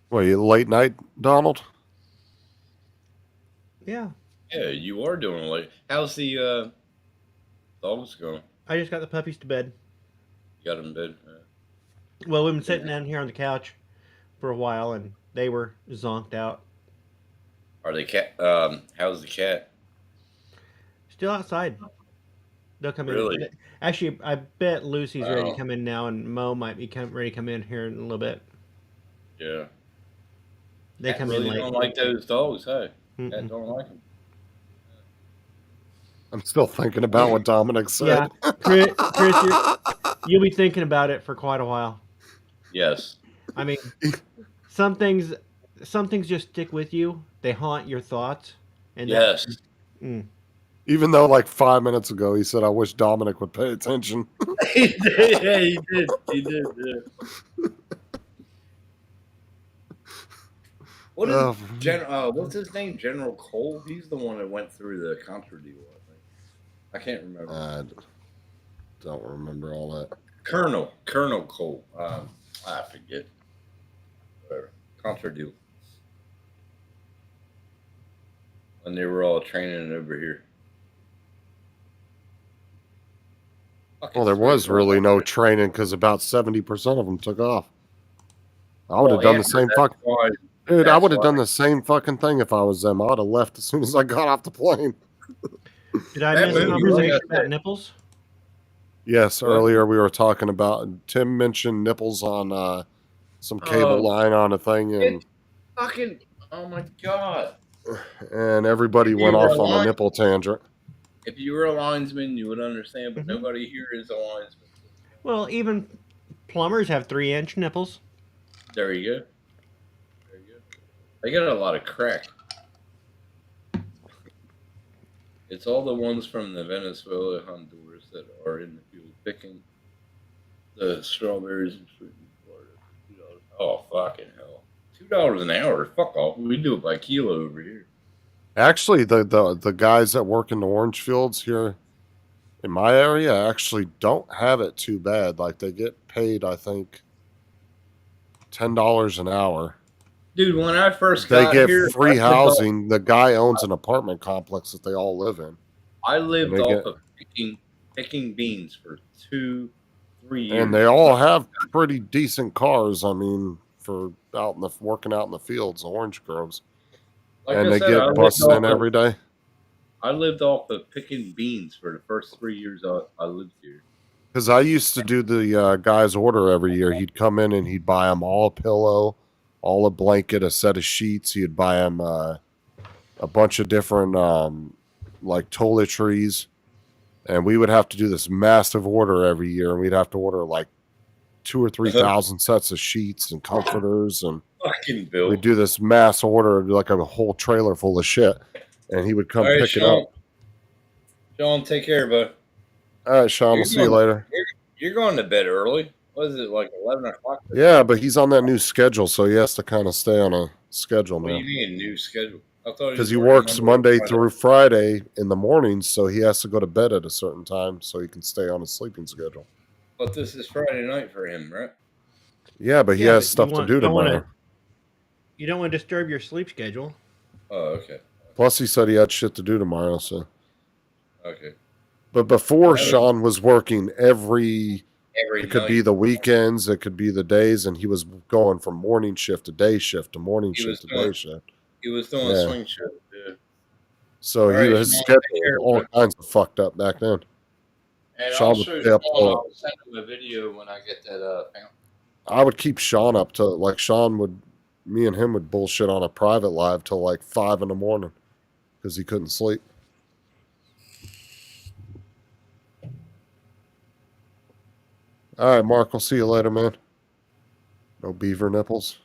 What, you late night, Donald? Yeah. Yeah, you are doing late. How's the dogs going? I just got the puppies to bed. You got them in bed? Well, we've been sitting down here on the couch for a while, and they were zonked out. Are they cat? How's the cat? Still outside. They'll come Really? in. Actually, I bet Lucy's ready to Wow. come in now, and Mo might be ready to come in here in a little bit. Yeah. They Cat come really in late. don't like those dogs, hey? Cat Mm-mm. don't like them. I'm still thinking about what Dominic Yeah, said. Chris, you'll be thinking about it for quite a while. Yes. I mean, some things just stick with you. They haunt your thoughts. And Yes. Even though like 5 minutes ago he said, "I wish Dominic would pay attention." He did. Yeah, he did. He did. Yeah. What is what's his name? General Cole? He's the one that went through the Contra deal, I think. I can't remember. I don't remember all that. Colonel Cole. I forget. Whatever. Contra deal. When they were all training over here. Well, there was really no training because about 70% of them took off. I would have Well, done the after same that's fucking. why- Dude, I that's would have why- done the same fucking thing if I was them. I would have left as soon as I got off the plane. Did I That miss a movie, conversation like I about said. nipples? Yes, earlier we were talking about Tim mentioned nipples on some cable Oh. line on a thing, and Fucking, oh my god. everybody If you went were off on a alive- nipple tangent. If you were a linesman, you would understand, but Mhm. nobody here is a linesman. Well, even plumbers have 3-inch nipples. There you go. There you go. They got a lot of crack. It's all the ones from the Venezuela, Honduras that are in the field picking the strawberries and fruit in Florida. $2. Oh, fucking hell. $2 an hour. Fuck off. We do it by kilo over here. Actually, the guys that work in the orange fields here in my area actually don't have it too bad. Like they get paid, I think, $10 an hour. Dude, when I first They got get here, free I lived off- housing. The guy owns an apartment complex that they all live in. I lived And they off get- of picking beans for 2-3 years. And they all have pretty decent cars. I mean, for out in the working out in the fields, orange groves, Like and I they said, I get lived busted off in of- every day. I lived off of picking beans for the first 3 years I lived here. Because I used to do the guy's order every year. He'd come in and he'd buy him all a pillow, all a blanket, a set of sheets. He'd buy him a bunch of different like toiletries, and we would have to do this massive order every year. And we'd have to order like 2,000 or 3,000 sets of sheets and comforters, and Fucking Bill. we'd do this mass order, like a whole trailer full of shit. And he would come All right, pick it Sean. up. Sean, take care, bud. All right, Sean, we'll see you later. You're going to bed early. What is it, like 11 o'clock? Yeah, but he's on that new schedule, so he has to kind of stay on a schedule What do now. you mean, new schedule? I thought Because he was works working Monday Friday. through Friday in the mornings, so he has to go to bed at a certain time so he can stay on his sleeping schedule. But this is Friday night for him, right? Yeah, but he Yeah, has but stuff you to want- do don't wanna- tomorrow. You don't want to disturb your sleep schedule. Oh, okay. Plus, he said he had shit to do tomorrow. So, Okay. but before Yeah. Sean was working Every it could be night. the weekends, it could be the days, and he was going from morning shift to day shift to morning He was shift to doing- day shift. He was doing Yeah. swing shift, yeah. So All right, his Sean, schedule take care, was all bud. kinds of fucked up back then. And Sean I'll would show stay up Sean, all- I'll send him a video when I get that fountain. I would keep Sean up to like Sean would, me and him would bullshit on a private live till like 5 in the morning because he couldn't sleep. All right, Mark, I'll see you later, man. No beaver nipples.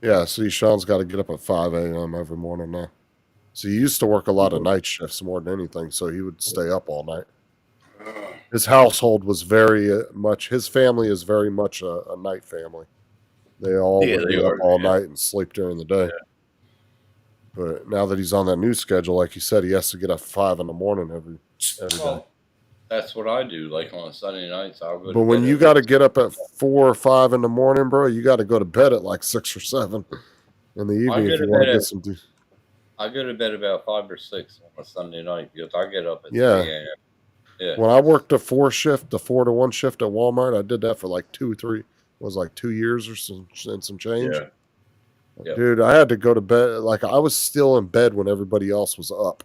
Yeah, see, Sean's got to get up at 5 a.m. every morning now. So he used to work a lot of night shifts more than anything, so he would stay up all night. His household was very much, his family is very much a night family. They all Yeah, would they be up are, all yeah. night and sleep during the day. But now that he's on that new schedule, like you said, he has to get up 5 in the morning every day. Well, that's what I do. Like on Sunday nights, I'll go. But when you got to get up at 4 or 5 in the morning, bro, you got to go to bed at like 6 or 7 in the I evening go if to you want to bed get at- some. I go to bed about 5 or 6 on a Sunday night because I get up at Yeah. 3 a.m. Yeah. When I worked a 4 to 1 shift at Walmart, I did that for like 2 was like 2 years or some change. Yeah. Yep. Dude, I had to go to bed. Like I was still in bed when everybody else was up,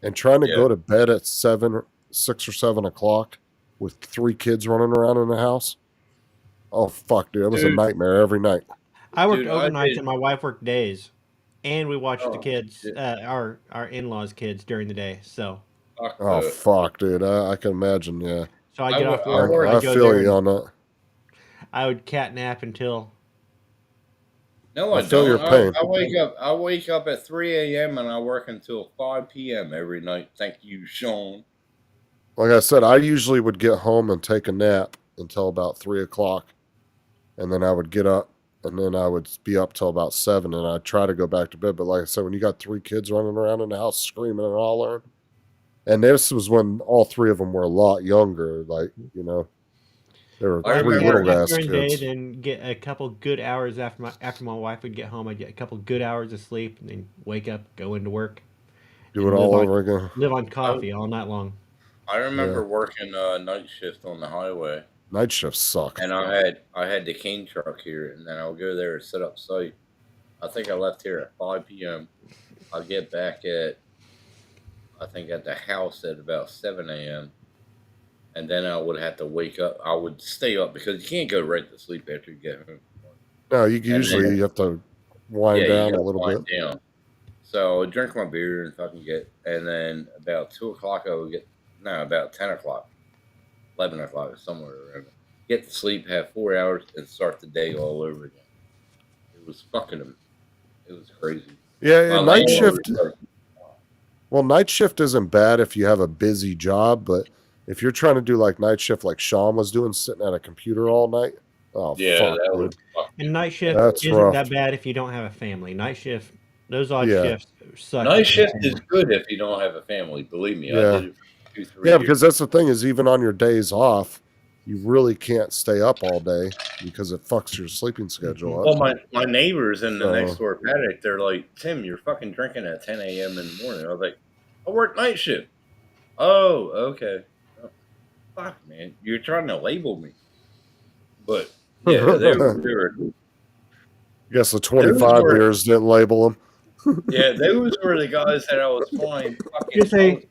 and trying to Yeah. go to bed at 6 or 7 o'clock with 3 kids running around in the house. Oh fuck, dude, it was a Dude. nightmare every night. I worked Dude, I overnights did- and my wife worked days, and we watched the Oh, kids, shit. our in-laws' kids during the day. So Oh fuck, dude, I can imagine. Yeah, so I get off I, work, I I go feel there, you and on that. I would cat nap until. No, I I feel your don't. pain. I wake up at 3 a.m. and I work until 5 p.m. every night. Thank you, Sean. Like I said, I usually would get home and take a nap until about 3 o'clock, and then I would get up, and then I would be up till about 7, and I'd try to go back to bed. But like I said, when you got 3 kids running around in the house screaming and hollering, and this was when all 3 of them were a lot younger, like, you know, they were I 3 remember little ass during the day, kids. then get a couple good hours after my wife would get home. I'd get a couple good hours of sleep, and then wake up, go into work, Do and it all live on- over again. Live on coffee all night long. I remember Yeah. working night shift on the highway, Night shifts suck. and I had the cane truck here, and then I'll go there and set up site. I think I left here at 5 p.m. I'll get back at the house at about 7 a.m. And then I would have to wake up. I would stay up because you can't go right to sleep after you get home. No, you And usually then- you have to wind you down a gotta little wind bit. down. So I would drink my beer and fucking and then about 2 o'clock about 10 o'clock, 11 o'clock, somewhere around there. Get to sleep, have 4 hours, and start the day all over again. It was crazy. Yeah, My and night landlord shift. was like, Well, night shift isn't bad if you have a busy job, but if you're trying to do like night shift, like Sean was doing, sitting at a computer all night. Oh yeah, fuck, that dude. was And night shift That's isn't rough. that bad if you don't have a family. Night shift, those odd Yeah. shifts suck. night if you have shift a is family. good if you don't have a family. Believe me, I Yeah. did it for 2-3 Yeah, years. because that's the thing is even on your days off, you really can't stay up all day because it fucks your sleeping schedule Well, up. my neighbors in the So- next door paddock, they're like, Tim, you're fucking drinking at 10 a.m. in the morning. I was like, I work night shift. Oh, okay. Oh, fuck, man. You're trying to label me. But, yeah, they were I guess the 25 were- years didn't label them. yeah, those were the guys that I was flying. Fucking, Just say,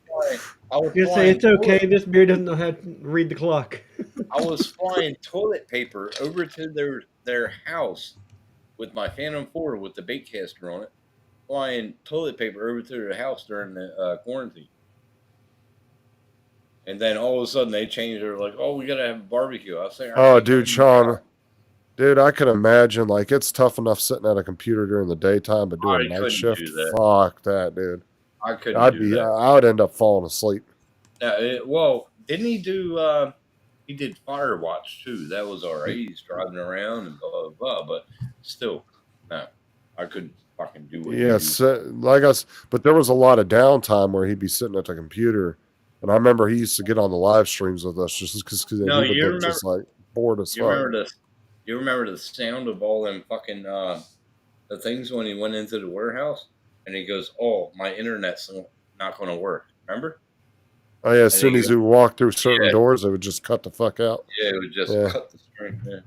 I was just say flying it's okay. toilet- This beer doesn't know how to read the clock. I was flying toilet paper over to their house with my Phantom 4 with the baitcaster on it, flying toilet paper over to their house during the quarantine. And then all of a sudden they changed. They're like, "Oh, we gotta have a barbecue." I was saying, Oh, dude, Sean. Dude, I can imagine like it's tough enough sitting at a computer during the daytime, but doing I night couldn't shift, do that. fuck that, dude. I couldn't I'd do be, that. I would end up falling asleep. Well, didn't he do? He did Firewatch too. That was alright. He's driving around and blah blah blah. But still, no, I couldn't fucking do it. Yes, like us, but there was a lot of downtime where he'd be sitting at the computer, and I remember he used to get on the live streams with us just because No, he would you look just like remember- bored as You fuck. remember the? You remember the sound of all them fucking the things when he went into the warehouse and he goes, "Oh, my internet's not going to work." Remember? Oh yeah, as And soon he as goes- you walk through certain Yeah. doors, it would just cut the fuck out. Yeah, it would just Yeah. cut the string. Yeah.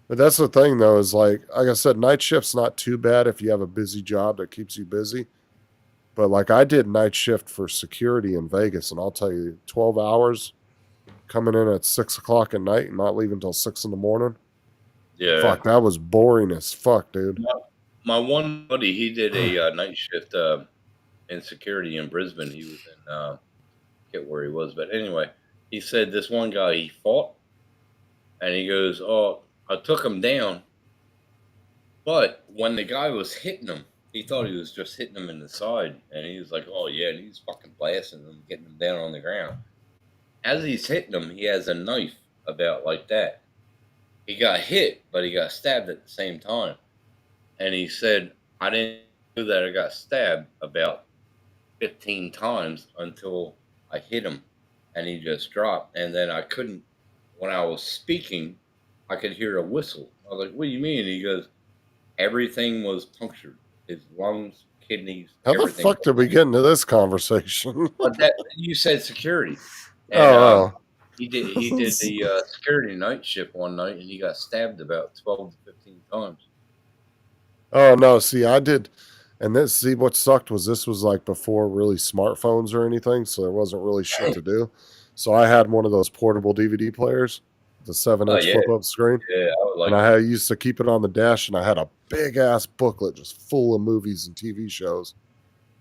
But that's the thing, though, is like I said, night shift's not too bad if you have a busy job that keeps you busy. But like I did night shift for security in Vegas, and I'll tell you, 12 hours coming in at 6 o'clock at night and not leaving until 6 in the morning. Yeah. Fuck, that was boring as fuck, dude. My one buddy, he did a night shift in security in Brisbane. He was in, I forget where he was, but anyway, he said this one guy he fought, and he goes, "Oh, I took him down, but when the guy was hitting him, he thought he was just hitting him in the side, and he was like, oh yeah, and he's fucking blasting him, getting him down on the ground. As he's hitting him, he has a knife about like that. He got hit, but he got stabbed at the same time. And he said, I didn't know that I got stabbed about 15 times until I hit him and he just dropped. And then I couldn't, when I was speaking, I could hear a whistle. I was like, what do you mean? He goes, everything was punctured. His lungs, kidneys, How the everything. fuck did we get into this conversation? But that, you said security. And, Oh, He did the security night shift one night, and he got stabbed about 12 to 15 times. Oh no, see, I did, and what sucked was this was like before really smartphones or anything, so there wasn't really shit to do. So I had one of those portable DVD players, the 7-inch yeah. flip up screen. Yeah, I would like and I used to keep it on the dash, and I had a big ass booklet just full of movies and TV shows.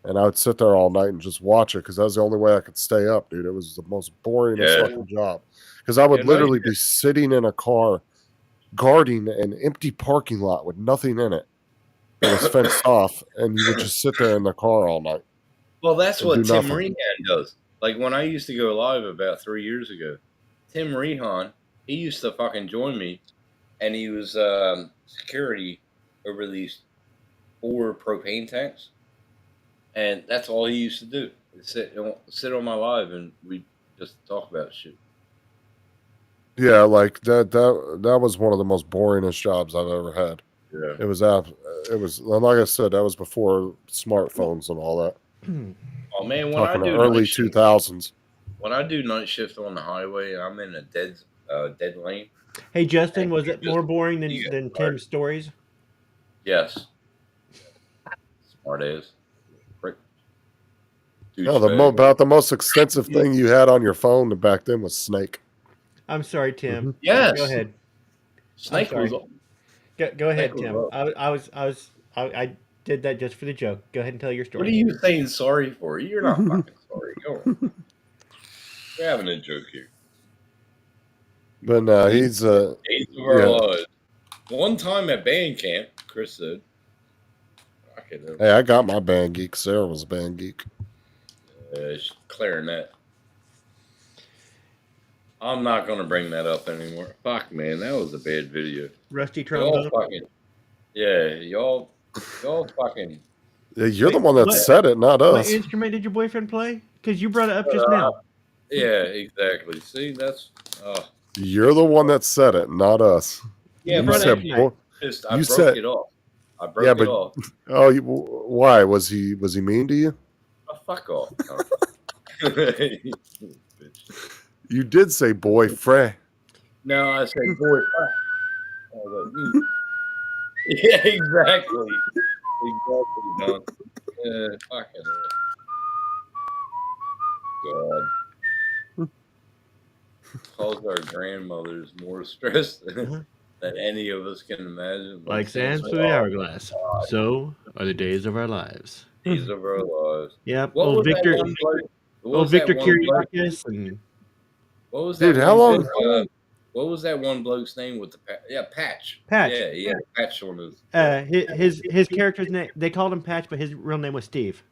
And I would sit there all night and just watch it because that was the only way I could stay up, dude. It was the most boringest fucking job. Because I would literally be sitting in a car guarding an empty parking lot with nothing in it. It was fenced off, and you would just sit there in the car all night. Well, that's and what do Tim nothing. Rehan does. Like when I used to go live about 3 years ago, Tim Rehan, he used to fucking join me, and he was security over these 4 propane tanks. And that's all he used to do. Sit on my live, and we just talk about shit. Yeah, like that was one of the most boringest jobs I've ever had. Yeah. It was like I said, that was before smartphones and all that. Oh man, when Talking I do early night shift, 2000s. when I do night shift on the highway, I'm in a dead lane. Hey Justin, was it more boring than Tim's stories? Yes. Smart ass. Prick. No, Douchebag. about the most extensive thing you had on your phone back then was Snake. I'm sorry, Tim. Yes. Go ahead. Snake I'm sorry. was. Go ahead, Snake Tim. was I did that just for the joke. Go ahead and tell your story. What are you saying sorry for? You're not fucking sorry. Go on. We're having a joke here. But no, he's Days of our lives. One time at band camp, Chris said. Hey, I got my band geek. Sarah was a band geek. Clarinet. I'm not gonna bring that up anymore. Fuck, man, that was a bad video. Rusty Y'all trombone. fucking, yeah, y'all fucking. Yeah, you're the one that said it, not What us. instrument did your boyfriend play? Because you brought it up just now. Yeah, exactly. See, that's. You're the one that said it, not us. Yeah, you but said, I boy, broke it off. I broke it off. Oh, why was he mean to you? Oh, fuck off. You did say boy, Frey. No, I said boy. Yeah, exactly. Exactly, Don. Fucking God. Calls our grandmothers more stressed than any of us can imagine. Like sands through the hourglass. So are the days of our lives. Days of our lives. Yep. What Old was that Victor. one bloke- what Old was that Victor one bloke- Kiriakis and What was Dude, that? how one long- bloke, what was that one bloke's name with the Patch? Patch. Yeah, Patch on his. his character's name. They called him Patch, but his real name was Steve.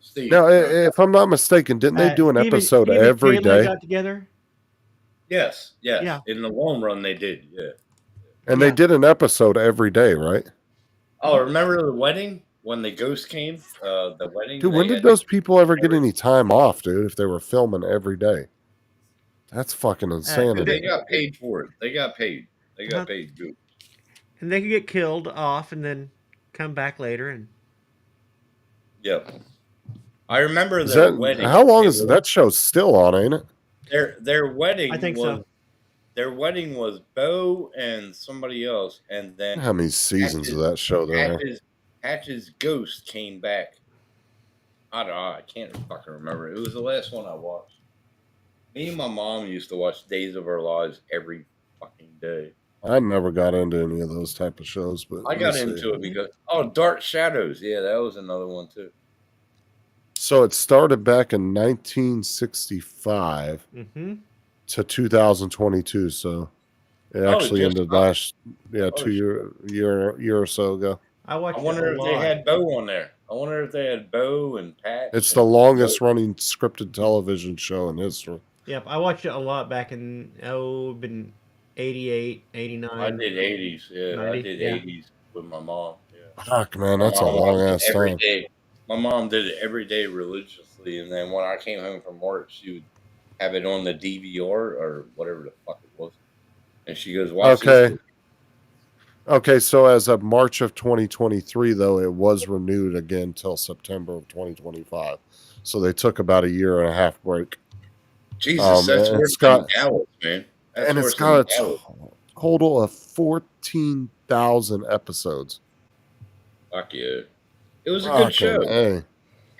Steve. Now, if I'm not mistaken, didn't they do an episode every and day? got together. Yes. Yeah. In the long run, they did. Yeah. And they did an episode every day, right? Oh, remember the wedding when the ghost came? The wedding. Dude, when they did had- those people ever get any time off, dude? If they were filming every day, that's fucking insanity. They got paid for it. They got paid. They got Uh-huh. paid good. And they could get killed off and then come back later and Yep. I remember Is their that, wedding. how long It is was- that show still on? Ain't it? Their wedding? I think was, so. Their wedding was Bo and somebody else, and then How many seasons of that show there are? Patch's ghost came back. I don't know. I can't fucking remember. It was the last one I watched. Me and my mom used to watch Days of Our Lives every fucking day. I never got into any of those type of shows, but I got let's see. into it because Dark Shadows. Yeah, that was another one too. So it started back in 1965 Mhm. to 2022. So it Oh, actually just ended about. last, year or so ago. I watched I wonder it a if they lot. had Bo on there. I wonder if they had Bo and Pat. It's the longest running scripted television show in history. Yep, I watched it a lot back in been 88, 89. I did 80s. Yeah, 90, I did yeah. 80s with my mom. Yeah. Fuck, man, that's a My mom long watched ass it every time. day. My mom did it every day religiously, and then when I came home from work, she would have it on the DVR or whatever the fuck it was, and she goes, "Watch Okay. this." Okay, so as of March of 2023, though, it was renewed again till September of 2025. So they took about a year and a half break. Jesus, that's and worse it's got than Dallas, man. That's and it's worse got than a Dallas. total of 14,000 episodes. Fuck yeah. It was a good show. Fucking A.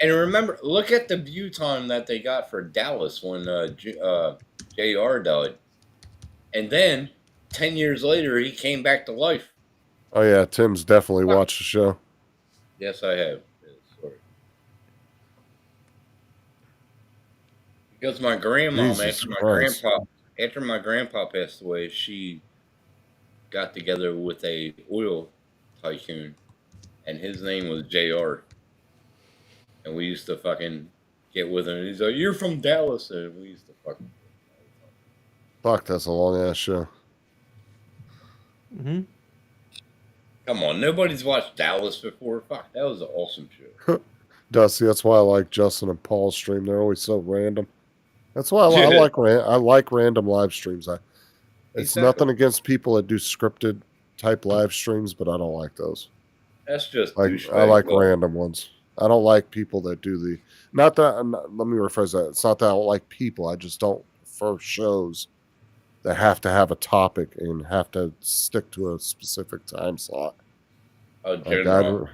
And remember, look at the view time that they got for Dallas when JR died. And then, 10 years later, he came back to life. Oh yeah, Tim's definitely watched the show. Yes, I have. Yeah, sorry. Because my grandma, Jesus after Christ. my grandpa passed away, she got together with a oil tycoon, and his name was JR. And we used to fucking get with him. He's like, "You're from Dallas," and we used to fucking. Fuck, that's a long ass show. Mm-hmm. Come on, nobody's watched Dallas before. Fuck, that was an awesome show. Dusty, that's why I like Justin and Paul's stream. They're always so random. That's why I like random live streams. It's Exactly. nothing against people that do scripted type live streams, but I don't like those. That's just Like douchebag. I like Look, random ones. I don't like people that do the not that. Let me rephrase that. It's not that I don't like people. I just don't prefer shows that have to have a topic and have to stick to a specific time slot. Oh, Like, general.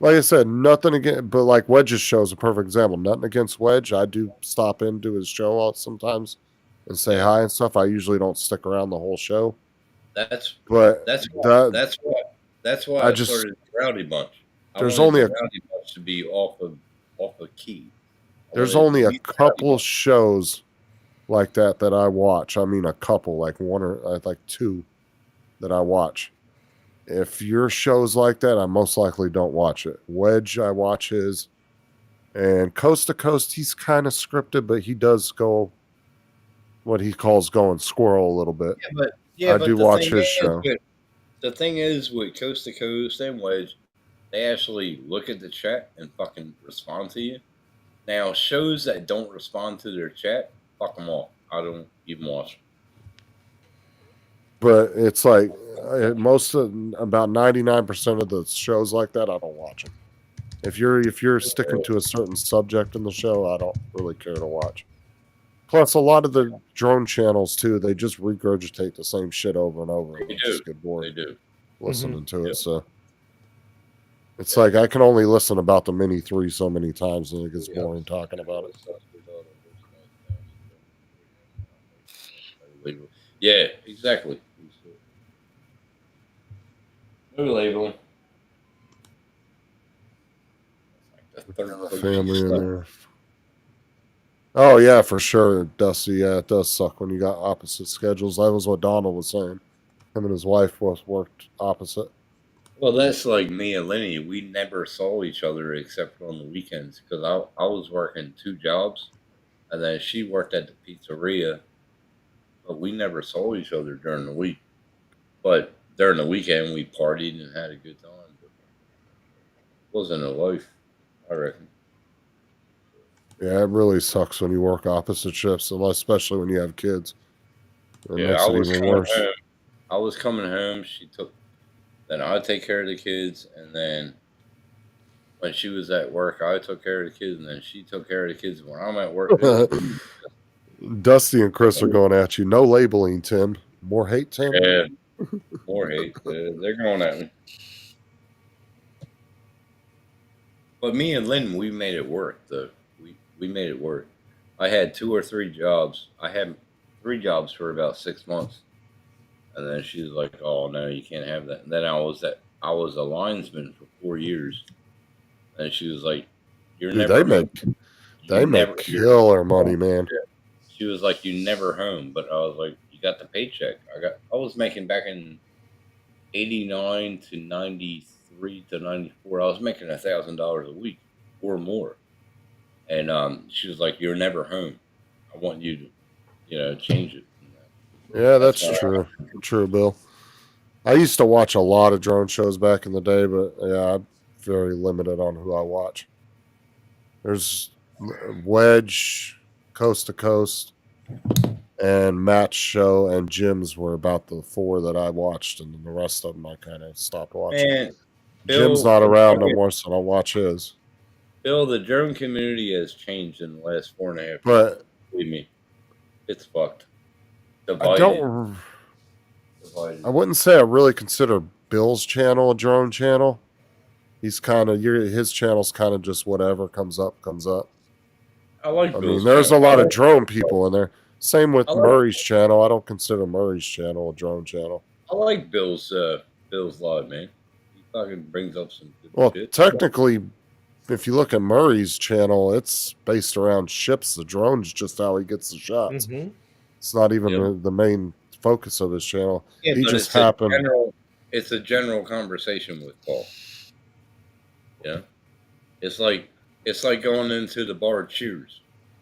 like I said, nothing against, but like Wedge's show is a perfect example. Nothing against Wedge. I do stop in, do his show out sometimes, and say hi and stuff. I usually don't stick around the whole show. That's why I started the Rowdy Bunch. There's I wanted only the a Rowdy Bunch to be off of key. There's only a couple shows like that I watch. I mean, a couple, like one or like two that I watch. If your show's like that, I most likely don't watch it. Wedge, I watch his. And Coast to Coast, he's kind of scripted, but he does go what he calls going squirrel a little bit. I do watch his show. The thing is, with Coast to Coast and Wedge, they actually look at the chat and fucking respond to you. Now, shows that don't respond to their chat, fuck them off. I don't even watch. But it's like about 99% of the shows like that, I don't watch them. If you're sticking to a certain subject in the show, I don't really care to watch. Plus, a lot of the drone channels too, they just regurgitate the same shit over and over. They Just do. get bored They do. listening to it. So it's like I can only listen about the Mini 3 so many times, and it gets boring talking about it. Yeah, exactly. No labeling. Family in there. Oh yeah, for sure, Dusty. Yeah, it does suck when you got opposite schedules. That was what Donald was saying. Him and his wife both worked opposite. Well, that's like me and Lenny. We never saw each other except on the weekends because I was working 2 jobs, and then she worked at the pizzeria. But we never saw each other during the week. But during the weekend, we partied and had a good time. But it wasn't a life, I reckon. Yeah, it really sucks when you work opposite shifts, especially when you have kids. It Yeah, makes I it was even coming worse. home. I was coming home. Then I'd take care of the kids, and then when she was at work, I took care of the kids, and then she took care of the kids when I'm at work. Dusty and Chris are going at you. No labeling, Tim. More hate, Tim? Yeah, more hate. They're going at me. But me and Lynn, we made it work, though. We made it work. I had 2 or 3 jobs. I had 3 jobs for about 6 months. And then she was like, "Oh no, you can't have that." And then I was a linesman for 4 years. And she was like, "You're Dude, never they make killer money, man. She was like, "You never home," but I was like, "You got the paycheck." I was making back in 89 to 93 to 94. I was making $1,000 a week or more. And she was like, "You're never home. I want you to, change it." Yeah, that's true. True, Bill. I used to watch a lot of drone shows back in the day, but yeah, I'm very limited on who I watch. There's Wedge, Coast to Coast, and Matt's show and Jim's were about the 4 that I watched, and then the rest of them I kind of stopped watching. Man, Jim's not around no more, so I don't watch his. Bill, the drone community has changed in the last 4.5 years. But believe me, it's fucked. I Divided. don't. Divided. I wouldn't say I really consider Bill's channel a drone channel. He's kind of his channel's kind of just whatever comes up. I like I Bill's mean, there's a channel. lot of drone people in there. Same with I like- Murray's channel. I don't consider Murray's channel a drone channel. I like Bill's live, man. He fucking brings up some good Well, shit. technically, if you look at Murray's channel, it's based around ships. The drone's just how he gets the shots. Mhm. It's not even the main focus of his channel. Yeah, He but just it's a happened. it's a general conversation with Paul. Yeah, it's like going into the bar of Cheers.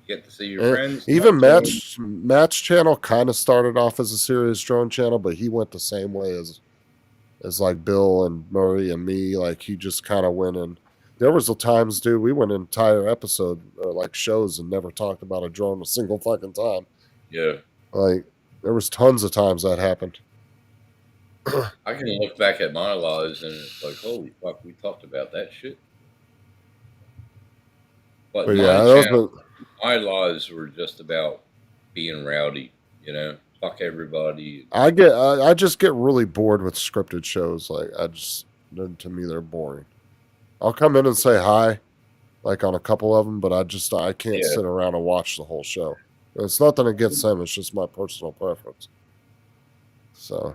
You get to see your friends. Even talk to them. Matt's channel kind of started off as a serious drone channel, but he went the same way as like Bill and Murray and me. Like he just kind of went in. There was the times, dude, we went an entire episode or like shows and never talked about a drone a single fucking time. Yeah, Like there was tons of times that happened. I can look back at my lives and it's like, holy fuck, we talked about that shit. But But my yeah, those channel, my lives were just about being rowdy, you know, fuck everybody. I just get really bored with scripted shows. Like to me they're boring. I'll come in and say hi, like on a couple of them, but I can't Yeah. sit around and watch the whole show. It's nothing against them. It's just my personal preference. So.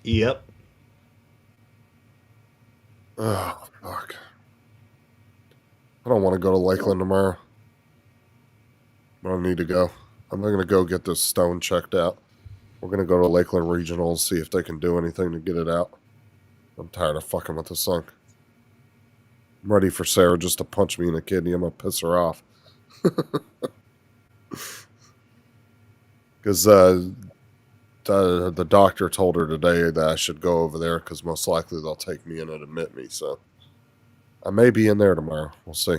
Yep. Oh, fuck. I don't want to go to Lakeland tomorrow. But I need to go. I'm going to go get this stone checked out. We're going to go to Lakeland Regional and see if they can do anything to get it out. I'm tired of fucking with this thing. I'm ready for Sarah just to punch me in the kidney. I'm going to piss her off. Because the doctor told her today that I should go over there because most likely they'll take me in and admit me. So I may be in there tomorrow. We'll see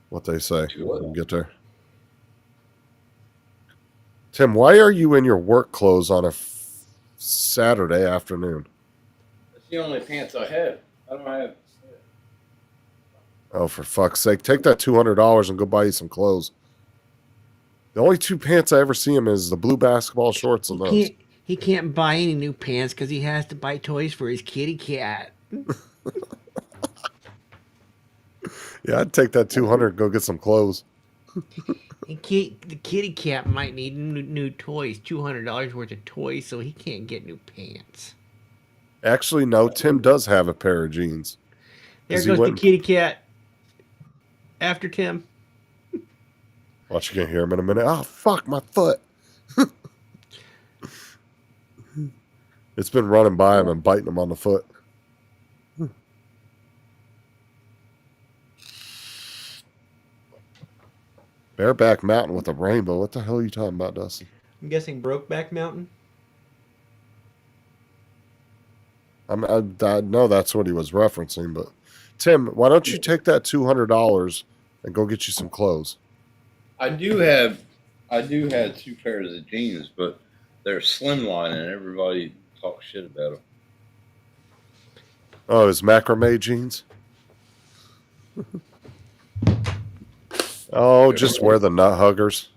what they say when we get there. Tim, why are you in your work clothes on a Saturday afternoon? That's the only pants I have. I don't have. Oh, for fuck's sake. Take that $200 and go buy you some clothes. The only two pants I ever see him is the blue basketball shorts and those. He can't buy any new pants because he has to buy toys for his kitty cat. Yeah, I'd take that $200 and go get some clothes. The kitty cat might need new toys, $200 worth of toys, so he can't get new pants. Actually, no, Tim does have a pair of jeans. There 'Cause he goes the went- kitty cat after Tim. Watch, you can hear him in a minute. Oh, fuck, my foot. It's been running by him and biting him on the foot. Bareback Mountain with a rainbow. What the hell are you talking about, Dustin? I'm guessing Brokeback Mountain. I know that's what he was referencing, but Tim, why don't you take that $200 and go get you some clothes? I do have 2 pairs of jeans, but they're slimline and everybody talks shit about them. Oh, his macrame jeans? Oh, just wear the nut huggers.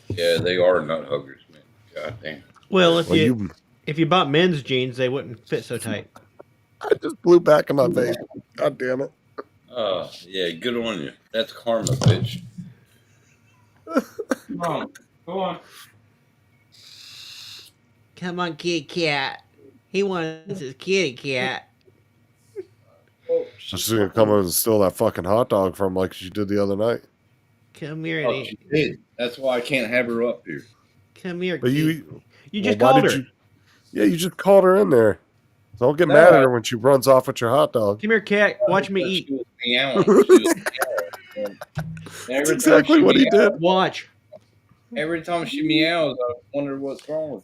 Yeah, they are nut huggers, man. God damn. Well, if Well, if you bought men's jeans, they wouldn't fit so tight. I just blew back in my face. God damn it. Oh, yeah, good on you. That's karma, bitch. Come on. Go on. Come on, kitty cat. He wants his kitty cat. She's gonna come in and steal that fucking hot dog from like she did the other night. Come here, Oh, she did. That's why I can't have her up here. Come here. But you just why called did her. Yeah, you just called her in there. Don't get mad at her when she runs off with your hot dog. Come here, cat. Watch me eat. She was meowing. She was meowing. That's exactly what he did. Watch. Every time she meows, I wonder what's wrong with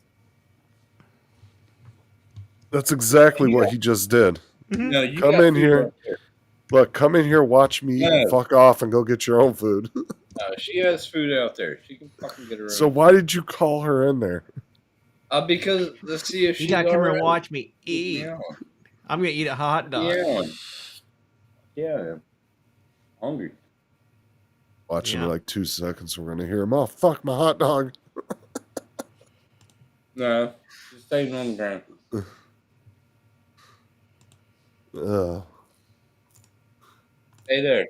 That's exactly what he just did. her. No, you Come got in food here. right there. Look, come in here, watch me eat, and No. fuck off, and go get your own food. No, she has food out there. She can fucking get her own. So why did you call her in there? Because let's see if You she's gotta come here and already- watch me eat. Yeah. I'm gonna eat a hot dog. Yeah. Hungry. Watch him in like 2 seconds. We're gonna hear him. Oh fuck my hot dog. No, just stay on the ground. Stay there.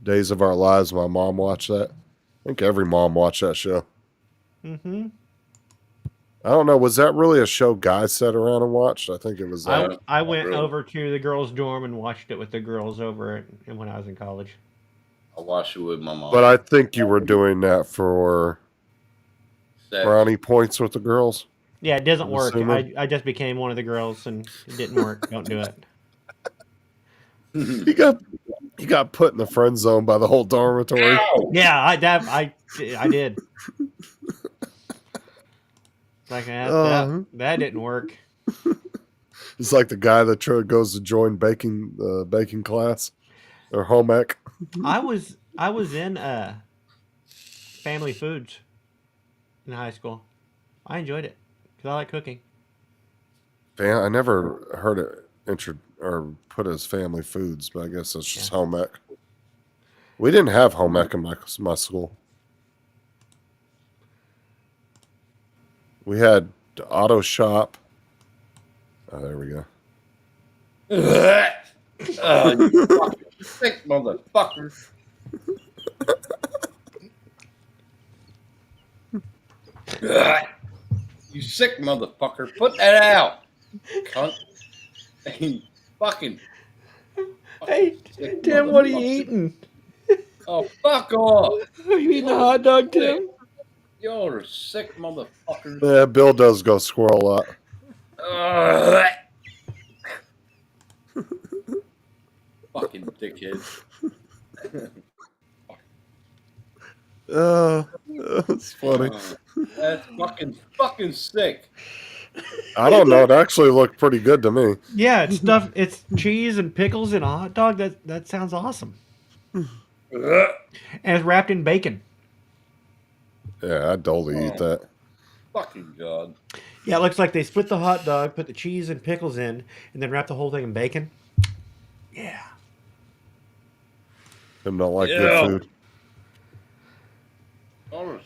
Days of Our Lives. My mom watched that. I think every mom watched that show. Mm-hmm. I don't know. Was that really a show guys sat around and watched? I think it was. I went over to the girls' dorm and watched it with the girls over it when I was in college. I watched it with my mom. But I think you were doing that for Sex. brownie points with the girls. Yeah, it doesn't I'm work. assuming. I just became one of the girls and it didn't work. Don't do it. You got put in the friend zone by the whole dormitory. Yeah, I did. Like that didn't work. It's like the guy that goes to join baking class or home ec. I was in Family Foods in high school. I enjoyed it because I like cooking. I never heard it or put as Family Foods, but I guess it's just home ec. We didn't have home ec in my school. We had the auto shop. Oh, there we go. You fucking sick motherfucker. You sick motherfucker. Put that out. Cunt. Fucking. Hey, Tim, what are you eating? Oh, fuck off. Are you eating a hot dog, Tim? You're a sick motherfucker. Yeah, Bill does go squirrel a lot. Fucking dickhead. That's funny. That's fucking sick. I don't know. It actually looked pretty good to me. Yeah, it's stuff. It's cheese and pickles and a hot dog. That sounds awesome. And it's wrapped in bacon. Yeah, I'd totally eat that. Fucking God. Yeah, it looks like they split the hot dog, put the cheese and pickles in, and then wrap the whole thing in bacon. Yeah. Him don't like good food. You're a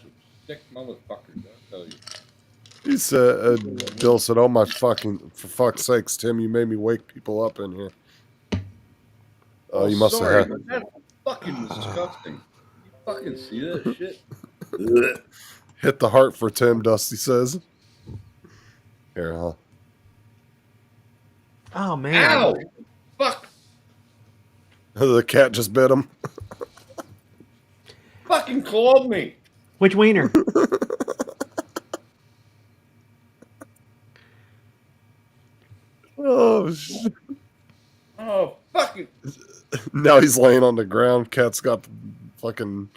sick motherfucker, I tell you. He said, Bill said, "Oh my for fuck's sakes, Tim, you made me wake people up in here." Oh, you must sorry, have had. but that's fucking disgusting. You fucking see that shit? Hit the heart for Tim, Dusty says. Here, huh? Oh man. Ow! Fuck! The cat just bit him. Fucking clawed me. Which wiener? Oh shit. Oh, fucking. Now he's laying on the ground. Cat's got the fucking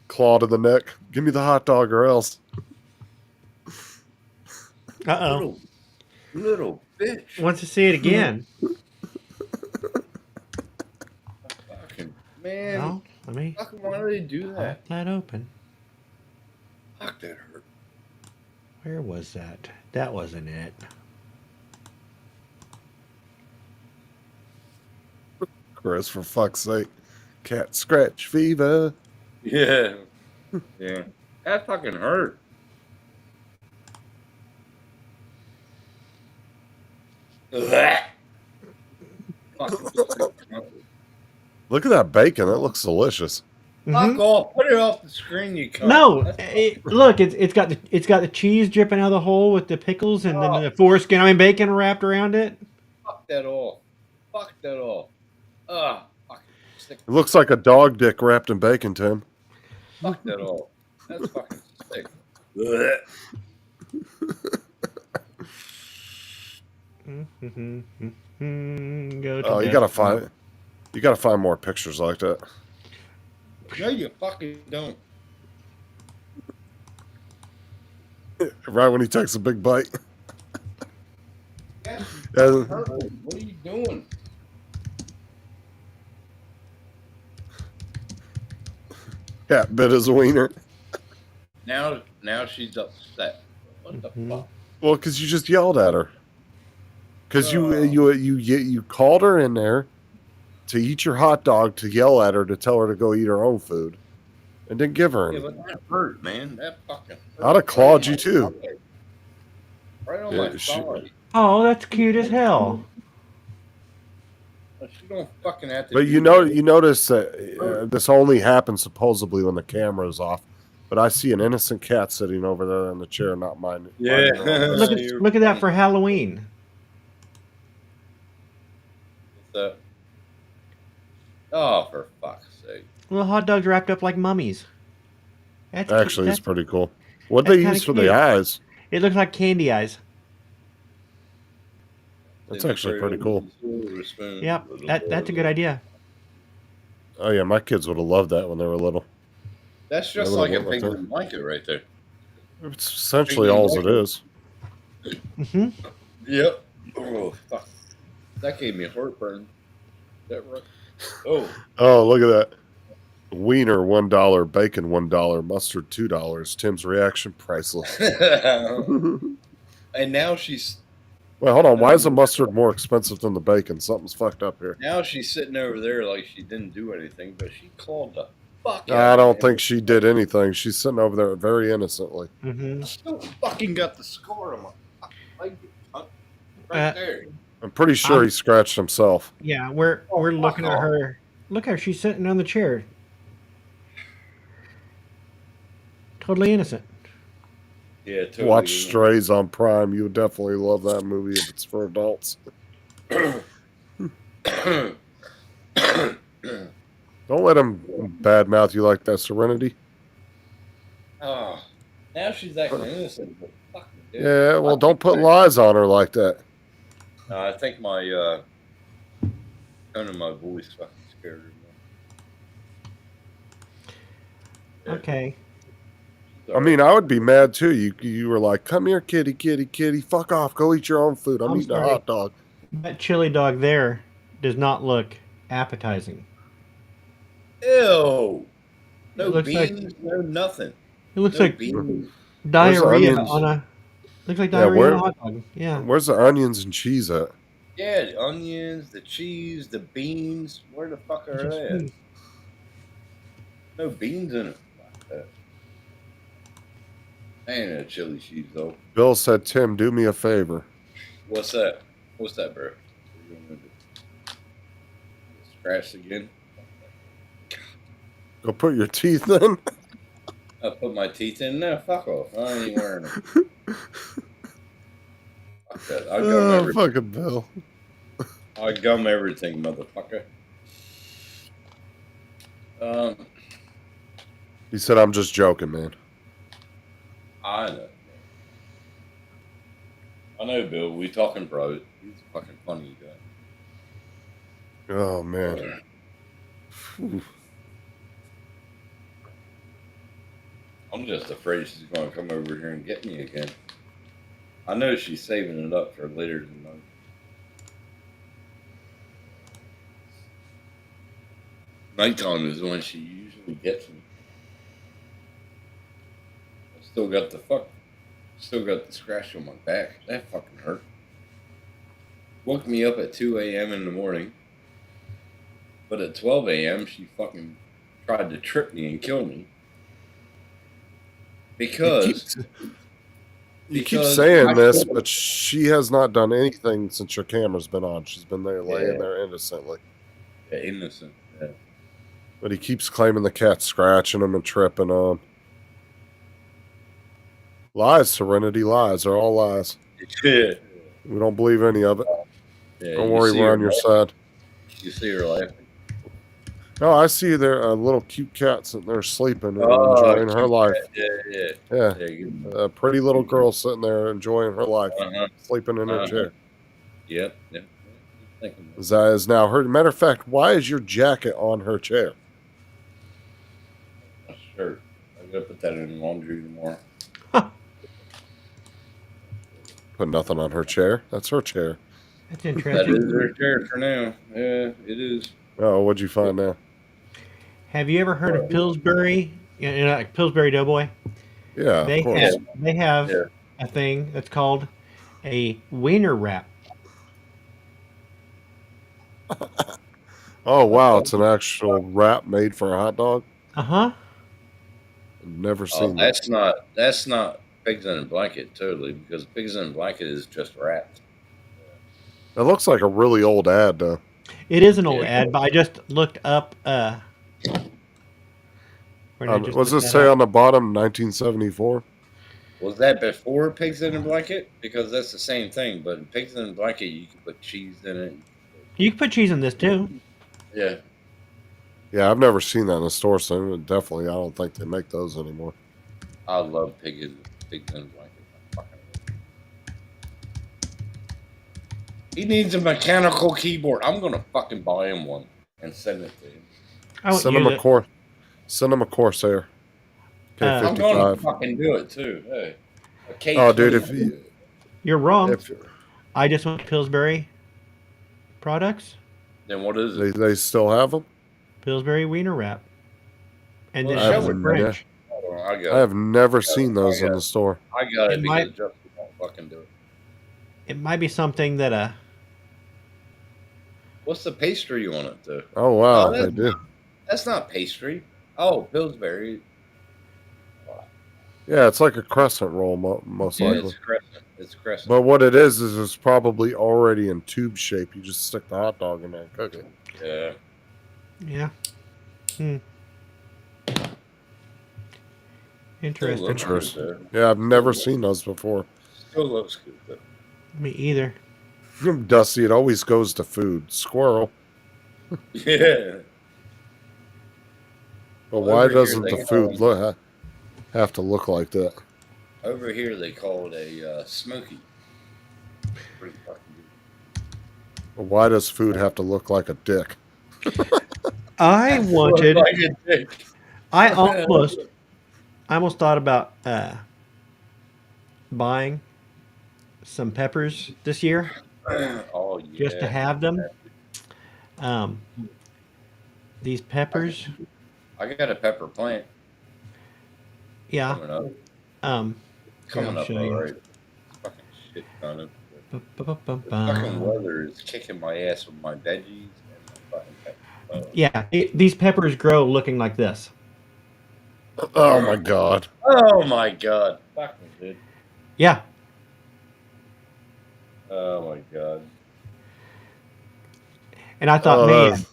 claw to the neck. Give me the hot dog or else. Uh-oh. Little bitch. Wants to see it again. Fucking man. No, let me Fucking why do they do that? pop that open. Fuck, that hurt. Where was that? That wasn't it. Chris, for fuck's sake. Cat scratch fever. Yeah. Yeah. That fucking hurt. Look at that bacon. That looks delicious. Fuck off. Put it off the screen, you cunt. No, That's look, it's got the cheese dripping out of the hole with the pickles and then the foreskin, bacon wrapped around it. Fuck that off. Fuck that off. Fucking sick. It looks like a dog dick wrapped in bacon, Tim. Fuck that off. That's fucking sick. Go to Oh, you gotta find more pictures like that. No, you fucking don't. Right when he takes a big bite. That's Yeah. hurtful. What are you doing? Cat bit his wiener. Now she's upset. What the fuck? Well, because you just yelled at her. Because you called her in there to eat your hot dog, to yell at her, to tell her to go eat her own food, and didn't give her Yeah, any. but that hurt, man. That fucking hurt. I'd have clawed you too. Right on Yeah, my she- thigh. Oh, that's cute as hell. She don't fucking have to. But do you notice that this only happens supposedly when the camera is off. But I see an innocent cat sitting over there in the chair, not mine. Yeah. Look at that for Halloween. that. Oh, for fuck's sake. Little hot dogs wrapped up like mummies. That's cute. Actually, it's That's- pretty cool. What that's they kinda use for cute. the eyes? It looks like candy eyes. That's actually pretty cool. Yep, that's a good idea. Oh yeah, my kids would have loved that when they were little. That's just They like a would've loved penguin that. blanket right there. It's essentially all it is. Mm-hmm. Yep. Oh, fuck. That gave me heartburn. Is that right? Oh. Oh, look at that. Wiener $1, bacon $1, mustard $2. Tim's reaction priceless. And now she's Wait, hold on. Why is the mustard more expensive than the bacon? Something's fucked up here. sitting over there like she didn't do anything, but she clawed the fuck I out don't of think she did anything. She's sitting over there very innocently. Mm-hmm. Still fucking got the scar on my fucking leg. Right there. I'm pretty sure he scratched himself. Yeah, we're looking at her. Look at her. She's sitting on the chair. Totally innocent. Yeah, totally. Watch Strays on Prime. You would definitely love that movie if it's for adults. Don't let him badmouth you like that, Serenity. Oh, now she's acting innocent. But fucking dude. Yeah, well, don't put lies on her like that. I think my tone of my voice fucking scared her. Okay. I mean, I would be mad too. You were like, "Come here, kitty, kitty, kitty. Fuck off. Go eat your own food. I'm eating sorry. a hot dog." That chili dog there does not look appetizing. Ew. No It looks like- beans, no nothing. It looks No like beans. diarrhea onions? on a. Looks like Yeah, diarrhea where- on a hot dog. Yeah. Where's the onions and cheese at? Yeah, the onions, the cheese, the beans. Where the fuck are they at? No beans in it. Like that. Ain't a chili cheese though. Bill said, "Tim, do me a favor." What's that? What's that, bro? What you gonna do? Scratch again? Go put your teeth in. I put my teeth in. No, fuck off. I ain't wearing them. Fuck that. I gum Oh, everything. fucking Bill. I gum everything, motherfucker. He said, "I'm just joking, man." I know. I know, Bill. We talking, bro. He's a fucking funny guy. Oh man. Phew. I'm just afraid she's going to come over here and get me again. I know she's saving it up for later tonight. Nighttime is when she usually gets me. I still got the scratch on my back. That fucking hurt. Woke me up at 2 a.m. in the morning. But at 12 a.m. she fucking tried to trip me and kill me. Because You keep Because saying I this, feel- but she has not done anything since your camera's been on. She's been there laying Yeah. there innocently. Yeah, innocent. Yeah. But he keeps claiming the cat's scratching him and tripping on. Lies, Serenity, lies. They're all lies. Yeah. We don't believe any of it. Yeah, Don't you worry, see we're her on your laugh- side. You see her laughing. No, I see there a little cute cat sitting there sleeping and Oh, enjoying her cute life. cat. Yeah. Yeah, Yeah, you- a pretty little girl sitting there enjoying her life, sleeping in her Uh-huh. chair. Yep. Yep. Thinking That is now her. Matter of fact, why is your jacket on her chair? my shirt. I gotta put that in the laundry tomorrow. Put nothing on her chair. That's her chair. That's That interesting. is her chair for now. Yeah, it is. Oh, what'd you find now? Have you ever heard of Pillsbury? You know, like Pillsbury Doughboy. Yeah, They of course. have a thing that's called a wiener wrap. Oh wow, it's an actual wrap made for a hot dog. Uh-huh. Never Oh, seen that. that's not Pigs in a Blanket totally, because Pigs in a Blanket is just wrapped. It looks like a really old ad though. It is an old ad, but I just looked up. Where did I just What's look it that say up? on the bottom? 1974. Was that before Pigs in a Blanket? Because that's the same thing, but in Pigs in a Blanket you can put cheese in it. You can put cheese in this too. Yeah. Yeah, I've never seen that in the store, so definitely I don't think they make those anymore. I love Pigs in a Blanket. He needs a mechanical keyboard. I'm gonna fucking buy him one and send it to him. Send him a Corsair. I'm gonna K55. fucking do it too. Hey. A K20. Oh, dude, if you, You're wrong. if I just went to Pillsbury products. Then what is it? they still have them, Pillsbury wiener wrap. And Well, then show Shepherd it, French. Hold on, I got I have it. never seen those in the store. I got it It because might- Justin won't fucking do it. It might be something that What's the pastry on it though? Oh wow, that's they do. That's not pastry. Oh, Pillsbury. Yeah, it's like a crescent roll, most Yeah, likely. it's crescent. It's crescent. But what it is it's probably already in tube shape. You just stick the hot dog in there and cook it. Yeah. Yeah. Hmm. Interesting. Interesting. Yeah, I've never seen those before. Still looks good though. Me either. Dusty, it always goes to food. Squirrel. Yeah. But Well, why over here doesn't they the call food have to look like that? Over here they call it a smoky. Pretty fucking good. But why does food have to look like a dick? I wanted. Like a dick. I almost thought about buying some peppers this year, Oh yeah. just to have them. These peppers, I got a pepper plant yeah. coming up. I'll Coming up show you. alright. Fucking shit kind of. The fucking Ba-ba-ba-bum. weather is kicking my ass with my veggies and my fucking pepper. Yeah, these peppers grow looking like this. Oh my god. Oh my god. Fucking dude. Yeah, Oh my god. and I thought, Oh, man, that's-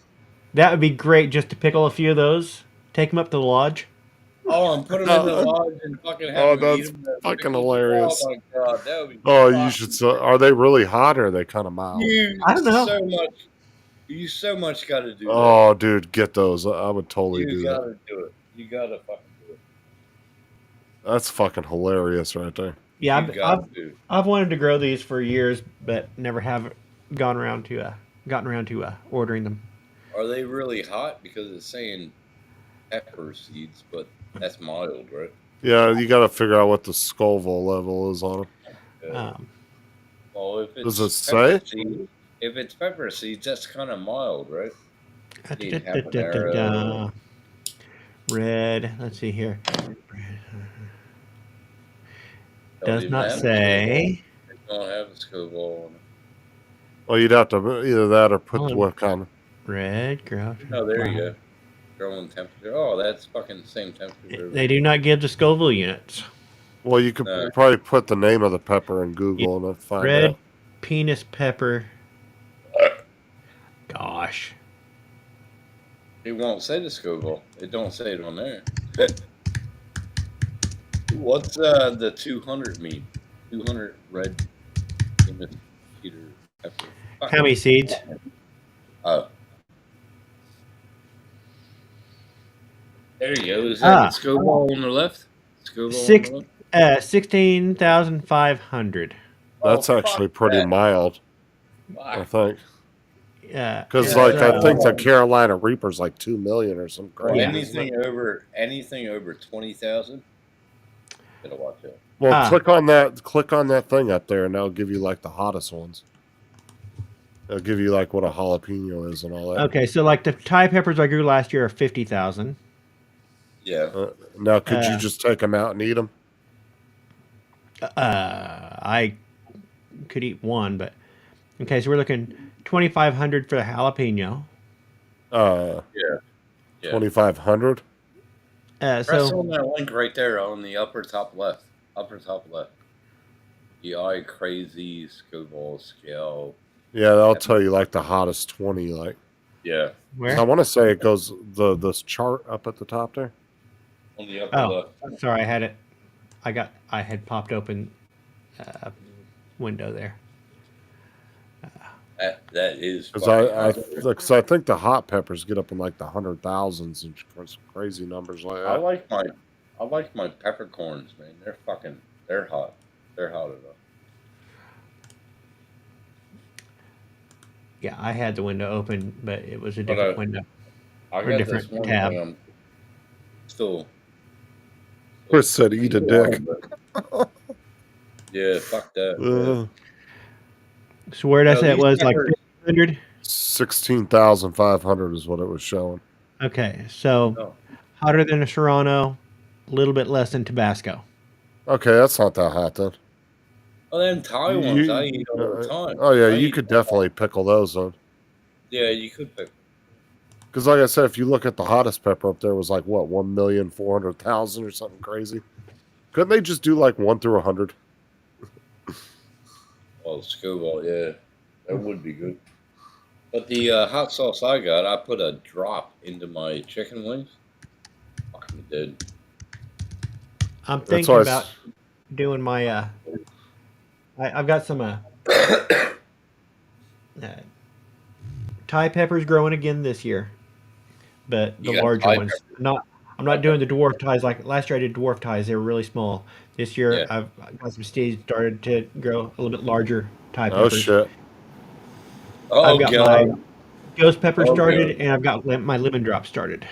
that would be great just to pickle a few of those, take them up to the lodge. Oh, and put them in the lodge and fucking have Oh, them eat that's 'em. fucking hilarious. Oh my god, that would be. Oh, you should. Are they really hot or are they kind of mild? You I don't know. So much. You so much got to do. That. Oh, dude, get those. I would totally You do that. gotta do it. You gotta fucking do it. That's fucking hilarious right there. Yeah, You gotta do. I've wanted to grow these for years, but never have gotten around to ordering them. Are they really hot? Because it's saying pepper seeds, but that's mild, right? Yeah, you got to figure out what the Scoville level is on them. Well, if it's Does it pepper say? seeds- if it's pepper seeds, that's kind of mild, right? Need Da-da-da-da-da. habanero. Red. Let's see here. Don't Does even not have a say. Scoville. They don't have a Scoville on it. Well, you'd have to either that or put Hold on. what kind of. Red grow. Oh, there you go. Growing temperature. Oh, that's fucking the same temperature. They do not give the Scoville units. Well, you could No. probably put the name of the pepper in Google and then find Red out. penis pepper. Gosh. It won't say the Scoville. It don't say it on there. What's the 200 mean? 200 red Peter pepper. How many seeds? Oh. There you go. Is that the Scoville on the left? Scoville on the left? 16,500. That's actually pretty that. mild, I think. Yeah. Because I think the Carolina Reaper's like 2 million or some crap. Anything over 20,000. Gotta watch it. Well, click on that thing up there, and that'll give you like the hottest ones. It'll give you like what a jalapeno is and all that. Okay, so like the Thai peppers I grew last year are 50,000. Yeah. Now, could you just take them out and eat them? I could eat one, but okay. So we're looking 2,500 for the jalapeno. Yeah. 2,500. Press So on that link right there on the upper top left. Upper top left. The eye crazy Scoville scale. Yeah, they'll tell you like the hottest 20. Like, Yeah. Where? I want to say it goes this chart up at the top there. On the upper Oh, left. sorry, I had it. I had popped open window there. That is Because I think the hot peppers get up in like the 100,000s and some crazy numbers like I that. like my peppercorns, man. They're hot. They're hot enough. Yeah, I had the window open, but it was a different window. I or got different this one tab. that I'm still. Chris said, "Eat a dick." Yeah, fuck that. man. So where did I No, say it these was? Like peppers- 100? 16,500 is what it was showing. Okay, so hotter than a Serrano, a little bit less than Tabasco. Okay, that's not that hot then. Oh, them Thai ones I eat all the time. Oh yeah, I you eat could them all. definitely pickle those on. Yeah, you could pick. Because like I said, if you look at the hottest pepper up there was like what 1,400,000 or something crazy. Couldn't they just do like 1 through 100? Oh, Scoville, yeah, that would be good. But the hot sauce I got, I put a drop into my chicken wings. Fucking dead. I'm That's thinking why I about doing my. I've got some Thai peppers growing again this year, but You the got larger Thai ones. peppers? I'm not doing the dwarf ties like last year. I did dwarf ties; they were really small. This year, Yeah. I've got some seeds started to grow a little bit larger Thai Oh peppers. shit! Oh I've got god. my ghost pepper Oh, started, God. and I've got my lemon drop started.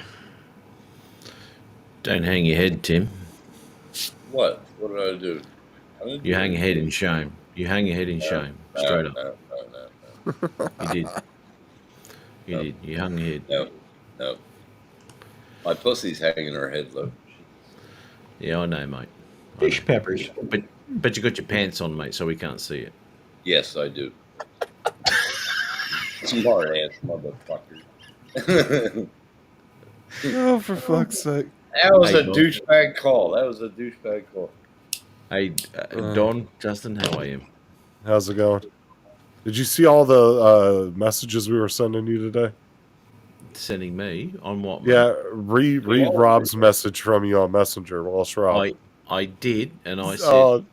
Don't hang your head, Tim. What? What did I do? I didn't You do hang your head anything. in shame. You hang your head in shame. No, Straight up. no. You did. You did. You hung your head. No. My pussy's hanging her head low. Yeah, I know, mate. Fish peppers. But you got your pants on, mate, so we can't see it. Yes, I do. Smart ass motherfucker. Oh, for fuck's sake! That was Hey, a Don. douchebag call. Hey, Don, Justin, how are you? How's it going? Did you see all the messages we were sending you today? Sending me on what? mate? Yeah, read Rob's message from you on Messenger, Walsh Rob. I did, and I said, Oh.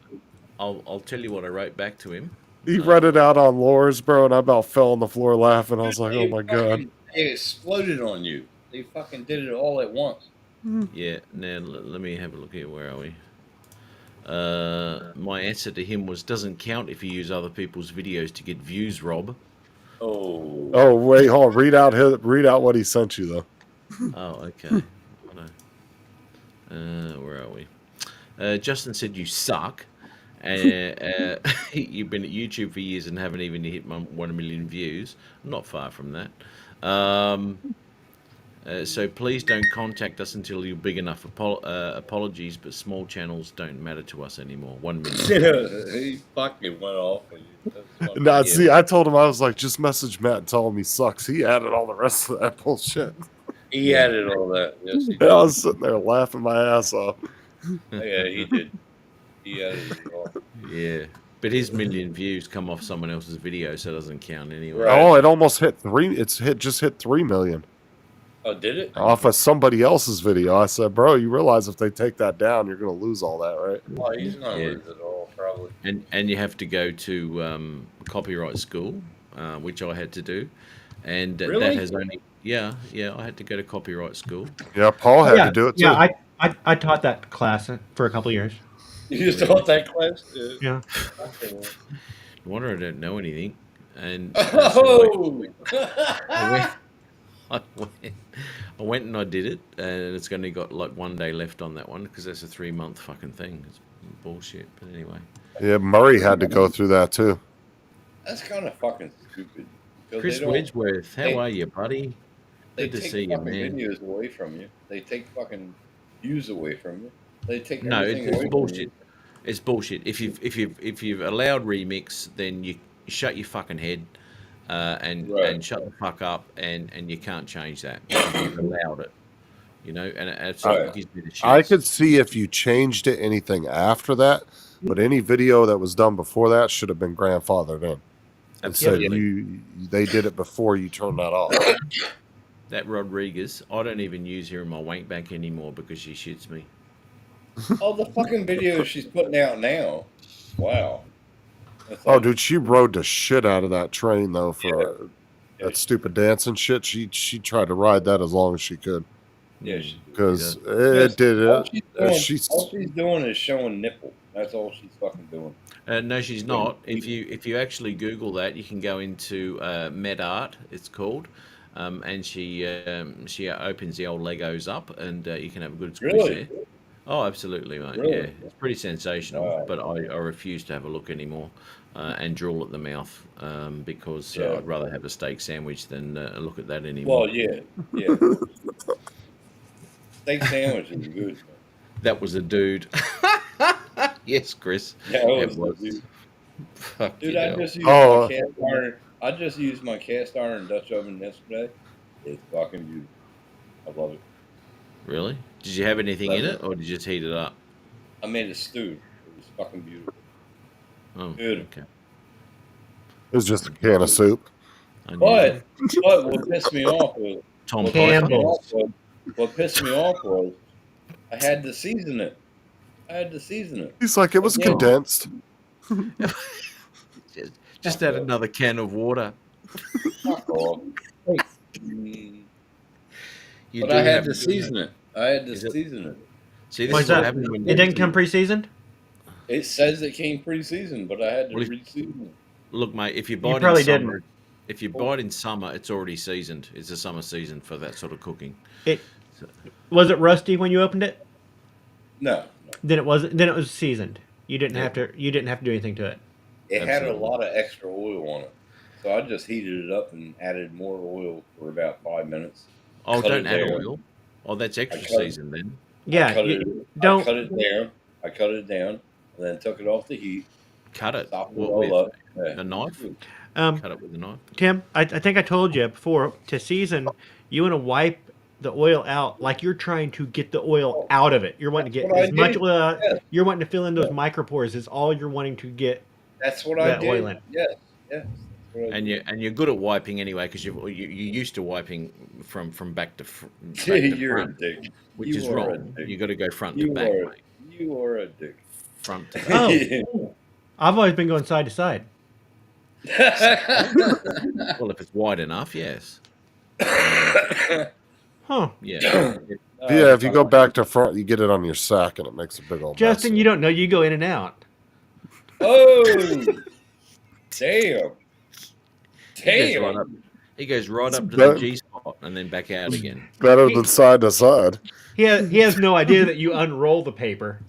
I'll tell you what I wrote back to him. He read it out on Laura's, bro, and I about fell on the floor laughing. I was like, "Oh my god!" They exploded on you. They fucking did it all at once. Yeah, now let me have a look here. Where are we? My answer to him was, doesn't count if you use other people's videos to get views, Rob. Oh. Oh wait, hold on. Read out what he sent you though. Oh, okay. Where are we? Justin said you suck. You've been at YouTube for years and haven't even hit 1 million views. I'm not far from that. So please don't contact us until you're big enough. Apologies, but small channels don't matter to us anymore. 1 million. He fucking went off on you. That's fucking- Nah, see, I told him I was like, just message Matt and tell him he sucks. He added all the rest of that bullshit. He added all that. Yes, he I was sitting there laughing my ass off. Yeah, he did. He added it all. Yeah, but his million views come off someone else's video, so it doesn't count anyway. Oh, it almost hit 3. Just hit 3 million Oh, did it? off of somebody else's video. I said, bro, you realize if they take that down, you're gonna lose all that, right? Oh, he's gonna Yeah. lose it all, probably. And you have to go to copyright school, which I had to do, and Really? that has only I had to go to copyright school. Yeah, Paul had to do it too. Yeah, I taught that class for a couple of years. You just taught that class? Yeah. No wonder I don't know anything. And Oh! I went and I did it, and it's only got like 1 day left on that one because that's a 3-month fucking thing. It's bullshit. But anyway. Yeah, Murray had to go through that too. That's kind of fucking stupid. 'Cause Chris they don't- Wedgeworth, how are you, buddy? They Good to take see you, fucking man. videos away from you. They take fucking views away from you. They take No, everything it's away bullshit. It's bullshit. If you've allowed remix, then you shut your fucking head and shut the fuck up, and you can't change that. You've allowed it, you know, and it absolutely gives me the shits. I could see if you changed it anything after that, but any video that was done before that should have been grandfathered in. And said they did it before you turned that off. That Rodriguez, I don't even use her in my wank bank anymore because she shits me. Oh, the fucking videos she's putting out now. Wow. Oh, dude, she rode the shit out of that train though for that stupid dancing shit. She tried to ride that as long as she could. Yeah, because it did all it. all she's doing is showing nipple. That's all she's fucking doing. No, she's not. If you actually Google that, you can go into MedArt. It's called, and she opens the old Legos up, and you can have a good squeeze Really? there. Oh, absolutely, mate. Really? Yeah, it's pretty sensational. But I refuse to have a look anymore and drool at the mouth because I'd rather have a steak sandwich than look at that anymore. Well, yeah. Steak sandwich is good. That was a dude. Yes, Chris. Yeah, it was. Dude. Fuck Dude, you I know. just used my cast iron. I just used my cast iron Dutch oven yesterday. It's fucking beautiful. I love it. Really? Did you have anything in it, or did you just heat it up? I made a stew. It was fucking beautiful. Oh, Good. okay. It was just a can of soup. But what pissed me off was what pissed me off was I had to season it. He's like, it was condensed. Just add another can of water. Fuck off. You But do I had have to do season that. it. I had to season it. See, this Why is is what that? happens when It didn't come pre-seasoned? It says it came pre-seasoned, but I had to Well, re-season it. Look, mate, if you buy it probably in summer, didn't. if you buy it in summer, it's already seasoned. It's a summer season for that sort of cooking. Was it rusty when you opened it? No. Then it wasn't. Then it was seasoned. You didn't have to. You didn't have to do anything to it. It had a lot of extra oil on it. So I just heated it up and added more oil for about 5 minutes. Oh, Cut don't it add down. oil. Oh, that's extra I cut it- seasoned then. Yeah, I cut you it, don't- I cut it down. I cut it down, and then took it off the heat. Cut it. Softened it What all with? up. Yeah. A knife? Um, Cut it with a knife. Tim, I think I told you before, to season, you want to wipe the oil out like you're trying to get the oil out of it. You're wanting to get what I as much did. oil out. Yes. You're wanting to fill in those micropores is all you're wanting to get. That's what I that did. oil in. Yes. Yes. And you're good at wiping anyway because you're used to wiping from back to You're a front, dick. which You is are a wrong. dick. You got to go front You to back, are, mate. you are a dick. Front to back. Oh, I've always been going side to side. Well, if it's wide enough, yes. Huh. Yeah. Yeah, if you go back to front, you get it on your sack, and it makes a big old mess. Justin, you don't know. You go in and out. Oh, damn. He goes right up to better- the G spot and then back out again. Better than side to side. He has no idea that you unroll the paper.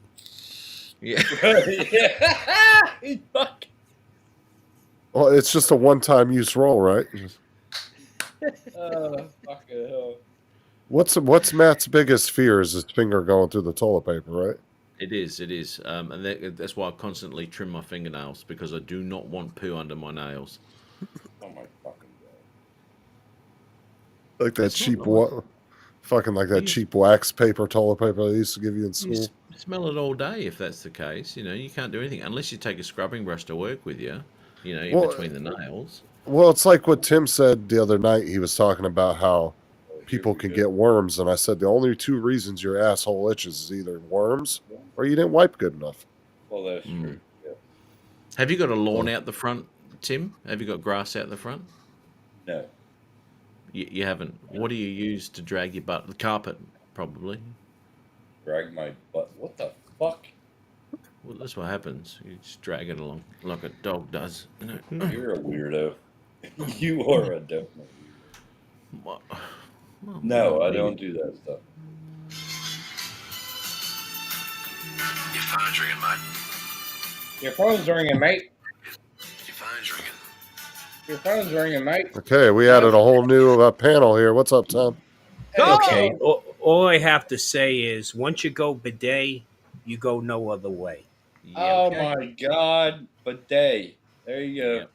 Yeah. He's fucking. Well, it's just a one-time use roll, right? Fucking hell. What's Matt's biggest fear is his finger going through the toilet paper, right? It is, and that's why I constantly trim my fingernails because I do not want poo under my nails. Oh my fucking Like that That's cheap, not fucking like that cheap wax paper, toilet paper they used to give you in You school. smell it all day if that's the case. You know, you can't do anything unless you take a scrubbing brush to work with you. You know, in Well, between the nails. Well, it's like what Tim said the other night. He was talking about how people can get worms, and I said the only two reasons your asshole itches is either worms or you didn't wipe good enough. Well, that's true. Yeah. Have you got a lawn out the front, Tim? Have you got grass out the front? No. You haven't. What do you use to drag your butt? The carpet, probably. Drag my butt. What the fuck? Well, that's what happens. You just drag it along like a dog does. You know? You're a weirdo. You are a definite weirdo. Well, No, I maybe. don't do that stuff. Your phone's ringing, mate. Your phone's ringing, mate. Your phone's ringing. Your phone's ringing, mate. Okay, we added a whole new panel here. What's up, Tom? Okay, all I have to say is once you go bidet, you go no other way. Oh my God, bidet. There you go.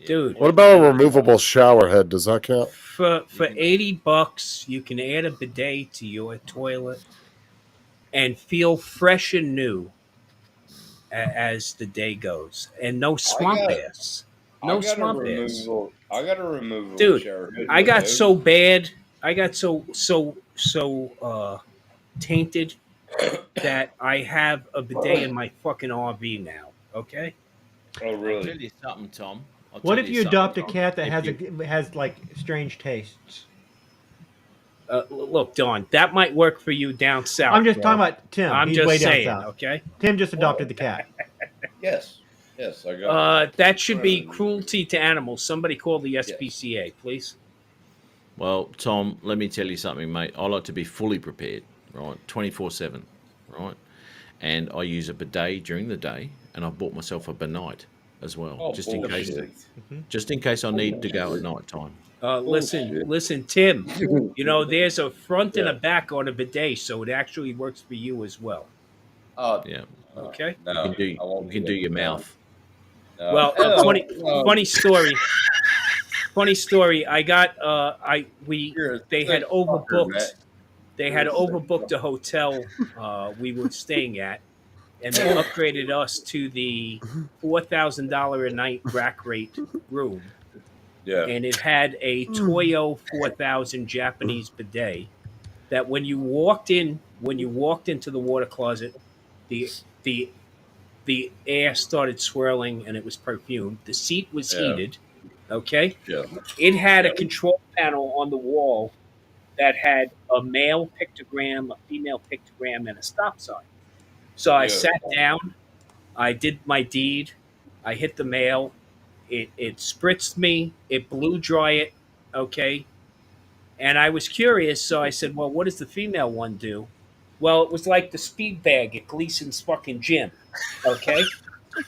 Dude, What about a removable shower head? Does that count? for $80, you can add a bidet to your toilet and feel fresh and new as the day goes, and no swamp ass. No swamp ass. I got a removable Dude, shower head. I got so bad. I got so tainted that I have a bidet in my fucking RV now. Okay. Oh I'll really? tell you something, Tom. I'll What tell if you something, adopt a Tom. cat that If has like strange tastes? Look, Don, that might work for you down south. I'm just bro. talking about Tim. I'm He's just way saying, down south. okay? Tim just adopted the cat. Yes. Yes, I got. That should be cruelty to animals. Somebody call the SPCA, please. Well, Tom, let me tell you something, mate. I like to be fully prepared, right? 24/7, right? And I use a bidet during the day, and I've bought myself a benite as well, Oh, just in case. bullshit. Just in case I need to go at night time. Listen, Tim. You know, there's a front and a back on a bidet, so it actually works for you as well. Yeah. Okay. You can do your mouth. Well, funny story. Funny story. I got they had overbooked. Matt. They had overbooked a hotel we were staying at, and they upgraded us to the $4,000 a night rack rate room. Yeah. And it had a Toyo 4000 Japanese bidet that when you walked into the water closet, the air started swirling and it was perfumed. The seat was heated. Okay. Yeah. It had a control panel on the wall that had a male pictogram, a female pictogram, and a stop sign. So I sat down, I did my deed, I hit the mail, it spritzed me, it blew dry it, okay? And I was curious, so I said, well, what does the female one do? Well, it was like the speed bag at Gleason's fucking gym, okay?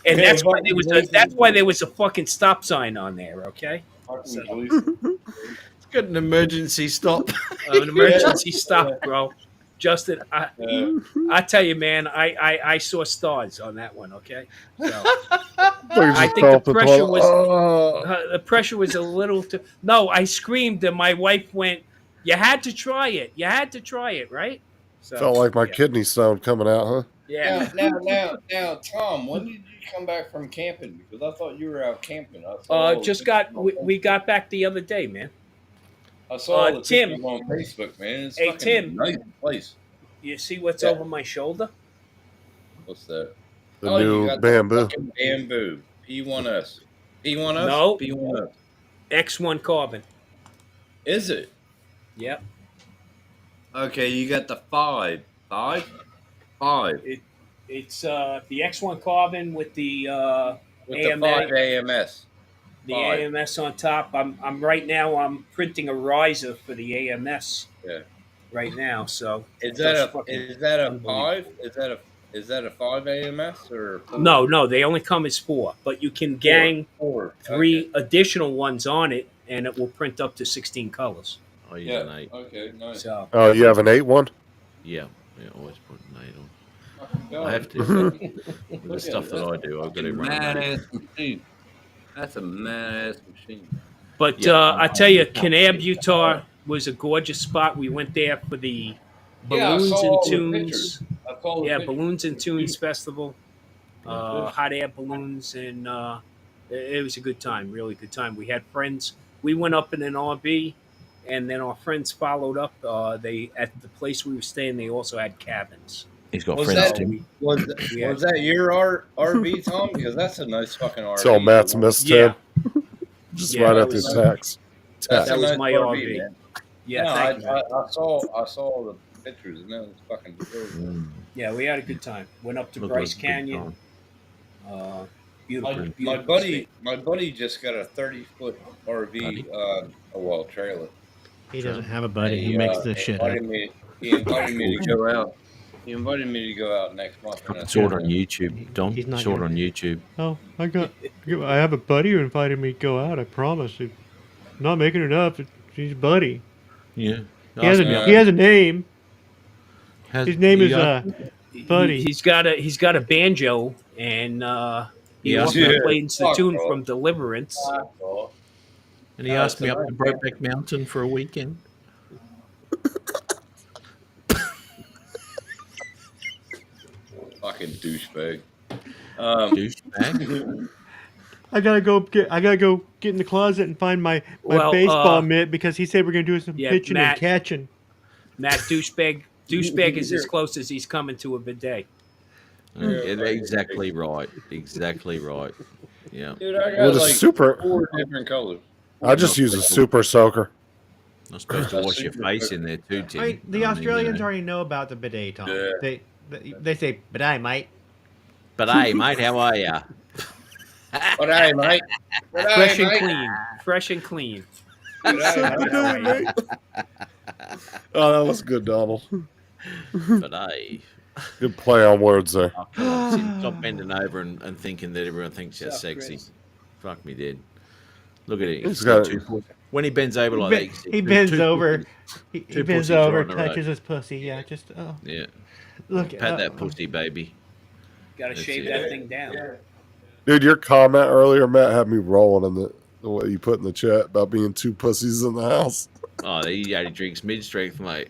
And that's why there was a fucking stop sign on there, okay? So, It's got an emergency stop. an emergency stop, bro. Justin, I tell you, man, I saw stars on that one. Okay, so I think the pressure was a little too. No, I screamed and my wife went, "You had to try it. You had to try it, right?" So, Felt like my kidney stone coming out, huh? Yeah. Now, Tom, when did you come back from camping? Because I thought you were out camping. We got back the other day, man. I saw the Tim pictures on Facebook, man. It's Hey, fucking Tim. nice place. You see what's over my shoulder? What's that? The you new got bamboo. The fucking bamboo. P1S. P1S? No. P1S. X1 carbon. Is it? Yep. Okay, you got the 5. 5? It's the X1 carbon with the With the 5 AMS. The AMS on top. I'm right now. I'm printing a riser for the AMS. Yeah. Right now. So Is that a 5? Is that a 5 AMS or 4? No. They only come as 4, but you can gang 3 additional ones on it, and it will print up to 16 colors. I use an 8. Okay, nice. So, Oh, you have an 8 one? Yeah, always put an 8 on. I have to. With the stuff that I do, I've got to run an 8. Mad-ass machine. That's a mad-ass machine. but I tell you, Kanab, Utah was a gorgeous spot. We went there for the Balloons and Tunes. Balloons and Tunes Festival. Hot air balloons, and it was a good time, really good time. We had friends. We went up in an RV, and then our friends followed up. They at the place we were staying. They also had cabins. He's got Was friends that, too. was that your RV, Tom? Because that's a nice fucking RV. It's all Matt's missed, Tim. Just Yeah, right that after was- tax. That was nice my RV. man. Yeah, No, thank you. I saw the pictures, and that was fucking cool. Yeah, we had a good time. Went up to Looked Bryce like a good Canyon. Beautiful. My beautiful my buddy just got a 30-foot RV, trailer. He doesn't have a buddy. He He, makes this shit up. He invited me to go out. He invited me to go out next month. And I It's all said, on YouTube, Don. He's not It's all gonna- on YouTube. Oh, I have a buddy who invited me to go out. I promise. I'm not making it up. He's a buddy. Yeah. He has a name. Has- His name you is got- Buddy. He's got a banjo, and he Yeah. also Yeah. plays the Fuck tune off. from Deliverance. And he asked me up to Brokeback Mountain for a weekend. Fucking douchebag. Douchebag. I gotta go get in the closet and find my Well, baseball mitt because he said we're gonna do some yeah, pitching Matt. and catching. Matt douchebag is as close as he's coming to a bidet. Yeah, exactly right. Exactly right. Yeah. Dude, I got With a like super- 4 different colors. I just use a super soaker. Not supposed to wash your face in there too, Tim. I mean, the Australians already know about the bidet, Tom. Yeah. They say bidet, mate. But hey, mate, how are ya? But hey, mate. But Fresh hey, and mate. clean. Fresh and clean. Oh, that was good, Donald. But hey. Good play on words there. Oh, come on, Tim. Stop bending over and thinking that everyone thinks you're sexy. Fuck me dead. Look at it. He's got- When he bends over like that, you can see He bends two over. pussies- He two bends pussies over, right in a row. touches his pussy. Yeah, just Yeah. look. Pat that pussy, baby. Got to That's shave it. that thing down. Dude, your comment earlier, Matt, had me rolling in the way you put in the chat about being 2 pussies in the house. Oh, he only drinks mid-strength, mate.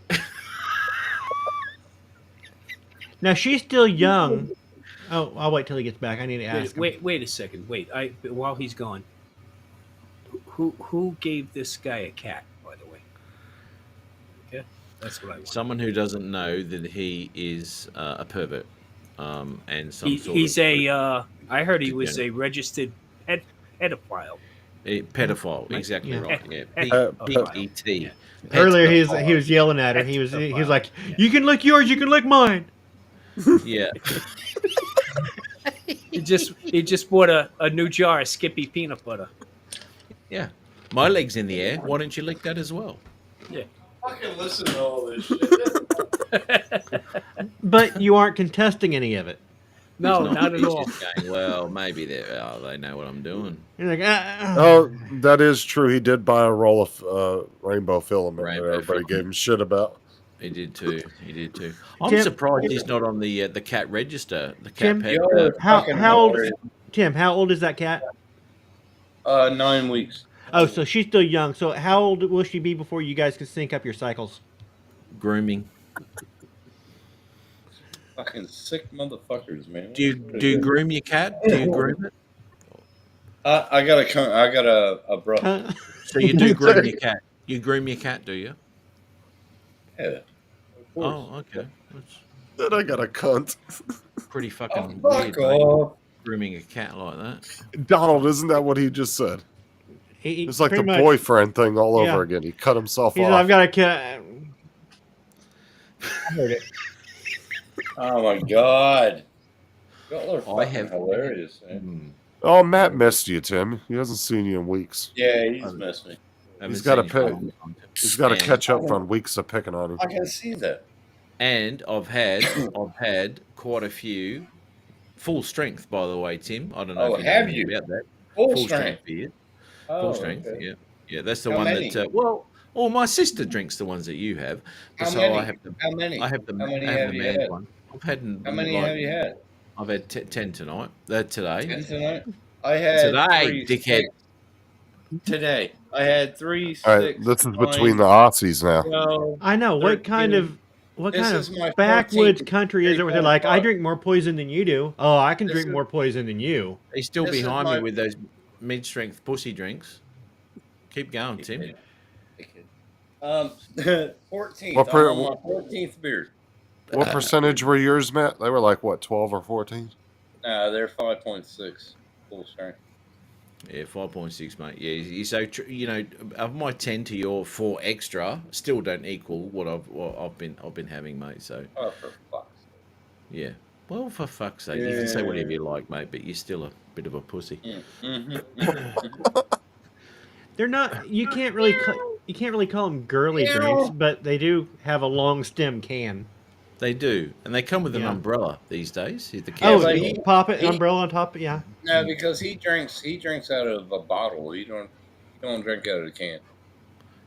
Now she's still young. Oh, I'll wait till he gets back. I need to ask him. Wait a second. Wait, while he's gone, who gave this guy a cat? By the way, okay, that's what I want. Someone who doesn't know that he is a pervert, and some sort He's of a. I heard he was a degenerate. registered pedophile. Pedophile, exactly Yeah. right. Yeah, Pedophile. P-E-T. Earlier, he was yelling at her. He was like, "You can lick yours. You can lick mine." Yeah. He just bought a new jar of Skippy peanut butter. Yeah. My leg's in the air. Why don't you lick that as well? Yeah. Fucking listen to all this shit. But you aren't contesting any of it. No, He's not at He's all. just going, well, maybe they know what I'm doing. You're like, Oh, that is true. He did buy a roll of rainbow filament that everybody filament. gave him shit about. He did too. I'm Tim- surprised he's not on the cat register. The cat Tim, pet. how old? Tim, how old is that cat? 9 weeks. Oh, so she's still young. So how old will she be before you guys can sync up your cycles? Grooming. Fucking sick motherfuckers, man. Do you groom your cat? Do you groom it? I got a brother. So you do groom your cat. You groom your cat, do you? Yeah. Of course. Oh, okay. That's Then I got a cunt. pretty fucking fuck weird, off. mate. Grooming a cat like that. Donald, isn't that what he just said? It's like the pretty much. boyfriend thing all Yeah. over again. He cut himself He's off. like, I've got a cat. I heard it. Oh my god. Y'all are I fucking have- hilarious, man. Oh, Matt missed you, Tim. He hasn't seen you in weeks. Yeah, he's missed me. He's got to seen you for a pick. long time. He's got to And- catch up on weeks of picking on him. I can see that. And I've had quite a few full strength, by the way, Tim. I don't know Oh, if you know have anything you? about that. Full strength. for you. Oh, Full strength, okay. yeah. That's the How one many? that. My sister drinks the ones that you have. How so many? I have the. How many? I have the. How many I have have the you man had? one. I've had. How many have you had? I've had 10 tonight. Today. 10 tonight? I had Today, 3, dickhead. 6. Today. I had 3, 6. All right, this is between 9, the Aussies now. 12, I know. What kind 13. of what This kind is my of backwoods 14th country is it where they're like, I drink more poison than you do? Oh, I can This drink is- more poison than you. He's still This is behind my- me with those mid-strength pussy drinks. Keep going, Tim. 14th. What I'm on my 14th beer. What percentage were yours, Matt? They were like, what, 12 or 14? They're 5.6 full strength. Yeah, 5.6, mate. Yeah, so of my 10 to your 4 extra, still don't equal what I've been having, mate. So Oh, for fuck's yeah. Well, for fuck's sake, you can say whatever you like, mate, but you're still a bit of a pussy. sake. Mm-hmm. They're not. You can't really call them girly drinks, but they do have a long stem can. They do, and they come with an Yeah. umbrella these days. The Oh, but you he- pop it, he- umbrella on top. Yeah. No, because he drinks out of a bottle. You don't drink out of a can.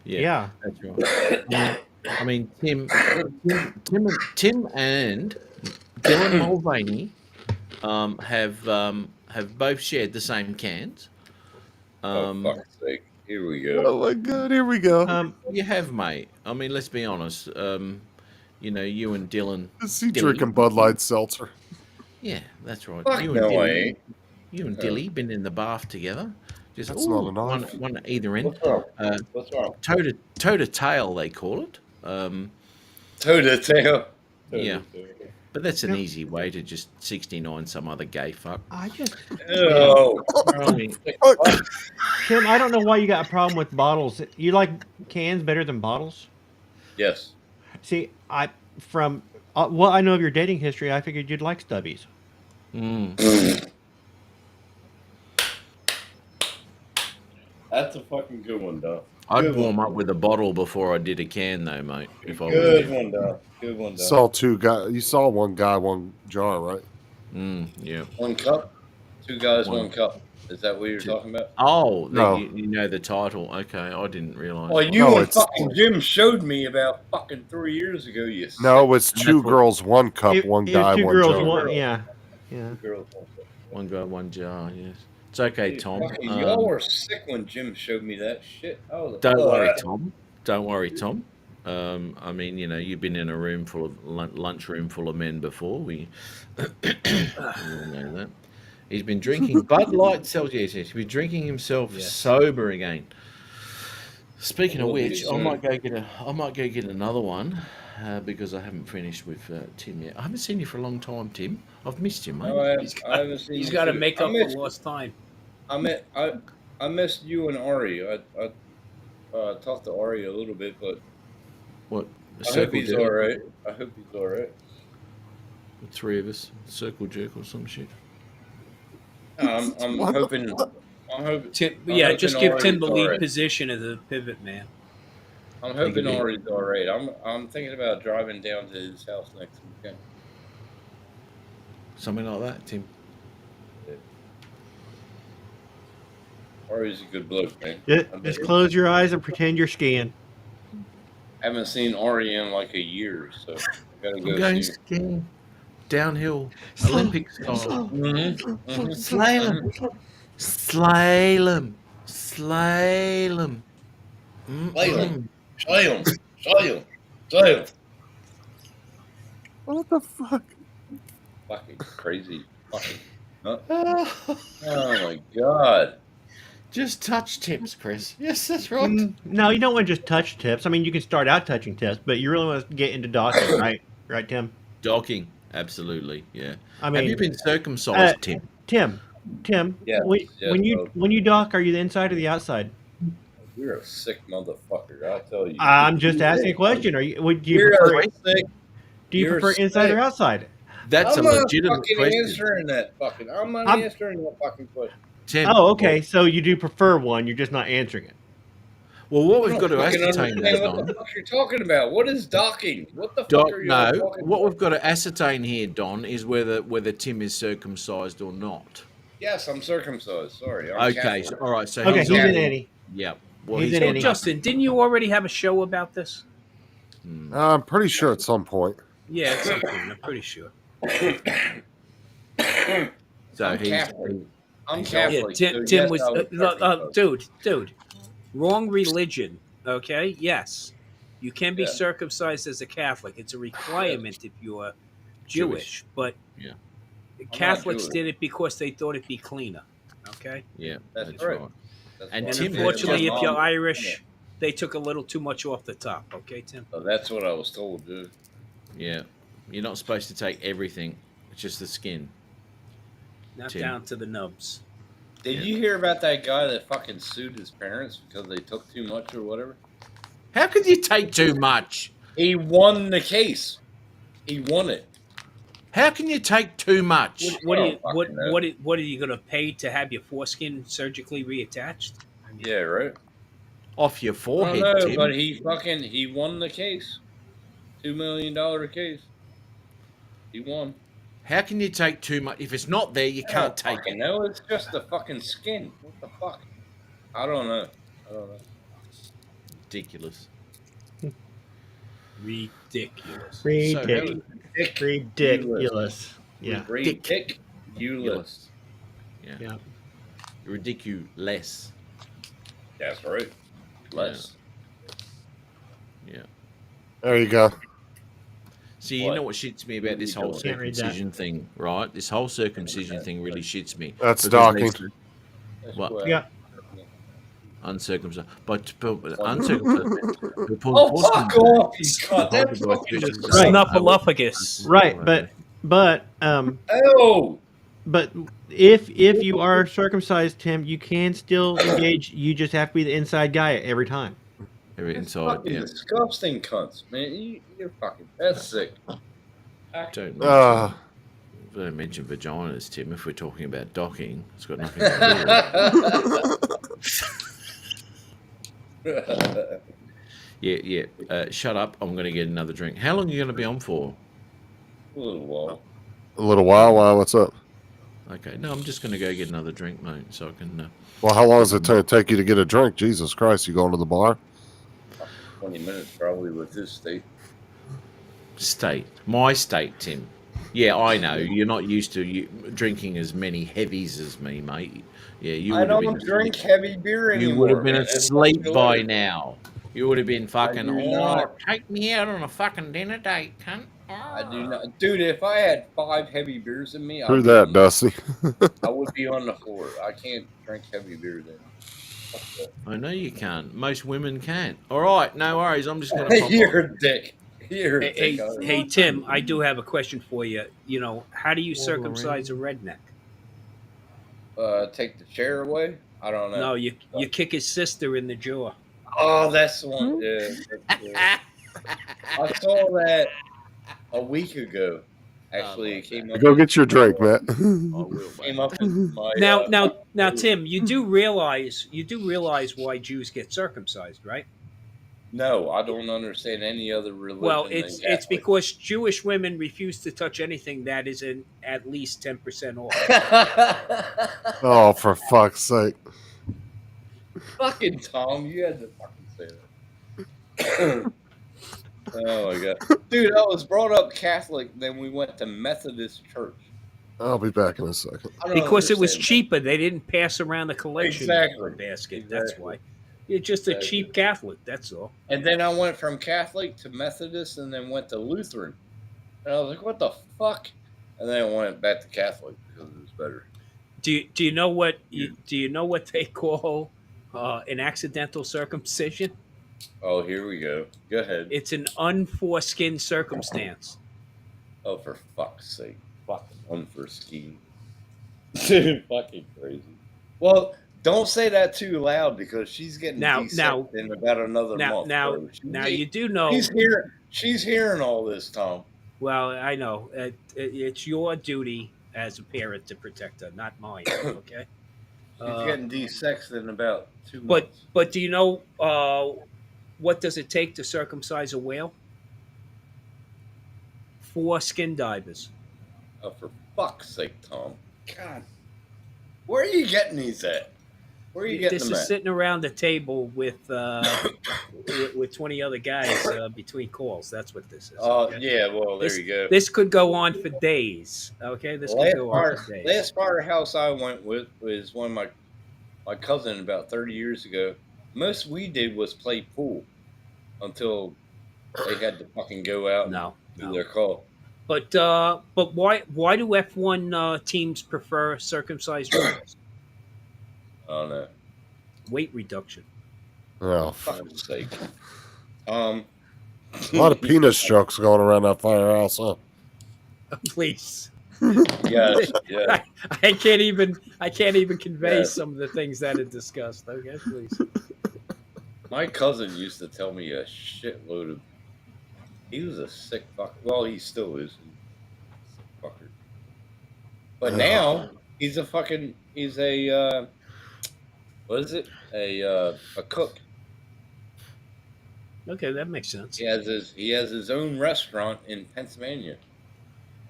Yeah. That's right. I mean, Tim Dylan Mulvaney have both shared the same cans. Oh, fuck's sake. Here we go. Oh my god, here we go. You have, mate. I mean, let's be honest. You know, you and Dylan. Is he Dilly- drinking Bud Light seltzer? Yeah, that's right. Fuck you no, and I Dilly, ain't. you and Dilly been in the bath together. Just That's not a one, knife. one at either end. What's wrong? What's wrong? Toe to tail, they call it. Toe to tail. Yeah. But that's an easy way to just 69 some other gay fuck. I just Oh. Tim, I don't know why you got a problem with bottles. You like cans better than bottles? Yes. See, from what I know of your dating history, I figured you'd like stubbies. That's a fucking good one, Duff. I'd warm up with a bottle before I did a can, though, mate. If I Good was one, Duff. Good one, Duff. Saw two guys. You saw one guy, one jar, right? Yeah. One cup? Two guys, One. one cup. Is that what you're talking about? Oh, No. you know the title. Okay, I didn't realise. Well, you No, and it's- fucking Jim showed me about fucking 3 years ago. You No, it's two what- girls, one cup, one It was guy, two one girls, jar. one, yeah. girls. One guy, one jar, yes. It's okay, Dude, Tom. fucking, y'all were sick when Jim showed me that shit. I was Don't like, worry, "Ugh." Tom. Don't worry, Tom. I mean, you know, you've been in a room full of lunchroom full of men before. We all know that. He's been drinking Bud Light Celsius. Yes, he's been drinking himself sober again. Speaking of Will be which, I soon. might go get another one because I haven't finished with Tim yet. I haven't seen you for a long time, Tim. I've missed you, mate. No, I haven't seen He's you got to too. make I up for missed- lost time. I missed you and Ari. I talked to Ari a little bit, but What? I hope he's all right. I hope he's all right. The three of us, circle jerk or some shit. I'm hoping. I'm hoping. Tim, I'm yeah, hoping just give Tim Ari's the all lead right. position as a pivot man. I'm hoping Think of it. Ari's all right. I'm thinking about driving down to his house next weekend. Something like that, Tim. Ari's a good bloke, man. Just close your eyes and pretend you're skiing. Haven't seen Ari in like a year, so gotta I'm go going see. skiing downhill, Olympic style. Mm-hmm. Slalom. Slalom. Slalom. Slalom. Slalom. What the fuck? Fucking crazy. Fucking nut. Oh my god. Just touch tips, Chris. Yes, that's right. No, you don't want to just touch tips. I mean, you can start out touching tips, but you really want to get into docking, right? Right, Tim? Docking, absolutely, yeah. I mean, have you been circumcised, Tim? Tim. Yes, when, yes, when you dock, are you the inside or the outside? You're a sick motherfucker, I'll tell you. I'm just asking a question. Do you You're prefer sick. do you You're prefer inside sick. or outside? That's I'm a not legitimate fucking question. answering that fucking. I'm not I'm- answering that fucking question. Tim, Oh, okay. So you do prefer one. You're just not answering it. well, what I we've don't got to fucking ascertain understand there, what the Don. fuck you're talking about. What is docking? What the fuck Don, are you no, talking what about? we've got to ascertain here, Don, is whether Tim is circumcised or not. Yes, I'm circumcised. Sorry. I'm Okay, Catholic. so, all right. So Okay, he's an Catholic. Annie. Yeah. Well, He's he's an got Annie. nothing. Justin, didn't you already have a show about this? I'm pretty sure at some point. Yeah, at some point, I'm pretty sure. So I'm he's Catholic. I'm he's- Yeah, Catholic. Tim, so Tim yes, was, I circumcised. dude, wrong religion. Okay, yes, you can be Yeah. circumcised as a Catholic. It's a requirement if you're Jewish, but Yeah. Catholics Jewish. did it because they thought it'd be cleaner. Okay, Yeah, That's that's right. right. That's And why- and Tim, unfortunately, my if you're mom- Irish, they took a little too much off the top. Okay, Tim. So that's what I was told, dude. Yeah. You're not supposed to take everything. It's just the skin. Not Tim. down to the nubs. Did you hear about that guy that fucking sued his parents because they took too much or whatever? How could you take too much? He won the case. He won it. How can you take too much? What are you Oh, what fucking hell. what are you gonna pay to have your foreskin surgically reattached? Yeah, right. Off your I forehead, don't know, Tim. but he won the case. $2 million case. He won. How can you take too much? If it's not there, you can't take it. No, it's just the fucking skin. What the fuck? I don't know. Ridiculous. Ridiculous. So Ridiculous. Yeah. Ridiculous. Yeah. Ridiculous. That's right. Less. Yeah. There you go. See, you know what shits me about this whole Can't read that. circumcision thing, right? This whole circumcision thing really shits me. That's because they docking. say- What? Yeah. Uncircumcised. But uncircumcised. Oh, fuck off! He's got that fucking Snuffleupagus. Right, but Oh! But if you are circumcised, Tim, you can still engage. You just have to be the inside guy every time. Every It's inside, fucking yeah. disgusting cunts, man. You're fucking, that's sick. Don't mention vaginas, Tim, if we're talking about docking. It's got nothing to do with it. Yeah. Shut up. I'm going to get another drink. How long are you going to be on for? A little while. A little while. Why? What's up? Okay. No, I'm just going to go get another drink, mate, so I can... Well, how long does it take you to get a drink? Jesus Christ, you going to the bar? 20 minutes probably with this state. State. My state, Tim. Yeah, I know. You're not used to drinking as many heavies as me, mate. Yeah, you I would have don't been... drink heavy beer anymore. You would have been man. asleep That's by good. now. You would have been fucking, do not. take me out on a fucking dinner date, cunt. I do not. Dude, if I had 5 heavy beers in me, Who that, Dusty? I would be on the floor. I can't drink heavy beer then. I know you can't. Most women can't. All right, no worries. I'm just going to pop You're on. a dick. You're a Hey, dick. hey, Tim, I do have a question for you. You know, how do you circumcise a redneck? Take the chair away? I don't know. No, you kick his sister in the jaw. Oh, that's the one. Yeah, that's good. I saw that a week ago. Actually, it came up. Go get your drink, Matt. Came up in my. Now, Tim, you do realize why Jews get circumcised, right? No, I don't understand any other religion. Well, than it's Catholic. because Jewish women refuse to touch anything that is in at least 10% off. Oh, for fuck's sake! Fucking Tom, you had to fucking say that. Oh my god, dude! I was brought up Catholic, then we went to Methodist church. I'll be back in a second. Because it was cheaper. They didn't pass around the collection basket. That's why. You're just a cheap Catholic. That's all. And then I went from Catholic to Methodist, and then went to Lutheran. And I was like, "What the fuck?" And then I went back to Catholic because it was better. Do you know what they call an accidental circumcision? Oh, here we go. Go ahead. It's an unforeskin circumstance. Oh, for fuck's sake. Fucking unforeseen. Dude, fucking crazy. Well, don't say that too loud because she's getting desexed in about another month. Now you do know. She's hearing all this, Tom. Well, I know. It's your duty as a parent to protect her, not mine. Okay. She's getting desexed in about 2 months. But do you know what does it take to circumcise a whale? 4 skin divers. Oh, for fuck's sake, Tom. God. Where are you getting these at? Where are you getting This them is at? sitting around the table with 20 other guys between calls. That's what this is. Oh, okay? yeah, well, there you go. This could go on for days. Okay, this could go on for days. Last firehouse I went with was one of my cousin about 30 years ago. Most we did was play pool until they had to fucking go out and do their call. But why do F1 teams prefer circumcised whales? I don't know. Weight reduction. Oh, For fuck's sake. a lot of penis jokes going around that firehouse, huh? Please. Yes, yeah. I can't even convey Yes. some of the things that are discussed. Okay, please. My cousin used to tell me a shitload of. He was a sick fucker. Well, he still is. Fucker. But now he's a fucking. He's a. What is it? A cook. Okay, that makes sense. He has his own restaurant in Pennsylvania.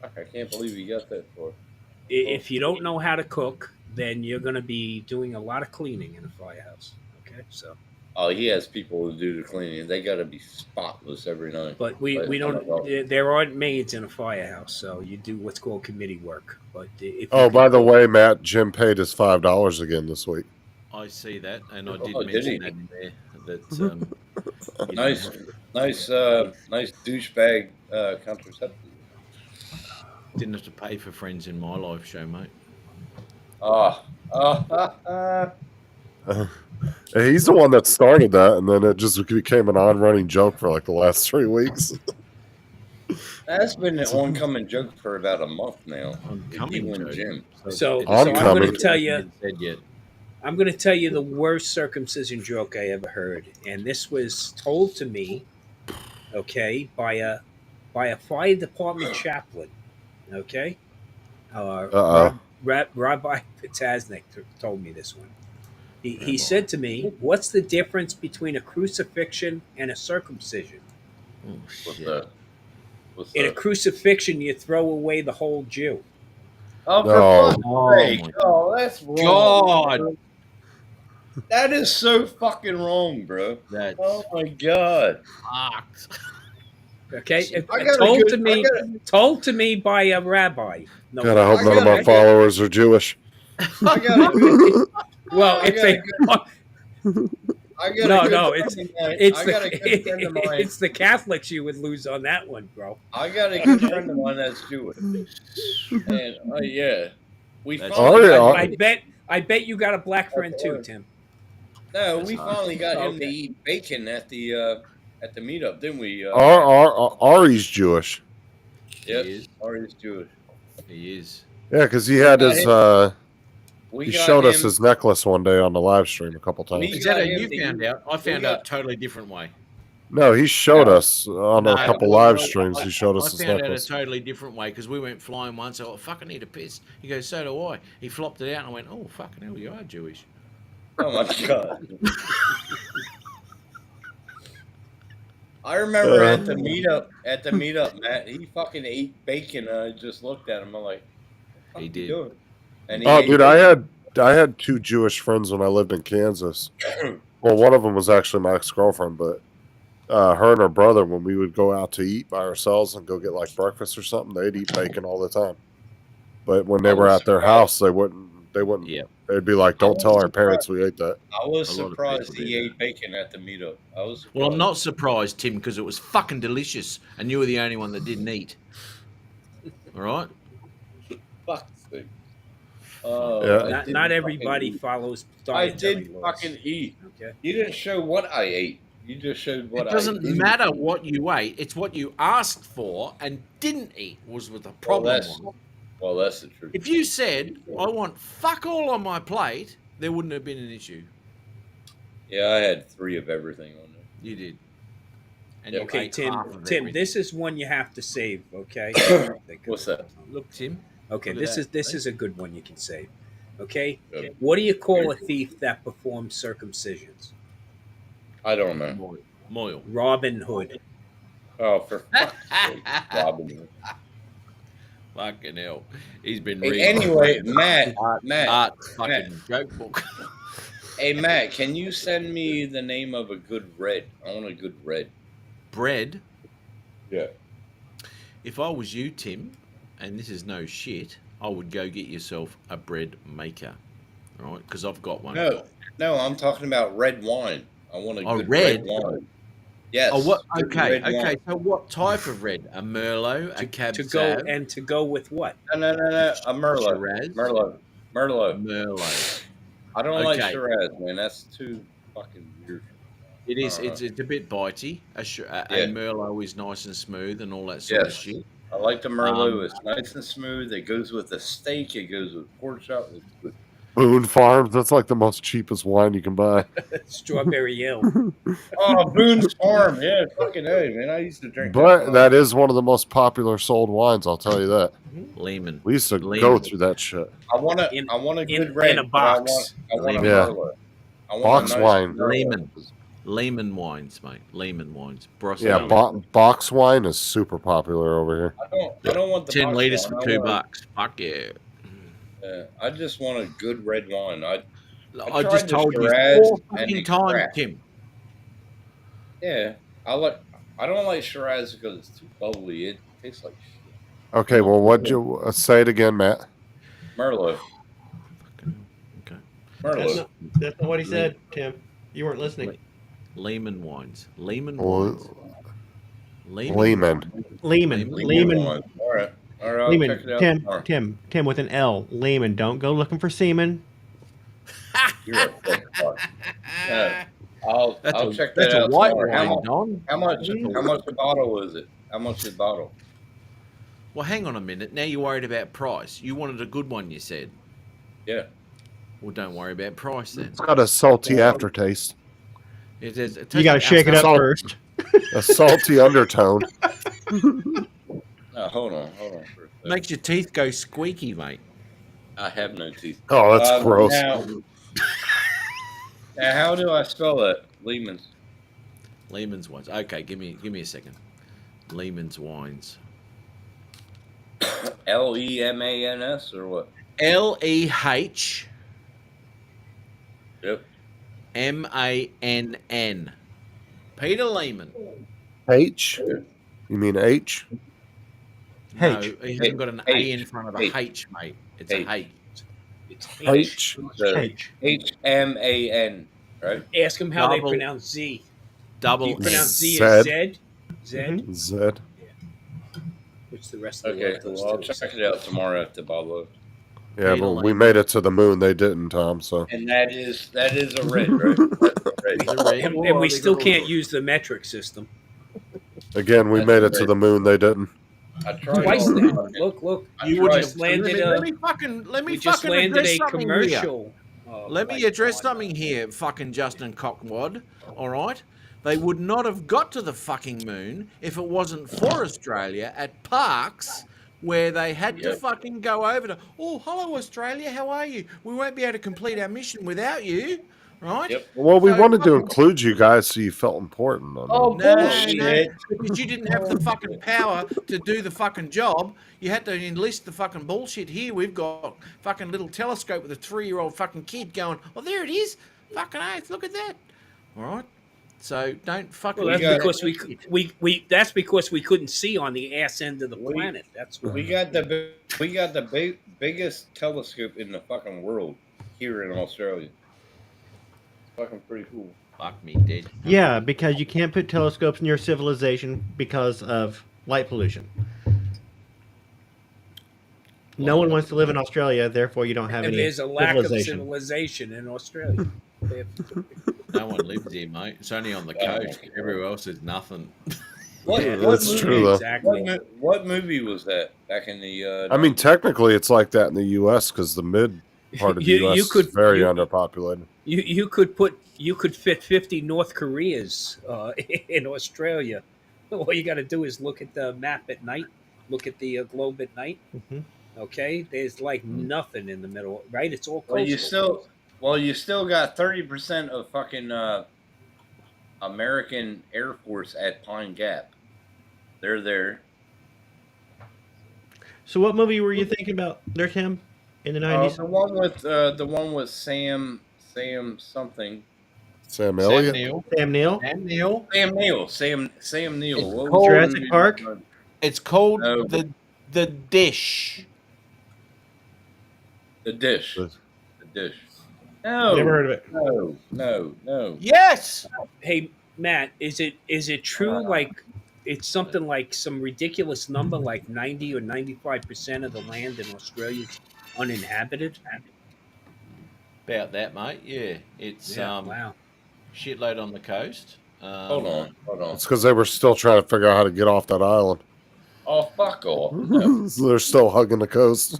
Fuck, I can't believe he got that for. If you don't know how to cook, then you're going to be doing a lot of cleaning in a firehouse. Okay, so Oh, he has people who do the cleaning. They got to be spotless every night. But we don't. There aren't maids in a firehouse, so you do what's called committee work. But if Oh, by the way, Matt, Jim paid his $5 again this week. I see that, and I did Oh, did he? mention that in there. That Nice douchebag contraceptive. didn't have to pay for friends in my live show, mate. He's the one that started that, and then it just became an on-running joke for like the last 3 weeks. That's been an oncoming joke for about a month now. Oncoming joke. Jim. So I'm going to tell you. I'm going to tell you the worst circumcision joke I ever heard, and this was told to me, okay, by a fire department chaplain, okay. Rabbi Potasnik told me this one. He said to me, "What's the difference between a crucifixion and a circumcision?" In a crucifixion, you throw away the whole Jew. Oh, for fuck's sake. Oh, that's wrong. God. That is so fucking wrong, bro. Oh my God. Okay, told to me by a rabbi. No, God, I hope none of my followers are Jewish. Well, if they, it's the Catholics you would lose on that one, bro. I got a good friend of mine that's Jewish, and yeah, I bet you got a black friend too, Tim. No, we finally got him to eat bacon at the meetup, didn't we? Ari's Jewish. Yep, Ari's Jewish. He is. Yeah, because he had his. He showed us his necklace one day on the live stream a couple times. Is that how you found out? I found out a totally different way. No, he showed us on a couple live streams. He showed us his I found necklace. out a totally different way because we went flying once. I fucking need a piss. He goes, so do I. He flopped it out and I went, oh, fucking hell, you are Jewish. Oh my God. I remember at the meetup, Matt, he fucking ate bacon and I just looked at him. I'm like, he did. And Dude, I had 2 Jewish friends when I lived in Kansas. Well, one of them was actually my ex-girlfriend, but her and her brother, when we would go out to eat by ourselves and go get like breakfast or something, they'd eat bacon all the time. But when they were at their house, they wouldn't. Yeah. They'd be like, "Don't tell our parents we ate that." I was surprised he ate bacon at the meetup. Well, I'm not surprised, Tim, because it was fucking delicious, and you were the only one that didn't eat. All right. Fuck's sake. Not everybody follows dietary I did laws. fucking eat. Okay. You didn't show what I ate. You just showed what I ate. It doesn't matter what you ate. It's what you asked for and didn't eat was the problem. Well, that's the truth. If you said, I want fuck all on my plate, there wouldn't have been an issue. Yeah, I had 3 of everything on there. You did. And Okay, Tim, this is one you have to save, okay? What's that? Look, Tim. Okay, Look at this is a good one you can save. Okay? What do you call a thief that performs circumcisions? I don't know. Moyle. Robin Hood. Oh, for fuck's sake, Robin Hood. Fucking hell. He's been Hey, reading. anyway, Matt, fucking joke book. Hey, Matt, can you send me the name of a good red? I want a good red. Bread? Yeah. If I was you, Tim, and this is no shit, I would go get yourself a bread maker. All right? Because I've got one. No, I'm talking about red wine. I want a good red wine. Yes. Oh, what? good Okay, red wine. so what type of red? A Merlot, a Cab To go Sav, and to go with what? No, a Merlot. Shiraz? Merlot. I don't like Okay. Shiraz, man. That's too fucking weird. It is. It's a bit bitey. A Merlot is nice and smooth and all that sort of shit. I like the Merlot. It's nice and smooth. It goes with the steak. It goes with pork chop. It's good. Boone Farms, that's like the most cheapest wine you can buy. Strawberry Hill. Oh, Boone's Farm. Yeah, fucking A, man. I used to drink But that is one of the most popular sold wines, I'll tell you that. Lehman. We used to go through that shit. I want a good red. in a box. I want a Yeah. Merlot. I want Box a nice wine. Merlot. Lehman wines, mate. Lehman wines. Yeah, box wine is super popular over here. I don't want the 10 box liters wine. for I $2. want- Fuck yeah. I just want a good red wine. I I tried just the told you Shiraz 4 and fucking it's times, crap. Tim. Yeah, I don't like Shiraz because it's too bubbly. It tastes like shit. Okay, well, what'd you say it again, Matt? Merlot. Okay. Merlot. That's not what he said, Tim. You weren't listening. Lehman wines. Lehman Well, wines. Lehman. Lehman. All right. I'll Lehman. check it out tomorrow. Tim with an L. Lehman. Don't go looking for semen. You're a fuck fuck. I'll check that's that a out white tomorrow. wine, Don. How much a bottle is it? How much is a bottle? Well, hang on a minute. Now you're worried about price. You wanted a good one, you said. Yeah. Well, don't worry about price then. It's got a salty aftertaste. It is, You got to shake it up first. A salty undertone. No, hold on. Makes your teeth go squeaky, mate. I have no teeth. Oh, that's gross. Now, how do I spell that? Lehman's. Lehman's wines. Okay, give me a second. Lehman's wines. Lemans or what? Leh. Yep. Mann. Peter Lehman. H? You mean H? No, he hasn't got an A in front of a H, mate. It's a H. It's H. H-M-A-N, right? Ask him how they Double- pronounce Z. Double Do you pronounce Z Z. as Z? Z? Z. Which the rest of the Okay, world goes well, I'll to. check it out tomorrow at the Bobo. Yeah, but we made it to the moon. They didn't, Tom. So And that is a red, right? That's a red. And we still can't use the metric system. again, we made it to the moon. They didn't. I tried Twice all now. the- Look. You We would just landed let me fucking we just landed address a something commercial. Here. Let me address something here, fucking Justin Cockwad. All right, they would not have got to the fucking moon if it wasn't for Australia at Parkes, where they had to fucking go over to. Oh, hello Australia, how are you? We won't be able to complete our mission without you, right? Yep. Well, we So wanted to fucking- include you guys so you felt important. I mean. Oh, No, bullshit. because you didn't have the fucking power to do the fucking job. You had to enlist the fucking bullshit. Here we've got fucking little telescope with a 3-year-old fucking kid going, oh, there it is. Fucking oath, look at that. All right? So don't fucking... Well, that's because we that's because we couldn't see on the ass end of the planet. That's why. We got the biggest telescope in the fucking world here in Australia. Fucking pretty cool. Fuck me, dead. Yeah, because you can't put telescopes near civilization because of light pollution. No one wants to live in Australia, therefore you don't have And any there's a lack of civilization. civilization in Australia. They have- No one lives here, mate. It's only on the coast. Everywhere else is nothing. What, Yeah, what that's movie, true, though. Exactly. What movie was that back in the? I mean, technically, it's like that in the U.S. because the mid part of the You- U.S. you could- is very you- underpopulated. You could fit 50 North Koreas in Australia. All you got to do is look at the map at night, look at the globe at night. Mhm. Okay, there's like nothing in the middle, right? It's all Well, coastal. you still got 30% of fucking American Air Force at Pine Gap. They're there. So what movie were you thinking about there, Tim? In the 90s? The one with Sam something. Sam Elliott. Sam Neill? Sam Neill. What was called- the Jurassic movie? Park? It's called No. the Dish. The Dish. The Dish. No. Never heard of it. No. Yes. Hey Matt, is it true? Like it's something like some ridiculous number, like 90 or 95% of the land in Australia is uninhabited. About that, mate. Yeah, it's wow. shitload on the coast. Hold on. It's because they were still trying to figure out how to get off that island. Oh, fuck off. So they're still hugging the coast.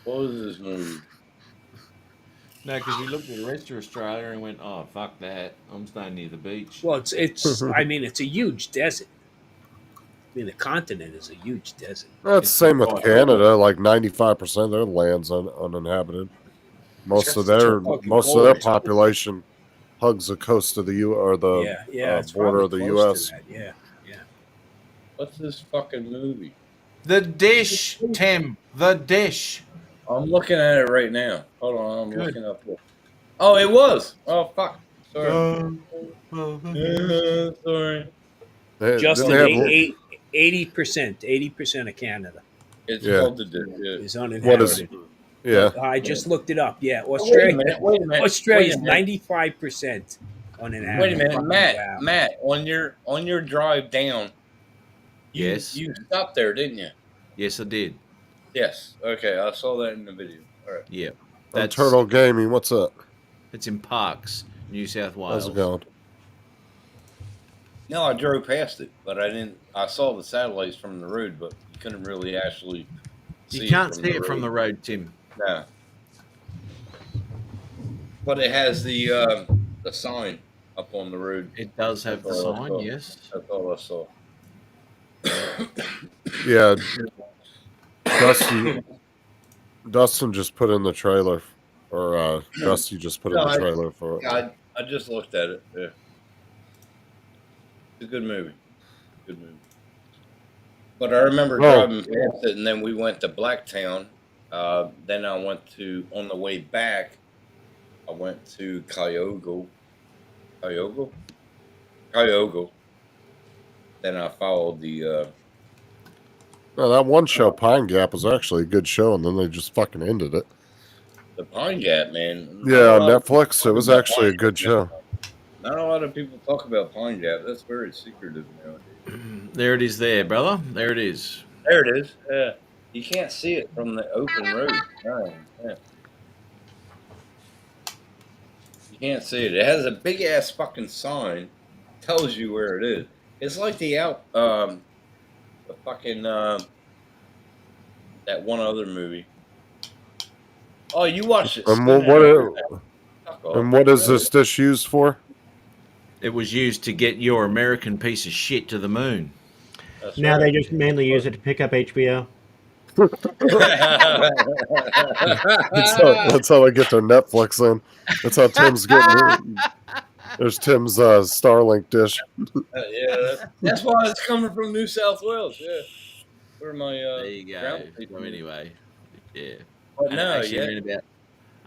What was this movie? No, because we looked at the rest of Australia and went, "Oh, fuck that! I'm staying near the beach." Well, it's. I mean, it's a huge desert. I mean, the continent is a huge desert. That's the same with Canada. Like 95% of their land's uninhabited. Most of their population hugs the coast of the it's border of probably the close to U.S. that. Yeah. What's this fucking movie? The Dish, Tim. The Dish. I'm looking at it right now. Hold on, I'm looking up. Oh, it was. Oh, fuck. Sorry. Sorry. Justin, didn't they have- 80% of Canada It's Yeah. called the yeah. is What uninhabited. is? Yeah. I just looked it up. Yeah, Wait a Australia. minute, wait a minute, Australia's wait a minute. 95% uninhabited. Wait a minute, Matt. Wow. Matt, on your drive down, Yes. you stopped there, didn't you? Yes, I did. Yes. Okay, I saw that in the video. All right. Yeah. That's Turtle Gaming. What's up? It's in Parks, New South Wales. How's it going? No, I drove past it, but I didn't. I saw the satellites from the road, but you couldn't really actually see You can't from see the it from the road, Tim. No. But it has the sign up on the road. It does have the That's all I sign, saw. yes. That's all I saw. Yeah. Dustin just put in the trailer, or Dusty just put in the trailer for it. I just looked at it. Yeah. It's a good movie. Good movie. But I remember driving past it, and then we went to Blacktown. Then I went to, on the way back, I went to Cayuga. Then I followed the. No, that one show, Pine Gap, was actually a good show, and then they just fucking ended it. The Pine Gap, man. Yeah, on Netflix, it was actually a good show. Not a lot of people talk about Pine Gap. That's very secretive nowadays. There it is there, brother. There it is. There it is. Yeah. You can't see it from the open road. No, yeah. You can't see it. It has a big ass fucking sign. Tells you where it is. It's like the fucking that one other movie. Oh, you watched it. And what is this dish used for? It was used to get your American piece of shit to the moon. Now they just mainly use it to pick up HBO. That's how they get their Netflix in. That's how Tim's getting. There's Tim's Starlink dish. Yeah, that's why it's coming from New South Wales. Yeah, where my there you go. So anyway, yeah. But no, actually, yeah.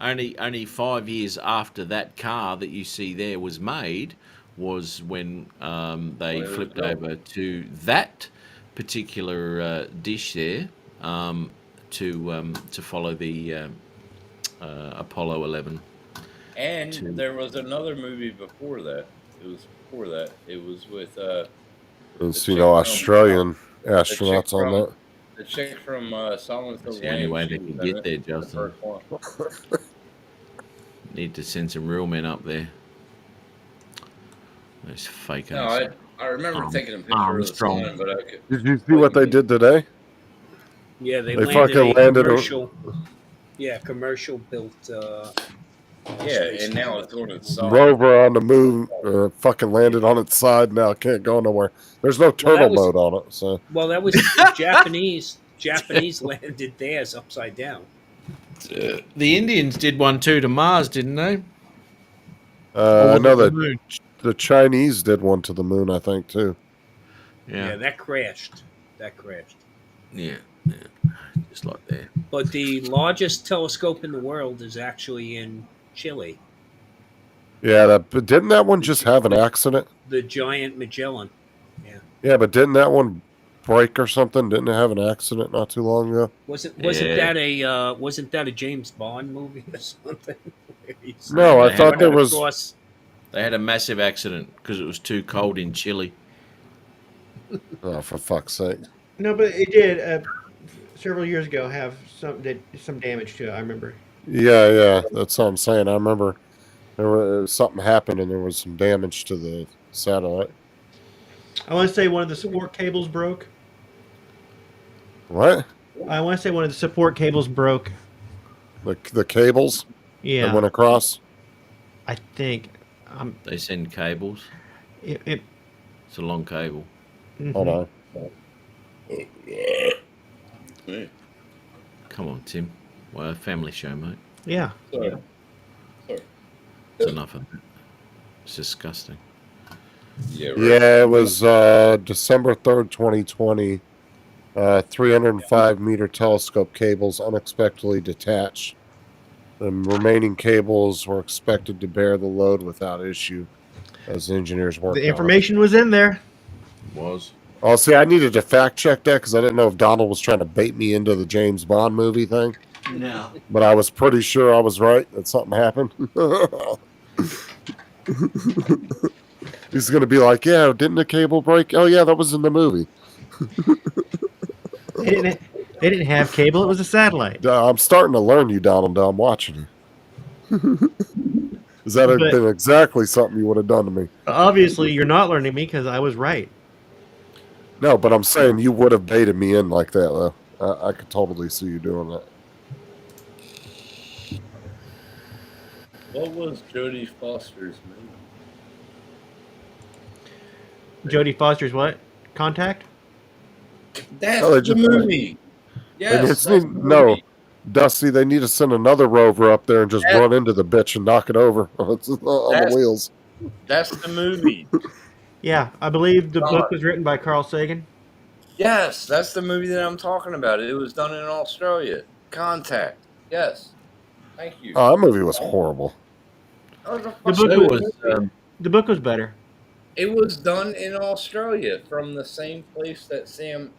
about only 5 years after that car that you see there was made was when they flipped over to that particular dish there to follow the Apollo 11. And there was another movie before that. It was before that. It was with There's, Australian astronauts on that. The chick from Silence of the That's the only way they Lambs, can she was get in there, it, the Justin. first one. Need to send some real men up there. Those fake No, I remember taking a picture Armstrong. of the sign, but I could. Did you see what they did today? Yeah, they They landed fucking a landed commercial. Yeah, commercial built. Yeah, and now it's on its side. Rover on the moon fucking landed on its side. Now it can't go nowhere. There's no turtle mode on it. So Well, that was Japanese. Japanese landed theirs upside down. The Indians did one too to Mars, didn't they? I know the that moon. the Chinese did one to the moon. I think too. Yeah, that crashed. Yeah, just like there. But the largest telescope in the world is actually in Chile. Yeah, but didn't that one just have an accident? The giant Magellan. Yeah. Yeah, but didn't that one break or something? Didn't it have an accident not too long ago? Wasn't Yeah. that a James Bond movie or something? No, I They thought had- there was. Across- They had a massive accident because it was too cold in Chile. Oh, for fuck's sake! No, but it did several years ago have some damage to it. I remember. Yeah, that's what I'm saying. I remember there was something happened and there was some damage to the satellite. I want to say one of the support cables broke. What? I want to say one of the support cables broke. The cables? Yeah. That went across? I think. They send cables. It's a long cable. Hold on. Come on, Tim. Well, a family show, mate. Yeah. Sorry. It's enough of it. It's disgusting. Yeah, Yeah, it was December 3rd, 2020. 305 meter telescope cables unexpectedly detached The remaining cables were expected to bear the load without issue as the engineers worked. The information was in there. Was. Oh, see, I needed to fact check that because I didn't know if Donald was trying to bait me into the James Bond movie thing. No. But I was pretty sure I was right that something happened. He's going to be like, yeah, didn't the cable break? Oh, yeah, that was in the movie. They didn't have cable. It was a satellite. I'm starting to learn you, Donald. I'm watching you. Is that But- been exactly something you would have done to me? Obviously, you're not learning me because I was right. No, but I'm saying you would have baited me in like that, though. I could totally see you doing that. What was Jodie Foster's movie? Jodie Foster's what? Contact? That's Oh, they the just- movie. Yes, And that's it's, the no, movie. Dusty, they need to send another rover up there and just That- run into the bitch and knock it over on the That's- wheels. That's the movie. Yeah, I believe the God. book was written by Carl Sagan. Yes, that's the movie that I'm talking about. It was done in Australia. Contact. Yes. Thank you. Oh, that movie was horrible. The It book was, the book was better. it was done in Australia from the same place that Sam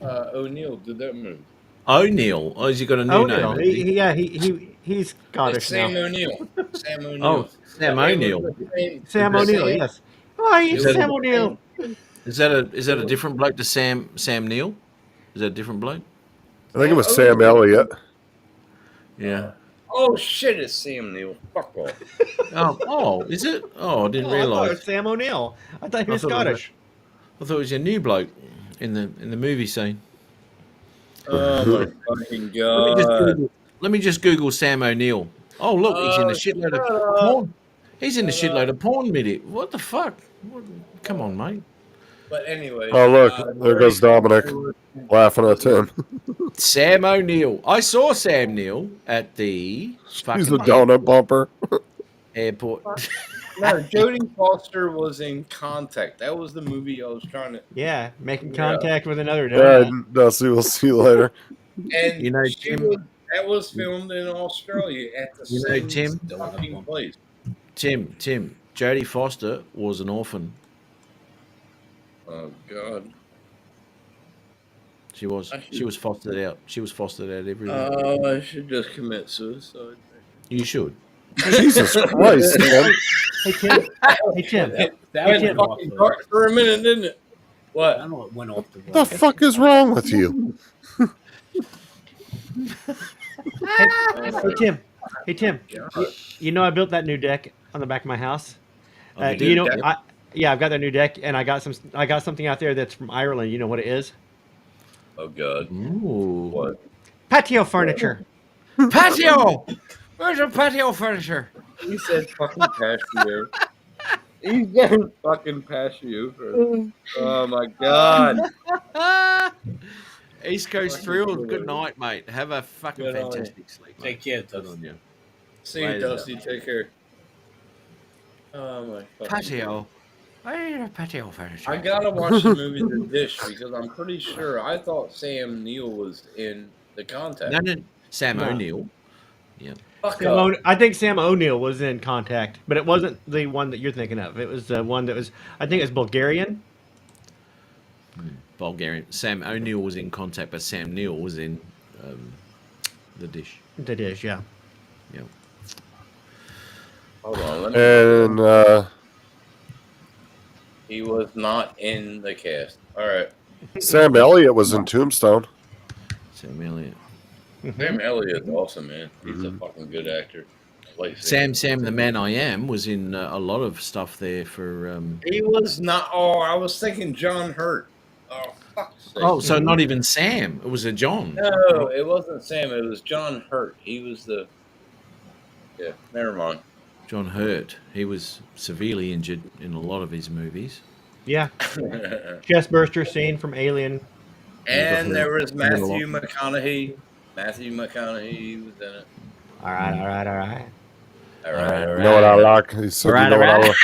O'Neill did that movie. O'Neill. Oh, has he got a new O'Neill. name? has he? He's It's Scottish Sam now. O'Neill. Sam O'Neill. Oh, Sam It was O'Neill. the same- Sam the O'Neill, same- yes. Oh, he's Is that Sam a- O'Neill. Is that a different bloke to Sam Neill? Is that a different bloke? I think it was Sam Elliott. Yeah. Oh shit! It's Sam Neill. Fuck off. Oh, is it? Oh, I didn't Oh, I thought it realise. was Sam O'Neill. I thought he was I thought it was Scottish. I thought it was a new bloke in the movie scene. Oh my fucking Let me just Google Sam O'Neill. Oh look, he's in a shitload shut of up. porn. He's in a shitload of porn minute. What the fuck? Come on, mate. But anyway. Oh, look, there goes Dominic laughing at Tim. Sam O'Neill. I saw Sam Neill at the He's fucking the donut bumper. airport. No, Jodie Foster was in Contact. That was the movie I was trying to. Yeah, making Yeah. contact with another All donut. right, Dusty, we'll see you later. And You know, she Tim- that was filmed in Australia at the You know, same Tim- fucking place. Tim, Jodie Foster was an orphan. Oh God. She was fostered out. She was fostered out everywhere. Oh, I should just commit suicide. You should. Jesus Christ, man. Hey Tim. Hey Tim. That Hey, went Tim. off Fucking the dark for a minute, didn't it? What? I know it went off the What the fuck is wrong with you? Hey Tim. Hey Tim. You know I built that new deck on the back of my house. Oh, you You did? know, Yeah. yeah, I've got that new deck, and I got something out there that's from Ireland. You know what it is? Oh God. Ooh. What? Patio furniture. Patio. Where's your patio furniture? He said fucking patio. He said fucking patio. Oh my God. East Coast Thrills. Good night, mate. Have a fucking Good night. fantastic sleep. Mate. Take care, Good Dusty. on you. See you, Later. Dusty. Take care. Oh my fucking Patio. I need a patio furniture. I gotta watch the movie The Dish because I'm pretty sure I thought Sam Neill was in The Contact. No, Sam No. O'Neill. Yeah. Fuck Sam up. I think Sam O'Neill was in Contact, but it wasn't the one that you're thinking of. It was the one that was, I think it's Bulgarian. Bulgarian. Sam O'Neill was in Contact, but Sam Neill was in The Dish. The Dish, yeah. Yeah. Hold on. Let me. And He was not in the cast. All right. Sam Elliott was in Tombstone. Sam Elliott. Sam Elliott's awesome, man. He's a fucking good actor. Like Sam the Man I Am was in a lot of stuff there for. He was not. Oh, I was thinking John Hurt. Oh, fuck's sake. Oh, so not even Sam. It was a John. No, it wasn't Sam. It was John Hurt. He was the. Yeah, never mind. John Hurt. He was severely injured in a lot of his movies. Yeah. Chestburster scene from Alien. And there was Matthew McConaughey. Matthew McConaughey was in it. All right. All right. You know what I like? He said, Alright, you know alright.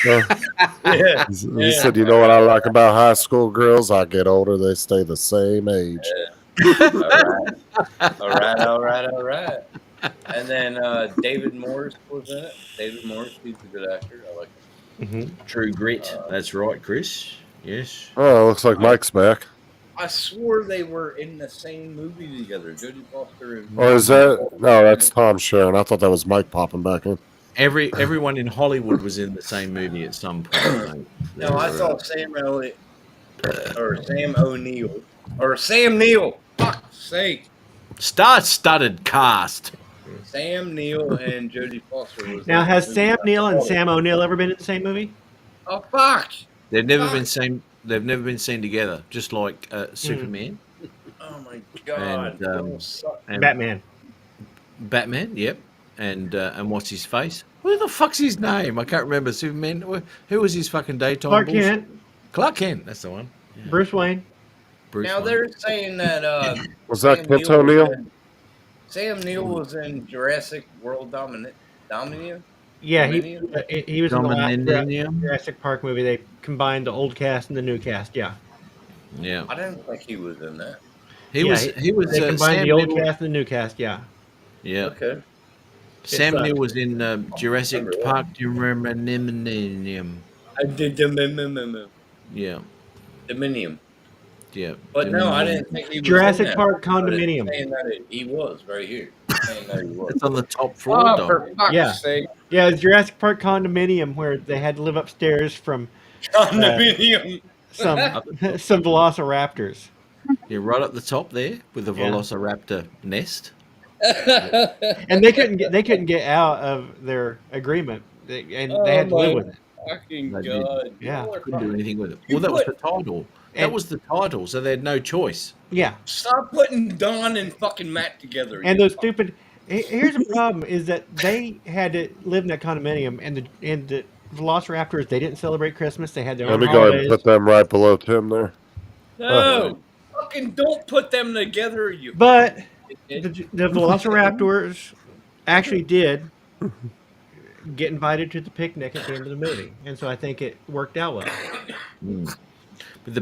what I like? Yeah. He said, you know what I like about high school girls? I get older, they stay the same age. All right. And then David Morris was in it. David Morris, he's a good actor. I like him. True Grit. That's right, Chris. Yes. Oh, looks like Mike's back. I swore they were in the same movie together. Jodie Foster and. Or is that? No, that's Tom Sharon. I thought that was Mike popping back in. Everyone in Hollywood was in the same movie at some point. Mate. No, I thought Sam Elliott or Sam O'Neill or Sam Neill. Fuck's sake. Star-studded cast. Sam Neill and Jodie Foster was. Now, in has the Sam movie. Neill and Sam O'Neill ever been in the same movie? Oh fuck! They've never been seen. They've never been seen together. Just like Superman. Oh my god! And Batman. Batman. Yep. And what's his face? Who the fuck's his name? I can't remember. Superman. Who was his fucking daytime? Clark bullshit? Kent. Clark Kent. That's the one. Bruce Wayne. Bruce Now Wayne. they're saying that. Was that Sam Kent Neill O'Neill? was in- Sam Neill was in Jurassic World Dominion. Yeah, Dominion? he was in the last Dominion? Jurassic Park movie. They combined the old cast and the new cast. Yeah. Yeah. I didn't think he was in that. He was. They combined Sam the old Neill- cast and the new cast. Yeah. Yeah. Okay. Sam It's, Neill was in Jurassic Park. Do you remember Dominion? I did Dominion. Yeah. Dominion. Yeah. But no, I didn't think he was Jurassic in that. Park But it's Condominium. saying that he was right here. Saying that he was. It's on the top floor. Oh, dog. for fuck's Yeah. sake! Yeah, it's Jurassic Park Condominium where they had to live upstairs from Condominium. some velociraptors. Yeah, right up the top there with the Yeah. Velociraptor nest. And they couldn't get out of their agreement, and they had to live with it. Fucking They did. god! Yeah. Couldn't do anything with it. You Well, that was the put- title. That was the title, so they had no choice. Yeah. Stop putting Don and fucking Matt together. And you those stupid. Here's the problem: is that they had to live in that condominium, and the Velociraptors, they didn't celebrate Christmas. They had their Let own me go ahead and holidays. put them right below Tim there. No, fucking don't put them together, you. But idiot. the Velociraptors actually did get invited to the picnic at the end of the movie, and so I think it worked out well. But the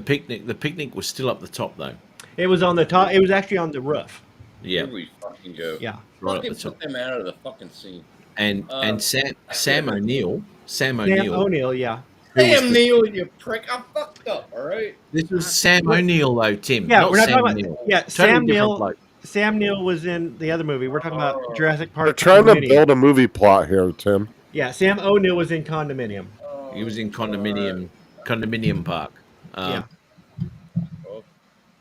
picnic was still up the top though. It was on the top. It was actually on the roof. Yeah, Here we fucking go. Yeah. right up Fucking the top. put them out of the fucking scene. And Sam O'Neill. Sam O'Neill, yeah. Sam Neill, you prick! I fucked up. All right. This was Sam O'Neill though, Tim. Yeah, not we're not Sam talking Neill. about. Yeah, Totally Sam different Neill. bloke. Sam Neill was in the other movie. We're talking about Jurassic Park. They're trying to Condominium. build a movie plot here, Tim. Yeah, Sam O'Neill was in Condominium. He was in Condominium Park. Yeah.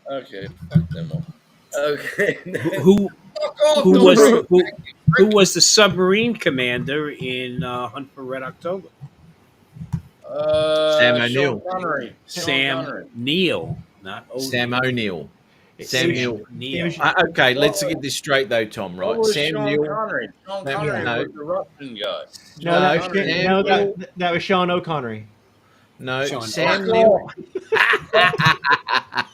Okay. Fuck them all. Okay. Who Fuck off, who don't was bring it who, back, you prick. who was the submarine commander in Hunt for Red October? Sam Sean O'Neill. Connery. Sean Sam Connery. Neill, not O'Neill. Sam O'Neill. Sam Neill. Neil. Okay, let's get this straight though, Tom. What Right? was Sam Sean Neill. Connery. Sean Sam- Connery no. was the Russian guy. No, No, that, that was Sean O'Connery. No, Sean Sam Fuck Neill. off.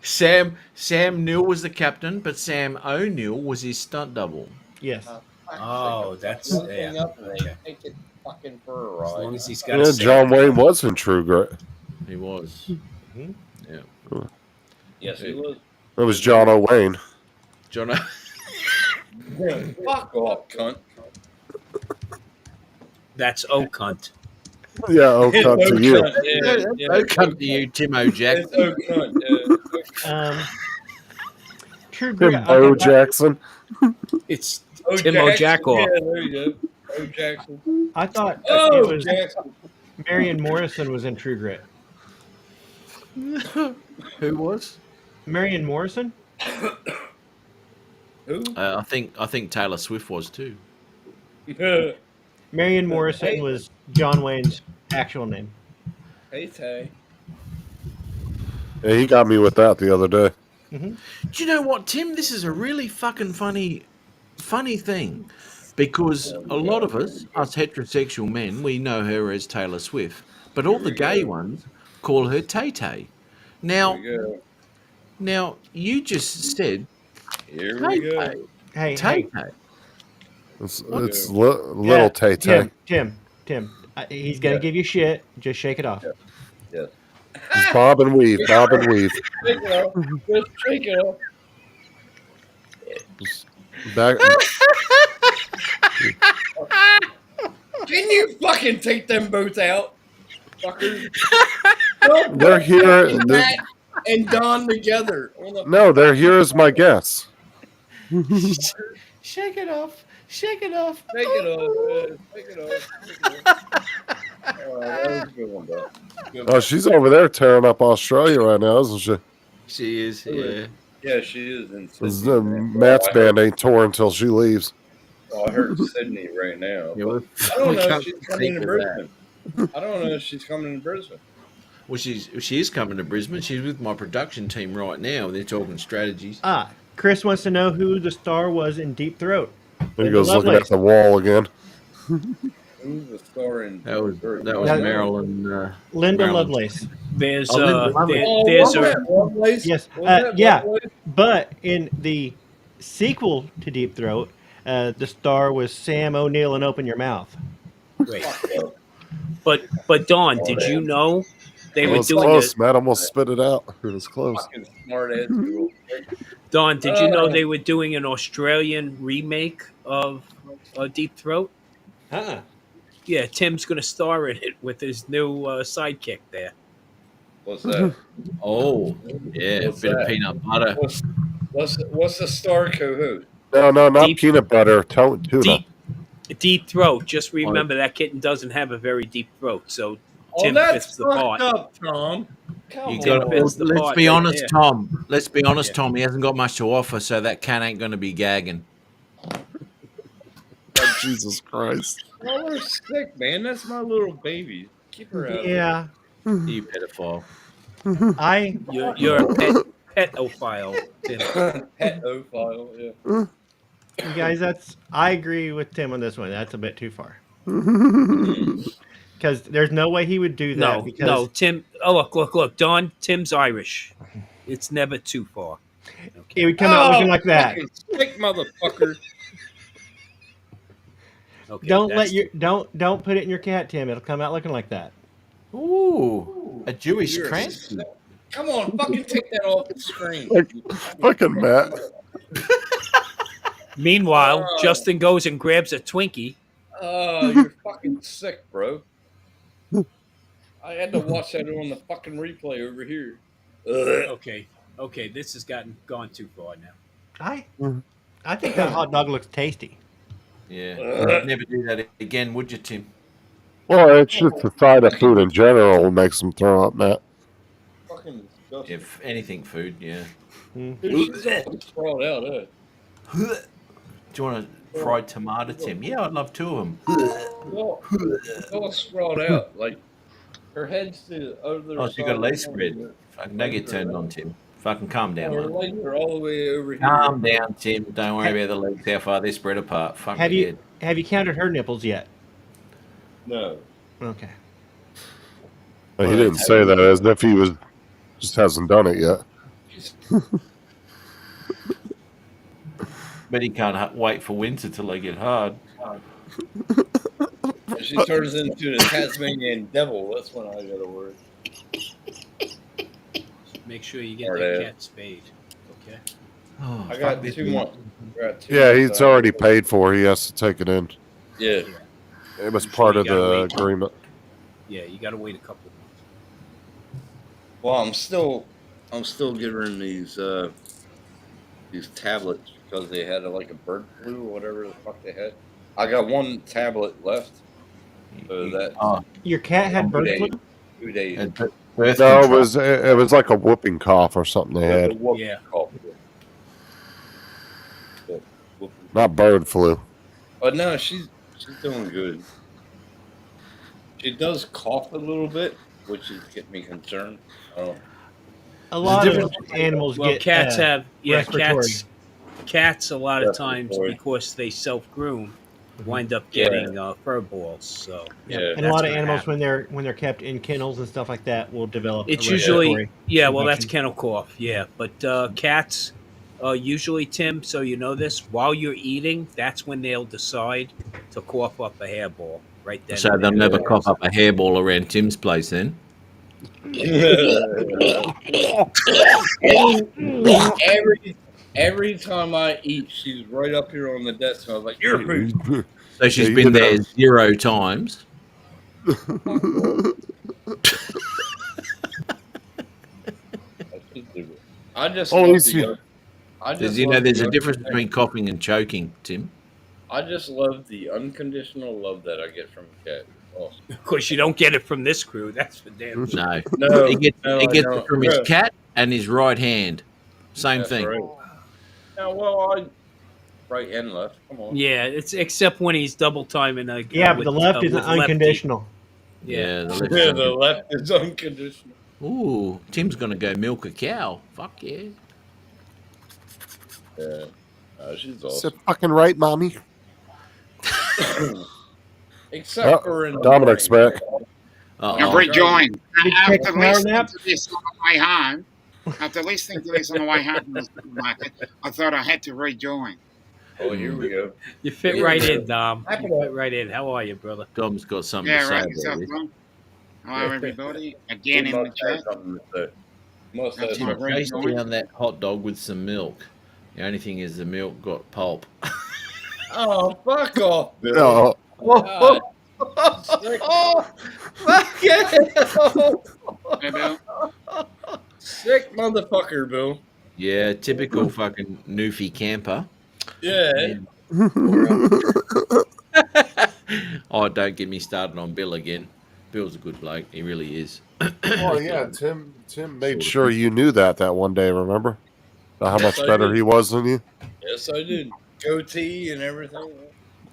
Sam Neill was the captain, but Sam O'Neill was his stunt double. Yes. Oh, that's Fucking yeah. up and they take it fucking for a As long ride. as he's got Yeah, a John Wayne was in True Grit. He was. Yeah. Yes, he was. It was John O'Wayne. John. Fuck off, cunt. That's O cunt. Yeah, oh, cut to you. No come to you, Tim O'Jack. It's so cunt. True Grit. Tim Bo Jackson. It's Oh, Tim Jackson. O'Jackoff. Yeah, there you go. Oh, Jackson. I thought Oh, it was Jackson. Marion Morrison was in True Grit. Who was? Marion Morrison? Who? I think Taylor Swift was too. Marion Morrison was John Wayne's actual name. Hey, Tay. Yeah, he got me with that the other day. Mm-hmm. Do you know what, Tim? This is a really fucking funny thing, because a lot of us heterosexual men, we know her as Taylor Swift, but all the gay ones call her Tay Tay. Now, you just said Here we go. Hey, Tay hey. Tay. It's little Tay Tay. Tim, he's gonna give you shit. Just shake it off. Yes. Bob and weave, Bob and weave. Shake it off. Just shake it off. Back. Can you fucking take them both out, fuckers? They're here. Matt and Don together. No, they're here as my guests. Shake it off. Shake it off. Take it off, man. Take it off. Take it off. All right, that was a good one, bro. Good Oh, one. she's over there tearing up Australia right now, isn't she? She is, yeah. Yeah, she is in This Sydney. man. Matt's Oh, I heard- band ain't tour until she leaves. Oh, I heard Sydney right now. Yeah, well, I don't we know if can't she's coming to think of Brisbane. I don't know if she's coming to Brisbane. Well, she is coming to Brisbane. She's with my production team right now. They're talking strategies. Chris wants to know who the star was in Deep Throat. He Linda goes looking at Lovelace. the wall again. Who's the star in That was That- Marilyn. Linda Marilyn. Lovelace. There's Oh, Linda Lovelace. there's was a that Lovelace? Yes. Was that Yeah. Lovelace? But in the sequel to Deep Throat, the star was Sam O'Neill in Open Your Mouth. Wait. But Dawn, did you know they It were was doing close. it? Matt almost spit it out. It was close. Fucking smart ass girl. Dawn, did you know they were doing an Australian remake of Deep Throat? Yeah, Tim's going to star in it with his new sidekick there. What's that? Oh, yeah, What's bit that? of peanut butter. What's the star co-host? No, not Deep- peanut butter. Tuna. Deep throat. Just remember that kitten doesn't have a very deep throat, so Oh, Tim that's fits the fucked part. up, Tom. Come You on. got. fits the Let's part be right honest, there. Tom. Let's be honest, Yeah. Tom. He hasn't got much to offer, so that cat ain't going to be gagging. Oh, Jesus Christ. Oh, we're sick, man. That's my little baby. Keep her out. Yeah. You pedophile. I You're a pedophile, Tim. Pedophile, yeah. You guys, I agree with Tim on this one. That's a bit too far. Because there's no way he would do that. No, because no, Tim. Oh, look, Don. Tim's Irish. It's never too far. he would come out looking like that. Fucking sick motherfucker. Okay, Don't that's- don't put it in your cat, Tim. It'll come out looking like that. Ooh, a Jewish You're cranston. Come on, fucking take that off the screen. Fucking Matt. Meanwhile, Justin goes and grabs a Twinkie. Oh, you're fucking sick, bro. I had to watch that on the fucking replay over here. Okay, this has gone too far now. I think that hot dog looks tasty. Yeah, you'd never do that again, would you, Tim? Well, it's just the side of food in general makes them throw up, Matt. Fucking disgusting. If anything, food, yeah. It's sprawled out, Do you want a fried tomato, Tim? Yeah, I'd love two of them. It's all sprawled out. Like, her head's the other Oh, so you got a side. leg spread. Fucking don't get turned on, Tim. Fucking calm down, Her man. legs are all the way over here. Calm down, Tim. Don't worry about the legs, how far they spread apart. Fuck Have my you head. have you counted her nipples yet? No. Okay. But he didn't say that as if he was just hasn't done it yet. But he can't wait for winter till they get hard. If she turns into the Tasmanian devil, that's when I gotta worry. Make sure you get Smart that ass. cat spayed. Okay. Oh, I got 2 months. I got 2 Yeah, months he's out. already paid for. He has to take it in. Yeah. It was part you of gotta the wait. agreement. Yeah, you got to wait a couple of months. Well, I'm still giving these tablets because they had like a bird flu or whatever the fuck they had. I got 1 tablet left. So that Your cat had bird 2 flu. days. 2 days. No, it was like a whooping cough or something they had. Yeah. Not bird flu. But no, she's doing good. She does cough a little bit, which is getting me concerned. A lot of animals Well, get cats have respiratory. cats a lot of times Respiratory. because they self groom wind up getting fur balls. So Yeah, and a that's lot of gonna animals happen. when they're kept in kennels and stuff like that will develop. It's a usually respiratory well, that's infection. kennel cough. Yeah, but cats usually, Tim. So you know this. While you're eating, that's when they'll decide to cough up a hairball. Right then. So and they'll there. never cough up a hairball around Tim's place then. Every time I eat, she's right up here on the desk. And I was like, "You're food." So she's you been can there have- 0 times. I just Oh, love is he- the. I Because just you know love there's the a difference un- between coughing and choking, Tim. I just love the unconditional love that I get from a cat. Awesome. Of course, you don't get it from this crew. That's for damn sure. No, No, he gets no, he I gets don't. it from his No. cat and his right hand. Same That's thing. right. Now, well, I right and left. Come on. Yeah, it's except when he's double timing. Yeah, but the left isn't with lefty. unconditional. Yeah, the left. Yeah, the left is unconditional. Ooh, Tim's gonna go milk a cow. Fuck yeah. Yeah, she's Is awesome. it fucking right, mommy? Except for in the Dominic's morning. back. Now rejoin. Did you take After a power listening nap? to this on the way home, after listening to this on the way home from the supermarket, I thought I had to rejoin. Oh, here we go. You fit right in, Dom. You fit right in. How are you, brother? Dom's got something Yeah, to say right about yourself, this. Tom. Hello, everybody. Again He in the must have chat. something to say. Must have That's Tim, my something. chase rejoin. down that hot dog with some milk. The only thing is the milk got pulp. Oh, fuck off, Bill. No. God. Fuck yeah. Hey, Bill. Sick motherfucker, Bill. Yeah, typical fucking Newfie camper. Yeah. Oh, don't get me started on Bill again. Bill's a good bloke. He really is. Oh yeah, Tim made sure you knew that one day. Remember how Yes, much I better did. he was than you. Yes, I did. Goatee and everything.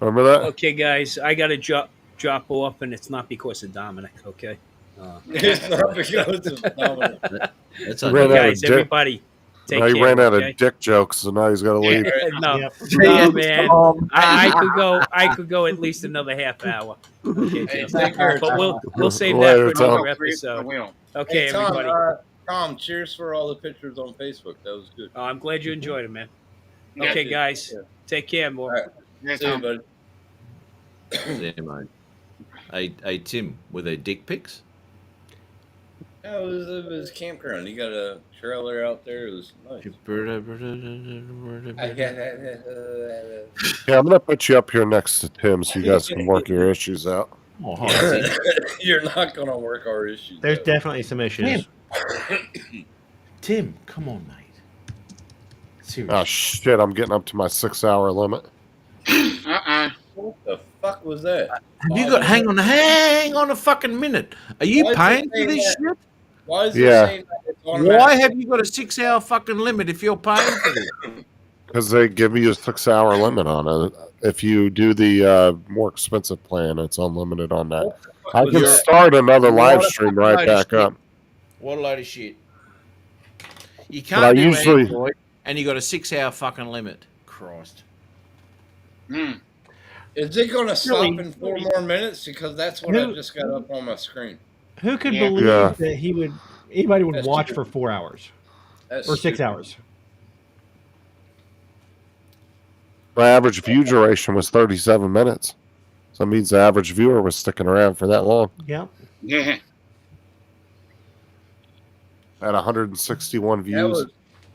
Remember that? Okay, guys, I got to drop off, and it's not because of Dominic. Okay. It's not because of Dominic. That's He okay. ran out of Guys, dick- everybody, take he care. ran out okay? of dick jokes, so now he's got to leave. No, Yep. no, man. I could go at least another half hour. Okay, Hey, Justin. take care, But we'll save Later, that for Tom. another I episode. will. Okay, Hey, Tom, everybody. Tom, cheers for all the pictures on Facebook. That was good. Oh, I'm glad you enjoyed it, man. Yeah. Okay, guys, take care, more. All right. Yes, See you, Tom. buddy. Yeah, mate. Hey, Tim, were they dick pics? Yeah, it was campground. You got a trailer out there. It was nice. Yeah, I'm gonna put you up here next to Tim so you guys can work your issues out. Oh, hi, Tim. You're not gonna work our issues. There's out. definitely some issues. Tim, come on, mate. Seriously. Oh shit! I'm getting up to my 6-hour limit. What the fuck was that? Have you got? Hang on a fucking minute. Are you Why is it paying for saying this that? shit? Why is Yeah. it saying that it's Why automatic? have you got a 6-hour fucking limit if you're paying for this? Because they give you a 6-hour limit on it. If you do the more expensive plan, it's unlimited on that. I can You're- start another live What a stream fucking right load of back shit. up. What a load of shit. You I can't do usually- Android, and you got a 6-hour fucking limit. Christ. Is it gonna stop Really? in 4 more minutes? Because that's what I Who- just got up on my screen. Who could Yeah. believe Yeah. that anybody would That's watch true. for 4 hours That's or 6 stupid. hours? My average view duration was 37 minutes. So that means the average viewer was sticking around for that long. Yep. Yeah. At 161 views.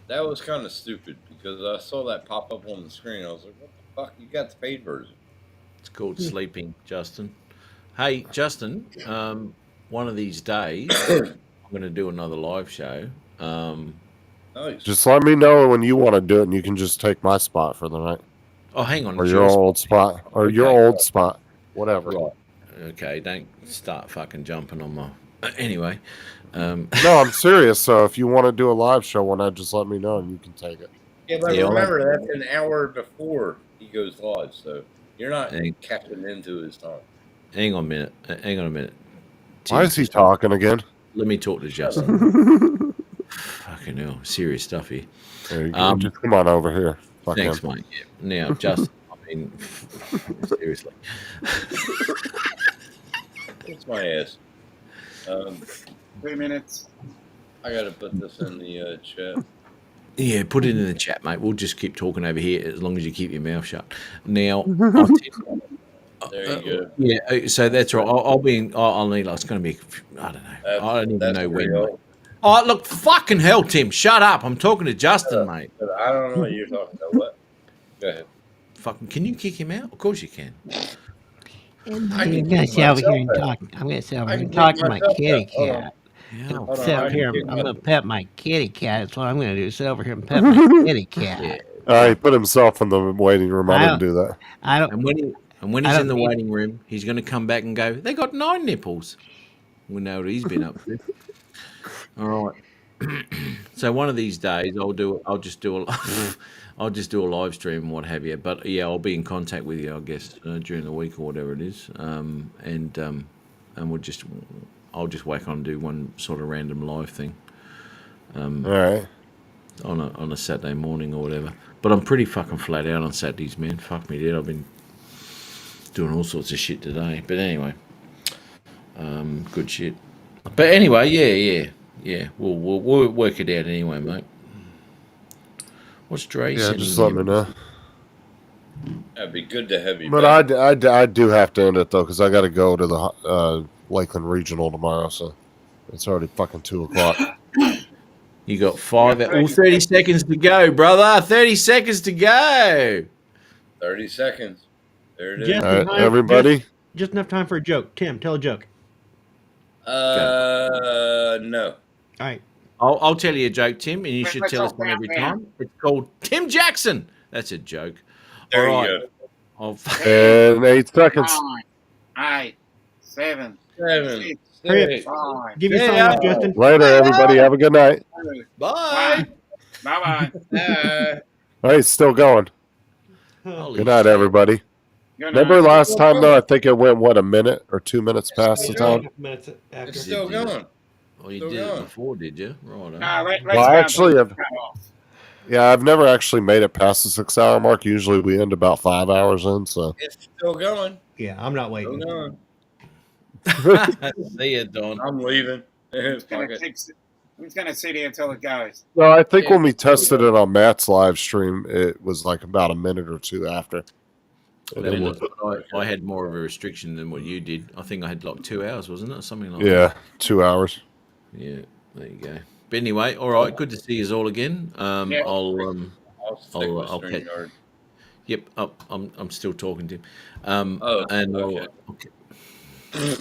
That was kind of stupid because I saw that pop up on the screen. I was like, "What the fuck? You got the paid version?" It's called sleeping, Justin. Hey, Justin, one of these days, I'm going to do another live show. Nice. Just let me know when you want to do it, and you can just take my spot for the night. Oh, hang on. Or it's your yours. old spot. Or your Okay. old spot. Whatever. Okay, don't start fucking jumping on my... Anyway. No, I'm serious. So if you want to do a live show one night, just let me know and you can take it. Yeah, but Yeah, remember that's an hour before he goes live, so you're not Hey. catching into his time. Hang on a minute. Hang on a minute. Why is he talking again? Let me talk to Justin. Fucking hell. Serious stuff here. There you go. Just come on over here. Fuck Thanks, him. mate. Yeah. Now, Justin, I mean, seriously. It's my ass. 3 minutes. I gotta put this in the chat. Yeah, put it in the chat, mate. We'll just keep talking over here as long as you keep your mouth shut. Now, I'll tell There you go. yeah, so that's right. I'll be in. I'll need. It's going to be. I don't know. I don't even know when. real. Oh, look, fucking hell, Tim. Shut up. I'm talking to Justin, mate. I don't know what you're talking about. What? Go ahead. Fucking, can you kick him out? Of course you can. I'm gonna sit over here and talk. I'm gonna sit over here and talk to my kitty cat. Yeah, Sit over here. I'm gonna pet my kitty cat. That's what I'm gonna do. Sit over here and pet my kitty cat. He put himself in the waiting room. I didn't do that. I don't. And when he's in the waiting room, he's going to come back and go, they got 9 nipples. We know what he's been up to. All right. So one of these days, I'll just do a live stream and what have you. But yeah, I'll be in contact with you, I guess, during the week or whatever it is. And I'll just whack on and do one sort of random live thing. All right. On a Saturday morning or whatever. But I'm pretty fucking flat out on Saturdays, man. Fuck me, dude. I've been doing all sorts of shit today. But anyway, good shit. But anyway, yeah. We'll work it out anyway, mate. What's Dre? Yeah, just let me know. That'd be good to have you. But back. I do have to end it though, because I got to go to the Lakeland Regional tomorrow, so it's already fucking 2:00. You got 30 seconds to go, brother. 30 seconds to go. 30 seconds. There it is. All right, everybody. Just enough time for a joke. Tim, tell a joke. No. All right. I'll tell you a joke, Tim, and you should tell us one every time. It's called Tim Jackson. That's a joke. There All you right. go. And 8 seconds. 9, 8, 7, Seven. 6, Hurry up. 5, Give your sign, Justin. Later, everybody. Have a good night. Bye. Bye. All right, still going. Good night, everybody. Good Remember night. last time though? I think it went a minute or 2 minutes past the time. Minutes after. It's still going. Oh, you Still did it going. before, did you? Right. Let's Well, I actually have. cut off. Yeah, I've never actually made it past the 6-hour mark. Usually we end about 5 hours in. So It's still going. Yeah, I'm not Still waiting. going. See you, Don. I'm leaving. Who's Fuck gonna it. sit here until it goes? no, I think when we tested it on Matt's live stream, it was like about a minute or two after. And Well, it look, was- I had more of a restriction than what you did. I think I had like 2 hours, wasn't it? Something like that. yeah, 2 hours. Yeah, there you go. But anyway, all right, good to see you all again. Yeah. I'll stick with I'll catch. StreamYard. Yep, I'm still talking to him. Oh, and okay. I'll